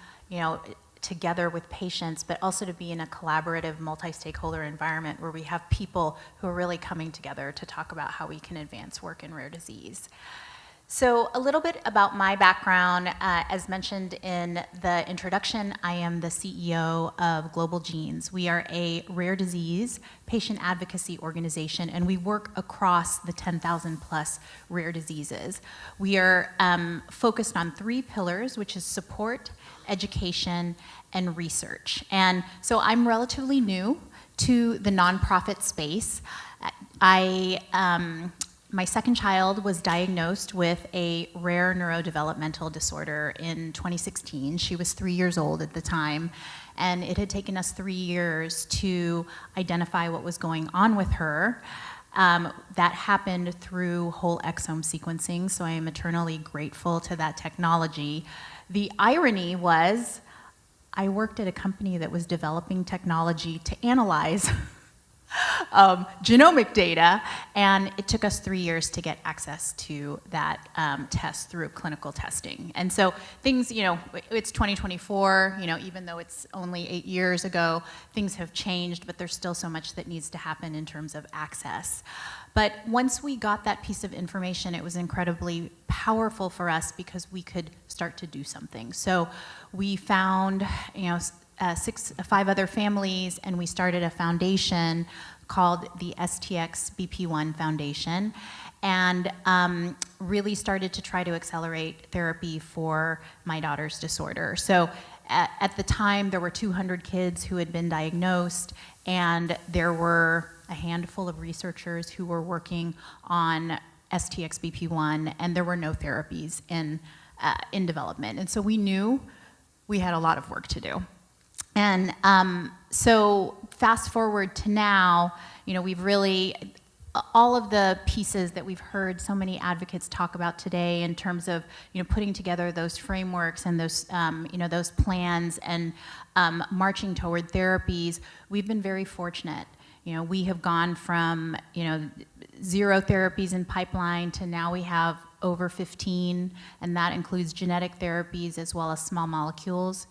together with patients, but also to be in a collaborative, multi-stakeholder environment where we have people who are really coming together to talk about how we can advance work in rare disease. So a little bit about my background. As mentioned in the introduction, I am the CEO of Global Genes. We are a rare disease patient advocacy organization, and we work across the 10,000 plus rare diseases. We are focused on 3 pillars, which is support, education, and research. And so I'm relatively new to the nonprofit space. My second child was diagnosed with a rare neurodevelopmental disorder in 2016. She was 3 years old at the time, and it had taken us 3 years to identify what was going on with her. That happened through whole exome sequencing, so I am eternally grateful to that technology. The irony was, I worked at a company that was developing technology to analyze genomic data, and it took us 3 years to get access to that test through clinical testing. And so things, it's 2024, even though it's only 8 years ago, things have changed, but there's still so much that needs to happen in terms of access. But once we got that piece of information, it was incredibly powerful for us because we could start to do something. So we found, 5 other families, and we started a foundation called the STX-BP1 Foundation, and really started to try to accelerate therapy for my daughter's disorder. So at the time, there were 200 kids who had been diagnosed, and there were a handful of researchers who were working on STX-BP1, and there were no therapies in development. And so we knew we had a lot of work to do. And so fast forward to now, we've really, all of the pieces that we've heard so many advocates talk about today in terms of, putting together those frameworks and those, those plans and marching toward therapies, we've been very fortunate. We have gone from, 0 therapies in pipeline to now we have over 15, and that includes genetic therapies as well as small molecules.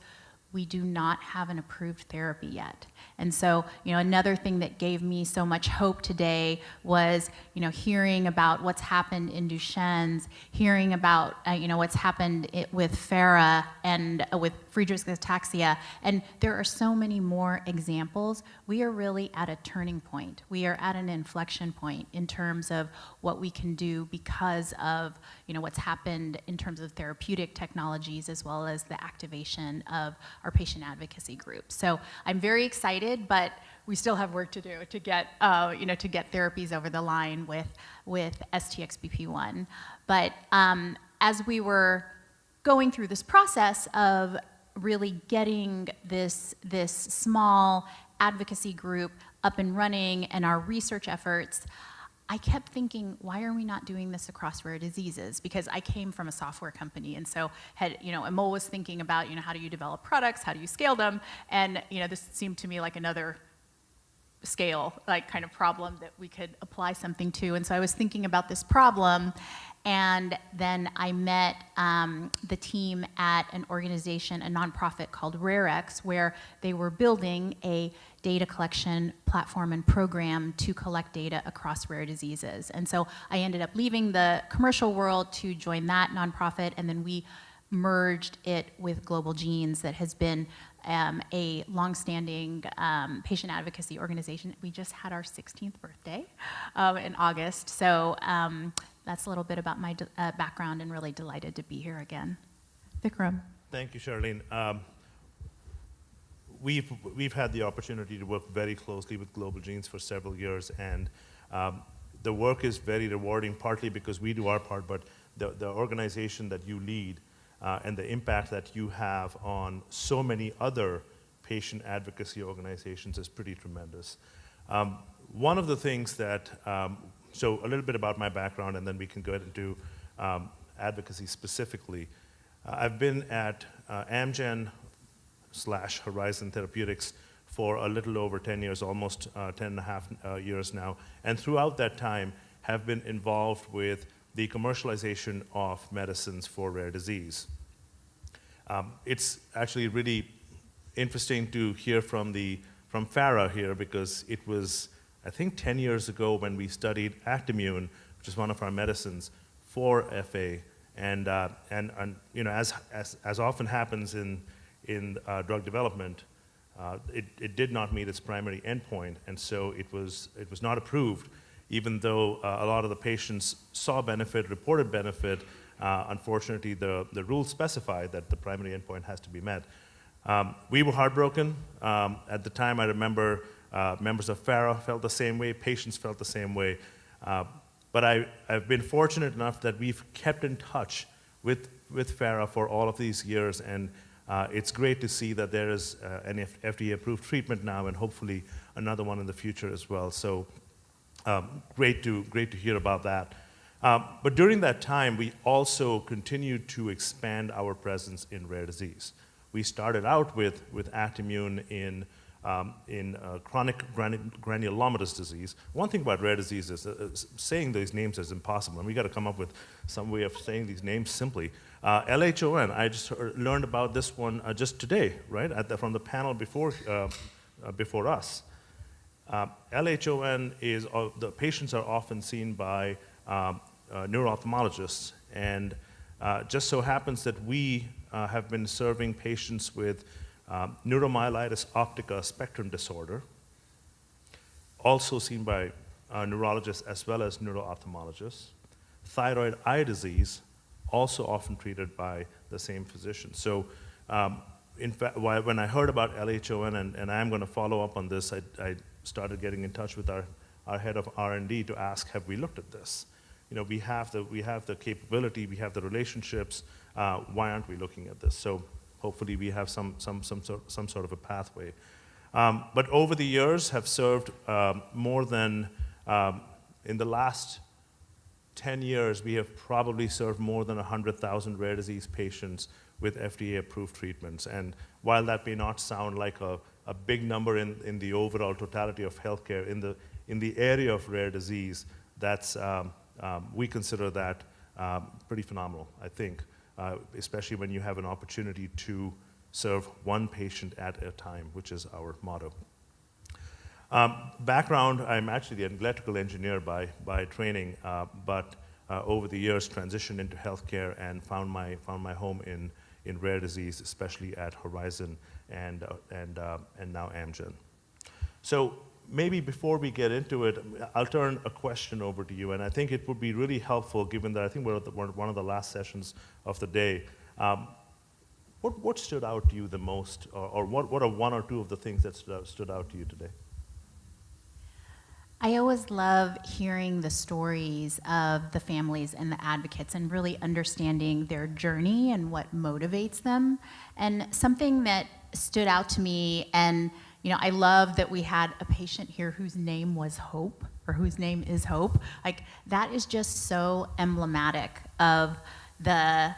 We do not have an approved therapy yet. And so, another thing that gave me so much hope today was, hearing about what's happened in Duchenne's, hearing about, what's happened with FARA and with Friedreich's ataxia. And there are so many more examples. We are really at a turning point. We are at an inflection point in terms of what we can do because of, what's happened in terms of therapeutic technologies as well as the activation of our patient advocacy groups. So I'm very excited, but we still have work to do to get, to get therapies over the line with STX-BP1. But as we were going through this process of really getting this small advocacy group up and running and our research efforts, I kept thinking, why are we not doing this across rare diseases? Because I came from a software company, and so I'm always thinking about, how do you develop products, how do you scale them, and this seemed to me like another scale, like kind of problem that we could apply something to. And so I was thinking about this problem, and then I met the team at an organization, a nonprofit called RareX, where they were building a data collection platform and program to collect data across rare diseases. And so I ended up leaving the commercial world to join that nonprofit, and then we merged it with Global Genes, that has been a longstanding patient advocacy organization. We just had our 16th birthday in August, so that's a little bit about my background, and really delighted to be here again. Vikram. Thank you, Charlene. We've had the opportunity to work very closely with Global Genes for several years, and the work is very rewarding, partly because we do our part, but the organization that you lead and the impact that you have on so many other patient advocacy organizations is pretty tremendous. One of the things that, so a little bit about my background, and then we can go into advocacy specifically. I've been at Amgen/Horizon Therapeutics for a little over 10 years, almost 10 and a half years now, and throughout that time have been involved with the commercialization of medicines for rare disease. It's actually really interesting to hear from Farah here, because it was, I think, 10 years ago when we studied Actimmune, which is one of our medicines for FA, and as often happens in drug development, it did not meet its primary endpoint, and so it was not approved, even though a lot of the patients saw benefit, reported benefit. Unfortunately, the rules specify that the primary endpoint has to be met. We were heartbroken. At the time, I remember members of FARA felt the same way, patients felt the same way. But I've been fortunate enough that we've kept in touch with FARA for all of these years, and it's great to see that there is an FDA-approved treatment now, and hopefully another one in the future as well. So great to hear about that. But during that time, we also continued to expand our presence in rare disease. We started out with Actimmune in chronic granulomatous disease. One thing about rare disease is saying these names is impossible, and we got to come up with some way of saying these names simply. LHON, I just learned about this one just today, right, from the panel before us. LHON is, the patients are often seen by neuro-ophthalmologists, and just so happens that we have been serving patients with neuromyelitis optica spectrum disorder, also seen by neurologists as well as neuro-ophthalmologists. Thyroid eye disease, also often treated by the same physician. So in fact, when I heard about LHON, and I'm going to follow up on this, I started getting in touch with our head of R&D to ask, have we looked at this? We have the capability, we have the relationships, why aren't we looking at this? So hopefully we have some sort of a pathway. But over the years have served more than, in the last 10 years, we have probably served more than 100,000 rare disease patients with FDA-approved treatments. And while that may not sound like a big number in the overall totality of healthcare, in the area of rare disease, that's, we consider that pretty phenomenal, I think, especially when you have an opportunity to serve one patient at a time, which is our motto. Background, I'm actually an electrical engineer by training, but over the years transitioned into healthcare and found my home in rare disease, especially at Horizon and now Amgen. So maybe before we get into it, I'll turn a question over to you, and I think it would be really helpful, given that I think we're at one of the last sessions of the day. What stood out to you the most, or what are one or two of the things that stood out to you today? I always love hearing the stories of the families and the advocates and really understanding their journey and what motivates them. And something that stood out to me, and I love that we had a patient here whose name was Hope, or whose name is Hope. Like, that is just so emblematic of the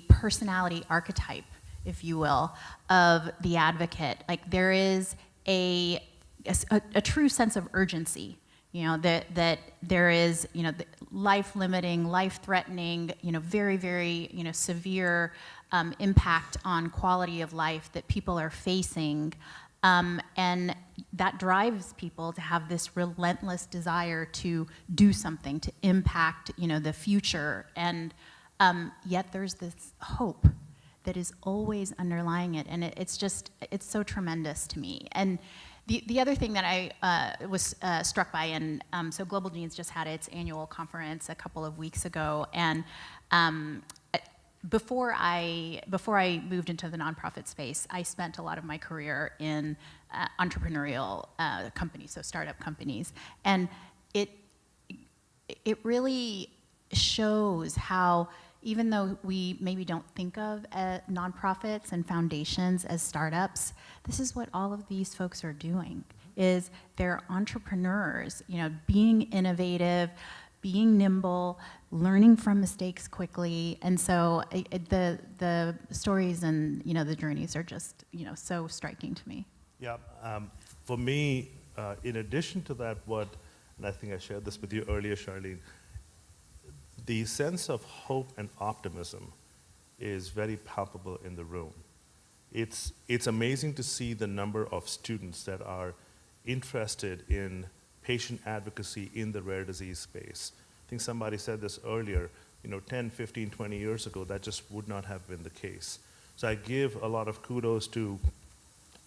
personality archetype, if you will, of the advocate. Like, there is a true sense of urgency, that there is, the life-limiting, life-threatening, very, very, severe impact on quality of life that people are facing. And that drives people to have this relentless desire to do something, to impact, the future. And yet there's this hope that is always underlying it. And it's so tremendous to me. And the other thing that I was struck by, and so Global Genes just had its annual conference a couple of weeks ago, and before I moved into the nonprofit space, I spent a lot of my career in entrepreneurial companies, so startup companies, and it really shows how, even though we maybe don't think of nonprofits and foundations as startups, this is what all of these folks are doing, is they're entrepreneurs, being innovative, being nimble, learning from mistakes quickly. And so the stories and, the journeys are just, so striking to me. Yeah, for me, in addition to that, and I think I shared this with you earlier, Charlene, the sense of hope and optimism is very palpable in the room. It's amazing to see the number of students that are interested in patient advocacy in the rare disease space. I think somebody said this earlier, 10, 15, 20 years ago, that just would not have been the case. So I give a lot of kudos to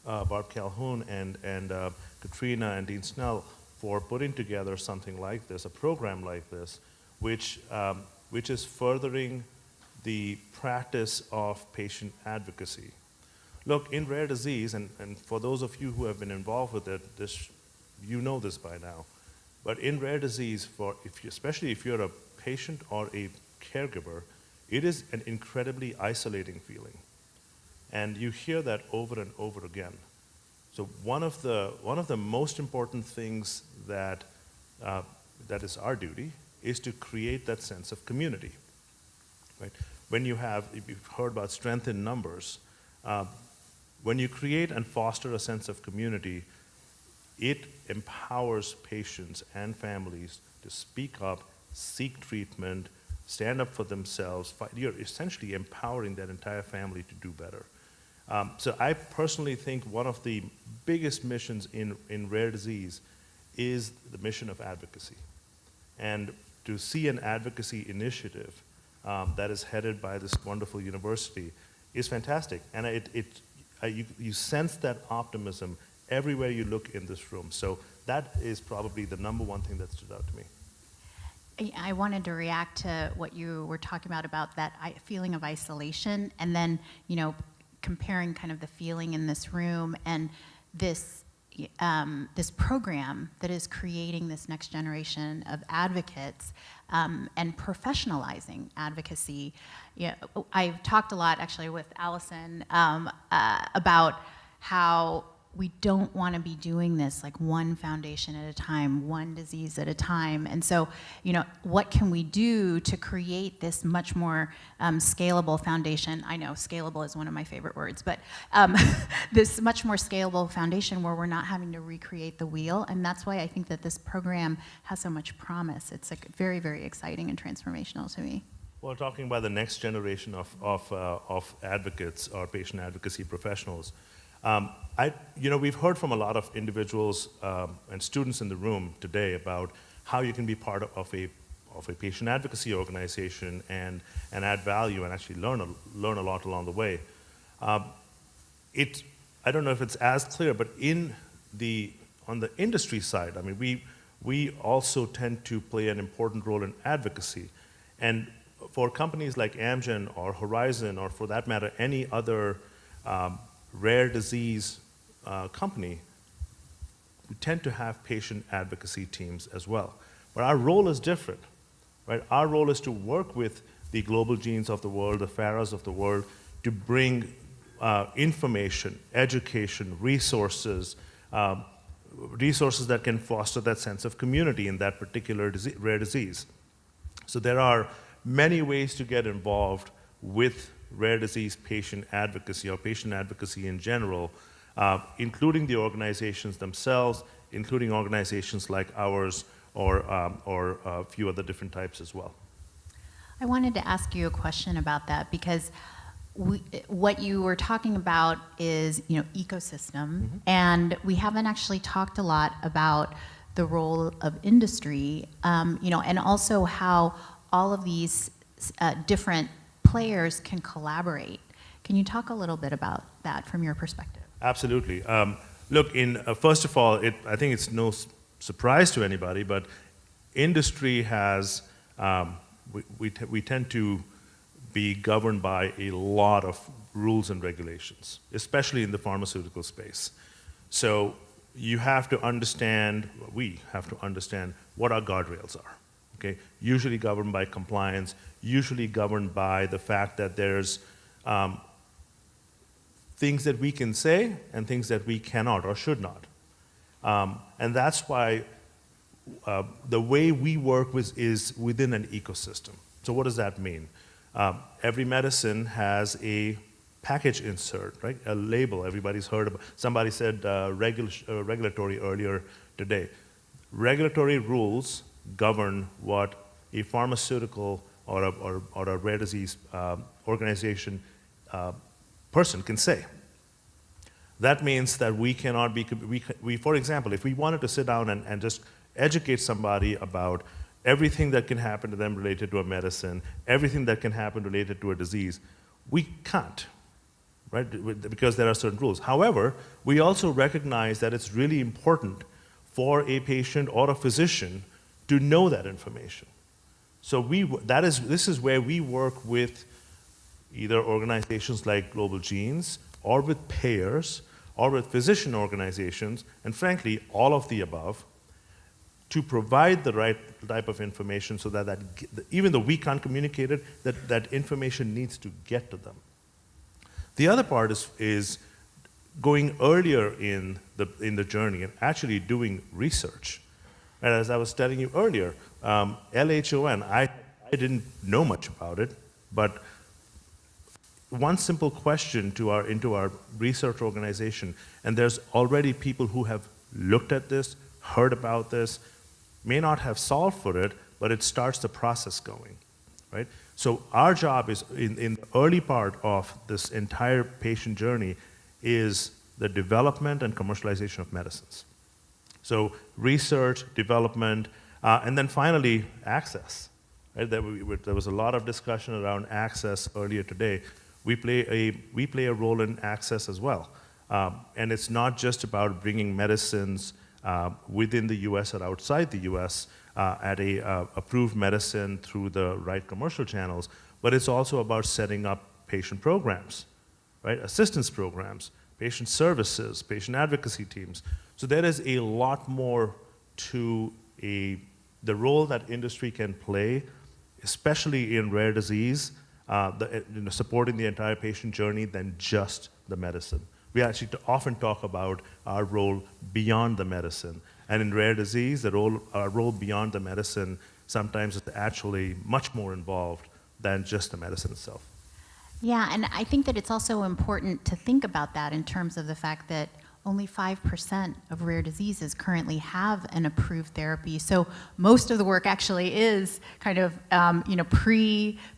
Barb Calhoun and Katrina and Dean Snell for putting together something like this, a program like this, which is furthering the practice of patient advocacy. Look, in rare disease, and for those of you who have been involved with it, you know this by now, but in rare disease, especially if you're a patient or a caregiver, it is an incredibly isolating feeling. And you hear that over and over again. So one of the most important things that is our duty is to create that sense of community, right? If you've heard about strength in numbers, when you create and foster a sense of community, it empowers patients and families to speak up, seek treatment, stand up for themselves. You're essentially empowering that entire family to do better. So I personally think one of the biggest missions in rare disease is the mission of advocacy. And to see an advocacy initiative that is headed by this wonderful university is fantastic. And you sense that optimism everywhere you look in this room. So that is probably the number one thing that stood out to me. I wanted to react to what you were talking about that feeling of isolation, and then, comparing kind of the feeling in this room and this program that is creating this next generation of advocates and professionalizing advocacy. I've talked a lot actually with Allison about how we don't want to be doing this like one foundation at a time, one disease at a time. And so, what can we do to create this much more scalable foundation? I know scalable is one of my favorite words, but this much more scalable foundation where we're not having to recreate the wheel. And that's why I think that this program has so much promise. It's like very, very exciting and transformational to me. Well, talking about the next generation of advocates or patient advocacy professionals, we've heard from a lot of individuals and students in the room today about how you can be part of a patient advocacy organization and add value and actually learn a lot along the way. I don't know if it's as clear, but on the industry side, I mean, we also tend to play an important role in advocacy. And for companies like Amgen or Horizon, or for that matter, any other rare disease company, we tend to have patient advocacy teams as well. But our role is different, right? Our role is to work with the Global Genes of the world, the FARAs of the world, to bring information, education, resources, resources that can foster that sense of community in that particular rare disease. So there are many ways to get involved with rare disease patient advocacy or patient advocacy in general, including the organizations themselves, including organizations like ours or a few other different types as well. I wanted to ask you a question about that because what you were talking about is, ecosystem, and we haven't actually talked a lot about the role of industry, and also how all of these different players can collaborate. Can you talk a little bit about that from your perspective? Absolutely. Look, first of all, I think it's no surprise to anybody, but industry has, we tend to be governed by a lot of rules and regulations, especially in the pharmaceutical space. So you have to understand, we have to understand what our guardrails are, okay? Usually governed by compliance, usually governed by the fact that there's things that we can say and things that we cannot or should not. And that's why the way we work is within an ecosystem. So what does that mean? Every medicine has a package insert, right? A label. Everybody's heard about. Somebody said regulatory earlier today. Regulatory rules govern what a pharmaceutical or a rare disease organization person can say. That means that we cannot be, for example, if we wanted to sit down and just educate somebody about everything that can happen to them related to a medicine, everything that can happen related to a disease, we can't, right? Because there are certain rules. However, we also recognize that it's really important for a patient or a physician to know that information. So this is where we work with either organizations like Global Genes or with payers or with physician organizations, and frankly, all of the above, to provide the right type of information so that even though we can't communicate it, that information needs to get to them. The other part is going earlier in the journey and actually doing research. And as I was telling you earlier, LHON, I didn't know much about it, but one simple question into our research organization, and there's already people who have looked at this, heard about this, may not have solved for it, but it starts the process going, right? So our job is, in the early part of this entire patient journey, is the development and commercialization of medicines. So research, development, and then finally, access. Right? There was a lot of discussion around access earlier today. We play a role in access as well. And it's not just about bringing medicines within the US or outside the US at a approved medicine through the right commercial channels, but it's also about setting up patient programs, right? Assistance programs, patient services, patient advocacy teams. So there is a lot more to the role that industry can play, especially in rare disease, supporting the entire patient journey than just the medicine. We actually often talk about our role beyond the medicine. And in rare disease, our role beyond the medicine sometimes is actually much more involved than just the medicine itself. Yeah, and I think that it's also important to think about that in terms of the fact that only 5% of rare diseases currently have an approved therapy. So most of the work actually is kind of,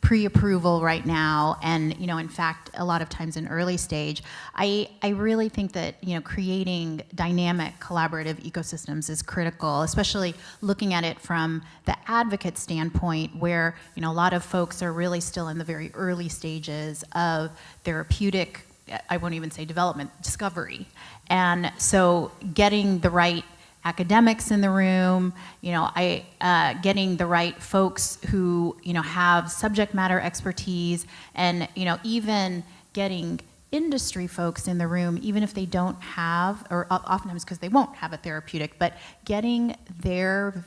pre-approval right now. And, in fact, a lot of times in early stage. I really think that, creating dynamic collaborative ecosystems is critical, especially looking at it from the advocate standpoint where, a lot of folks are really still in the very early stages of therapeutic, I won't even say development, discovery. And so getting the right academics in the room, getting the right folks who, have subject matter expertise and, even getting, industry folks in the room, even if they don't have, or oftentimes because they won't have a therapeutic, but getting their,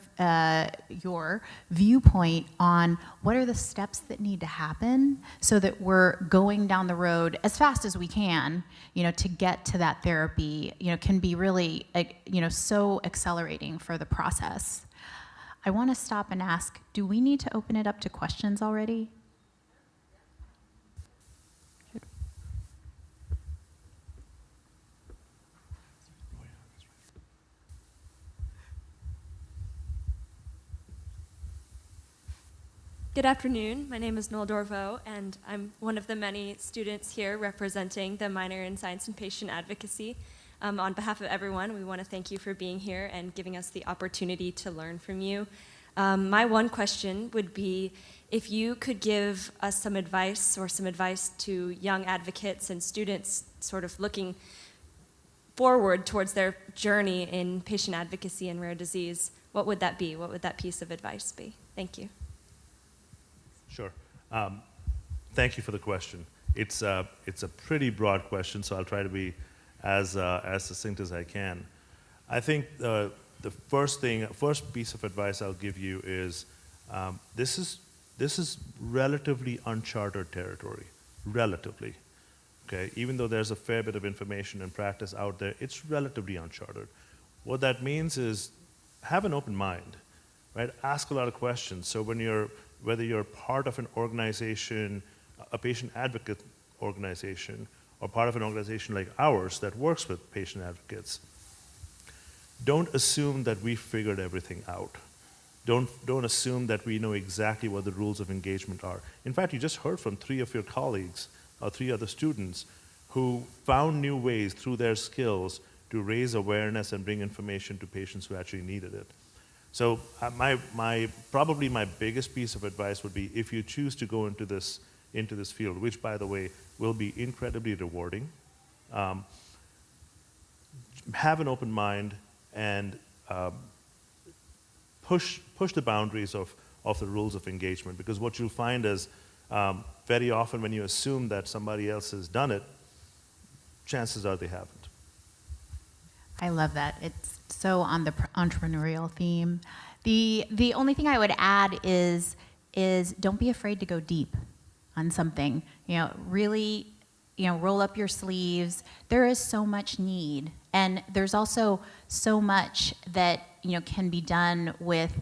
your viewpoint on what are the steps that need to happen so that we're going down the road as fast as we can, to get to that therapy, can be really, so accelerating for the process. I want to stop and ask, do we need to open it up to questions already? Good afternoon. My name is Noel Dorvo, and I'm one of the many students here representing the minor in Science and Patient Advocacy. On behalf of everyone, we want to thank you for being here and giving us the opportunity to learn from you. My one question would be if you could give us some advice to young advocates and students sort of looking forward towards their journey in patient advocacy and rare disease, what would that be? What would that piece of advice be? Thank you. Sure. Thank you for the question. It's a pretty broad question, so I'll try to be as succinct as I can. I think the first piece of advice I'll give you is this is relatively uncharted territory, relatively. Okay, even though there's a fair bit of information and practice out there, it's relatively uncharted. What that means is have an open mind, right? Ask a lot of questions. So whether you're part of an organization, a patient advocate organization, or part of an organization like ours that works with patient advocates, don't assume that we figured everything out. Don't assume that we know exactly what the rules of engagement are. In fact, you just heard from 3 of your colleagues, or 3 other students, who found new ways through their skills to raise awareness and bring information to patients who actually needed it. So probably my biggest piece of advice would be if you choose to go into this field, which by the way will be incredibly rewarding, have an open mind and push the boundaries of the rules of engagement, because what you'll find is very often when you assume that somebody else has done it, chances are they haven't. I love that. It's so on the entrepreneurial theme. The only thing I would add is don't be afraid to go deep on something. Really, roll up your sleeves. There is so much need, and there's also so much that can be done with.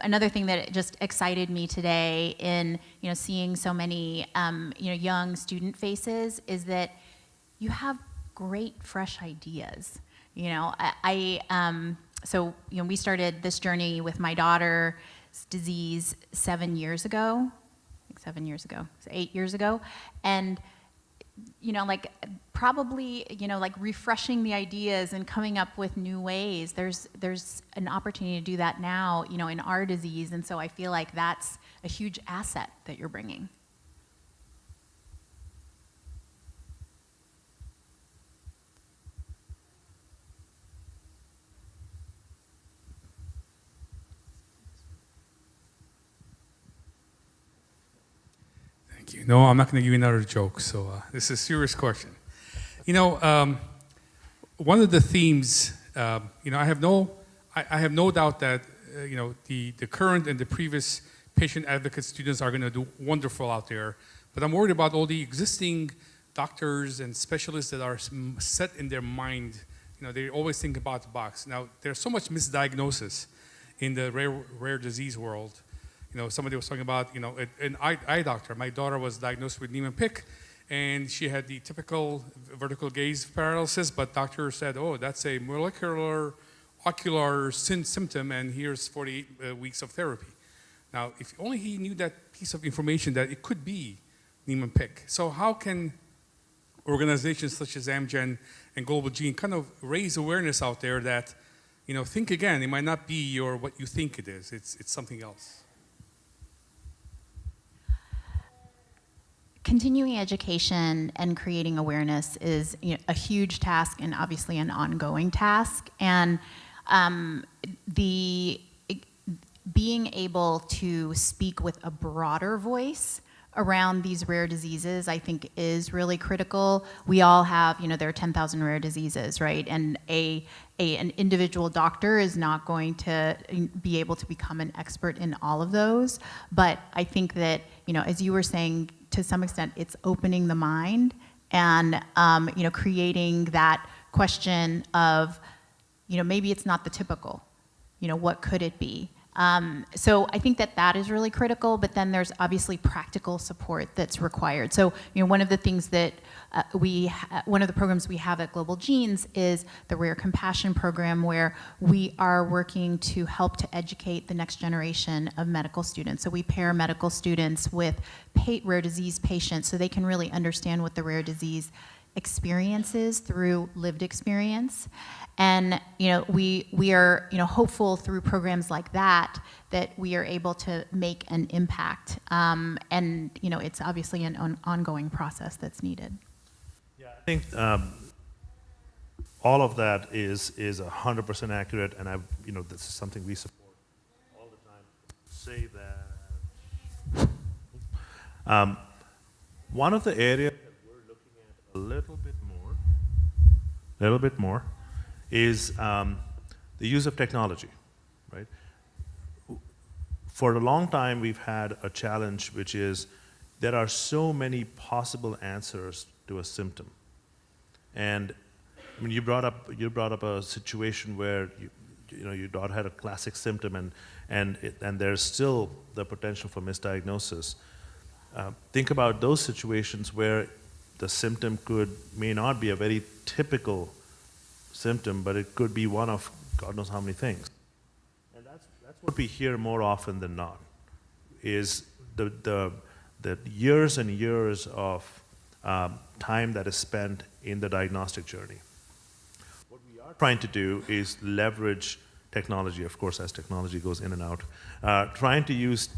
Another thing that just excited me today in seeing so many young student faces is that you have great fresh ideas. So we started this journey with my daughter's disease 7 years ago. I think 7 years ago, so 8 years ago, and probably refreshing the ideas and coming up with new ways. There's an opportunity to do that now, in our disease, and so I feel like that's a huge asset that you're bringing. No, I'm not going to give you another joke, so this is a serious question. One of the themes, I have no doubt that, the current and the previous patient advocate students are going to do wonderful out there, but I'm worried about all the existing doctors and specialists that are set in their mind. They always think about the box. Now, there's so much misdiagnosis in the rare disease world. Somebody was talking about, an eye doctor. My daughter was diagnosed with Niemann-Pick, and she had the typical vertical gaze paralysis, but doctor said, oh, that's a molecular ocular symptom, and here's 48 weeks of therapy. Now, if only he knew that piece of information that it could be Niemann-Pick. So how can organizations such as Amgen and Global Gene kind of raise awareness out there that, think again, it might not be what you think it is. It's something else. Continuing education and creating awareness is a huge task and obviously an ongoing task. And being able to speak with a broader voice around these rare diseases, I think, is really critical. We all have, there are 10,000 rare diseases, right? And an individual doctor is not going to be able to become an expert in all of those. But I think that, as you were saying, to some extent, it's opening the mind and, creating that question of, maybe it's not the typical, what could it be? So I think that is really critical, but then there's obviously practical support that's required. So, one of the things that one of the programs we have at Global Genes is the Rare Compassion Program, where we are working to help to educate the next generation of medical students. So we pair medical students with rare disease patients so they can really understand what the rare disease experiences through lived experience. And we are hopeful through programs like that we are able to make an impact. And it's obviously an ongoing process that's needed. Yeah, I think all of that is 100% accurate, and this is something we support all the time. Say that one of the areas that we're looking at a little bit more is the use of technology, right? For a long time, we've had a challenge, which is there are so many possible answers to a symptom. And I mean, you brought up a situation where your daughter had a classic symptom, and there's still the potential for misdiagnosis. Think about those situations where the symptom may not be a very typical symptom, but it could be one of God knows how many things. And that's what we hear more often than not, is the years and years of time that is spent in the diagnostic journey. What we are trying to do is leverage technology, of course, as technology goes in and out, trying to use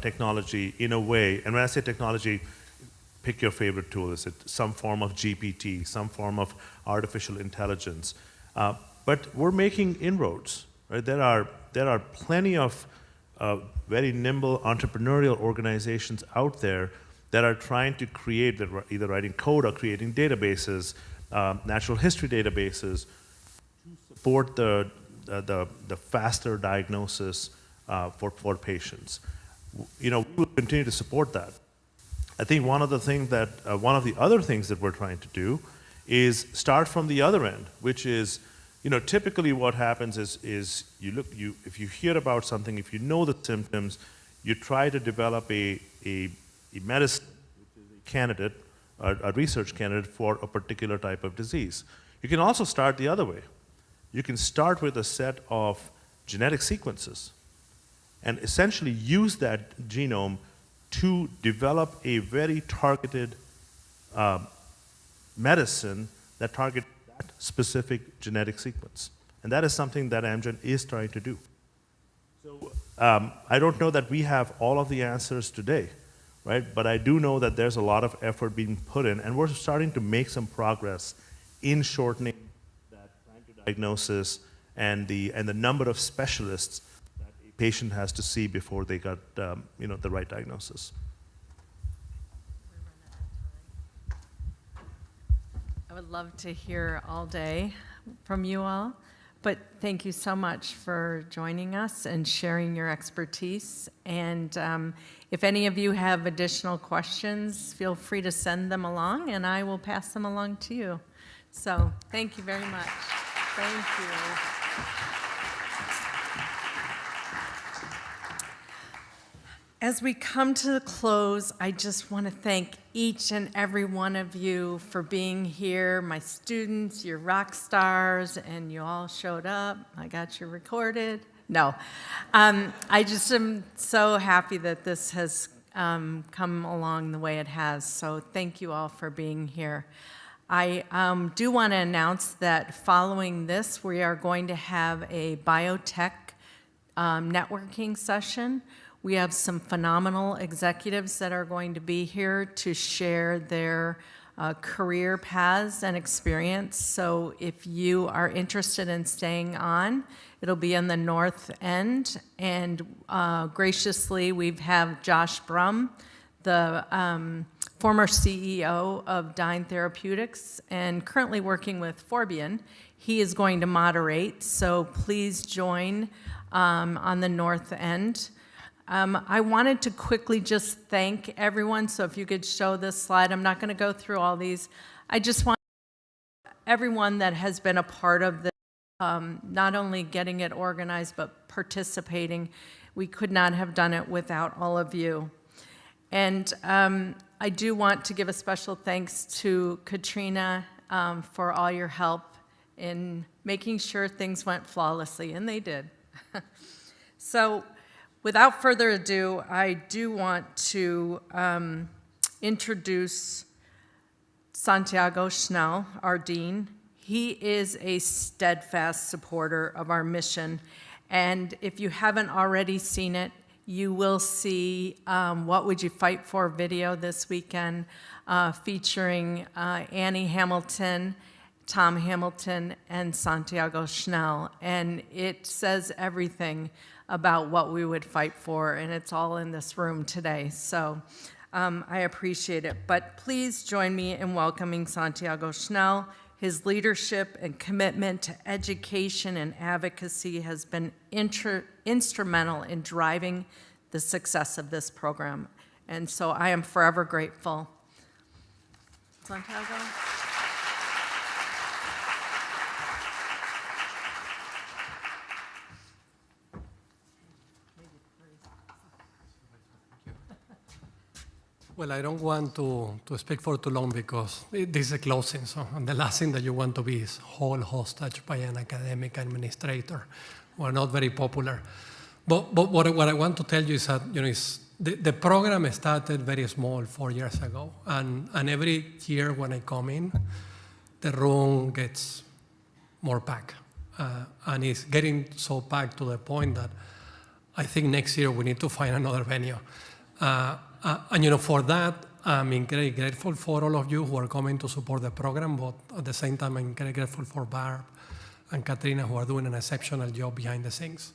technology in a way, and when I say technology, pick your favorite tool. Is it some form of GPT, some form of artificial intelligence? But we're making inroads, right? There are plenty of very nimble entrepreneurial organizations out there that are trying to create, that are either writing code or creating databases, natural history databases, to support the faster diagnosis for patients. We will continue to support that. I think one of the other things that we're trying to do is start from the other end, which is, typically what happens is if you hear about something, if you know the symptoms, you try to develop a medicine, which is a candidate, a research candidate for a particular type of disease. You can also start the other way. You can start with a set of genetic sequences and essentially use that genome to develop a very targeted medicine that targets that specific genetic sequence. And that is something that Amgen is trying to do. So I don't know that we have all of the answers today, right? But I do know that there's a lot of effort being put in, and we're starting to make some progress in shortening that time to diagnosis and the number of specialists that a patient has to see before they got the right diagnosis. I would love to hear all day from you all, but thank you so much for joining us and sharing your expertise. And if any of you have additional questions, feel free to send them along, and I will pass them along to you. So thank you very much. Thank you. As we come to the close, I just want to thank each and every one of you for being here, my students, your rock stars, and you all showed up. I got you recorded. No. I just am so happy that this has come along the way it has, so thank you all for being here. I do want to announce that following this, we are going to have a biotech networking session. We have some phenomenal executives that are going to be here to share their career paths and experience. So if you are interested in staying on, it'll be in the North End. And graciously, we have Josh Brum, the former CEO of Dyne Therapeutics and currently working with Forbion. He is going to moderate, so please join on the north end. I wanted to quickly just thank everyone, so if you could show this slide. I'm not going to go through all these. I just want everyone that has been a part of this, not only getting it organized, but participating. We could not have done it without all of you. And I do want to give a special thanks to Katrina for all your help in making sure things went flawlessly, and they did. So without further ado, I do want to introduce Santiago Schnell, our dean. He is a steadfast supporter of our mission, and if you haven't already seen it, you will see What Would You Fight For video this weekend featuring Annie Hamilton, Tom Hamilton, and Santiago Schnell. And it says everything about what we would fight for, and it's all in this room today. So I appreciate it. But please join me in welcoming Santiago Schnell. His leadership and commitment to education and advocacy has been instrumental in driving the success of this program. And so I am forever grateful. Santiago? Well, I don't want to speak for too long because this is a closing, so and the last thing that you want to be is held hostage by an academic administrator. We're not very popular. But what I want to tell you is that the program started very small 4 years ago, and every year when I come in, the room gets more packed, and it's getting so packed to the point that I think next year we need to find another venue. And for that, I'm incredibly grateful for all of you who are coming to support the program, but at the same time, I'm incredibly grateful for Barb and Katrina who are doing an exceptional job behind the scenes.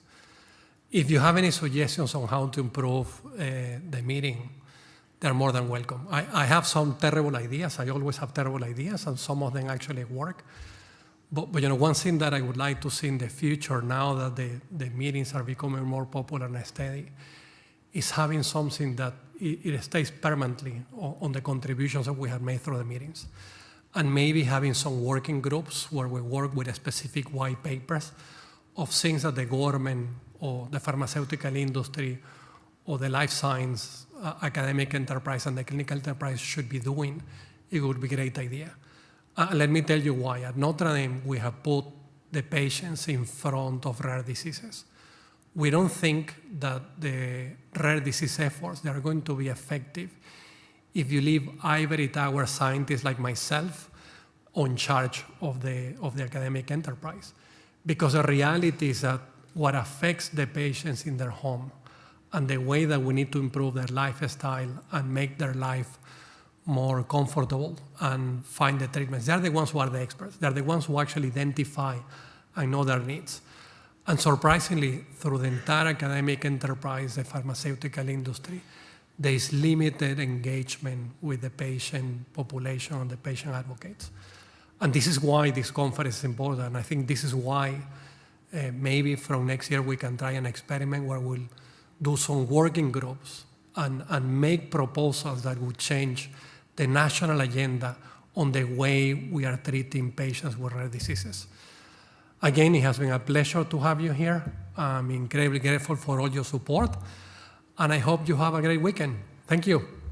If you have any suggestions on how to improve the meeting, they're more than welcome. I have some terrible ideas. I always have terrible ideas, and some of them actually work. But one thing that I would like to see in the future, now that the meetings are becoming more popular and steady, is having something that it stays permanently on the contributions that we have made through the meetings. And maybe having some working groups where we work with specific white papers of things that the government or the pharmaceutical industry or the life science academic enterprise and the clinical enterprise should be doing. It would be a great idea. Let me tell you why. At Notre Dame, we have put the patients in front of rare diseases. We don't think that the rare disease efforts that are going to be effective if you leave ivory tower scientists like myself on charge of the academic enterprise. Because the reality is that what affects the patients in their home and the way that we need to improve their lifestyle and make their life more comfortable and find the treatments, they're the ones who are the experts. They're the ones who actually identify and know their needs. And surprisingly, through the entire academic enterprise, the pharmaceutical industry, there is limited engagement with the patient population and the patient advocates. And this is why this conference is important. I think this is why maybe from next year we can try an experiment where we'll do some working groups and make proposals that would change the national agenda on the way we are treating patients with rare diseases. Again, it has been a pleasure to have you here. I'm incredibly grateful for all your support, and I hope you have a great weekend. Thank you.